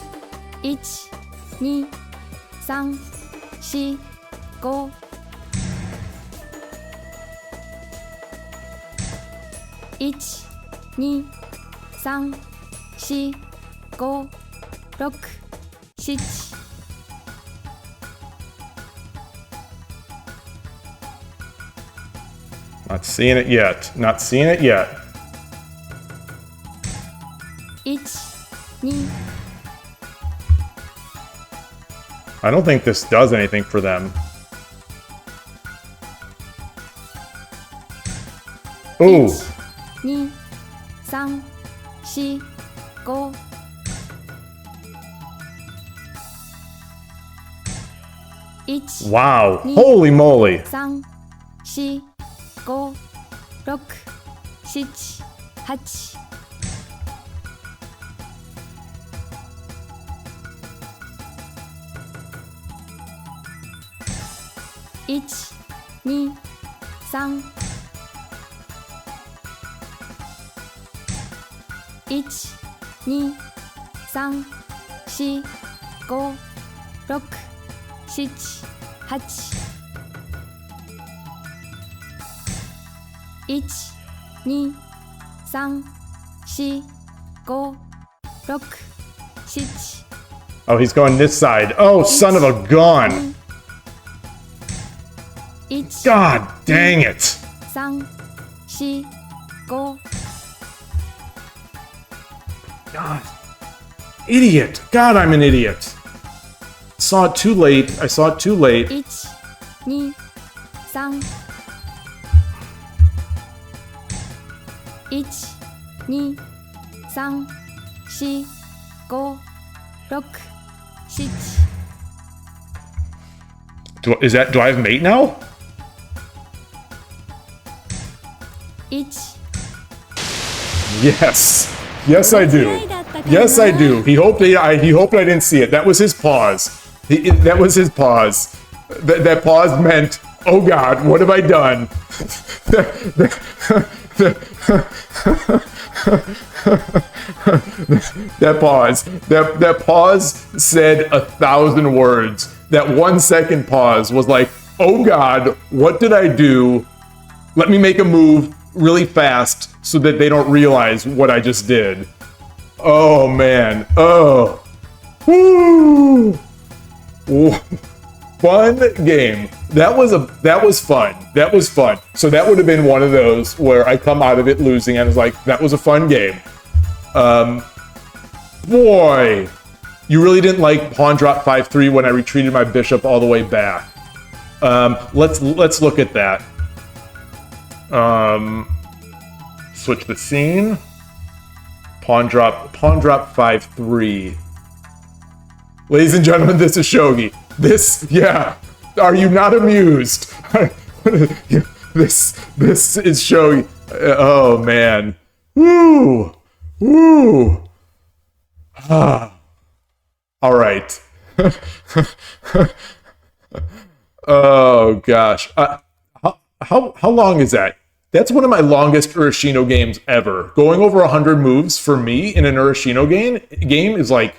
B: 1、2、3、4、5。1、2、3、4、5、6、7。Not
A: seeing it yet. Not seeing it yet.
B: 1、2。
A: I don't think this does anything for them. Ooh.
B: 1、2、3、4、5。1、
A: Wow.
B: 2
A: Holy moly.
B: 3、4、5、6、7、8。1、2、3。1、2、3、4、5、6、7、8。1、2、3、4、5、6、7。
A: Oh, he's going this side. Oh, son of a gun.
B: 1
A: God dang it.
B: 3 4 5
A: God. Idiot. God, I'm an idiot. Saw it too late. I saw it too late.
B: 1 2 3 1 2 3 4 5 6 7
A: Do I have mate now?
B: 1
A: Yes. Yes, I do. Yes, I do. He hoped I didn't see it. That was his pause. That was his pause. That pause meant, oh God, what have I done? That pause said 1,000 words. That 1 second pause was like, oh God, what did I do? Let me make a move really fast so that they don't realize what I just did. Oh man. Oh. Woo. Ooh. Fun game. That was fun. That was fun. So that would have been one of those where I come out of it losing and I was like, that was a fun game. Boy, you really didn't like pawn drop 5-3 when I retreated my bishop all the way back. Let's look at that. Switch the scene. Pawn drop 5-3. Ladies and gentlemen, this is Shogi. Yeah. Are you not amused? This is Shogi. Oh man. Woo. Woo. Ah. All right. Oh gosh. How long is that? That's one of my longest Urashino games ever. Going over 100 moves for me in an Urashino game is like,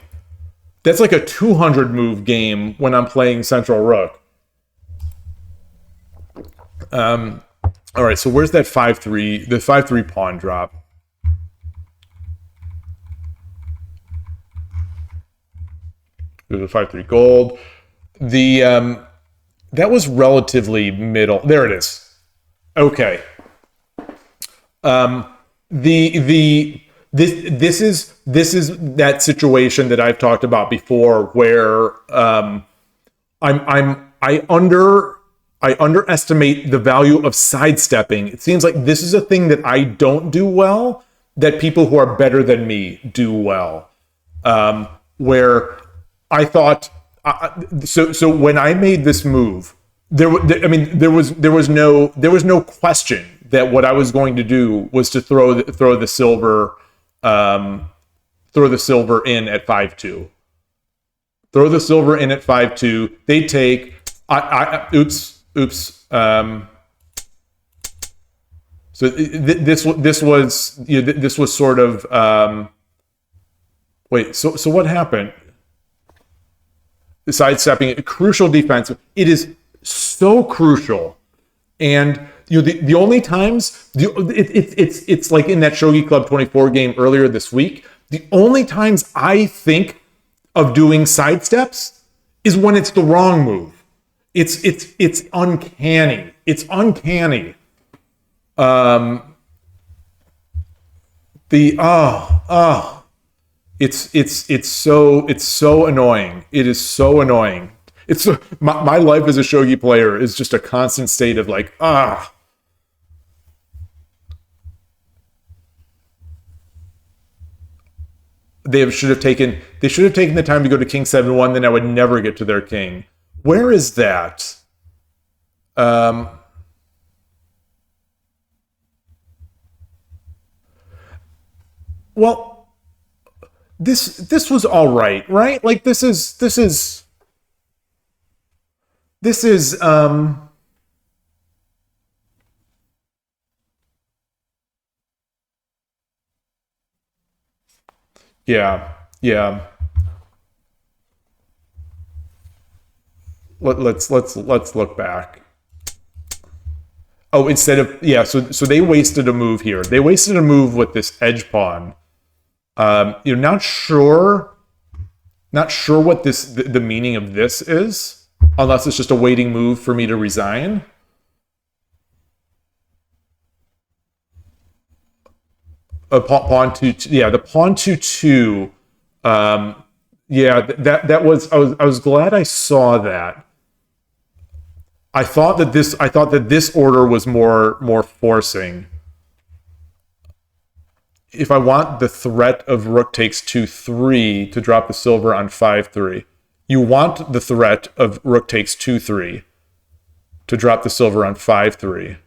A: that's like a 200 move game when I'm playing Central Rook. All right, so where's that 5-3, the 5-3 pawn drop? There's a 5-3 gold. That was relatively middle. There it is. Okay. This is that situation that I've talked about before, where I underestimate the value of sidestepping. It seems like this is a thing that I don't do well, that people who are better than me do well. Where I thought, so when I made this move, there was no question that what I was going to do was to throw the silver in at 5-2. Throw the silver in at 5-2. They take. Oops. So this was sort of. Wait. So what happened? Sidestepping, crucial defense. It is so crucial, and the only times it's like in that Shogi Club 24 game earlier this week. The only times I think of doing sidesteps is when it's the wrong move. It's uncanny. It's uncanny. It's so annoying. It is so annoying. It's my life as a Shogi player is just a constant state of like, They should have taken the time to go to King 7-1, then I would never get to their king. Where is that? Well, this was all right? Like this is yeah. Let's look back. Oh, instead of so they wasted a move here. They wasted a move with this edge pawn. You're not sure what the meaning of this is, unless it's just a waiting move for me to resign. the pawn to two. Yeah, that was I was glad I saw that. I thought that this order was more forcing. If I want the threat of rook takes 2-3 to drop the silver on 5-3, you want the threat of rook takes 2-3 to drop the silver on 5-3.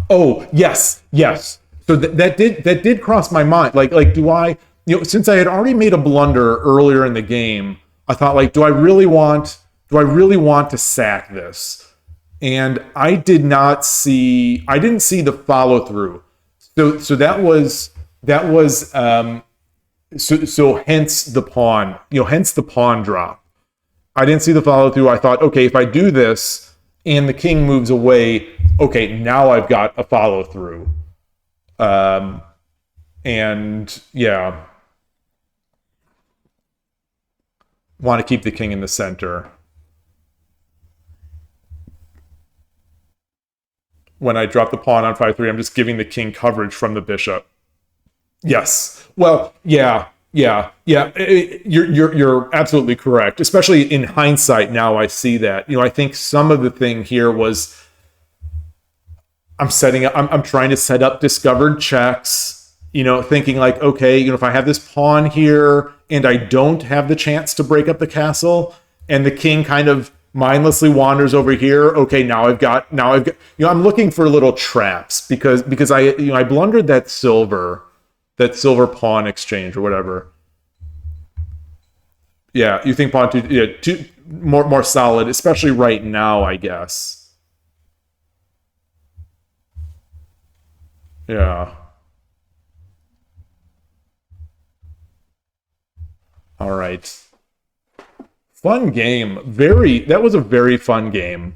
A: Oh, yes, yes. So that did cross my mind. Like do I, since I had already made a blunder earlier in the game, I thought, like, do I really want to sack this? And I didn't see the follow through. So that was so hence the pawn, hence the pawn drop. I didn't see the follow through. I thought, okay, if I do this and the king moves away, okay, now I've got a follow through. And yeah, want to keep the king in the center. When I drop the pawn on 5-3, I'm just giving the king coverage from the bishop. Yes. Well, yeah. You're absolutely correct. Especially in hindsight, now I see that. I think some of the thing here was I'm trying to set up discovered checks. Thinking like, okay, if I have this pawn here and I don't have the chance to break up the castle, and the king kind of mindlessly wanders over here. Okay, now I've got. I'm looking for little traps because I blundered that silver pawn exchange or whatever. Yeah, you think pawn two more solid, especially right now, I guess. Yeah. All right. Fun game. That was a very fun game.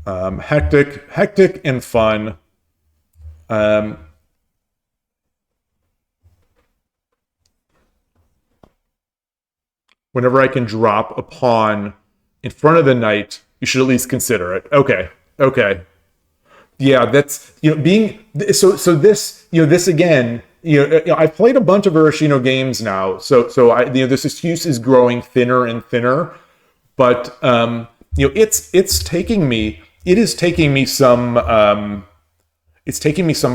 A: Hectic and fun. Whenever I can drop a pawn in front of the knight, you should at least consider it. Okay. Yeah, that's being so this this again. I've played a bunch of Urashino games now, so I this excuse is growing thinner and thinner, but it's taking me some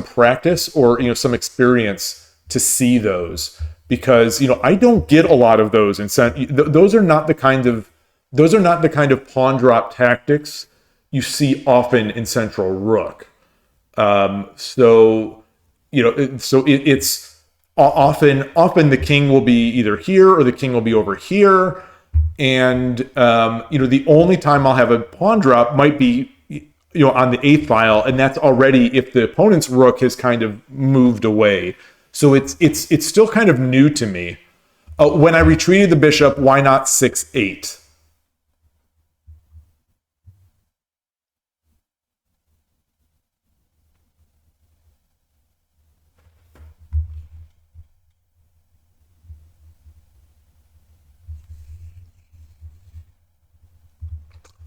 A: practice or some experience to see those, because I don't get a lot of those, and those are not the kind of pawn drop tactics you see often in Central Rook. So it's often the king will be either here or the king will be over here, and the only time I'll have a pawn drop might be on the 8th file, and that's already if the opponent's rook has kind of moved away. So it's still kind of new to me. When I retreated the bishop, why not 6-8?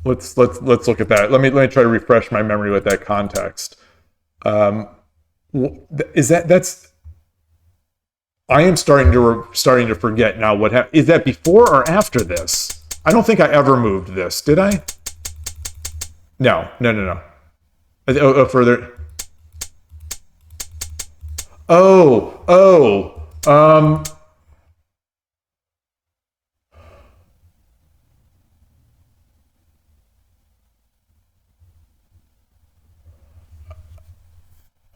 A: Let's look at that. Let me try to refresh my memory with that context. That's I am starting to forget now what happened. Is that before or after this? I don't think I ever moved this, did I? No. Further. Oh.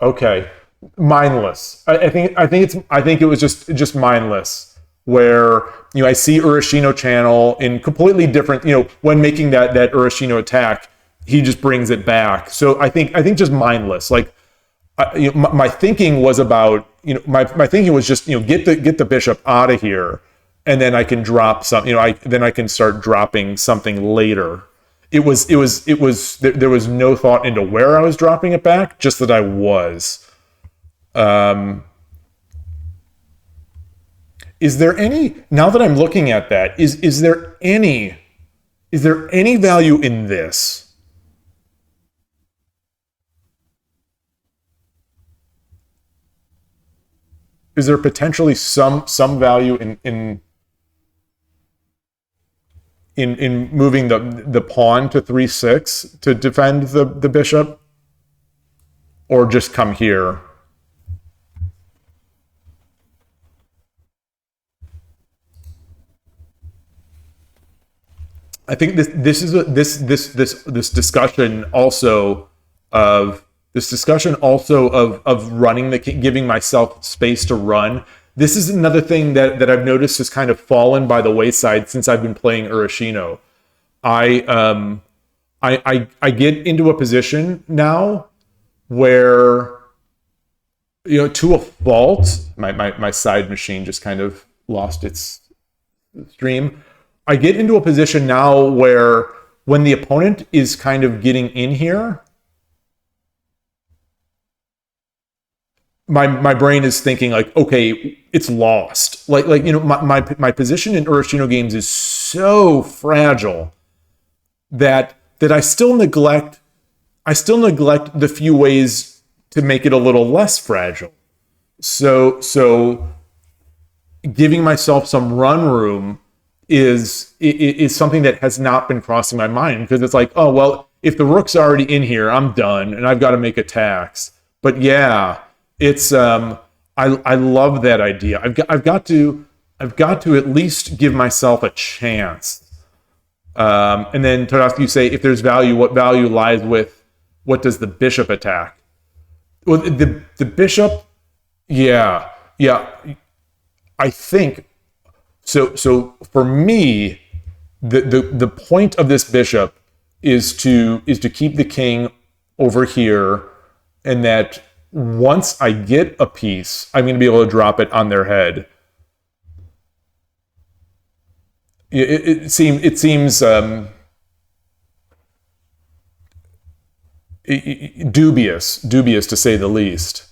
A: Okay, mindless. I think it was just mindless. Where I see Urashino channel in completely different. When making that Urashino attack, he just brings it back. So I think just mindless. Like my thinking was about my thinking was just get the bishop out of here, and then I can drop some. Then I can start dropping something later. There was no thought into where I was dropping it back, just that I was. Is there any, now that I'm looking at that, is there any value in this? Is there potentially some value in moving the pawn to 3-6 to defend the bishop? Or just come here? I think this discussion also of running the king, giving myself space to run. This is another thing that I've noticed has kind of fallen by the wayside since I've been playing Urashino. I get into a position now where, to a fault, my side machine just kind of lost its stream. I get into a position now where when the opponent is kind of getting in here, my brain is thinking like, okay, it's lost. My position in Urashino games is so fragile that I still neglect the few ways to make it a little less fragile. So giving myself some run room is something that has not been crossing my mind, because it's like, oh, well, if the rook's already in here, I'm done and I've got to make attacks. But yeah, it's I love that idea. I've got to at least give myself a chance. And then Tadasuke, you say, if there's value, what value lies with what does the bishop attack? Well, the bishop, yeah. I think so. For me, the point of this bishop is to keep the king over here, and that once I get a piece, I'm going to be able to drop it on their head. It seems dubious to say the least.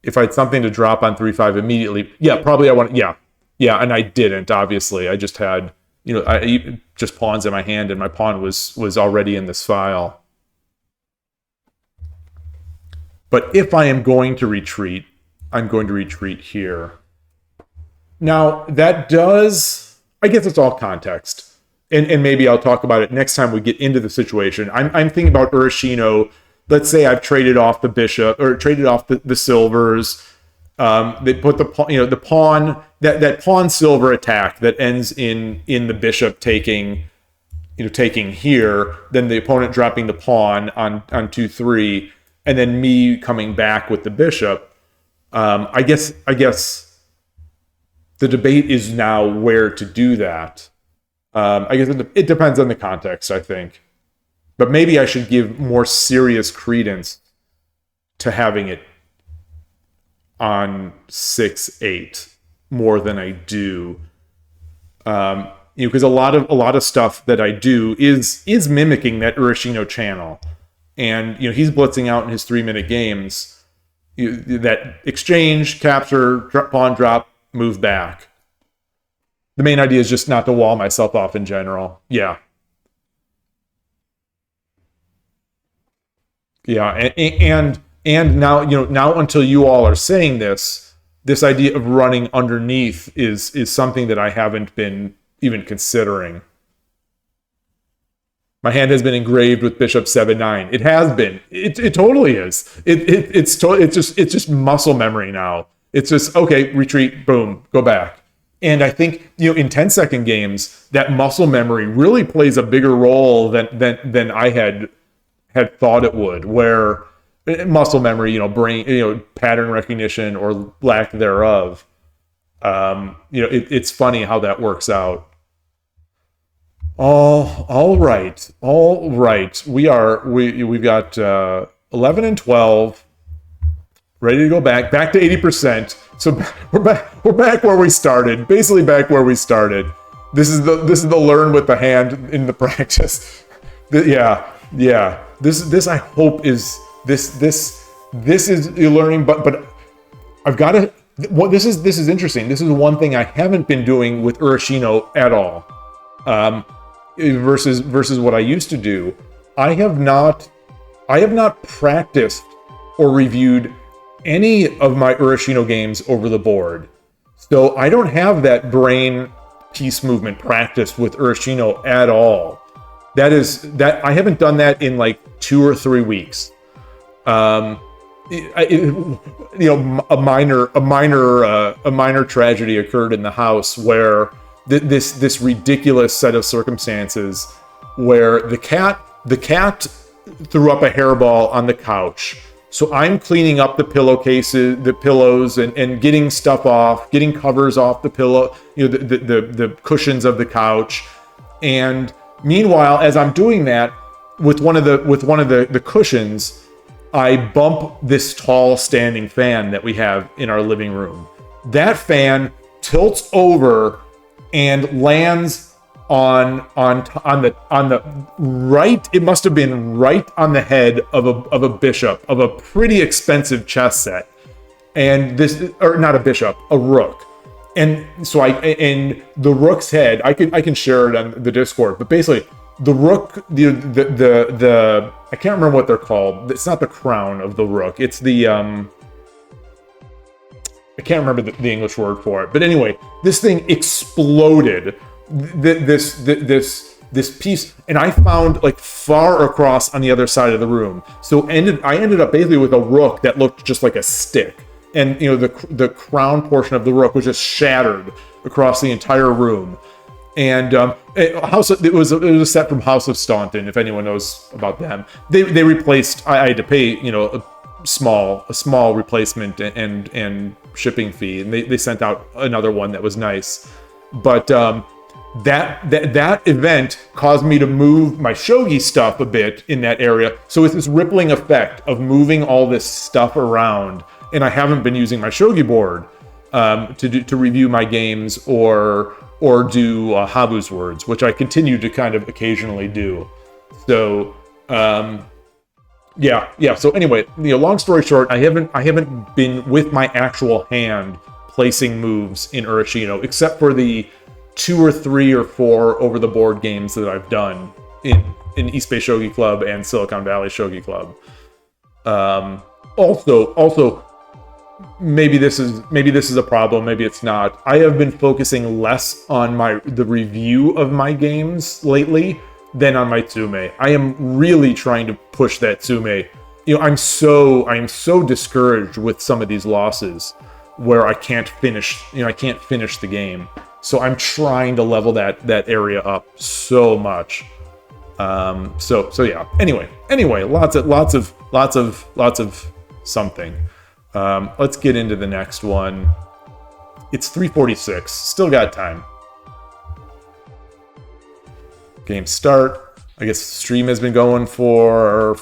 A: If I had something to drop on 3-5 immediately, yeah, probably I want, yeah, and I didn't. Obviously, I just had, just pawns in my hand, and my pawn was already in this file. But if I am going to retreat, I'm going to retreat here. Now, that does, I guess it's all context. And maybe I'll talk about it next time we get into the situation. I'm thinking about Urashino. Let's say I've traded off the bishop, or traded off the silvers. They put the pawn, that pawn silver attack that ends in the bishop taking here, then the opponent dropping the pawn on 2-3, and then me coming back with the bishop. I guess the debate is now where to do that. I guess it depends on the context, I think. But maybe I should give more serious credence to having it on 6-8 more than I do. Because a lot of stuff that I do is mimicking that Urashino channel. And he's blitzing out in his 3-minute games. That exchange, capture, pawn drop, move back. The main idea is just not to wall myself off in general. Yeah. Yeah, and now now until you all are saying this idea of running underneath is something that I haven't been even considering. My hand has been engraved with bishop 7-9. It has been. It totally is. It's just muscle memory now. It's just, okay, retreat, boom, go back. And I think in 10-second games, that muscle memory really plays a bigger role than I had thought it would, where muscle memory, brain, pattern recognition or lack thereof. It's funny how that works out. All right. We've got 11 and 12, ready to go back to 80%. So we're back where we started, basically back where we started. This is the learn with the hand in the practice. Yeah. This I hope is this this is you're learning, but I've got to. What this is interesting. This is one thing I haven't been doing with Urashino at all, versus what I used to do. I have not practiced or reviewed any of my Urashino games over the board, so I don't have that brain piece movement practiced with Urashino at all. That I haven't done that in like 2 or 3 weeks. A minor tragedy occurred in the house where this ridiculous set of circumstances where the cat threw up a hairball on the couch. So I'm cleaning up the pillowcases, the pillows, and getting stuff off, getting covers off the pillow, the cushions of the couch. And meanwhile, as I'm doing that, with one of the cushions, I bump this tall standing fan that we have in our living room. That fan tilts over and lands on the right. It must have been right on the head of a bishop of a pretty expensive chess set, and not a bishop, a rook. And so and the rook's head, I can share it on the Discord, but basically the rook, the I can't remember what they're called. It's not the crown of the rook. It's the I can't remember the English word for it. But anyway, this thing exploded. This piece, and I found like far across on the other side of the room. So I ended up basically with a rook that looked just like a stick, and the crown portion of the rook was just shattered across the entire room. And it was a set from House of Staunton, if anyone knows about them. They replaced. I had to pay a small replacement and shipping fee, and they sent out another one that was nice. But that event caused me to move my shogi stuff a bit in that area. So it's this rippling effect of moving all this stuff around, and I haven't been using my shogi board to review my games or do Habu's words, which I continue to kind of occasionally do. So yeah. So anyway, long story short, I haven't been with my actual hand placing moves in Urashino, except for the 2 or 3 or 4 over the board games that I've done in East Bay Shogi Club and Silicon Valley Shogi Club. Also, maybe this is a problem, maybe it's not. I have been focusing less on the review of my games lately than on my tsume. I am really trying to push that tsume. I am so discouraged with some of these losses where I can't finish the game. So I'm trying to level that area up so much. So yeah. Anyway, lots of something. Let's get into the next one. It's 3:46. Still got time. Game start. I guess stream has been going for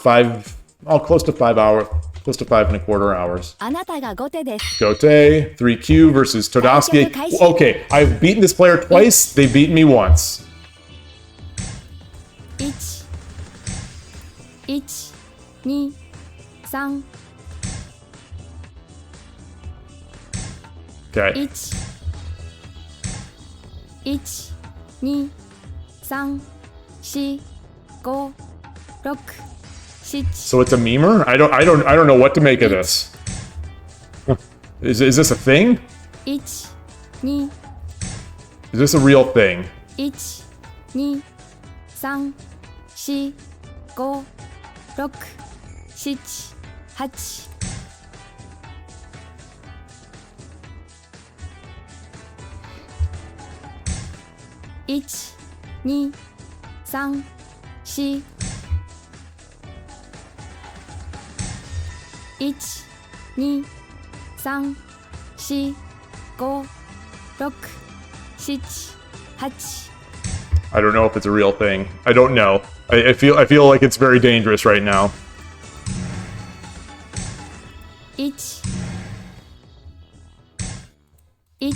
A: close to 5 hours. Close to 5.25 hours.
B: あなたが後手です。
A: Gote, 3Q versus Todasuke. Okay, I've beaten this player twice. They've beaten me once.
B: 1、1、2、3、Okay. 1、1、2、3、4、5、6、7。
A: So it's a memer? I don't know what to make of this. Is this a thing?
B: 1、2、
A: Is this a real thing?
B: 1、2、3、4、5、6、7、8。 1、2、3、4。 1、2、3、4、5、6、7、8。
A: I don't know if it's a real thing. I don't know. I feel like it's very dangerous right now.
B: 1、1。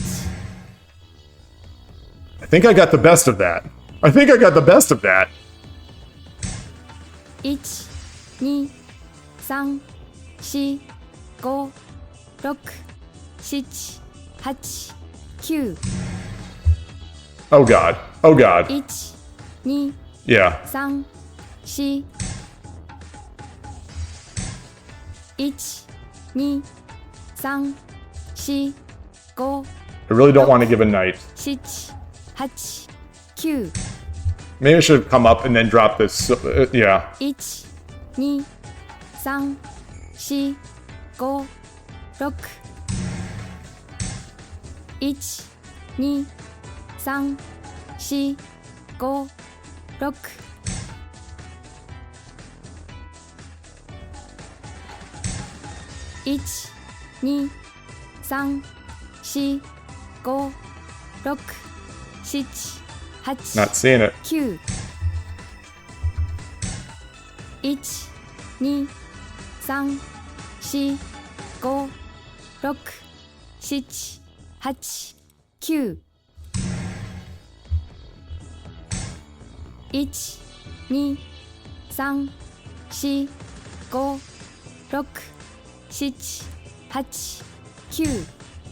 A: I think I got the best of that.
B: 1、2、3、4、5、6、7、8、9。Oh
A: God. Oh God.
B: 1、2、
A: Yeah.
B: 3、4。1、2、3、4、5、
A: I really don't want to give a knight.
B: 7、8、9。Maybe
A: I should have come up and then drop this. Yeah.
B: 1、2、3、4、5、6。1、2、3、4、5、6。1、2、3、4、5、6、7、8、
A: Not seeing it.
B: 9。1、2、3、4、5、6、7、8、9。1、2、3、4、5、6、7、8、9。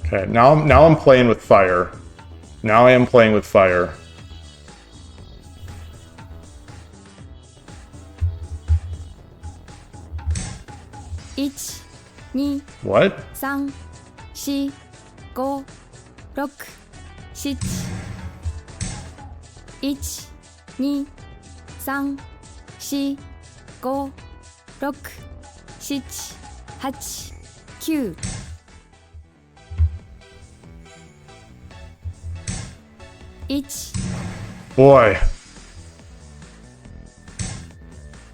A: Okay. Now I'm playing with fire. Now I am playing with fire.
B: 1、2、
A: What?
B: 3、4、5、6、7。1、2、3、4、5、6、7、8、9。1、
A: Boy.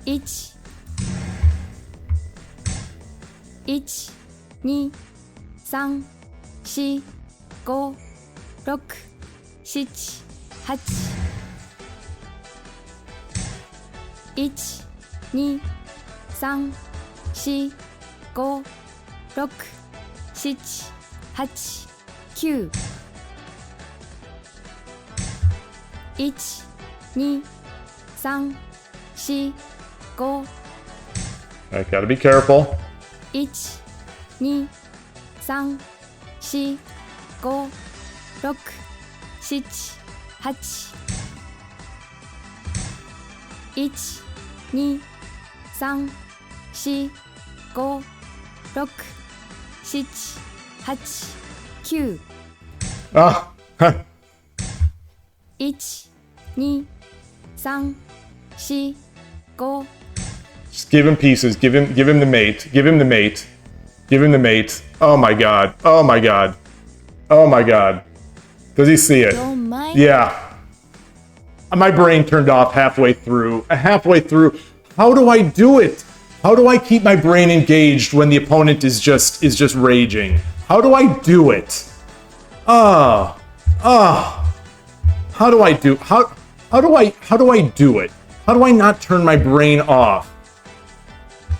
B: 1、1、2、3、4、5、6、7、8。1、2、3、4、5、6、7、8、9。1、2、3、4、5。
A: I gotta be careful.
B: 1、2、3、4、5、6、7、8。1、2、3、4、5、6、7、8、9。
A: Ah.
B: 1、2、3、4、5。
A: Just give him pieces. Give him the mate. Give him the mate. Give him the mate. Oh my God. Oh my God. Oh my God. Does he see it?
B: Don't mind.
A: Yeah. My brain turned off halfway through. Halfway through. How do I do it? How do I keep my brain engaged when the opponent is just raging? How do I do it? How do I do it? How do I not turn my brain off?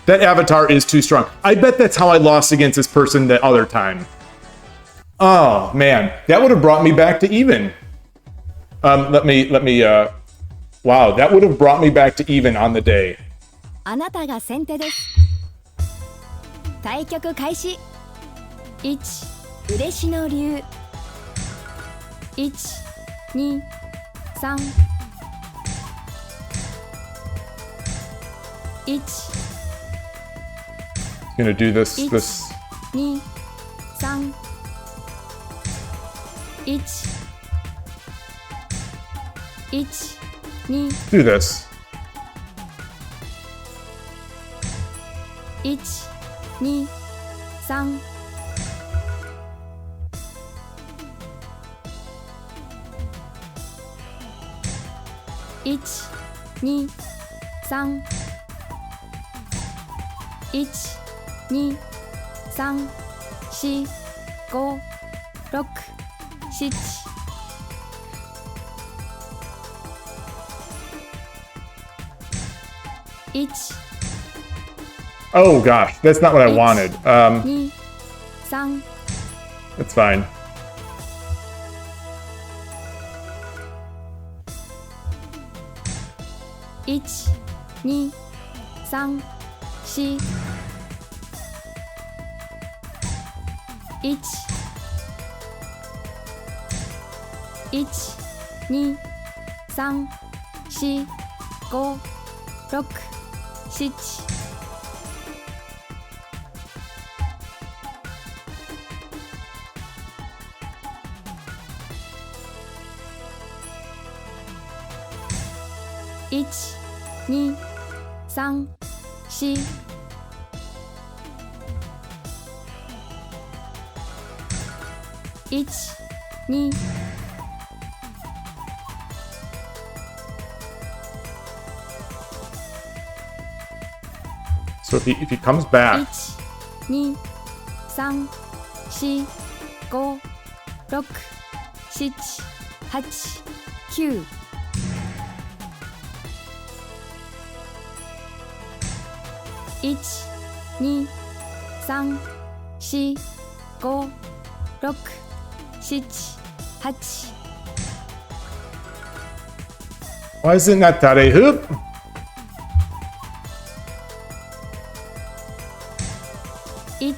A: That avatar is too strong. I bet that's how I lost against this person the other time. Oh man, that would have brought me back to even. Let me. Wow, that would have brought me back to even on the day.
B: あなたが先手です。対局開始。1、嬉しの竜。1、2、3。1、
A: Gonna do this.
B: 1、
A: This.
B: 2、3。1、1、2。
A: Do this.
B: 1、2、3。1、2、3。1、2、3、4、5、6、7。1、
A: Oh gosh, that's not what I wanted.
B: 2、3。
A: It's fine.
B: 1、2、3、4。1 1 2 3 4 5 6 7 1 2 3 4 1 2
A: So if he comes back,
B: 1 2 3 4 5 6 7 8 9 1 2 3 4 5 6 7 8
A: why isn't that Tare hoop?
B: 1 2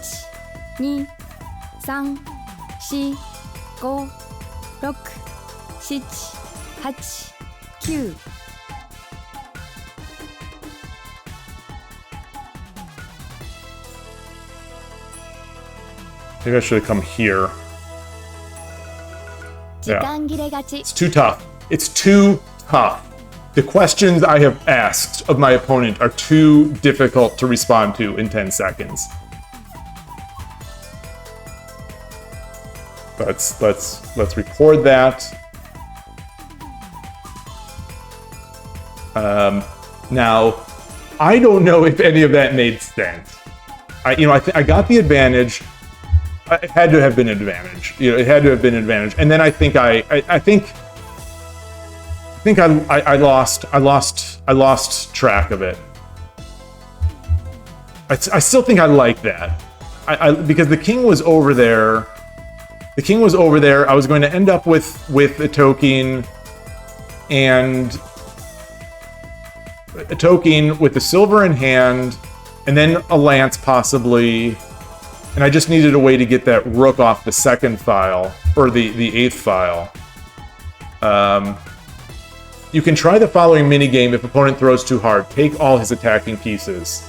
B: 3 4 5 6 7 8 9
A: Maybe I should have come here.
B: 時間切れ勝ち
A: It's too tough. It's too tough. The questions I have asked of my opponent are too difficult to respond to in 10 seconds. Let's record that. Now, I don't know if any of that made sense. I got the advantage. It had to have been an advantage. It had to have been an advantage. And then I think I lost track of it. I still think I like that. Because the king was over there. The king was over there. I was going to end up with a token and a token with the silver in hand, and then a lance possibly. And I just needed a way to get that rook off the second file, or the eighth file. You can try the following minigame if opponent throws too hard. Take all his attacking pieces.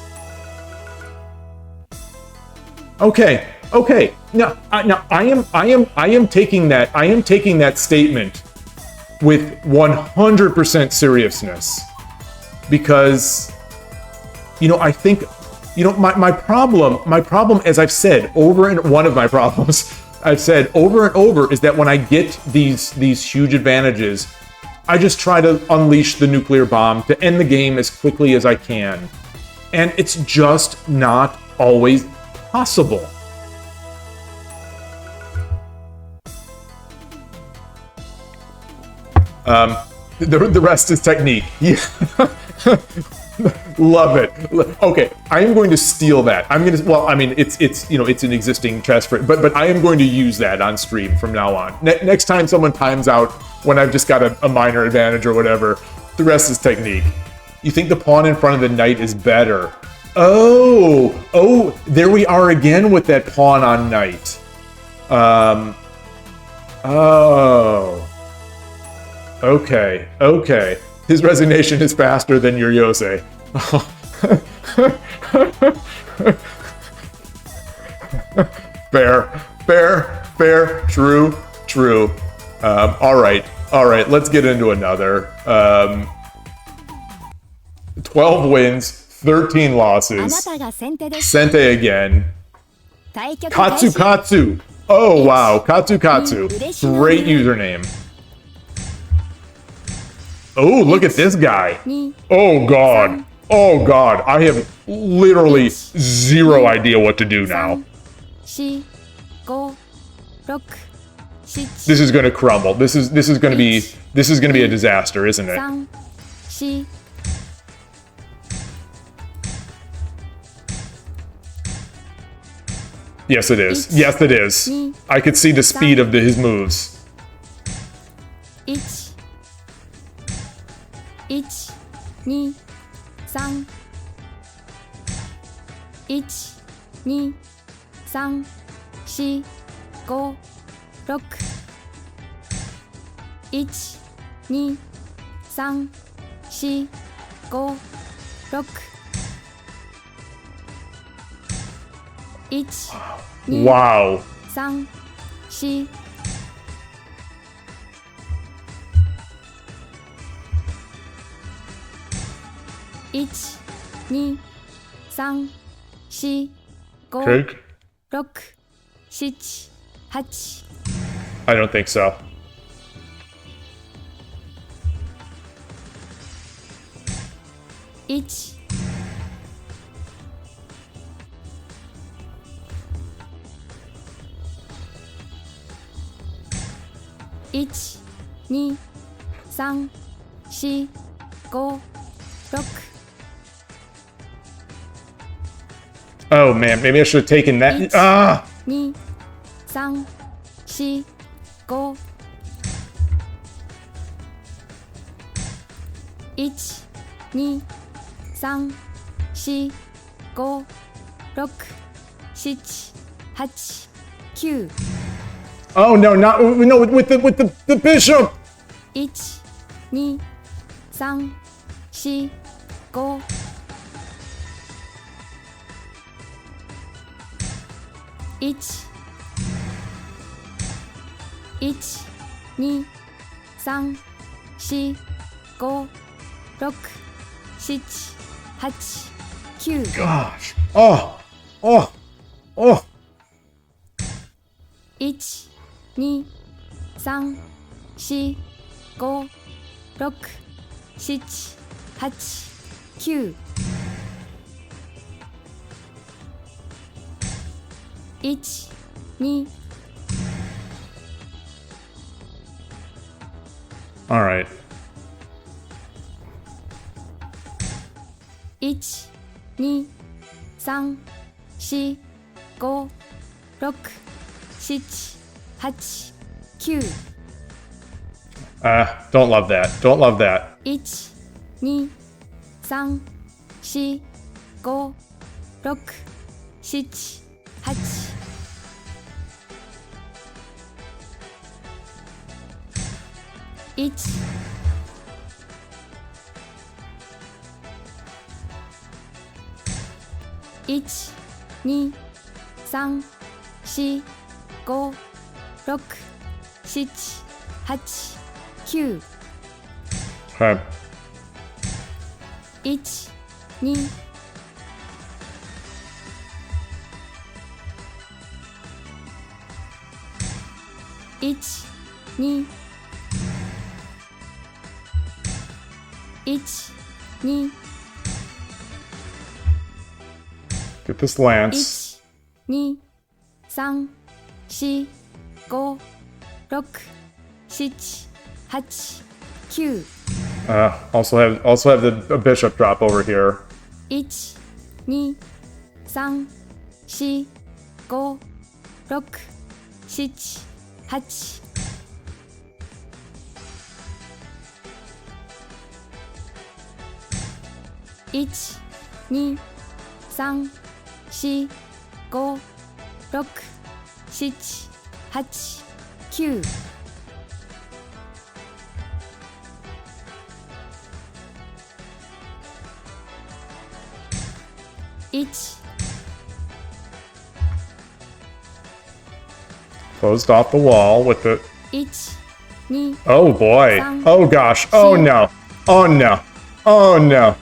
A: Okay. Now I am taking that statement with 100% seriousness, because I think my problem, as I've said over and one of my problems I've said over and over, is that when I get these huge advantages, I just try to unleash the nuclear bomb to end the game as quickly as I can. And it's just not always possible. The rest is technique. Yeah. Love it. Okay, I am going to steal that. It's an existing chess for it, but I am going to use that on stream from now on. Next time someone times out when I've just got a minor advantage or whatever, the rest is technique. You think the pawn in front of the knight is better? Oh, there we are again with that pawn on knight. Okay. His resignation is faster than your Yose. Fair, true. All right, let's get into another. 12 wins, 13 losses.
B: あなたが先手です
A: Sente again.
B: 対局開始
A: Katsu. Oh, wow. Katsu. Great username. Oh, look at this guy. Oh, God. I have literally zero idea what to do now.
B: 4 5 6 7
A: This is going to crumble. This is going to be a disaster, isn't it?
B: 3 4
A: Yes, it is. I could see the speed of his moves.
B: 1 1 2 3 1 2 3 4 5 6 1 2 3 4 5 6 1 2
A: Wow.
B: 3 4 1 2 3 4 5
A: Cake?
B: 6 7 8
A: I don't think so.
B: 1 1 2 3 4 5 6
A: Oh man, maybe I should have taken that.
B: Each.
A: Ah!
B: 2 3 4 5 1 2 3 4 5 6 7 8 9
A: Oh no, not no with the bishop.
B: 1 2 3 4 5 1 1 2 3 4 5 6 7 8 9
A: Gosh. Oh. Oh. Oh.
B: 1 2 3 4 5 6 7 8 9 1 2
A: All right.
B: 1 2 3 4 5 6 7 8 9
A: Don't love that. Don't love that.
B: 1 2 3 4 5 6 7 8 1 1 2 3 4 5 6 7 8 9
A: Okay.
B: 1 2 1 2 1 2
A: Get this lance.
B: 1 2 3 4 5 6 7 8 9
A: Also have the a bishop drop over here.
B: 1 2 3 4 5 6 7 8 1 2 3 4 5 6 7 8 9 1
A: Closed off the wall with the.
B: 1 2
A: Oh boy. Oh gosh. Oh no. Oh no. Oh no.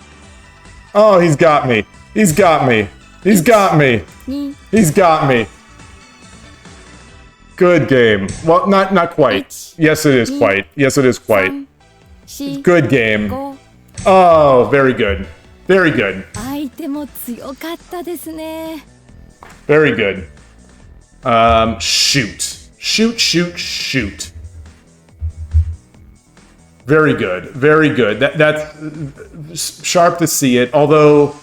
A: Oh, he's got me. He's got me. He's got me.
B: 2
A: He's got me. Good game. Well, not quite. Yes, it is quite. Yes, it is quite.
B: 3 4
A: Good game.
B: 5
A: Oh, very good. Very good.
B: 相手も強かったですね。
A: Very good. Shoot. Shoot, shoot, shoot. Very good. Very good. That's sharp to see it, although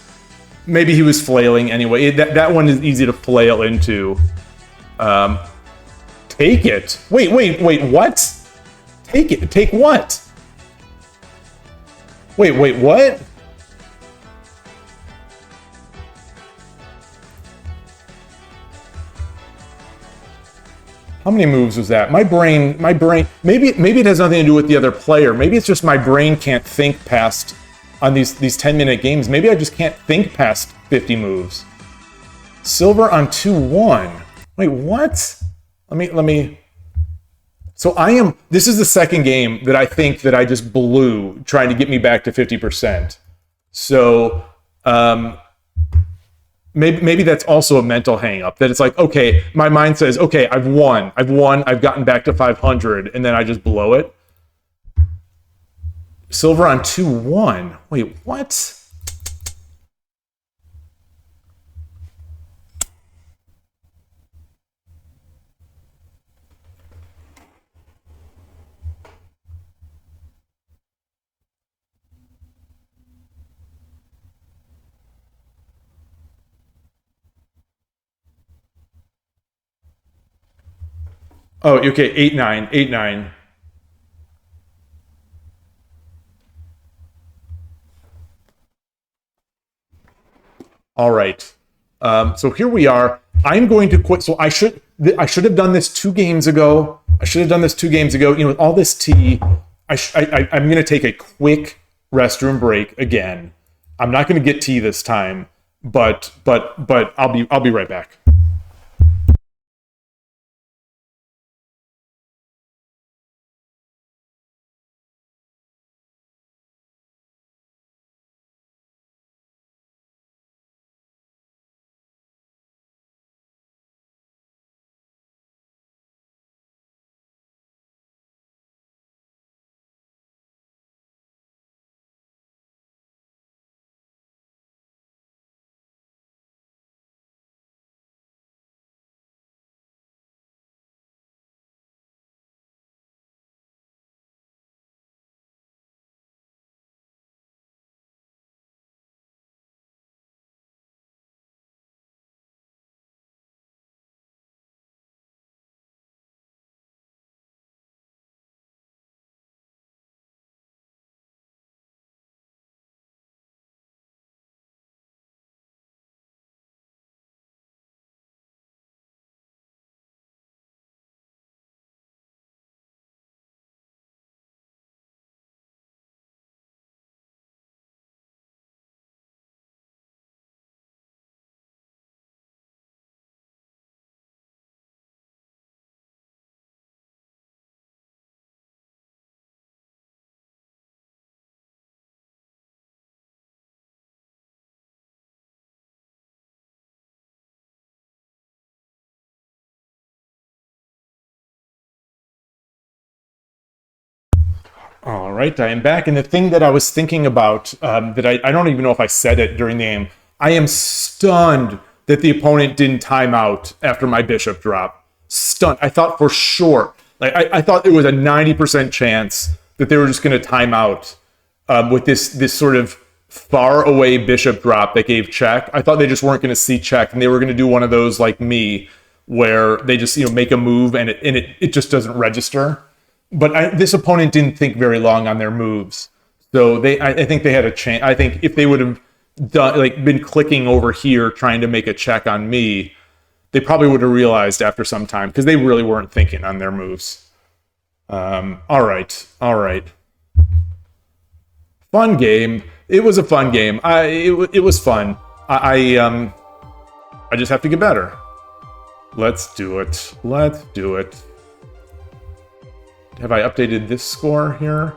A: maybe he was flailing anyway. That one is easy to flail into. Take it. Wait, what? Take it. Take what? Wait, what? How many moves was that? My brain, maybe it has nothing to do with the other player. Maybe it's just my brain can't think past, on these 10-minute games, maybe I just can't think past 50 moves. Silver on 2-1. Wait, what? Let me. So this is the second game that I think that I just blew trying to get me back to 50%. So, maybe that's also a mental hang up, that it's like, okay, my mind says, okay, I've won, I've gotten back to 500, and then I just blow it. Silver on 2-1. Wait, what? Oh, okay, 8-9, 8-9. All right. So here we are. I'm going to quit. So I should have done this 2 games ago. You know, with all this tea, I'm going to take a quick restroom break again. I'm not going to get tea this time, but I'll be right back. All right, I am back. And the thing that I was thinking about, that I don't even know if I said it during the game, I am stunned that the opponent didn't time out after my bishop drop. Stunned. I thought for sure, like I thought there was a 90% chance that they were just going to time out with this sort of far away bishop drop that gave check. I thought they just weren't going to see check, and they were going to do one of those like me, where they just make a move and it just doesn't register. But this opponent didn't think very long on their moves, so I think they had a chance. I think if they would have been clicking over here trying to make a check on me, they probably would have realized after some time, because they really weren't thinking on their moves. All right. Fun game. It was a fun game. It was fun. I just have to get better. Let's do it. Have I updated this score here?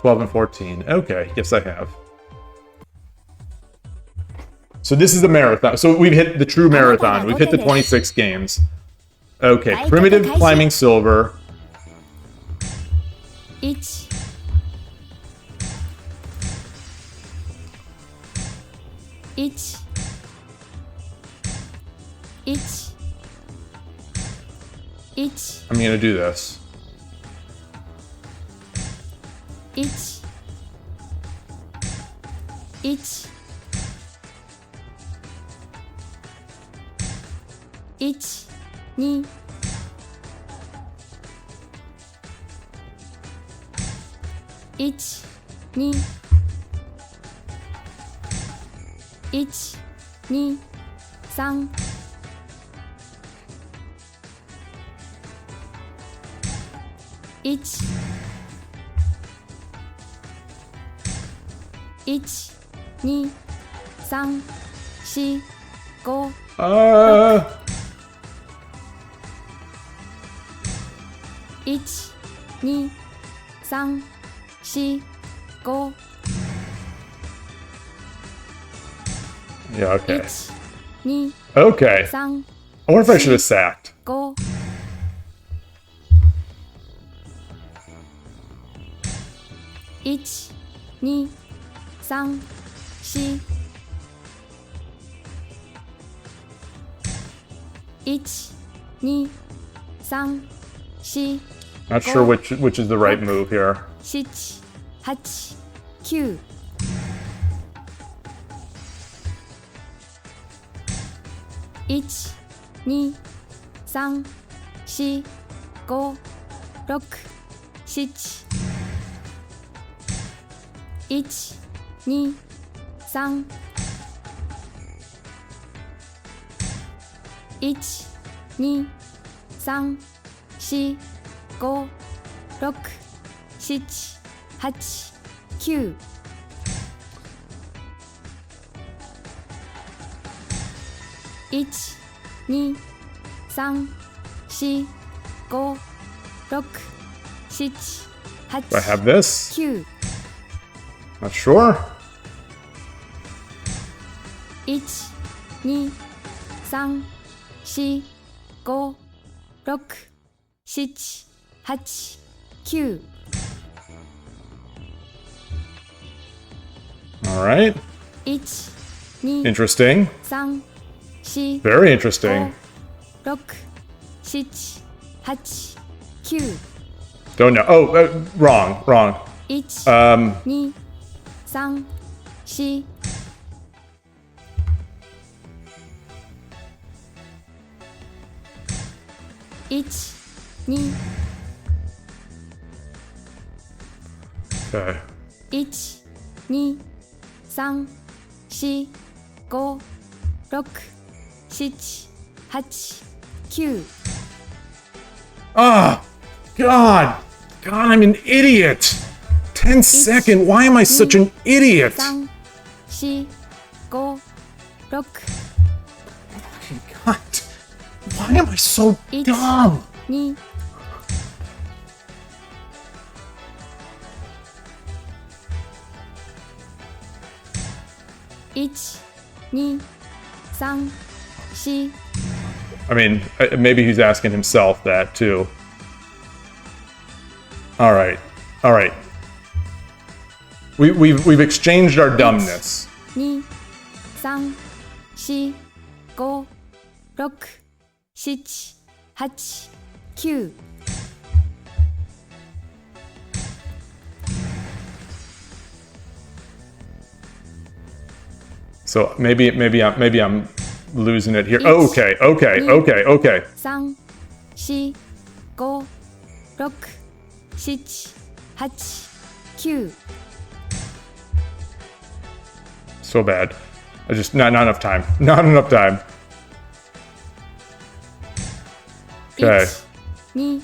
A: 12 and 14. Okay, yes I have. So this is the marathon. So we've hit the true marathon. We've hit the 26 games. Okay, primitive climbing silver.
B: 1 1 1 1
A: I'm gonna do this.
B: 1 1 1 2 1 2 1 2 3 1 1 2 3 4 5 1 2 3 4 5
A: Yeah, okay.
B: 1 2
A: Okay.
B: 3
A: I wonder if I should have sacked.
B: 5 1 2 3 4 1 2 3 4
A: Not sure which is the right move here.
B: 7 8 9 1 2 3 4 5 6 7 1 2 3 1 2 3 4 5 6 7 8 9 1 2 3 4 5 6 7 8
A: Do I have this?
B: 9
A: Not sure.
B: 1 2 3 4 5 6 7 8 9
A: All right.
B: 1 2
A: Interesting.
B: 3 4
A: Very interesting.
B: 6 7 8 9
A: Don't know. Oh, wrong.
B: 1
A: Um,
B: 2 3 4 1 2
A: okay.
B: 1 2 3 4 5 6 7 8 9
A: Ah, God, I'm an idiot. 10 second. Why am I such an idiot?
B: 3 4 5 6
A: God, why am I so dumb?
B: 2 1 2 3 4
A: I mean, maybe he's asking himself that too. All right. We've exchanged our dumbness.
B: 2 3 4 5 6 7 8 9
A: So maybe I'm losing it here. Oh, okay.
B: 3 4 5 6 7 8 9
A: So bad. I just not enough time. Not enough time. Okay.
B: 1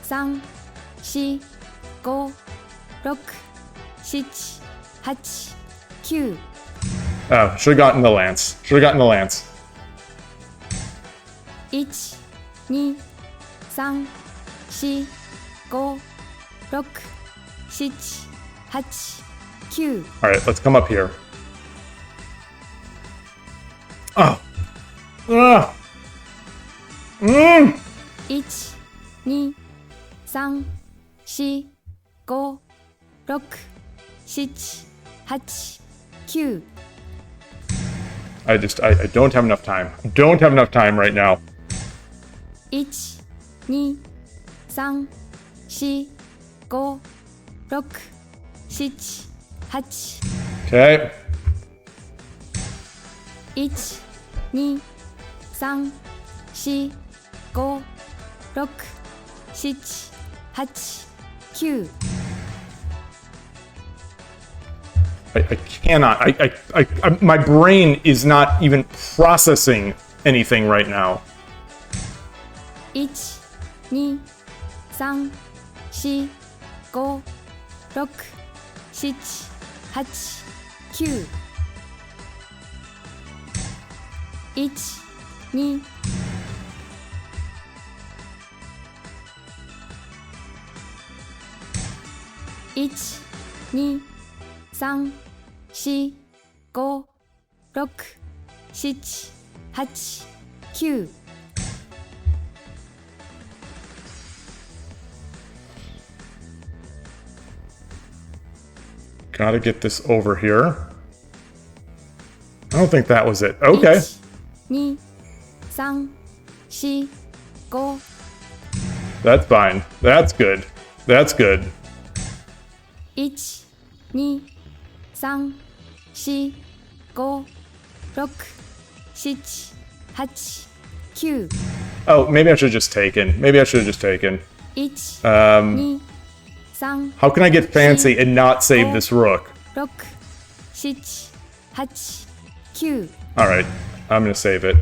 B: 2 3 4 5 6 7 8 9
A: Oh, should have gotten the lance.
B: 1 2 3 4 5 6 7 8 9
A: All right, let's come up here. Oh. Ah.
B: 1 2 3 4 5 6 7 8 9
A: I don't have enough time. Don't have enough time right now.
B: 1 2 3 4 5 6 7 8
A: Okay.
B: 1 2 3 4 5 6 7 8 9
A: I cannot. My brain is not even processing anything right now.
B: 1 2 3 4 5 6 7 8 9 1 2 1 2 3 4 5 6 7 8 9
A: Gotta get this over here. I don't think that was it. Okay.
B: 1 2 3 4 5
A: That's fine. That's good. That's good.
B: 1 2 3 4 5 6 7 8 9
A: Oh, maybe I should have just taken. Maybe I should have just taken.
B: 1 2 3
A: How can I get fancy and not save this rook?
B: 6 7 8 9
A: All right, I'm gonna save it.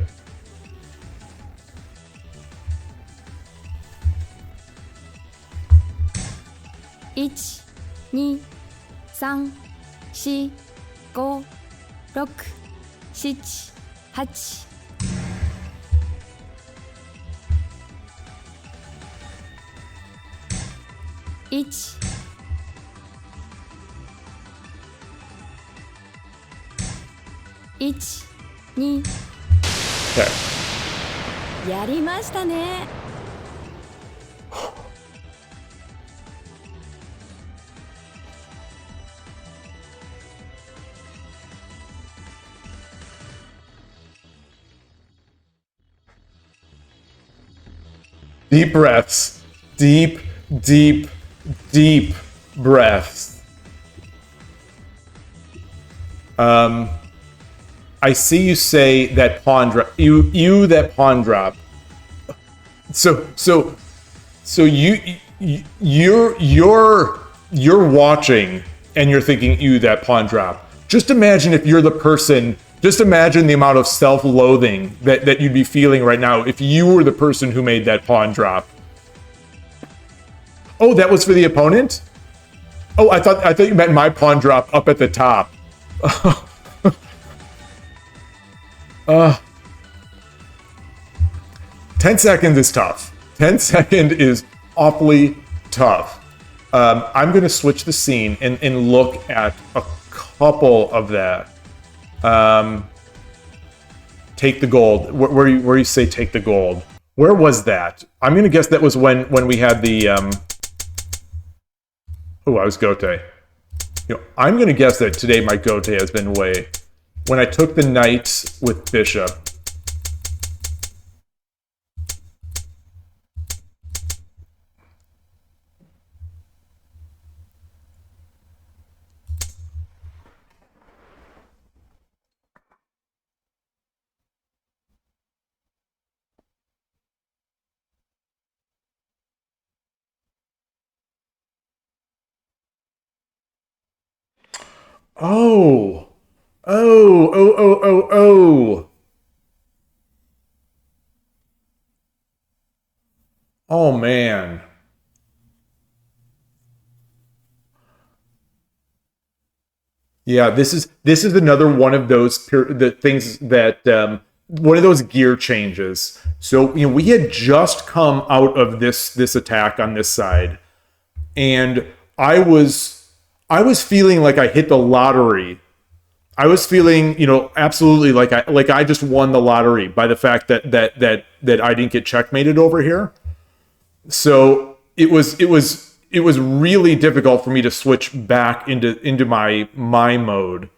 B: One, 2 3 4 5 6 7 8 1 1 2
A: Okay.
B: やりましたね。
A: Deep breaths. Deep, deep, deep breaths. I see you say that pawn drop. You that pawn drop. So you're watching and you're thinking you that pawn drop. Just imagine if you're the person. Just imagine the amount of self-loathing that you'd be feeling right now if you were the person who made that pawn drop. Oh, that was for the opponent? Oh, I thought you meant my pawn drop up at the top. 10 seconds is tough. 10 second is awfully tough. I'm going to switch the scene and look at a couple of that. Take the gold. Where you say take the gold? Where was that? I'm going to guess that was when we had the... Oh, I was Gote. I'm going to guess that today my Gote has been Wei. When I took the knight with bishop. Oh. Oh. Oh, man. Yeah, this is another one of those the things that one of those gear changes. So we had just come out of this attack on this side, and I was feeling like I hit the lottery. I was feeling absolutely like I just won the lottery by the fact that I didn't get checkmated over here. So it was really difficult for me to switch back into my mode.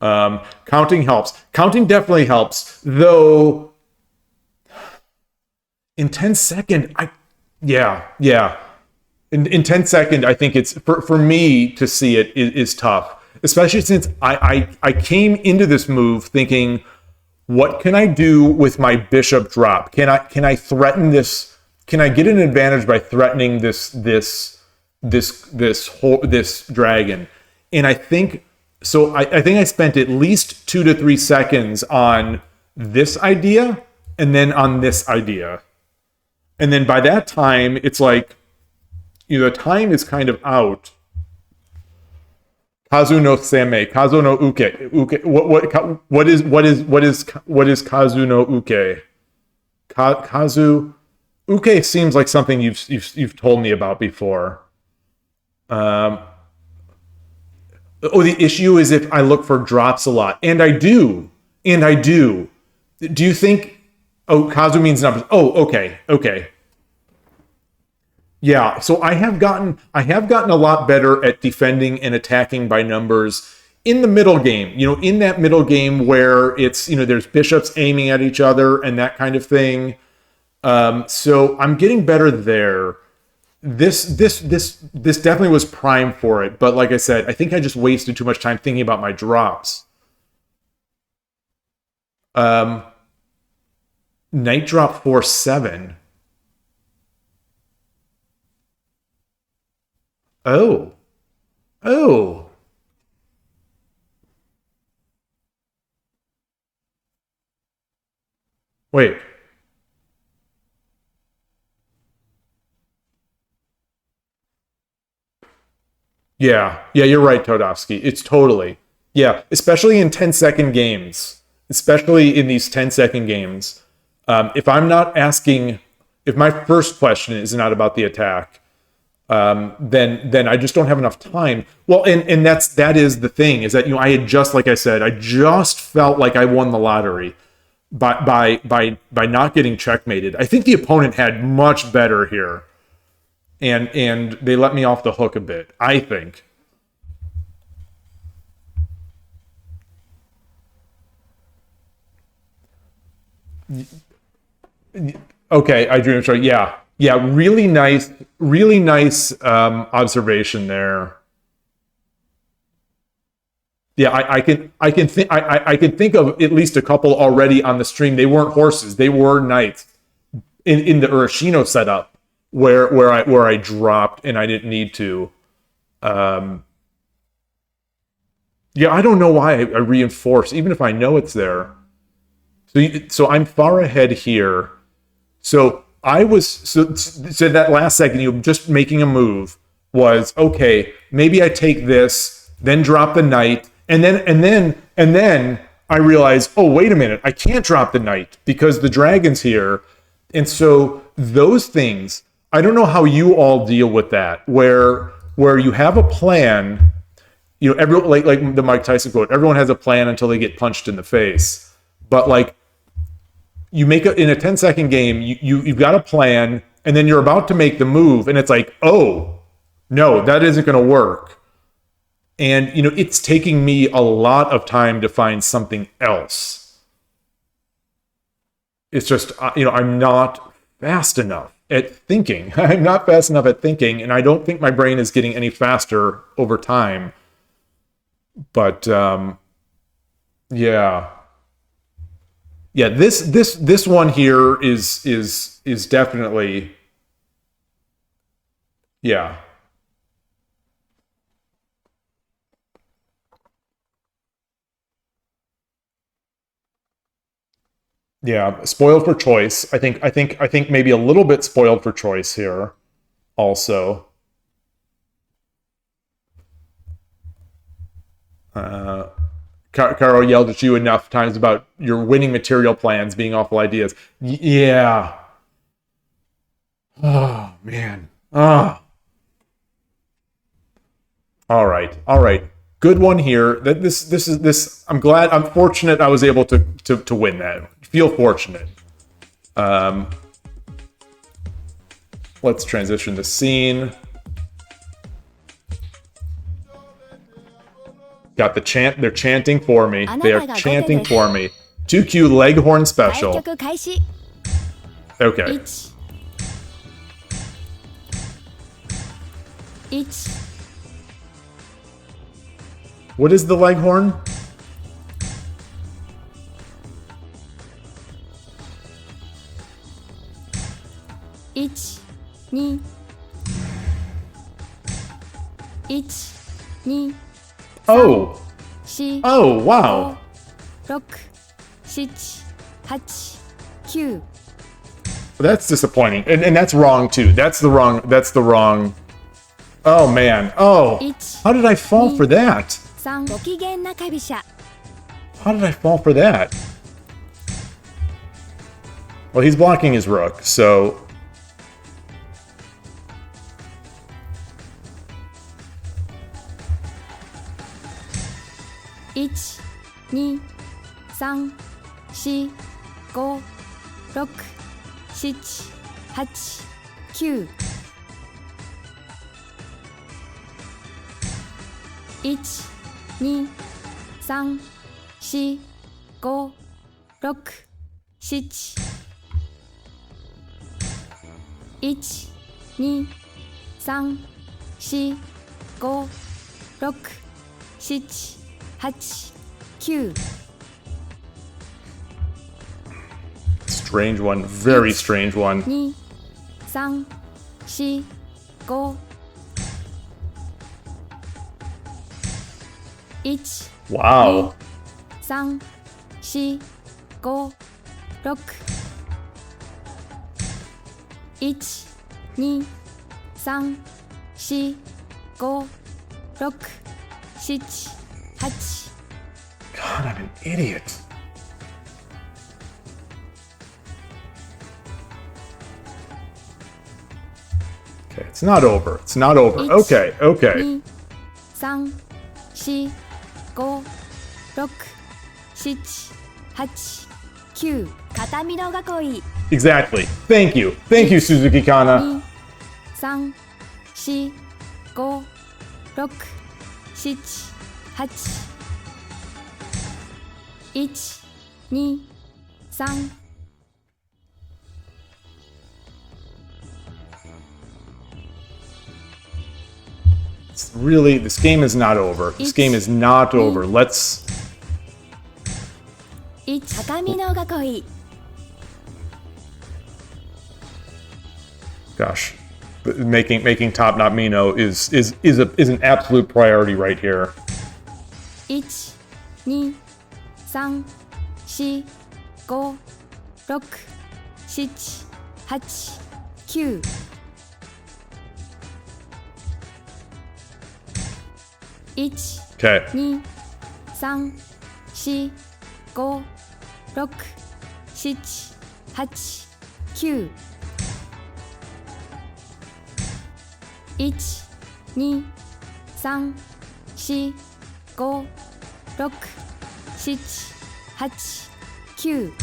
A: Counting helps. Counting definitely helps, though. In 10 second, yeah. In 10 second, I think it's for me to see it is tough, especially since I came into this move thinking, what can I do with my bishop drop? Can I threaten this? Can I get an advantage by threatening this dragon? And I think so. I think I spent at least 2 to 3 seconds on this idea, and then on this idea, and then by that time it's like, the time is kind of out. Kazu no seme, kazu no uke. What is kazu no uke? Kazu uke seems like something you've told me about before. The issue is if I look for drops a lot, and I do. Do you think? Oh, kazu means numbers. Oh, okay. Yeah, so I have gotten a lot better at defending and attacking by numbers in the middle game. In that middle game where it's there's bishops aiming at each other and that kind of thing. So I'm getting better there. This definitely was prime for it, but like I said, I think I just wasted too much time thinking about my drops. Knight drop 4-7. Oh. Wait. Yeah, you're right, Todovsky. It's totally. Yeah, especially in 10-second games. Especially in these 10-second games. If my first question is not about the attack, then I just don't have enough time. Well, and that is the thing, is that I had just, like I said, I just felt like I won the lottery by not getting checkmated. I think the opponent had much better here. And they let me off the hook a bit, I think. Okay, I dream. Sorry. Yeah. Really nice observation there. Yeah, I can think of at least a couple already on the stream. They weren't horses; they were knights in the Urashino setup where I dropped and I didn't need to. Yeah, I don't know why I reinforce, even if I know it's there. So I'm far ahead here. So that last second, you just making a move was okay. Maybe I take this, then drop the knight, and then I realize, oh, wait a minute, I can't drop the knight because the dragon's here. And so those things, I don't know how you all deal with that, where you have a plan. Everyone, like the Mike Tyson quote, everyone has a plan until they get punched in the face. But like, you make in a 10-second game, you've got a plan, and then you're about to make the move, and it's like, oh, no, that isn't going to work. And, it's taking me a lot of time to find something else. It's just, I'm not fast enough at thinking. I'm not fast enough at thinking, and I don't think my brain is getting any faster over time. But, yeah. Yeah, this one here is definitely, yeah. Yeah, spoiled for choice. I think maybe a little bit spoiled for choice here also. Caro yelled at you enough times about your winning material plans being awful ideas. Yeah. Oh, man. Ah. All right. Good one here. This. I'm fortunate I was able to win that. Feel fortunate. Let's transition the scene. Got the chant. They're chanting for me. They are chanting for me. 2Q Leghorn special. Okay. What is the Leghorn? Oh. Oh, wow.
B: 6, 7, 8, 9.
A: That's disappointing. And that's wrong too. That's the wrong Oh man. Oh.
B: 1
A: How did I fall for that?
B: 3ご機嫌な飛車
A: How did I fall for that? Well, he's blocking his rook, so...1
B: 2 3 4 5 6 7 8 9 1 2 3 4 5 6 7 1 2 3 4 5 6 7 8 9
A: Strange one. Very strange one.
B: 2 3 4 5 1
A: Wow.
B: 3 4 5 6 1 2 3 4 5 6 7 8
A: God, I'm an idiot. Okay, it's not over. It's not over. Okay, okay.
B: 2 3 4 5 6 7 8 9片身の囲い
A: Exactly. Thank you. Thank you, Suzuki Kana.
B: 2 3 4 5 6 7 8 1 2 3
A: It's really, this game is not over. This game is not over. Let's...
B: 1片身の囲い
A: Gosh, making top not Mino is an absolute priority right here.
B: 1 2 3 4 5 6 7 8 9 1
A: Okay.
B: 2 3 4 5 6 7 8 9 1 2 3 4 5 6 7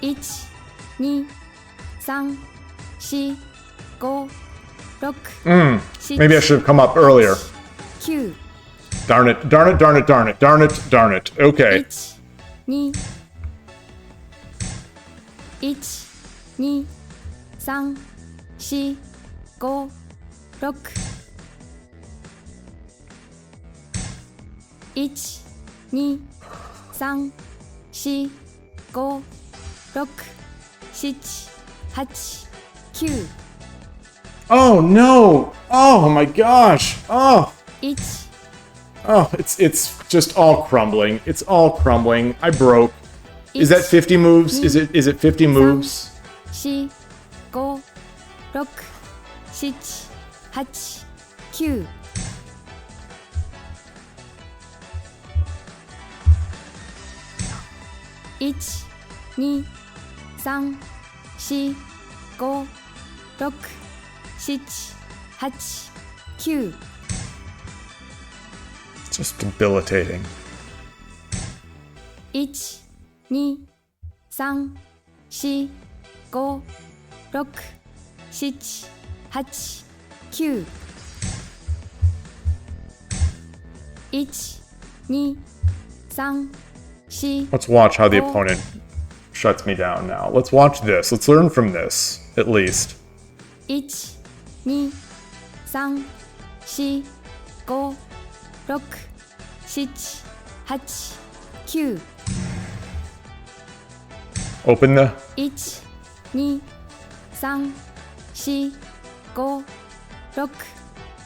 B: 8 9 1 2 3 4 5 6
A: Maybe I should have come up earlier.
B: 9
A: Darn it, darn it, darn it, darn it, darn it, darn it. Okay.
B: 1 2 1 2 3 4 5 6 1 2 3 4 5 6 7 8 9
A: Oh no! Oh my gosh! Oh!
B: 1
A: Oh, it's just all crumbling. It's all crumbling. I broke. Is that 50 moves? Is it 50 moves?
B: 4 5 6 7 8 9 1 2 3 4 5 6 7 8 9
A: It's just debilitating.
B: 1 2 3 4 5 6 7 8 9 1 2 3 4
A: Let's watch how the opponent shuts me down now. Let's watch this. Let's learn from this, at least.
B: 1 2 3 4 5 6 7 8 9
A: Open the...
B: 1 2 3 4 5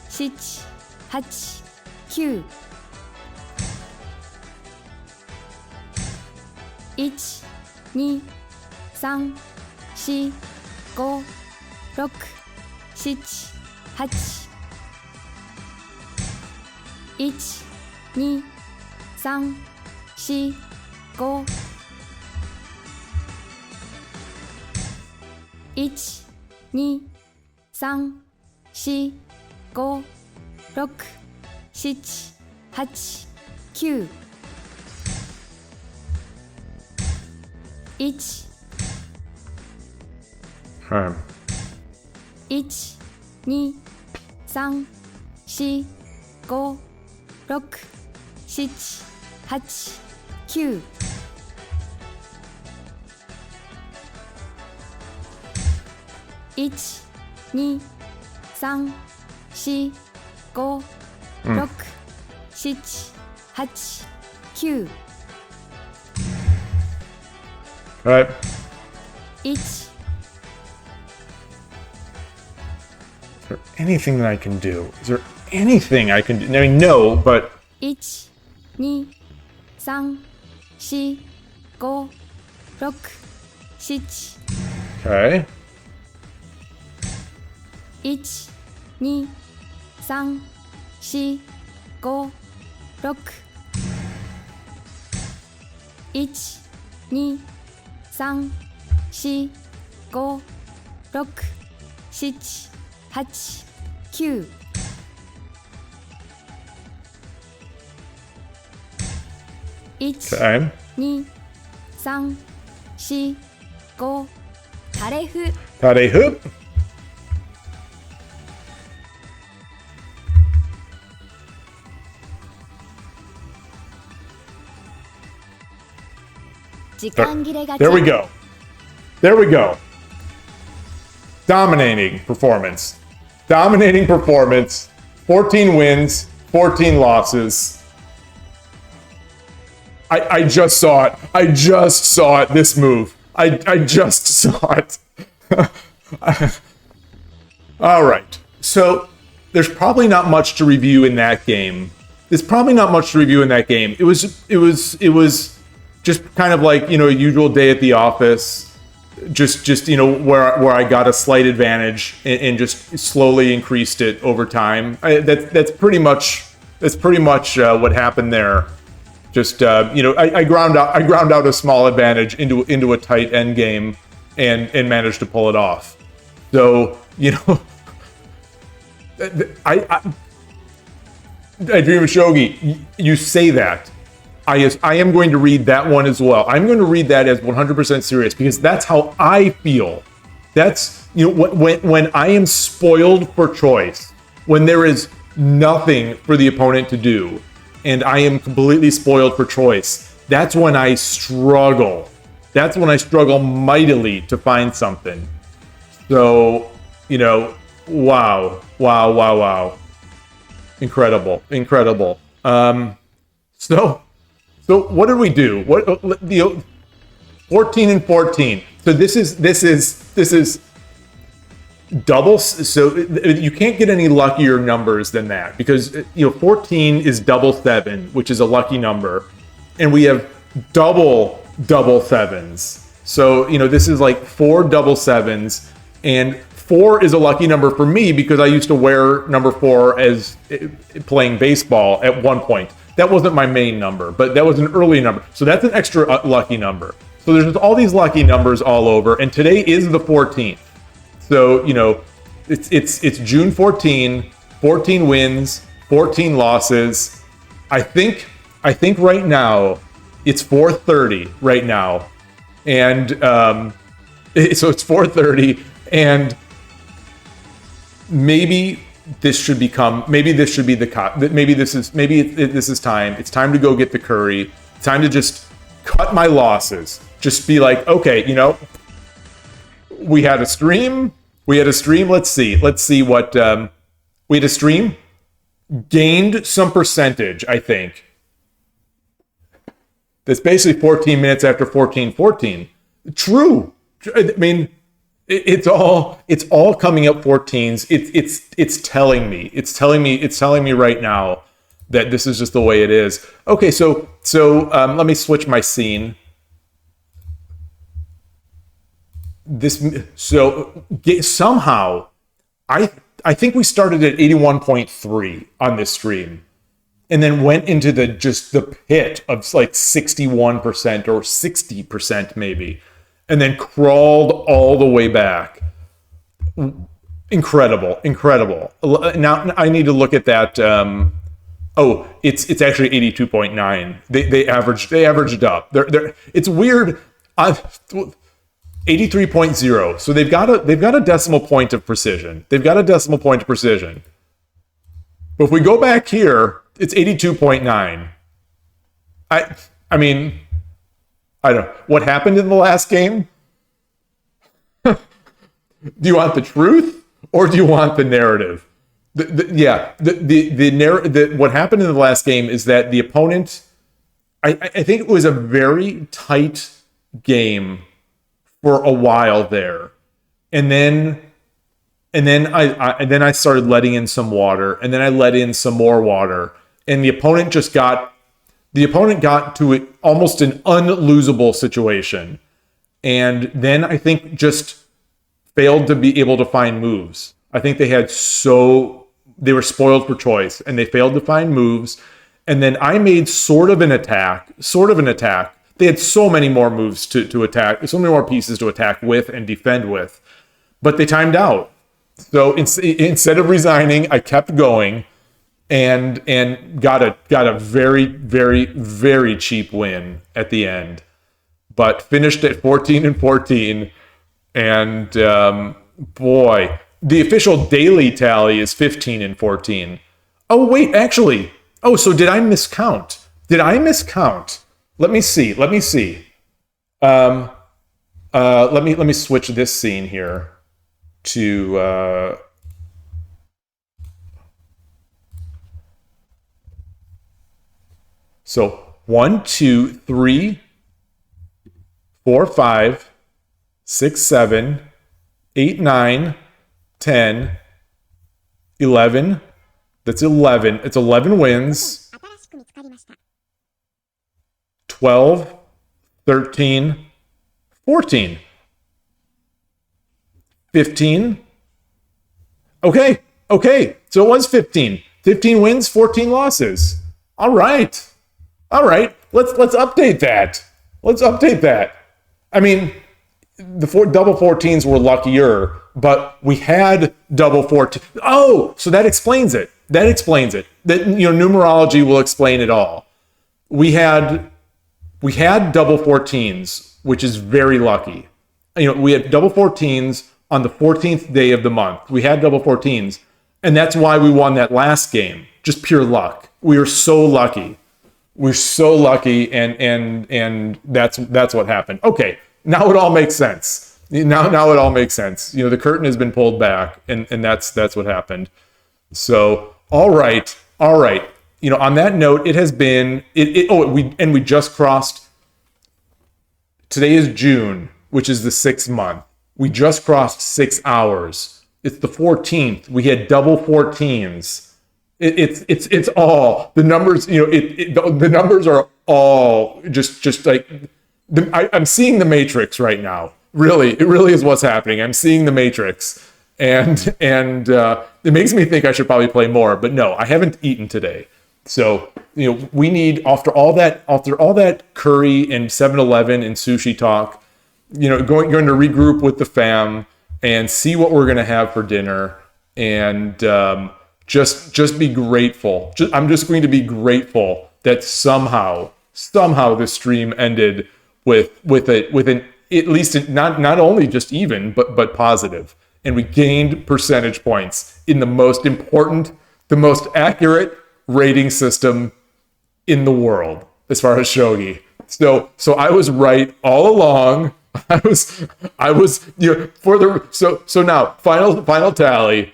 B: 6 7 8 9 1 2 3 4 5 6 7 8 1 2 3 4 5 1 2 3 4 5 6 7 8 9 1
A: Okay.
B: 1 2 3 4 5 6 7 8 9 1 2 3 4 5 6 7 8 9
A: All right.
B: 1
A: Is there anything that I can do? Is there anything I can do? I mean, no, but
B: 1 2 3 4 5 6 7
A: okay.
B: 1 2 3 4 5 6 1 2 3 4 5 6 7 8 9 1
A: Okay.
B: 2 3 4 5タレフ
A: Tade hoop.
B: 時間切れがち
A: There we go. There we go. Dominating performance. Dominating performance. 14 wins, 14 losses. I just saw it. I just saw it, this move. I just saw it. All right. So there's probably not much to review in that game. There's probably not much to review in that game. It was just kind of like, a usual day at the office. Just where I got a slight advantage and just slowly increased it over time. That's pretty much what happened there. Just I ground out a small advantage into a tight end game and managed to pull it off. So I dream of Shogi. You say that. I am going to read that one as well. I'm going to read that as 100% serious because that's how I feel. That's when I am spoiled for choice, when there is nothing for the opponent to do, and I am completely spoiled for choice. That's when I struggle. That's when I struggle mightily to find something. So, wow. Incredible. So what did we do? 14 and 14. So this is double. So you can't get any luckier numbers than that because 14 is double 7, which is a lucky number, and we have double sevens. So this is like 4 double sevens, and 4 is a lucky number for me because I used to wear number 4 as playing baseball at one point. That wasn't my main number, but that was an early number. So that's an extra lucky number. So there's just all these lucky numbers all over, and today is the 14th. So, it's June 14, 14 wins, 14 losses. I think right now it's 4:30 right now. And so it's 4:30, and maybe this should be the maybe this is time. It's time to go get the curry. It's time to just cut my losses. Just be like, okay, we had a stream. Let's see what we had a stream. Gained some percentage, I think. That's basically 14 minutes after 14. True. I mean, it's all coming up 14s. It's telling me right now that this is just the way it is. Okay, so let me switch my scene. Somehow I think we started at 81.3 on this stream and then went into the pit of like 61% or 60% maybe, and then crawled all the way back. Incredible. Now I need to look at that. It's actually 82.9. They averaged up. It's weird. 83.0. So they've got a decimal point of precision. But if we go back here, it's 82.9. I mean, I don't know. What happened in the last game? Do you want the truth or do you want the narrative? What happened in the last game is that the opponent, I think it was a very tight game for a while there, and then I started letting in some water, and then I let in some more water, and the opponent got to almost an unlosable situation, and then I think just failed to be able to find moves. I think they were spoiled for choice, and they failed to find moves, and then I made sort of an attack. They had so many more moves to attack, so many more pieces to attack with and defend with, but they timed out. So instead of resigning, I kept going, and got a very, very, very cheap win at the end, but finished at 14-14, and boy, the official daily tally is 15-14. Oh wait, actually, so did I miscount? Let me see. Let me switch this scene here to so 1, 2, 3, 4, 5, 6, 7, 8, 9, 10, 11. That's 11. It's 11 wins. 12, 13, 14, 15. Okay. So it was 15. 15 wins, 14 losses. All right. Let's update that. I mean, the double 14s were luckier, but we had double 14. Oh, so that explains it. That numerology will explain it all. We had double 14s, which is very lucky. We had double 14s on the 14th day of the month. We had double 14s, and that's why we won that last game. Just pure luck. We were so lucky. And that's what happened. Okay, now it all makes sense. Now it all makes sense. The curtain has been pulled back, and that's what happened. So, all right. On that note, it has been we just crossed. Today is June, which is the 6th month. We just crossed 6 hours. It's the 14th. We had double 14s. It's all the numbers. The numbers are all just like I'm seeing the Matrix right now. Really, it really is what's happening. I'm seeing the Matrix, and it makes me think I should probably play more. But no, I haven't eaten today. So, we need, after all that curry and 7-Eleven and sushi talk, going to regroup with the fam and see what we're going to have for dinner, and just be grateful. I'm just going to be grateful that somehow this stream ended with an at least not only just even, but positive, and we gained percentage points in the most important, the most accurate rating system in the world as far as shogi. So I was right all along. I was so now final tally.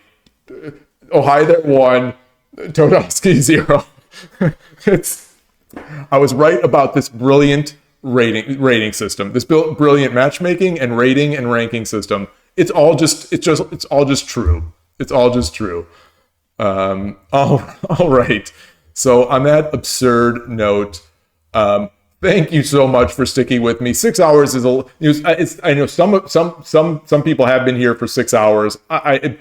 A: Ohai there 1, Todoski 0. I was right about this brilliant rating system, this brilliant matchmaking and rating and ranking system. It's all just true. All right. So on that absurd note, Thank you so much for sticking with me. 6 hours is I know some people have been here for 6 hours. I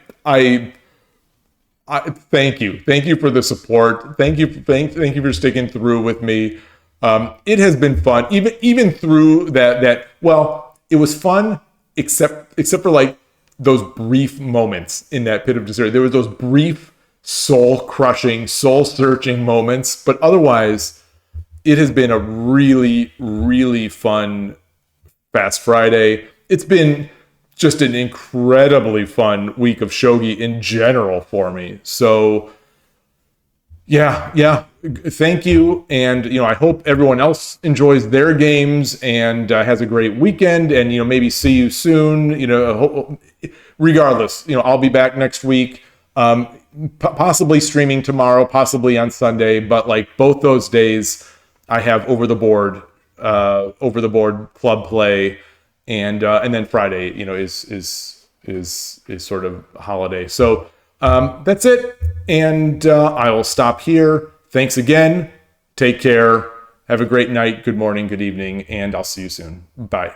A: thank you. Thank you for the support. Thank you for sticking through with me. It has been fun, even through that. Well, it was fun, except for like those brief moments in that pit of despair. There were those brief, soul-crushing, soul-searching moments, but otherwise, it has been a really, really fun Fast Friday. It's been just an incredibly fun week of shogi in general for me. So yeah, thank you. And, I hope everyone else enjoys their games and has a great weekend, and, maybe see you soon. Regardless, I'll be back next week, possibly streaming tomorrow, possibly on Sunday, but like both those days I have over the board club play, and then Friday, is sort of holiday. So that's it, and I will stop here. Thanks again. Take care. Have a great night, good morning, good evening, and I'll see you soon. Bye.